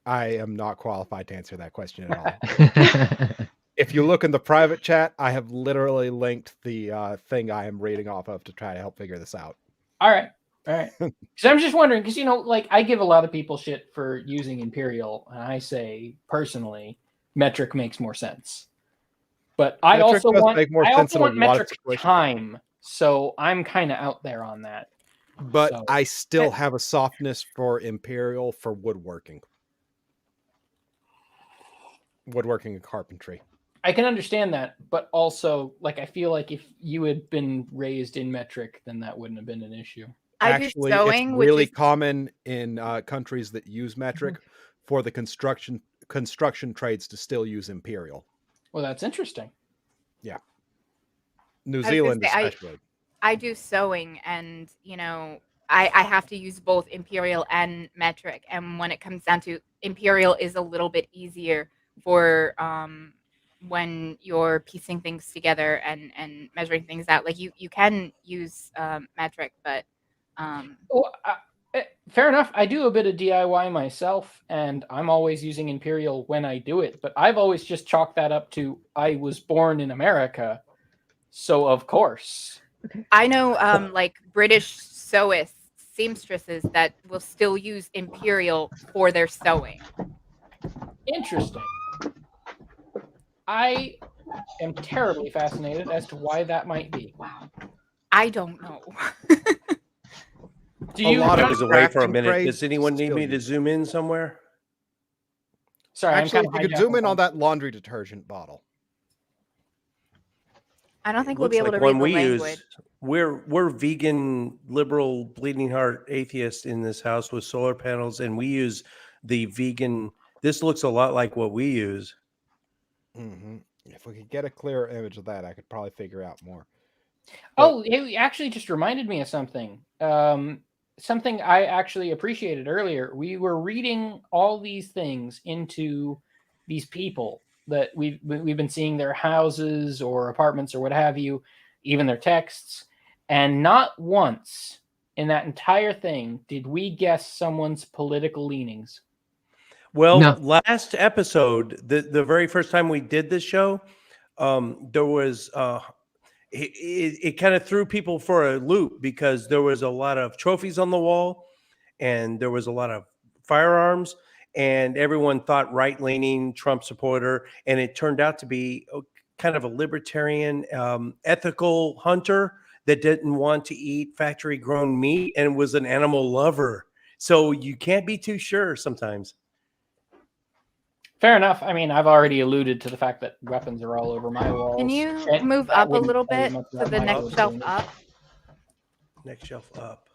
Speaker 5: I am not qualified to answer that question at all. If you look in the private chat, I have literally linked the thing I am reading off of to try to help figure this out.
Speaker 1: All right. Because I'm just wondering, because like I give a lot of people shit for using Imperial, and I say personally, metric makes more sense. But I
Speaker 5: Metric
Speaker 1: also
Speaker 5: does
Speaker 1: want
Speaker 5: make more sense in a lot of
Speaker 1: metric
Speaker 5: situations.
Speaker 1: time, so I'm kind of out there on that.
Speaker 5: But
Speaker 1: So-
Speaker 5: I still have a softness for Imperial for woodworking. Woodworking and carpentry.
Speaker 1: I can understand that, but also, like, I feel like if you had been raised in metric, then that wouldn't have been an issue.
Speaker 5: Actually,
Speaker 4: I do sewing,
Speaker 5: it's
Speaker 4: which
Speaker 5: really
Speaker 4: is
Speaker 5: common in countries that use metric for the construction trades to still use Imperial.
Speaker 1: Well, that's interesting.
Speaker 5: New
Speaker 4: was gonna
Speaker 5: Zealand
Speaker 4: say,
Speaker 5: especially.
Speaker 4: I do sewing, and I have to use both Imperial and metric. And when it comes down to Imperial, is a little bit easier for when you're piecing things together and measuring things out. Like you can use metric, but
Speaker 1: Well, fair enough. I do a bit of DIY myself, and I'm always using Imperial when I do it. But I've always just chalked that up to I was born in America, so of course.
Speaker 4: I know like British seamstresses that will still use Imperial for their sewing.
Speaker 1: Interesting. I am terribly fascinated as to why that might be.
Speaker 4: I don't know.
Speaker 1: Do
Speaker 5: A
Speaker 1: you?
Speaker 5: lot
Speaker 3: I
Speaker 5: of
Speaker 3: was away for a
Speaker 5: crafting
Speaker 3: minute.
Speaker 5: trades
Speaker 3: Does anyone need
Speaker 5: still
Speaker 3: me to
Speaker 5: use it.
Speaker 3: zoom in somewhere?
Speaker 1: Sorry,
Speaker 5: Actually,
Speaker 1: I'm
Speaker 5: if
Speaker 1: kind
Speaker 5: you
Speaker 1: of
Speaker 5: could zoom in on that laundry detergent bottle.
Speaker 4: I don't think
Speaker 3: It
Speaker 4: we'll be
Speaker 3: looks
Speaker 4: able to
Speaker 3: like
Speaker 4: read
Speaker 3: one
Speaker 4: the
Speaker 3: we
Speaker 4: language.
Speaker 3: use. We're vegan, liberal, bleeding heart atheists in this house with solar panels, and we use the vegan. This looks a lot like what we use.
Speaker 5: Mm-hmm. If we could get a clearer image of that, I could probably figure out more.
Speaker 1: Oh, it actually just reminded me of something. Something I actually appreciated earlier. We were reading all these things into these people that we've been seeing their houses or apartments or what have you, even their texts, and not once in that entire thing did we guess someone's political leanings.
Speaker 3: Well,
Speaker 7: No.
Speaker 3: last episode, the very first time we did this show, there was it kind of threw people for a loop because there was a lot of trophies on the wall and there was a lot of firearms and everyone thought right-leaning Trump supporter, and it turned out to be kind of a libertarian ethical hunter that didn't want to eat factory grown meat and was an animal lover. So you can't be too sure sometimes.
Speaker 1: Fair enough. I mean, I've already alluded to the fact that weapons are all over my walls.
Speaker 4: Can you
Speaker 1: and
Speaker 4: move
Speaker 1: that
Speaker 4: up a
Speaker 1: wouldn't
Speaker 4: little
Speaker 1: tell you
Speaker 4: bit
Speaker 1: much
Speaker 4: to
Speaker 1: about
Speaker 4: the
Speaker 1: my
Speaker 4: next
Speaker 1: political
Speaker 4: shelf
Speaker 1: leanings.
Speaker 4: up?
Speaker 3: Next shelf up.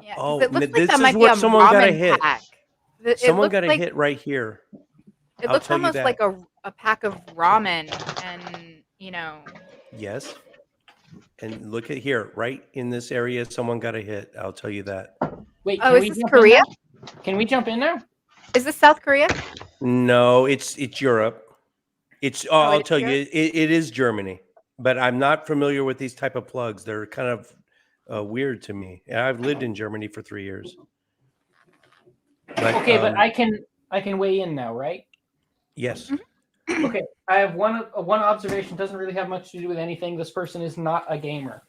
Speaker 4: Yeah, 'cause
Speaker 3: Oh,
Speaker 4: it looks like
Speaker 3: this
Speaker 4: that
Speaker 3: is
Speaker 4: might be
Speaker 3: where
Speaker 4: a
Speaker 3: someone got a
Speaker 4: ramen
Speaker 3: hit.
Speaker 4: pack.
Speaker 3: Someone
Speaker 4: looks
Speaker 3: got a
Speaker 4: like,
Speaker 3: hit right here.
Speaker 4: It
Speaker 3: I'll
Speaker 4: looks
Speaker 3: tell you
Speaker 4: almost
Speaker 3: that.
Speaker 4: like a pack of ramen, and
Speaker 3: Yes. And look at here, right in this area, someone got a hit. I'll tell you that.
Speaker 1: Wait,
Speaker 4: Oh,
Speaker 1: can
Speaker 4: is
Speaker 1: we
Speaker 4: this
Speaker 1: jump
Speaker 4: Korea?
Speaker 1: in now? Can we jump in now?
Speaker 4: Is this South Korea?
Speaker 3: No, it's Europe. It's
Speaker 4: Oh,
Speaker 3: I'll
Speaker 4: it's
Speaker 3: tell you,
Speaker 4: Europe?
Speaker 3: it is Germany, but I'm not familiar with these type of plugs. They're kind of weird to me. And I've lived in Germany for 3 years. But
Speaker 1: Okay, but I can weigh in now, right?
Speaker 3: yes.
Speaker 1: Okay, I have one observation. Doesn't really have much to do with anything. This person is not a gamer.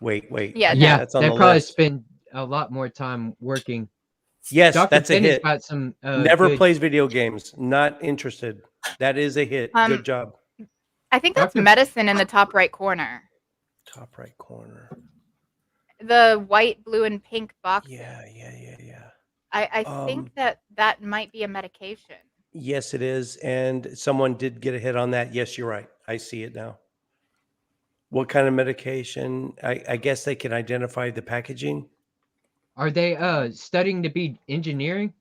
Speaker 3: Wait.
Speaker 4: Yeah, no.
Speaker 7: Yeah,
Speaker 3: That's on
Speaker 7: they
Speaker 3: the
Speaker 7: probably
Speaker 3: list.
Speaker 7: spend a lot more time working.
Speaker 3: Yes,
Speaker 7: Dr.
Speaker 3: that's a
Speaker 7: Ben has
Speaker 3: hit.
Speaker 7: got some
Speaker 3: Never
Speaker 7: good-
Speaker 3: plays video games. Not interested. That is a hit. Good job.
Speaker 4: I think that's
Speaker 7: Dr.
Speaker 4: medicine in the top right corner.
Speaker 3: Top right corner.
Speaker 4: The white, blue, and pink box.
Speaker 3: Yeah.
Speaker 4: I think that might be a medication.
Speaker 3: Yes, it is. And someone did get a hit on that. Yes, you're right. I see it now. What kind of medication? I guess they can identify the packaging.
Speaker 7: Are they studying to be engineering?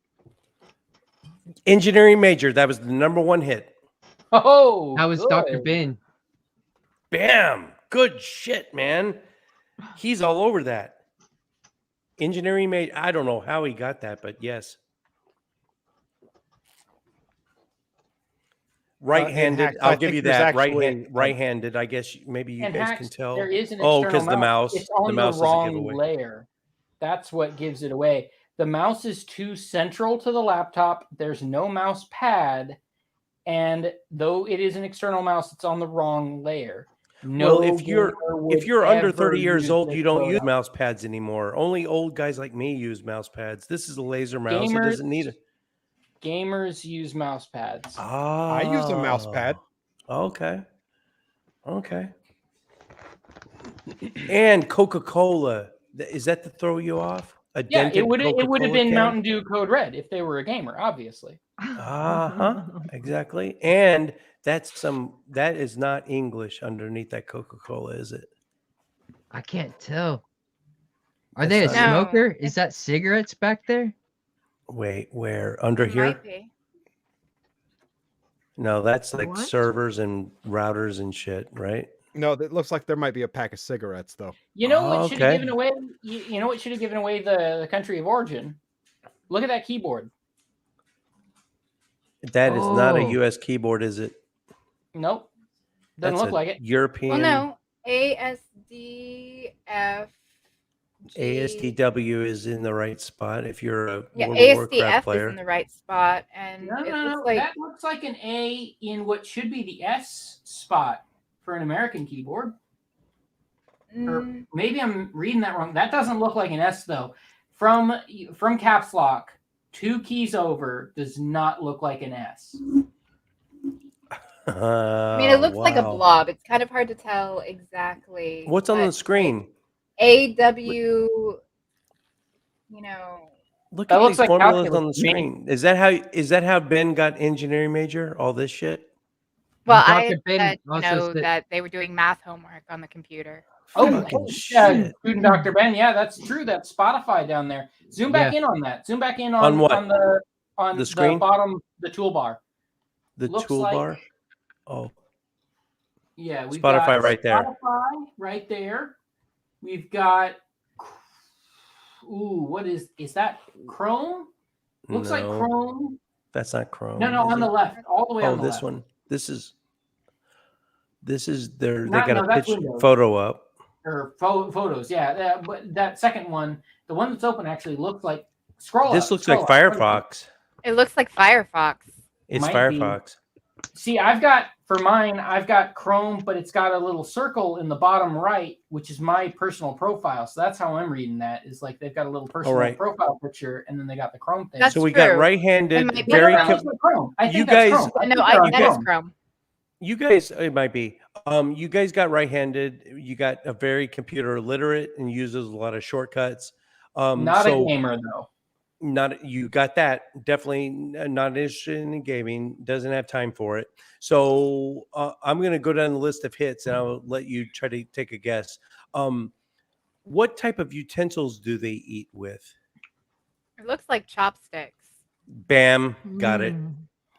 Speaker 3: Engineering major. That was the number one hit.
Speaker 1: Oh,
Speaker 7: That was
Speaker 1: good.
Speaker 7: Dr. Ben.
Speaker 3: Bam. Good shit, man. He's all over that. Engineering major. I don't know how he got that, but yes. right-handed.
Speaker 5: hacks,
Speaker 3: I'll
Speaker 5: I
Speaker 3: give
Speaker 5: think
Speaker 3: you
Speaker 5: there's
Speaker 3: that.
Speaker 5: actually,
Speaker 3: Right-handed. I guess maybe you
Speaker 1: And
Speaker 3: guys
Speaker 1: hacks,
Speaker 3: can tell.
Speaker 1: there is an
Speaker 3: Oh,
Speaker 1: external
Speaker 3: because the mouse.
Speaker 1: It's on the,
Speaker 3: mouse is a
Speaker 1: wrong
Speaker 3: giveaway.
Speaker 1: layer. That's what gives it away. The mouse is too central to the laptop. There's no mouse pad, and though it is an external mouse, it's on the wrong layer. No,
Speaker 3: Well, if you're under 30 years old, you don't use
Speaker 1: mouse.
Speaker 3: mouse pads anymore. Only old guys like me use mouse pads. This is a laser mouse. It doesn't need it.
Speaker 1: Gamers use mouse pads.
Speaker 3: Ah,
Speaker 5: I use a mouse pad.
Speaker 3: Okay. Okay. And Coca-Cola. Is that to throw you off? A
Speaker 1: Yeah,
Speaker 3: dented
Speaker 1: it would have
Speaker 3: Coca-Cola
Speaker 1: been
Speaker 3: can?
Speaker 1: Mountain Dew Code Red if they were a gamer, obviously.
Speaker 3: Exactly. And that is not English underneath that Coca-Cola, is it?
Speaker 7: I can't tell. Are
Speaker 3: That's
Speaker 7: they a
Speaker 3: not-
Speaker 4: No.
Speaker 7: smoker? Is that cigarettes back there?
Speaker 3: Wait, where? Under
Speaker 4: It
Speaker 3: here?
Speaker 4: might be.
Speaker 3: No, that's like
Speaker 6: What?
Speaker 3: servers and routers and shit, right?
Speaker 5: No, it looks like there might be a pack of cigarettes though.
Speaker 1: You know what should have
Speaker 3: Okay.
Speaker 1: given away? You know what should have given away the country of origin? Look at that keyboard.
Speaker 3: That is not a
Speaker 7: Oh.
Speaker 3: US keyboard, is it?
Speaker 1: Nope, doesn't
Speaker 3: That's
Speaker 1: look
Speaker 3: a
Speaker 1: like it.
Speaker 3: European.
Speaker 4: Well, no. ASDF.
Speaker 3: ASDW is in the right spot if you're a
Speaker 4: Yeah,
Speaker 3: World of Warcraft
Speaker 4: ASDF
Speaker 3: player.
Speaker 4: is in the right spot, and
Speaker 1: No,
Speaker 4: it
Speaker 1: no,
Speaker 4: looks
Speaker 1: no.
Speaker 4: like
Speaker 1: That looks like an A in what should be the S spot for an American keyboard. Or maybe I'm reading that wrong. That doesn't look like an S though. From caps lock, 2 keys over does not look like an S.
Speaker 4: I mean, it looks like a
Speaker 3: Wow.
Speaker 4: blob. It's kind of hard to tell exactly.
Speaker 3: What's on
Speaker 4: but
Speaker 3: the screen?
Speaker 4: AW, you know,
Speaker 3: Look
Speaker 1: That
Speaker 3: at
Speaker 1: looks
Speaker 3: these
Speaker 1: like
Speaker 3: formulas
Speaker 1: calculus
Speaker 3: on the
Speaker 1: to me.
Speaker 3: screen. Is that how Ben got engineering major? All this shit?
Speaker 4: well,
Speaker 7: Dr.
Speaker 4: I had
Speaker 7: Ben
Speaker 4: said,
Speaker 7: also said-
Speaker 4: that they were doing math homework on the computer.
Speaker 1: Oh,
Speaker 3: Fucking
Speaker 1: yeah,
Speaker 3: shit.
Speaker 1: student Dr. Ben. Yeah, that's true. That's Spotify down there. Zoom back in on that. Zoom back in on
Speaker 3: what?
Speaker 1: on
Speaker 3: The screen?
Speaker 1: bottom, the toolbar.
Speaker 3: The
Speaker 1: Looks
Speaker 3: toolbar?
Speaker 1: like-
Speaker 3: Oh,
Speaker 1: Yeah, we've
Speaker 3: Spotify
Speaker 1: got
Speaker 3: right there.
Speaker 1: Spotify right there. We've got. Ooh, what is that? Chrome? Looks like
Speaker 3: no,
Speaker 1: Chrome.
Speaker 3: that's not Chrome.
Speaker 1: No,
Speaker 3: is
Speaker 1: on the
Speaker 3: it?
Speaker 1: left, all the way
Speaker 3: Oh,
Speaker 1: on the
Speaker 3: this
Speaker 1: left.
Speaker 3: one. This is they
Speaker 1: No,
Speaker 3: got a
Speaker 1: that's
Speaker 3: pitch
Speaker 1: Windows.
Speaker 3: photo up.
Speaker 1: Or photos, yeah. But that second one, the one that's open, actually looks like. Scroll.
Speaker 3: This
Speaker 1: up,
Speaker 3: looks
Speaker 1: scroll
Speaker 3: like
Speaker 1: up.
Speaker 3: Firefox.
Speaker 4: It looks like Firefox.
Speaker 3: It's
Speaker 1: Might be.
Speaker 3: Firefox.
Speaker 1: See, I've got Chrome, but it's got a little circle in the bottom right, which is my personal profile. So that's how I'm reading that. Is like they've got a little personal
Speaker 3: right.
Speaker 1: profile picture, and then they got the Chrome thing.
Speaker 4: That's
Speaker 3: So we got
Speaker 4: true.
Speaker 3: right-handed,
Speaker 4: It might be
Speaker 3: very.
Speaker 1: that looks like Chrome. I think
Speaker 3: you
Speaker 1: that's
Speaker 3: guys-
Speaker 1: Chrome.
Speaker 4: No,
Speaker 1: think
Speaker 4: I
Speaker 1: they're on
Speaker 4: think it's
Speaker 1: Chrome.
Speaker 4: Chrome.
Speaker 3: You guys, it might be. You guys got right-handed. You got a very computer literate and uses a lot of shortcuts.
Speaker 1: Not
Speaker 3: so
Speaker 1: a gamer though.
Speaker 3: not you got that. Definitely not interested in gaming. Doesn't have time for it. So I'm going to go down the list of hits, and I'll let you try to take a guess. What type of utensils do they eat with?
Speaker 4: It looks like chopsticks.
Speaker 3: Bam, got it.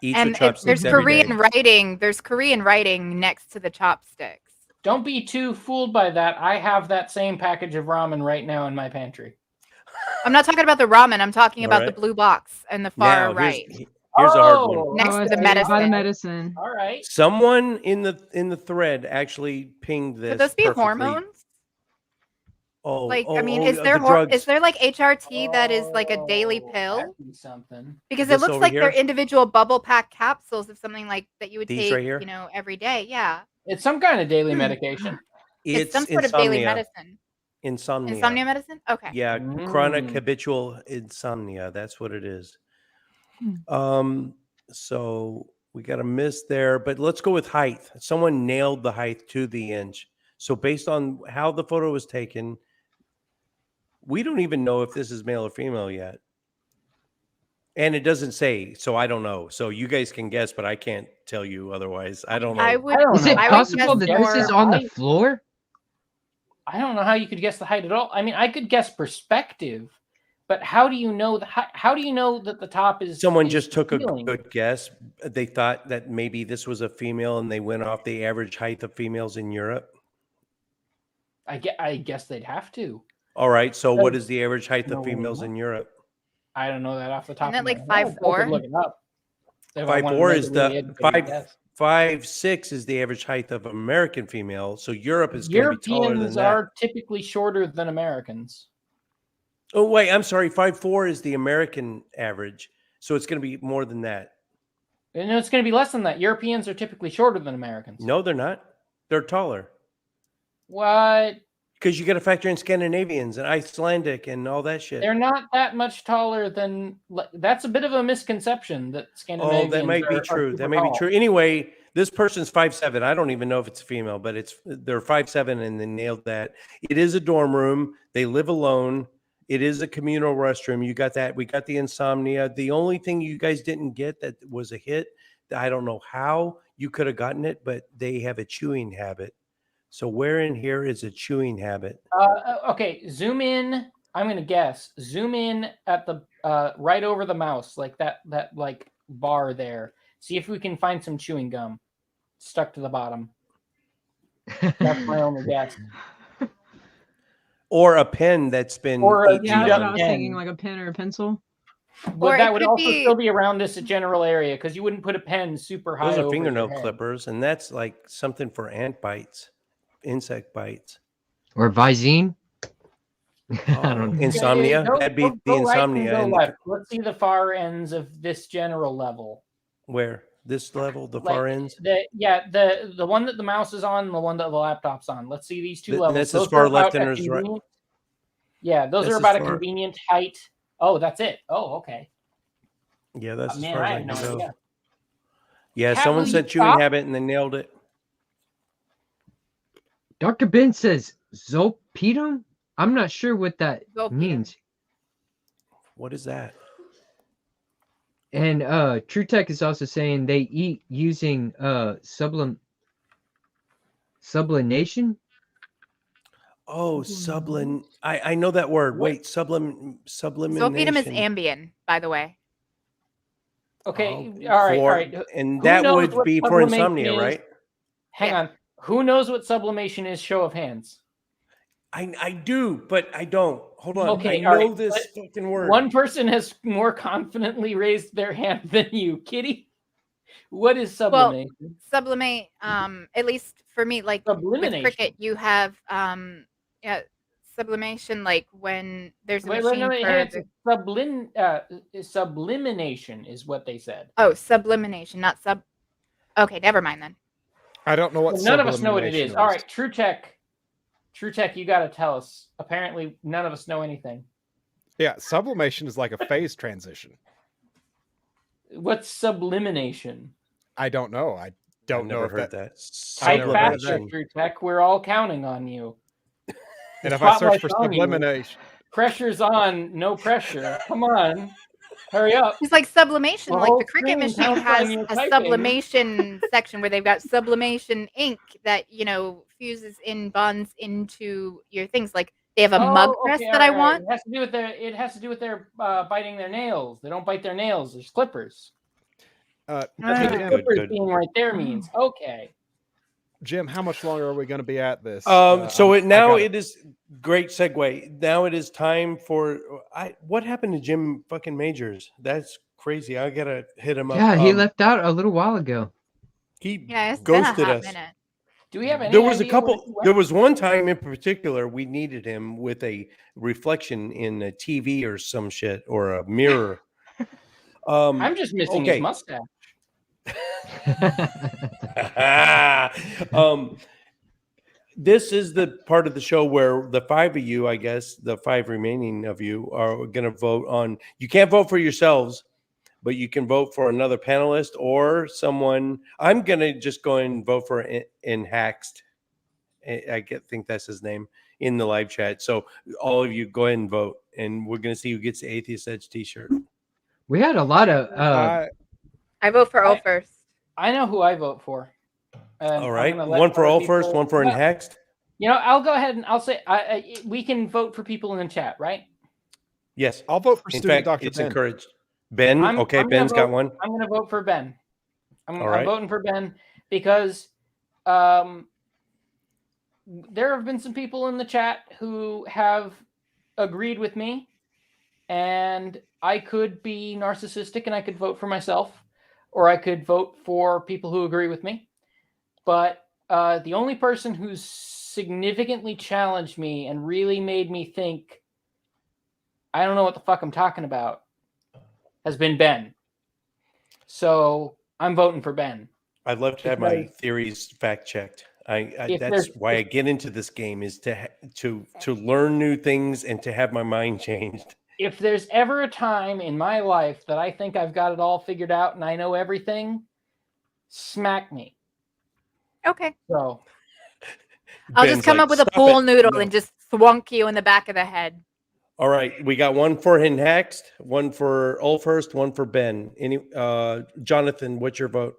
Speaker 3: Eats
Speaker 4: And
Speaker 3: with chopsticks
Speaker 4: there's
Speaker 3: every day.
Speaker 4: Korean writing. There's Korean writing next to the chopsticks.
Speaker 1: Don't be too fooled by that. I have that same package of ramen right now in my pantry.
Speaker 4: I'm not talking about the ramen. I'm talking
Speaker 3: All
Speaker 4: about
Speaker 3: right.
Speaker 4: the blue box and the far
Speaker 3: Now,
Speaker 4: right.
Speaker 3: here's a hard one.
Speaker 4: Next to the
Speaker 6: By
Speaker 4: medicine.
Speaker 6: the medicine.
Speaker 1: All right.
Speaker 3: Someone in the thread actually pinged this.
Speaker 4: Could those be
Speaker 3: perfectly.
Speaker 4: hormones?
Speaker 3: Oh,
Speaker 4: Like,
Speaker 3: oh,
Speaker 4: I mean,
Speaker 3: oh,
Speaker 4: is
Speaker 3: the
Speaker 4: there
Speaker 3: drugs.
Speaker 4: is there like HRT that is like a daily
Speaker 1: Oh,
Speaker 4: pill?
Speaker 1: that'd be something.
Speaker 4: Because
Speaker 3: This
Speaker 4: it looks
Speaker 3: over
Speaker 4: like they're
Speaker 3: here?
Speaker 4: individual bubble pack capsules of something like that you would
Speaker 3: These
Speaker 4: take,
Speaker 3: right here?
Speaker 4: every day. Yeah,
Speaker 1: It's some kind of daily medication.
Speaker 4: it's some sort
Speaker 3: insomnia.
Speaker 4: of daily medicine.
Speaker 3: Insomnia.
Speaker 4: Insomnia medicine. Okay.
Speaker 3: Yeah, chronic
Speaker 1: Mm.
Speaker 3: habitual insomnia. That's what it is. So we got a miss there, but let's go with height. Someone nailed the height to the inch. So based on how the photo was taken, we don't even know if this is male or female yet. And it doesn't say, so I don't know. So you guys can guess, but I can't tell you otherwise. I don't know.
Speaker 4: I would.
Speaker 1: don't
Speaker 7: Is
Speaker 1: know.
Speaker 7: it
Speaker 4: I would
Speaker 7: possible
Speaker 4: guess
Speaker 7: that this is
Speaker 4: more
Speaker 7: on the
Speaker 1: height.
Speaker 7: floor?
Speaker 1: I don't know how you could guess the height at all. I mean, I could guess perspective, but how do you know how do you know that the top is?
Speaker 3: Someone
Speaker 1: is
Speaker 3: just took a
Speaker 1: ceiling?
Speaker 3: good guess. They thought that maybe this was a female and they went off the average height of females in Europe.
Speaker 1: I guess they'd have to.
Speaker 3: All right. So what is the average height
Speaker 1: No,
Speaker 3: of females in Europe?
Speaker 1: I don't know that off the top.
Speaker 4: Isn't
Speaker 1: of
Speaker 4: it like
Speaker 1: my head. I could
Speaker 4: 5'4"?
Speaker 1: look it up. If I wanted to
Speaker 3: 5'4"
Speaker 1: make
Speaker 3: is
Speaker 1: a really
Speaker 3: the
Speaker 1: educated
Speaker 3: five.
Speaker 1: guess.
Speaker 3: 5'6" is the average height of American female. So Europe is going to be taller than
Speaker 1: Europeans
Speaker 3: that.
Speaker 1: are typically shorter than Americans.
Speaker 3: Oh wait, I'm sorry. 5'4" is the American average, so it's going to be more than that.
Speaker 1: And it's going to be less than that. Europeans are typically shorter than Americans.
Speaker 3: No, they're not. They're taller.
Speaker 1: What?
Speaker 3: Because you got to factor in Scandinavians and Icelandic and all that shit.
Speaker 1: They're not that much taller than. That's a bit of a misconception that Scandinavians.
Speaker 3: Oh, that might be true. That may be true. Anyway, this person's 5'7". I don't even know if it's a female, but they're 5'7" and they nailed that. It is a dorm room. They live alone. It is a communal restroom. You got that. We got the insomnia. The only thing you guys didn't get that was a hit, I don't know how you could have gotten it, but they have a chewing habit. So where in here is a chewing habit?
Speaker 1: Okay, zoom in. I'm going to guess. Zoom in at the right over the mouse, like that like bar there. See if we can find some chewing gum stuck to the bottom. That's my only guess.
Speaker 3: Or a pen that's been
Speaker 1: Or
Speaker 6: Yeah, that's what I was
Speaker 1: pen.
Speaker 6: thinking, like a pen or a pencil.
Speaker 1: But
Speaker 4: Or
Speaker 1: that
Speaker 4: it
Speaker 1: would
Speaker 4: could
Speaker 1: also
Speaker 4: be-
Speaker 1: still be around this general area because you wouldn't put a pen super high.
Speaker 3: Those are
Speaker 1: over
Speaker 3: fingernail
Speaker 1: your head.
Speaker 3: clippers, and that's like something for ant bites, insect bites.
Speaker 7: Or Visine.
Speaker 3: Oh,
Speaker 7: I don't know.
Speaker 3: insomnia.
Speaker 1: Go-
Speaker 3: That'd be
Speaker 1: go-
Speaker 3: the
Speaker 1: go right and
Speaker 3: insomnia.
Speaker 1: go
Speaker 3: And
Speaker 1: left. Let's see the far ends of this general level.
Speaker 3: where this level, the
Speaker 1: Like,
Speaker 3: far ends.
Speaker 1: The one that the mouse is on, and the one that the laptop's on. Let's see these two levels.
Speaker 3: That's
Speaker 1: Those
Speaker 3: as far
Speaker 1: are about
Speaker 3: left and
Speaker 1: a
Speaker 3: as right.
Speaker 1: convenient- Yeah, those
Speaker 3: That's
Speaker 1: are
Speaker 3: as
Speaker 1: about a
Speaker 3: far-
Speaker 1: convenient height. Oh, that's it. Oh, okay.
Speaker 3: Yeah, that's as
Speaker 1: Man,
Speaker 3: far
Speaker 1: I
Speaker 3: as I
Speaker 1: had
Speaker 3: can
Speaker 1: no
Speaker 3: go.
Speaker 1: idea.
Speaker 3: Yeah,
Speaker 1: Cat,
Speaker 3: someone
Speaker 1: will
Speaker 3: said
Speaker 1: you
Speaker 3: chewing
Speaker 1: stop?
Speaker 3: habit and they nailed it.
Speaker 7: Dr. Ben says zolpidem. I'm not sure what that
Speaker 4: Zolpidem.
Speaker 7: means.
Speaker 3: What is that?
Speaker 7: And True Tech is also saying they eat using sublimation.
Speaker 3: Oh, I know that word.
Speaker 1: What?
Speaker 3: Wait, sublimation.
Speaker 4: Zolpidem is Ambien, by the way.
Speaker 1: Okay,
Speaker 3: Oh,
Speaker 1: all
Speaker 3: for-
Speaker 1: right.
Speaker 3: And
Speaker 1: Who
Speaker 3: that
Speaker 1: knows
Speaker 3: would
Speaker 1: what
Speaker 3: be for
Speaker 1: sublimation
Speaker 3: insomnia,
Speaker 1: is?
Speaker 3: right?
Speaker 1: Hang
Speaker 4: Yeah.
Speaker 1: on. Who knows what sublimation is? Show of hands.
Speaker 3: I do, but I don't. Hold on.
Speaker 1: Okay,
Speaker 3: I
Speaker 1: all
Speaker 3: know
Speaker 1: right,
Speaker 3: this fucking word.
Speaker 1: One person has more confidently raised their hand than you. Kitty, what is sublimation?
Speaker 4: Sublimate, at least for me, like with
Speaker 1: Sublimination.
Speaker 4: cricket, you have yeah, sublimation, like when there's a
Speaker 1: Wait,
Speaker 4: machine
Speaker 1: no,
Speaker 4: for
Speaker 1: it's sublimination is what they said.
Speaker 4: sublimination, not sub. Okay, never mind then.
Speaker 5: I don't know what.
Speaker 1: Well, none of us know what it
Speaker 5: sublimation
Speaker 1: is. All right, True Tech, you got to tell us. Apparently, none of us know anything.
Speaker 5: Yeah, sublimation is like a phase transition.
Speaker 1: What's sublimination?
Speaker 5: I don't know. I
Speaker 3: I've
Speaker 5: don't know
Speaker 3: never
Speaker 5: if
Speaker 3: heard
Speaker 5: that.
Speaker 3: that.
Speaker 1: Type
Speaker 5: never heard of
Speaker 1: faster,
Speaker 5: that.
Speaker 1: True Tech. We're all counting on you.
Speaker 5: And if I search for
Speaker 1: Spotlight's on you.
Speaker 5: sublimation,
Speaker 1: Pressure's on, no pressure. Come on, hurry up.
Speaker 4: It's like sublimation,
Speaker 1: The
Speaker 4: like
Speaker 1: whole
Speaker 4: the cricket
Speaker 1: screen
Speaker 4: machine
Speaker 1: counts
Speaker 4: has
Speaker 1: on you
Speaker 4: a
Speaker 1: typing.
Speaker 4: sublimation section where they've got sublimation ink that fuses in bonds into your things. Like they have a mug press that I want.
Speaker 1: It has to do with their biting their nails. They don't bite their nails. There's clippers. That's what the
Speaker 5: Jim,
Speaker 1: clippers
Speaker 3: good.
Speaker 1: being right there means. Okay.
Speaker 5: Jim, how much longer are we going to be at this?
Speaker 3: So
Speaker 5: I
Speaker 3: now
Speaker 5: gotta-
Speaker 3: it is great segue. Now it is time for what happened to Jim fucking Majors? That's crazy. I gotta hit him up.
Speaker 7: Yeah, he left out a little while ago.
Speaker 3: He
Speaker 4: Yeah, it's been a
Speaker 3: ghosted
Speaker 4: hot
Speaker 3: us.
Speaker 4: minute.
Speaker 1: Do we have any?
Speaker 3: There was a
Speaker 1: idea where he
Speaker 3: couple.
Speaker 1: went?
Speaker 3: There was one time in particular we needed him with a reflection in a TV or some shit or a mirror.
Speaker 1: I'm just missing
Speaker 3: okay.
Speaker 1: his mustache.
Speaker 3: This is the part of the show where the five of you, I guess, the five remaining of you are going to vote on. You can't vote for yourselves, but you can vote for another panelist or someone. I'm going to just go and vote for Inhaxed. Think that's his name in the live chat. So all of you go ahead and vote, and we're going to see who gets the Atheist Edge T-shirt.
Speaker 7: We had a lot of
Speaker 4: I vote for O first.
Speaker 1: I know who I vote for. And
Speaker 3: All
Speaker 1: I'm
Speaker 3: right,
Speaker 1: gonna let
Speaker 3: one for
Speaker 1: other
Speaker 3: all first,
Speaker 1: people-
Speaker 3: one for
Speaker 1: Well,
Speaker 3: Inhaxed.
Speaker 1: I'll go ahead and I'll say we can vote for people in the chat, right?
Speaker 3: Yes,
Speaker 5: I'll vote for
Speaker 3: in
Speaker 5: student
Speaker 3: fact,
Speaker 5: Dr.
Speaker 3: it's
Speaker 5: Ben.
Speaker 3: encouraged. Ben,
Speaker 1: I'm gonna
Speaker 3: Ben's got
Speaker 1: vote-
Speaker 3: one.
Speaker 1: I'm going to vote for Ben. I'm
Speaker 3: All right.
Speaker 1: voting for Ben because there have been some people in the chat who have agreed with me, and I could be narcissistic and I could vote for myself. or I could vote for people who agree with me. But the only person who's significantly challenged me and really made me think, I don't know what the fuck I'm talking about, has been Ben. So I'm voting for Ben.
Speaker 3: I'd love to have my
Speaker 1: Because
Speaker 3: theories fact checked.
Speaker 1: if
Speaker 3: That's
Speaker 1: there's
Speaker 3: why I get into this game, is to learn new things and to have my mind changed.
Speaker 1: if there's ever a time in my life that I think I've got it all figured out and I know everything, smack me.
Speaker 4: Okay.
Speaker 1: So
Speaker 4: I'll
Speaker 3: Ben's
Speaker 4: just come
Speaker 3: like,
Speaker 4: up with a
Speaker 3: "Stop
Speaker 4: pool
Speaker 3: it."
Speaker 4: noodle
Speaker 3: No.
Speaker 4: and just thwunk you in the back of the head.
Speaker 3: All right, we got one for Next, one for Ulfhurst, one for Ben. Jonathan, what's your vote?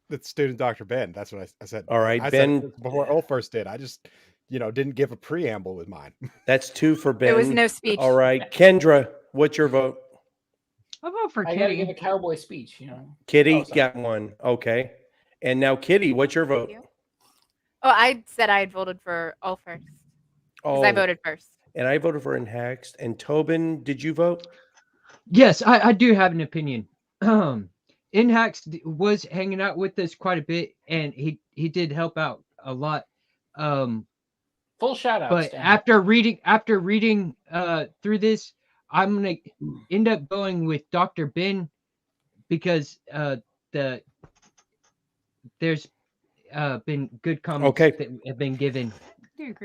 Speaker 5: It's student Dr. Ben. That's what I said.
Speaker 3: All right,
Speaker 5: I
Speaker 3: Ben.
Speaker 5: said before Ol first did. I just, didn't give a preamble with mine.
Speaker 3: That's 2 for Ben.
Speaker 4: There was no speech.
Speaker 3: All right, Kendra, what's your vote?
Speaker 6: I'll vote for
Speaker 1: I got to give
Speaker 6: Kitty.
Speaker 1: a cowboy speech,
Speaker 3: Kitty
Speaker 1: Oh, sorry.
Speaker 3: got one. Okay, and now Kitty, what's your vote?
Speaker 4: You? Oh, I said I had voted for all first because I voted first.
Speaker 3: And I voted for Next. And Tobin, did you vote?
Speaker 7: Yes, I do have an opinion. Inhax was hanging out with us quite a bit, and he did help out a lot.
Speaker 1: Full shout outs.
Speaker 7: But after reading through this, I'm gonna end up going with Dr. Ben because there's been good comments that have been given.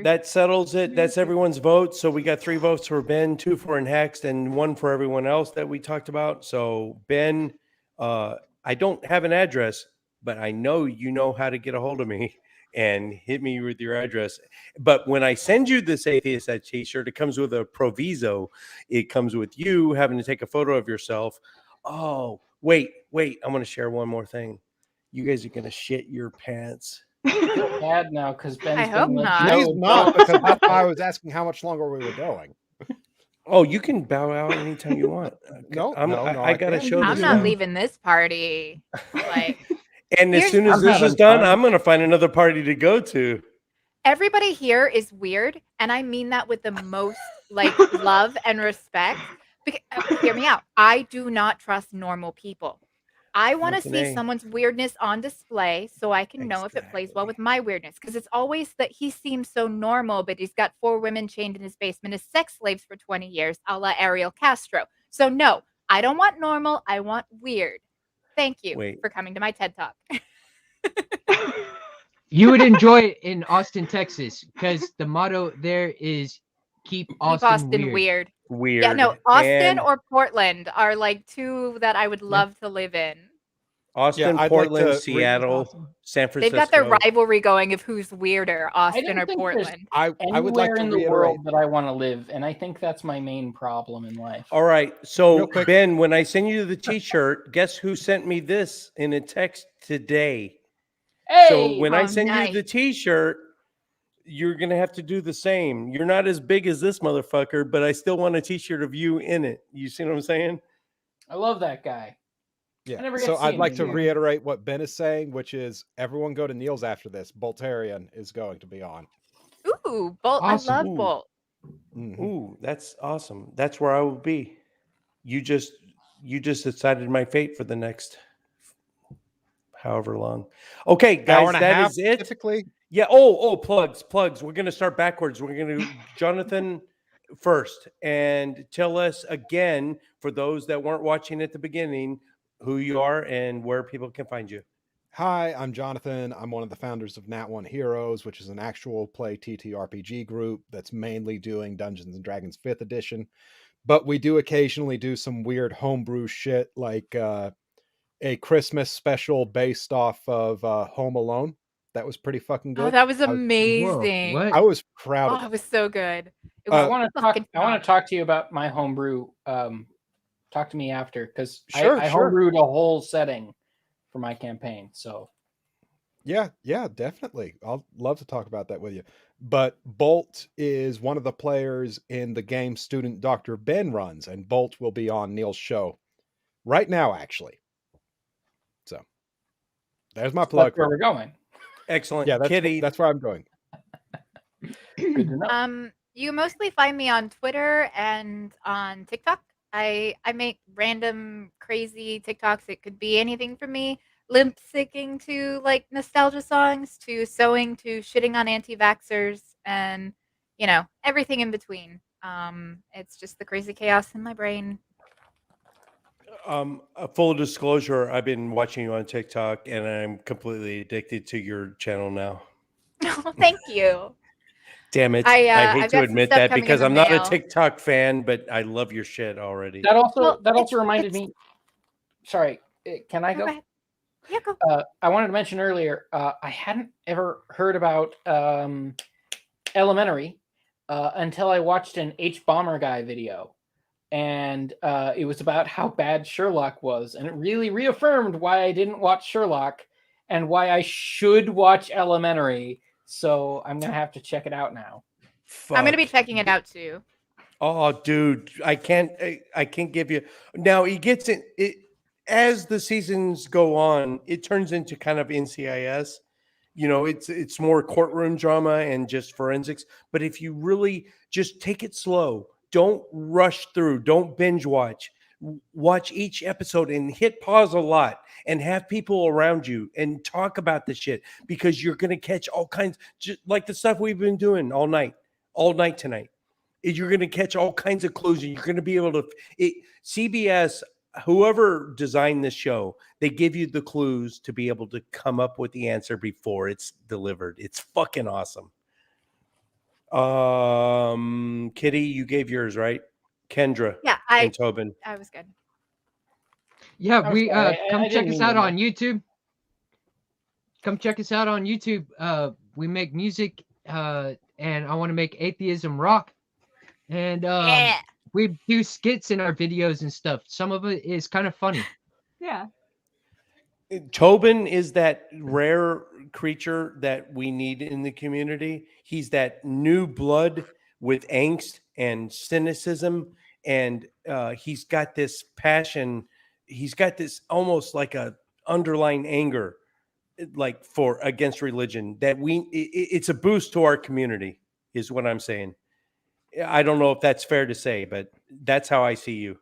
Speaker 3: That settles it. That's everyone's vote. So we got 3 votes for Ben, 2 for Next, and 1 for everyone else that we talked about. So Ben, I don't have an address, but I know you know how to get a hold of me and hit me with your address. But when I send you this Atheist That t-shirt, it comes with a proviso. It comes with you having to take a photo of yourself. Oh, wait. I'm going to share one more thing. You guys are going to shit your pants.
Speaker 1: Bad now because Ben's
Speaker 4: I hope
Speaker 1: been let
Speaker 4: not.
Speaker 1: go.
Speaker 5: Please not, because that's why I was asking how much longer we were going.
Speaker 3: Oh, you can bow out anytime you want.
Speaker 5: No,
Speaker 3: I got to
Speaker 5: can't.
Speaker 3: show
Speaker 4: I'm
Speaker 3: this
Speaker 4: not
Speaker 3: now.
Speaker 4: leaving this party. Like,
Speaker 3: And as
Speaker 4: Here's-
Speaker 3: soon as
Speaker 1: I'm
Speaker 3: this is
Speaker 1: having
Speaker 3: done,
Speaker 1: fun.
Speaker 3: I'm going to find another party to go to.
Speaker 4: everybody here is weird, and I mean that with the most love and respect. Hear me out. I do not trust normal people. I want to
Speaker 3: With an
Speaker 4: see
Speaker 3: A.
Speaker 4: someone's weirdness on display so I can know if it plays well with my weirdness. Because it's always that he seems so normal, but he's got 4 women chained in his basement as sex slaves for 20 years, a la Ariel Castro. So no, I don't want normal. I want weird. Thank you for coming to my TED Talk.
Speaker 7: You would enjoy it in Austin, Texas, because the motto there is keep Austin,
Speaker 4: weird.
Speaker 3: Weird.
Speaker 4: Yeah, no, Austin
Speaker 3: And
Speaker 4: or Portland are 2 that I would love to live in.
Speaker 3: Austin,
Speaker 5: I'd like
Speaker 3: Portland,
Speaker 5: to
Speaker 3: Seattle, San
Speaker 4: They've
Speaker 3: Francisco.
Speaker 4: got their rivalry going of who's weirder, Austin or
Speaker 1: think there's
Speaker 4: Portland.
Speaker 5: I would like
Speaker 1: Anywhere
Speaker 5: to
Speaker 1: in the
Speaker 5: reiterate.
Speaker 1: world that I want to live, and I think that's my main problem in life.
Speaker 3: All right. So,
Speaker 5: Real quick.
Speaker 3: Ben, when I send you the t-shirt, guess who sent me this in a text today?
Speaker 1: Hey,
Speaker 3: So when I
Speaker 4: Oh,
Speaker 3: send
Speaker 4: nice.
Speaker 3: you the t-shirt, you're going to have to do the same. You're not as big as this motherfucker, but I still want a t-shirt of you in it. You see what I'm saying?
Speaker 1: I love that guy.
Speaker 5: Yeah.
Speaker 1: never get
Speaker 5: So
Speaker 1: to see
Speaker 5: I'd
Speaker 1: him
Speaker 5: like to
Speaker 1: anymore.
Speaker 5: reiterate what Ben is saying, which is everyone go to Neil's after this. Boltarian is going to be on.
Speaker 4: Ooh, Bolt.
Speaker 7: Awesome.
Speaker 4: I love
Speaker 3: Ooh.
Speaker 4: Bolt.
Speaker 5: Mhm.
Speaker 3: Ooh, that's awesome. That's where I will be. You just decided my fate for the next however long. Okay,
Speaker 5: Hour
Speaker 3: guys,
Speaker 5: and a
Speaker 3: that
Speaker 5: half,
Speaker 3: is it.
Speaker 5: typically.
Speaker 3: Yeah. Oh, plugs. We're going to start backwards. We're going to Jonathan first and tell us again, for those that weren't watching at the beginning, who you are and where people can find you.
Speaker 5: Hi, I'm Jonathan. I'm one of the founders of Nat One Heroes, which is an actual play TTRPG group that's mainly doing Dungeons and Dragons 5th edition. But we do occasionally do some weird homebrew shit, like a Christmas special based off of Home Alone. That was pretty fucking good.
Speaker 4: Oh, that was
Speaker 5: I was-
Speaker 4: amazing.
Speaker 7: Whoa, what?
Speaker 5: I was proud
Speaker 4: Oh,
Speaker 5: of
Speaker 4: it
Speaker 5: it.
Speaker 4: was so good. It
Speaker 1: I
Speaker 4: was
Speaker 1: want to talk.
Speaker 4: fucking
Speaker 1: I want
Speaker 4: phenomenal.
Speaker 1: to talk to you about my homebrew. Talk to me after, because
Speaker 5: Sure,
Speaker 1: I
Speaker 5: sure.
Speaker 1: homebrewed a whole setting for my campaign. So
Speaker 5: Yeah, definitely. I'll love to talk about that with you. But Bolt is one of the players in the game student Dr. Ben runs, and Bolt will be on Neil's show right now, actually. So there's my plug.
Speaker 1: that's where we're going.
Speaker 3: Excellent.
Speaker 5: Yeah,
Speaker 3: Kitty.
Speaker 5: that's where I'm going.
Speaker 1: Good to know.
Speaker 4: You mostly find me on Twitter and on TikTok. I make random crazy TikToks. It could be anything from me limp syncing to like nostalgia songs to sewing to shitting on anti-vaxxers and everything in between. It's just the crazy chaos in my brain.
Speaker 3: A full disclosure, I've been watching you on TikTok and I'm completely addicted to your channel now.
Speaker 4: Oh, thank you.
Speaker 3: Damn it. I hate
Speaker 4: I've
Speaker 3: to
Speaker 4: got some
Speaker 3: admit
Speaker 4: stuff
Speaker 3: that
Speaker 4: coming in
Speaker 3: because
Speaker 4: the
Speaker 3: I'm not a
Speaker 4: mail.
Speaker 3: TikTok fan, but I love your shit already.
Speaker 1: That also
Speaker 4: Well,
Speaker 1: reminded
Speaker 4: it's-
Speaker 1: me. Sorry, can I
Speaker 4: No,
Speaker 1: go?
Speaker 4: go ahead. Yeah, go.
Speaker 1: I wanted to mention earlier. I hadn't ever heard about Elementary until I watched an H Bomber Guy video, and it was about how bad Sherlock was, and it really reaffirmed why I didn't watch Sherlock and why I should watch Elementary. So I'm gonna have to check it out now.
Speaker 4: I'm gonna be
Speaker 3: Fuck.
Speaker 4: checking it out too.
Speaker 3: Oh, dude, I can't give you. Now he gets it as the seasons go on. It turns into kind of NCIS. It's more courtroom drama and just forensics. But if you really just take it slow, don't rush through, don't binge watch. Watch each episode and hit pause a lot and have people around you and talk about the shit because you're gonna catch all kinds, just like the stuff we've been doing all night tonight. You're going to catch all kinds of clues and you're going to be able to CBS, whoever designed this show, they give you the clues to be able to come up with the answer before it's delivered. It's fucking awesome. Kitty, you gave yours, right? Kendra.
Speaker 4: Yeah,
Speaker 3: and Tobin.
Speaker 4: I was good.
Speaker 7: Yeah,
Speaker 1: I'm
Speaker 7: we
Speaker 1: sorry, I
Speaker 7: come check
Speaker 1: didn't
Speaker 7: us
Speaker 1: mean
Speaker 7: out
Speaker 1: to
Speaker 7: on YouTube. Come check us out on YouTube. We make music, and I want to make atheism rock. And
Speaker 4: Yeah.
Speaker 7: we do skits in our videos and stuff. Some of it is kind of funny.
Speaker 6: Yeah.
Speaker 3: Tobin is that rare creature that we need in the community. He's that new blood with angst and cynicism, and he's got this passion. He's got this almost like a underlying anger, like for against religion. That it's a boost to our community, is what I'm saying. I don't know if that's fair to say, but that's how I see you,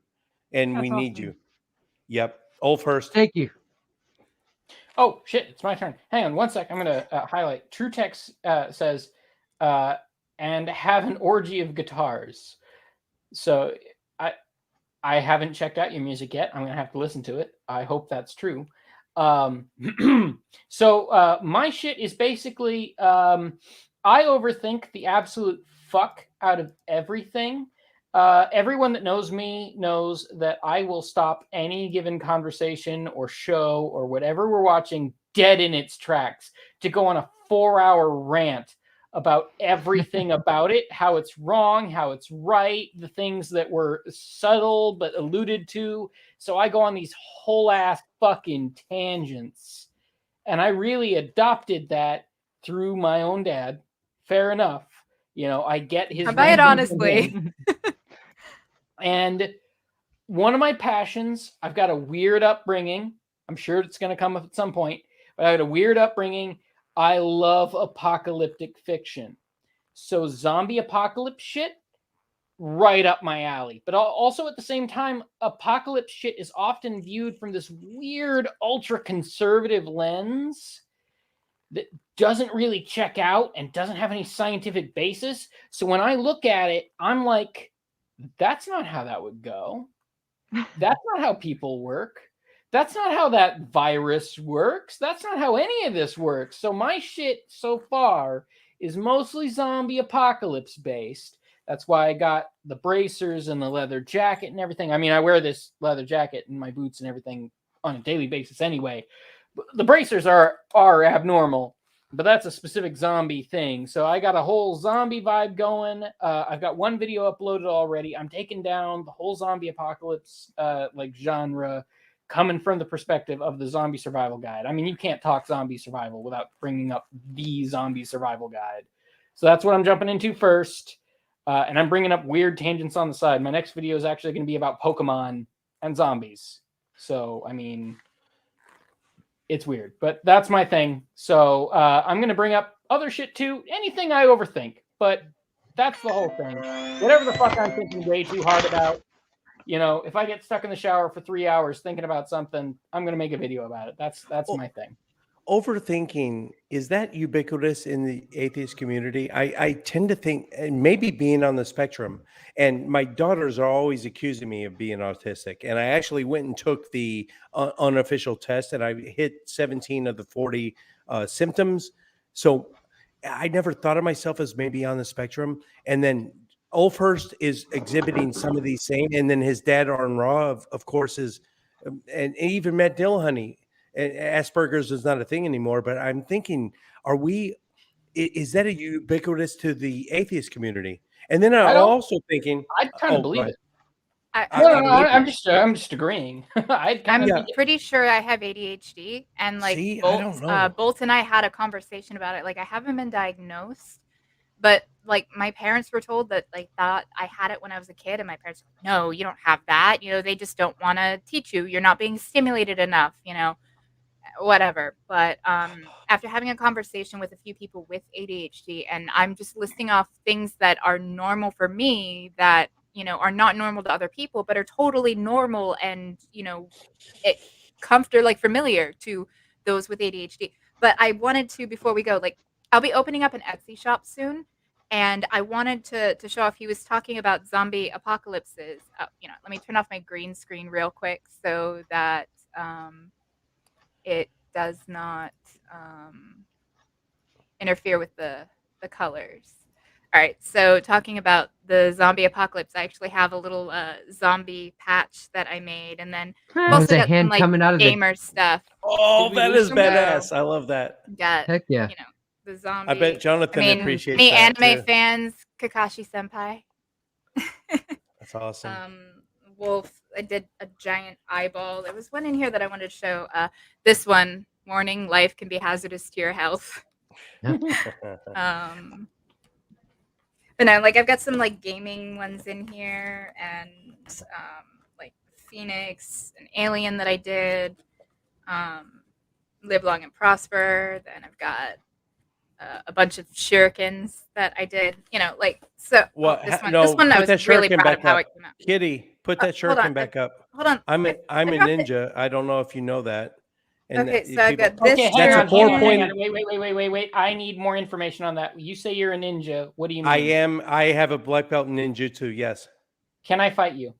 Speaker 3: and
Speaker 6: That's
Speaker 3: we need
Speaker 6: awesome.
Speaker 3: you. Yep, Ulf Hurst.
Speaker 7: Thank you.
Speaker 1: Oh shit! It's my turn. Hang on one sec. I'm gonna highlight. True Text says, and have an orgy of guitars. So I haven't checked out your music yet. I'm gonna have to listen to it. I hope that's true. So my shit is basically I overthink the absolute fuck out of everything. Everyone that knows me knows that I will stop any given conversation or show or whatever we're watching dead in its tracks to go on a 4-hour rant about everything about it, how it's wrong, how it's right, the things that were subtle but alluded to. So I go on these whole ass fucking tangents. And I really adopted that through my own dad. Fair enough. I get his.
Speaker 4: I buy it
Speaker 1: random
Speaker 4: honestly.
Speaker 1: opinion. And one of my passions, I've got a weird upbringing. I'm sure it's going to come up at some point, but I had a weird upbringing. I love apocalyptic fiction. So zombie apocalypse shit, right up my alley. But also at the same time, apocalypse shit is often viewed from this weird ultra conservative lens that doesn't really check out and doesn't have any scientific basis. So when I look at it, I'm like, that's not how that would go. That's not how people work. That's not how that virus works. That's not how any of this works. So my shit so far is mostly zombie apocalypse based. That's why I got the bracers and the leather jacket and everything. I mean, I wear this leather jacket and my boots and everything on a daily basis anyway. The bracers are abnormal, but that's a specific zombie thing. So I got a whole zombie vibe going. I've got one video uploaded already. I'm taking down the whole zombie apocalypse genre, coming from the perspective of the zombie survival guide. I mean, you can't talk zombie survival without bringing up the zombie survival guide. So that's what I'm jumping into first. And I'm bringing up weird tangents on the side. My next video is actually going to be about Pokemon and zombies. So, I mean, it's weird, but that's my thing. So I'm going to bring up other shit too. Anything I overthink, but that's the whole thing. Whatever the fuck I'm thinking way too hard about, You know, if I get stuck in the shower for 3 hours thinking about something, I'm going to make a video about it. That's my thing.
Speaker 3: Overthinking, is that ubiquitous in the atheist community? I tend to think, and maybe being on the spectrum, and my daughters are always accusing me of being autistic. And I actually went and took the unofficial test, and I hit 17 of the 40 symptoms. So I never thought of myself as maybe on the spectrum. And then Ulfhurst is exhibiting some of these same, and then his dad, Arn Ra, of course, is, and even Matt Dillahunty. Asperger's is not a thing anymore, but I'm thinking, is that a ubiquitous to the atheist community? And then I'm also thinking,
Speaker 1: I kind of believe it. I'm just agreeing.
Speaker 4: I'm pretty sure I have ADHD, and like
Speaker 3: I don't know.
Speaker 4: Bolt and I had a conversation about it. Like, I haven't been diagnosed, but like my parents were told that I had it when I was a kid, and my parents were like, no, you don't have that. You know, they just don't want to teach you. You're not being stimulated enough. You know, whatever. But after having a conversation with a few people with ADHD, and I'm just listing off things that are normal for me that, you know, are not normal to other people, but are totally normal and, you know, familiar to those with ADHD. But I wanted to, before we go, like, I'll be opening up an Etsy shop soon, and I wanted to show off. He was talking about zombie apocalypses. You know, let me turn off my green screen real quick so that it does not interfere with the colors. All right, so talking about the zombie apocalypse, I actually have a little zombie patch that I made, and then
Speaker 7: also got some, like,
Speaker 4: coming out of gamer stuff.
Speaker 3: Oh, that is badass! I love that.
Speaker 4: Got,
Speaker 7: heck yeah.
Speaker 4: You know, the zombie.
Speaker 3: I bet Jonathan appreciates that.
Speaker 4: Anime
Speaker 3: too.
Speaker 4: fans, Kakashi Senpai.
Speaker 3: That's awesome.
Speaker 4: Wolf. I did a giant eyeball. There was one in here that I wanted to show. This one, warning: life can be hazardous to your health. But no, like, I've got some like gaming ones in here, and like Phoenix, an alien that I did. Live long and prosper. Then I've got a bunch of shurikens that I did. You know, like, so. This one I was really proud of how it came out.
Speaker 3: Kitty, put that shuriken back up.
Speaker 4: Hold on.
Speaker 3: I'm a ninja. I don't know if you know that. And
Speaker 4: okay, so I got
Speaker 1: this.
Speaker 4: Okay,
Speaker 1: hang on. Wait. I need more information on that. You say you're a ninja. What do you mean?
Speaker 3: I have a black belt in ninjutsu. Yes.
Speaker 1: Can I fight you?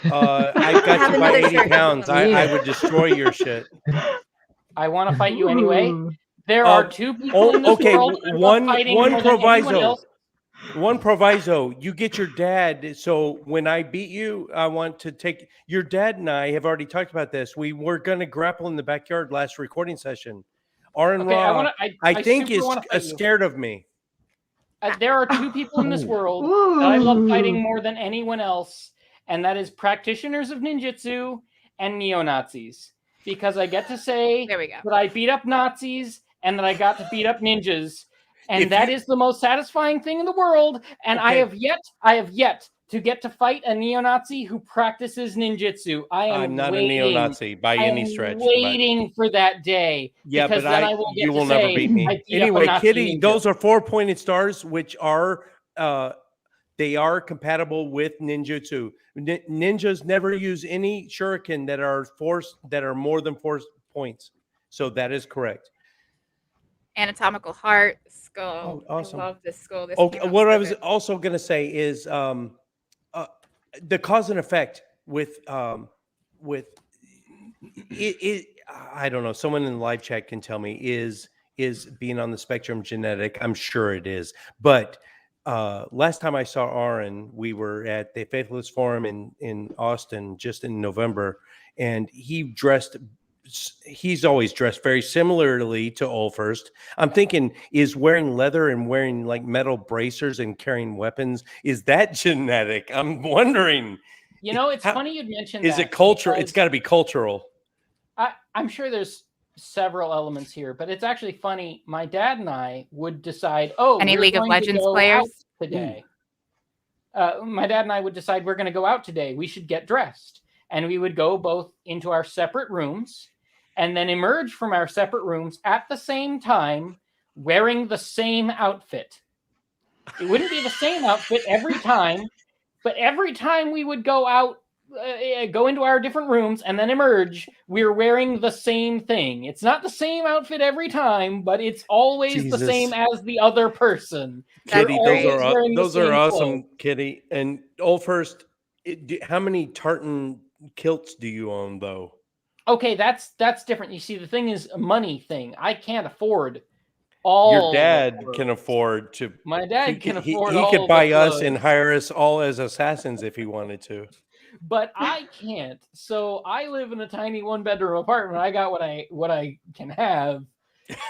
Speaker 3: I got you by 80 pounds. I would destroy your shit.
Speaker 1: I want to fight you anyway. There are two people in this world.
Speaker 3: One proviso. One proviso, you get your dad. So when I beat you, I want to take your dad, and I have already talked about this. We were going to grapple in the backyard last recording session. Arn Ra, I think, is scared of me.
Speaker 1: There are two people in this world that I love fighting more than anyone else, and that is practitioners of ninjutsu and neo-Nazis. Because I get to say that I beat up Nazis and that I got to beat up ninjas. And that is the most satisfying thing in the world. And I have yet to get to fight a neo-Nazi who practices ninjutsu. I'm not a
Speaker 3: neo-Nazi by any stretch.
Speaker 1: Waiting for that day.
Speaker 3: Yeah, but you will never beat me. Anyway, Kitty, those are 4-pointed stars, which are they are compatible with ninjutsu. Ninjas never use any shuriken that are more than 4 points. So that is correct.
Speaker 4: Anatomical heart, skull.
Speaker 3: Oh, awesome.
Speaker 4: I love this skull.
Speaker 3: What I was also going to say is the cause and effect with it. I don't know. Someone in the live chat can tell me, is being on the spectrum genetic? I'm sure it is. But last time I saw Aaron, we were at the Faithless Forum in Austin just in November, and he's always dressed very similarly to Ulfhurst. I'm thinking, is wearing leather and wearing like metal bracers and carrying weapons, is that genetic? I'm wondering.
Speaker 1: You know, it's funny you'd mention
Speaker 3: is
Speaker 1: that.
Speaker 3: Is it culture? It's got to be cultural.
Speaker 1: I'm sure there's several elements here, but it's actually funny. My dad and I would decide,
Speaker 4: any League of Legends players
Speaker 1: today. My dad and I would decide we're going to go out today. We should get dressed. And we would go both into our separate rooms and then emerge from our separate rooms at the same time wearing the same outfit. It wouldn't be the same outfit every time, But every time we would go out, go into our different rooms and then emerge, we're wearing the same thing. It's not the same outfit every time, but it's always the same as the other person.
Speaker 3: Kitty,
Speaker 1: You're
Speaker 3: those
Speaker 1: always wearing the
Speaker 3: are
Speaker 1: same
Speaker 3: awesome,
Speaker 1: clothes.
Speaker 3: Kitty. And first, how many tartan kilts do you own, though?
Speaker 1: Okay, that's different. You see, the thing is a money thing. I can't afford all.
Speaker 3: Your dad
Speaker 1: the clothes.
Speaker 3: can afford to.
Speaker 1: My dad can afford
Speaker 3: He
Speaker 1: all
Speaker 3: could buy
Speaker 1: the
Speaker 3: us
Speaker 1: clothes.
Speaker 3: and hire us all as assassins if he wanted to.
Speaker 1: But I can't. So I live in a tiny one-bedroom apartment. I got what I can have.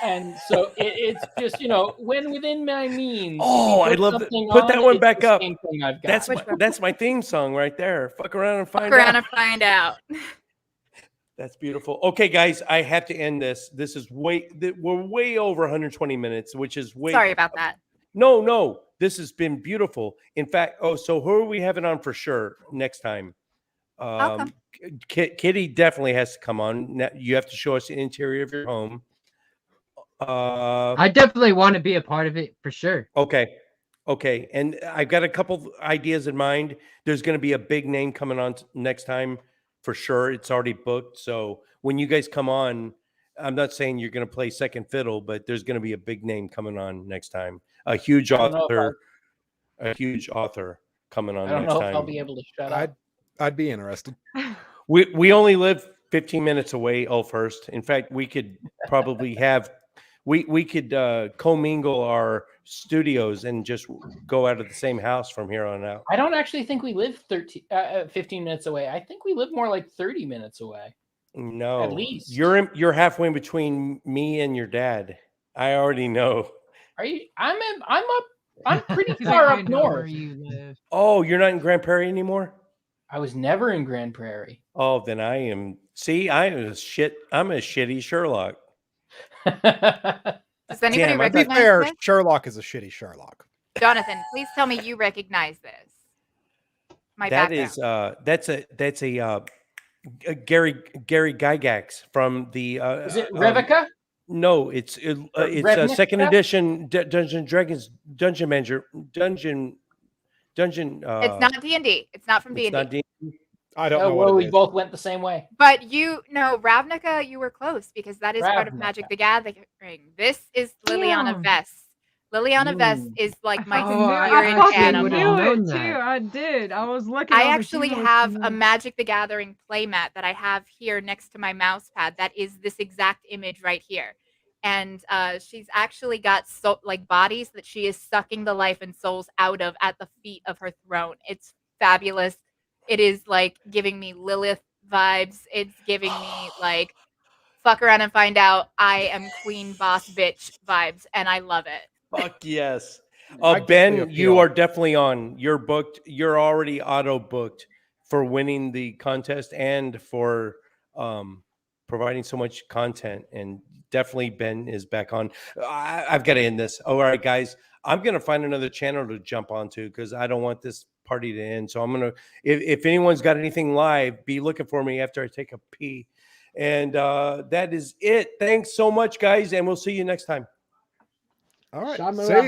Speaker 1: And so it's just, when within my means.
Speaker 3: Oh, I love that. Put that one back up.
Speaker 1: I've got.
Speaker 3: That's my theme song right there. Fuck around and find
Speaker 4: Fuck
Speaker 3: out.
Speaker 4: around and find out.
Speaker 3: That's beautiful. Okay, guys, I have to end this. This is we're way over 120 minutes, which is way.
Speaker 4: Sorry about that.
Speaker 3: No, this has been beautiful. In fact, so who are we having on for sure next time?
Speaker 4: I'll come.
Speaker 3: Kitty definitely has to come on. Now, you have to show us the interior of your home.
Speaker 7: I definitely want to be a part of it for sure.
Speaker 3: Okay. And I've got a couple ideas in mind. There's going to be a big name coming on next time for sure. It's already booked. So when you guys come on, I'm not saying you're going to play second fiddle, but there's going to be a big name coming on next time. A huge author coming on next time.
Speaker 1: I don't know if I'll be able to shut up.
Speaker 5: I'd be interested.
Speaker 3: We only live 15 minutes away, Elfhurst. In fact, we could probably we could commingle our studios and just go out of the same house from here on out.
Speaker 1: I don't actually think we live 15 minutes away. I think we live more like 30 minutes away.
Speaker 3: No,
Speaker 1: at least
Speaker 3: you're halfway between me and your dad. I already know.
Speaker 1: Are you? I'm pretty far up north.
Speaker 7: You live.
Speaker 3: Oh, you're not in Grand Prairie anymore?
Speaker 1: I was never in Grand Prairie.
Speaker 3: Oh, then I am. See, I'm a shitty Sherlock.
Speaker 4: Does anybody
Speaker 5: To be
Speaker 4: recognize
Speaker 5: fair,
Speaker 4: this?
Speaker 5: Sherlock is a shitty Sherlock.
Speaker 4: Jonathan, please tell me you recognize this.
Speaker 3: That's a Gary Gygax from the.
Speaker 1: Is it Revica?
Speaker 3: No, it's second edition Dungeons and Dragons Dungeon Manager Dungeon.
Speaker 4: It's not D&D. It's not from D&D.
Speaker 5: I don't know.
Speaker 1: Well,
Speaker 5: what
Speaker 1: we
Speaker 5: it is.
Speaker 1: both went the same way.
Speaker 4: But Ravnica, you were close because that is part of
Speaker 1: Ravnica.
Speaker 4: Magic the Gathering. This is Liliana Vess. Liliana Vess is like my spirit animal.
Speaker 6: knew it too. I did. I was looking.
Speaker 4: I actually have a Magic the Gathering playmat that I have here next to my mouse pad. That is this exact image right here. And she's actually got bodies that she is sucking the life and souls out of at the feet of her throne. It's fabulous. It is like giving me Lilith vibes. It's giving me like fuck around and find out I am queen boss bitch vibes, and I love it.
Speaker 3: Fuck yes.
Speaker 5: I
Speaker 3: Ben,
Speaker 5: definitely
Speaker 3: you
Speaker 5: appeal.
Speaker 3: are definitely on. You're booked. You're already auto booked for winning the contest and for providing so much content. And definitely Ben is back on. I've got to end this. All right, guys. I'm going to find another channel to jump onto because I don't want this party to end. So I'm going to, if anyone's got anything live, be looking for me after I take a pee. And that is it. Thanks so much, guys. And we'll see you next time.
Speaker 5: All right.
Speaker 7: Shamara
Speaker 5: See ya.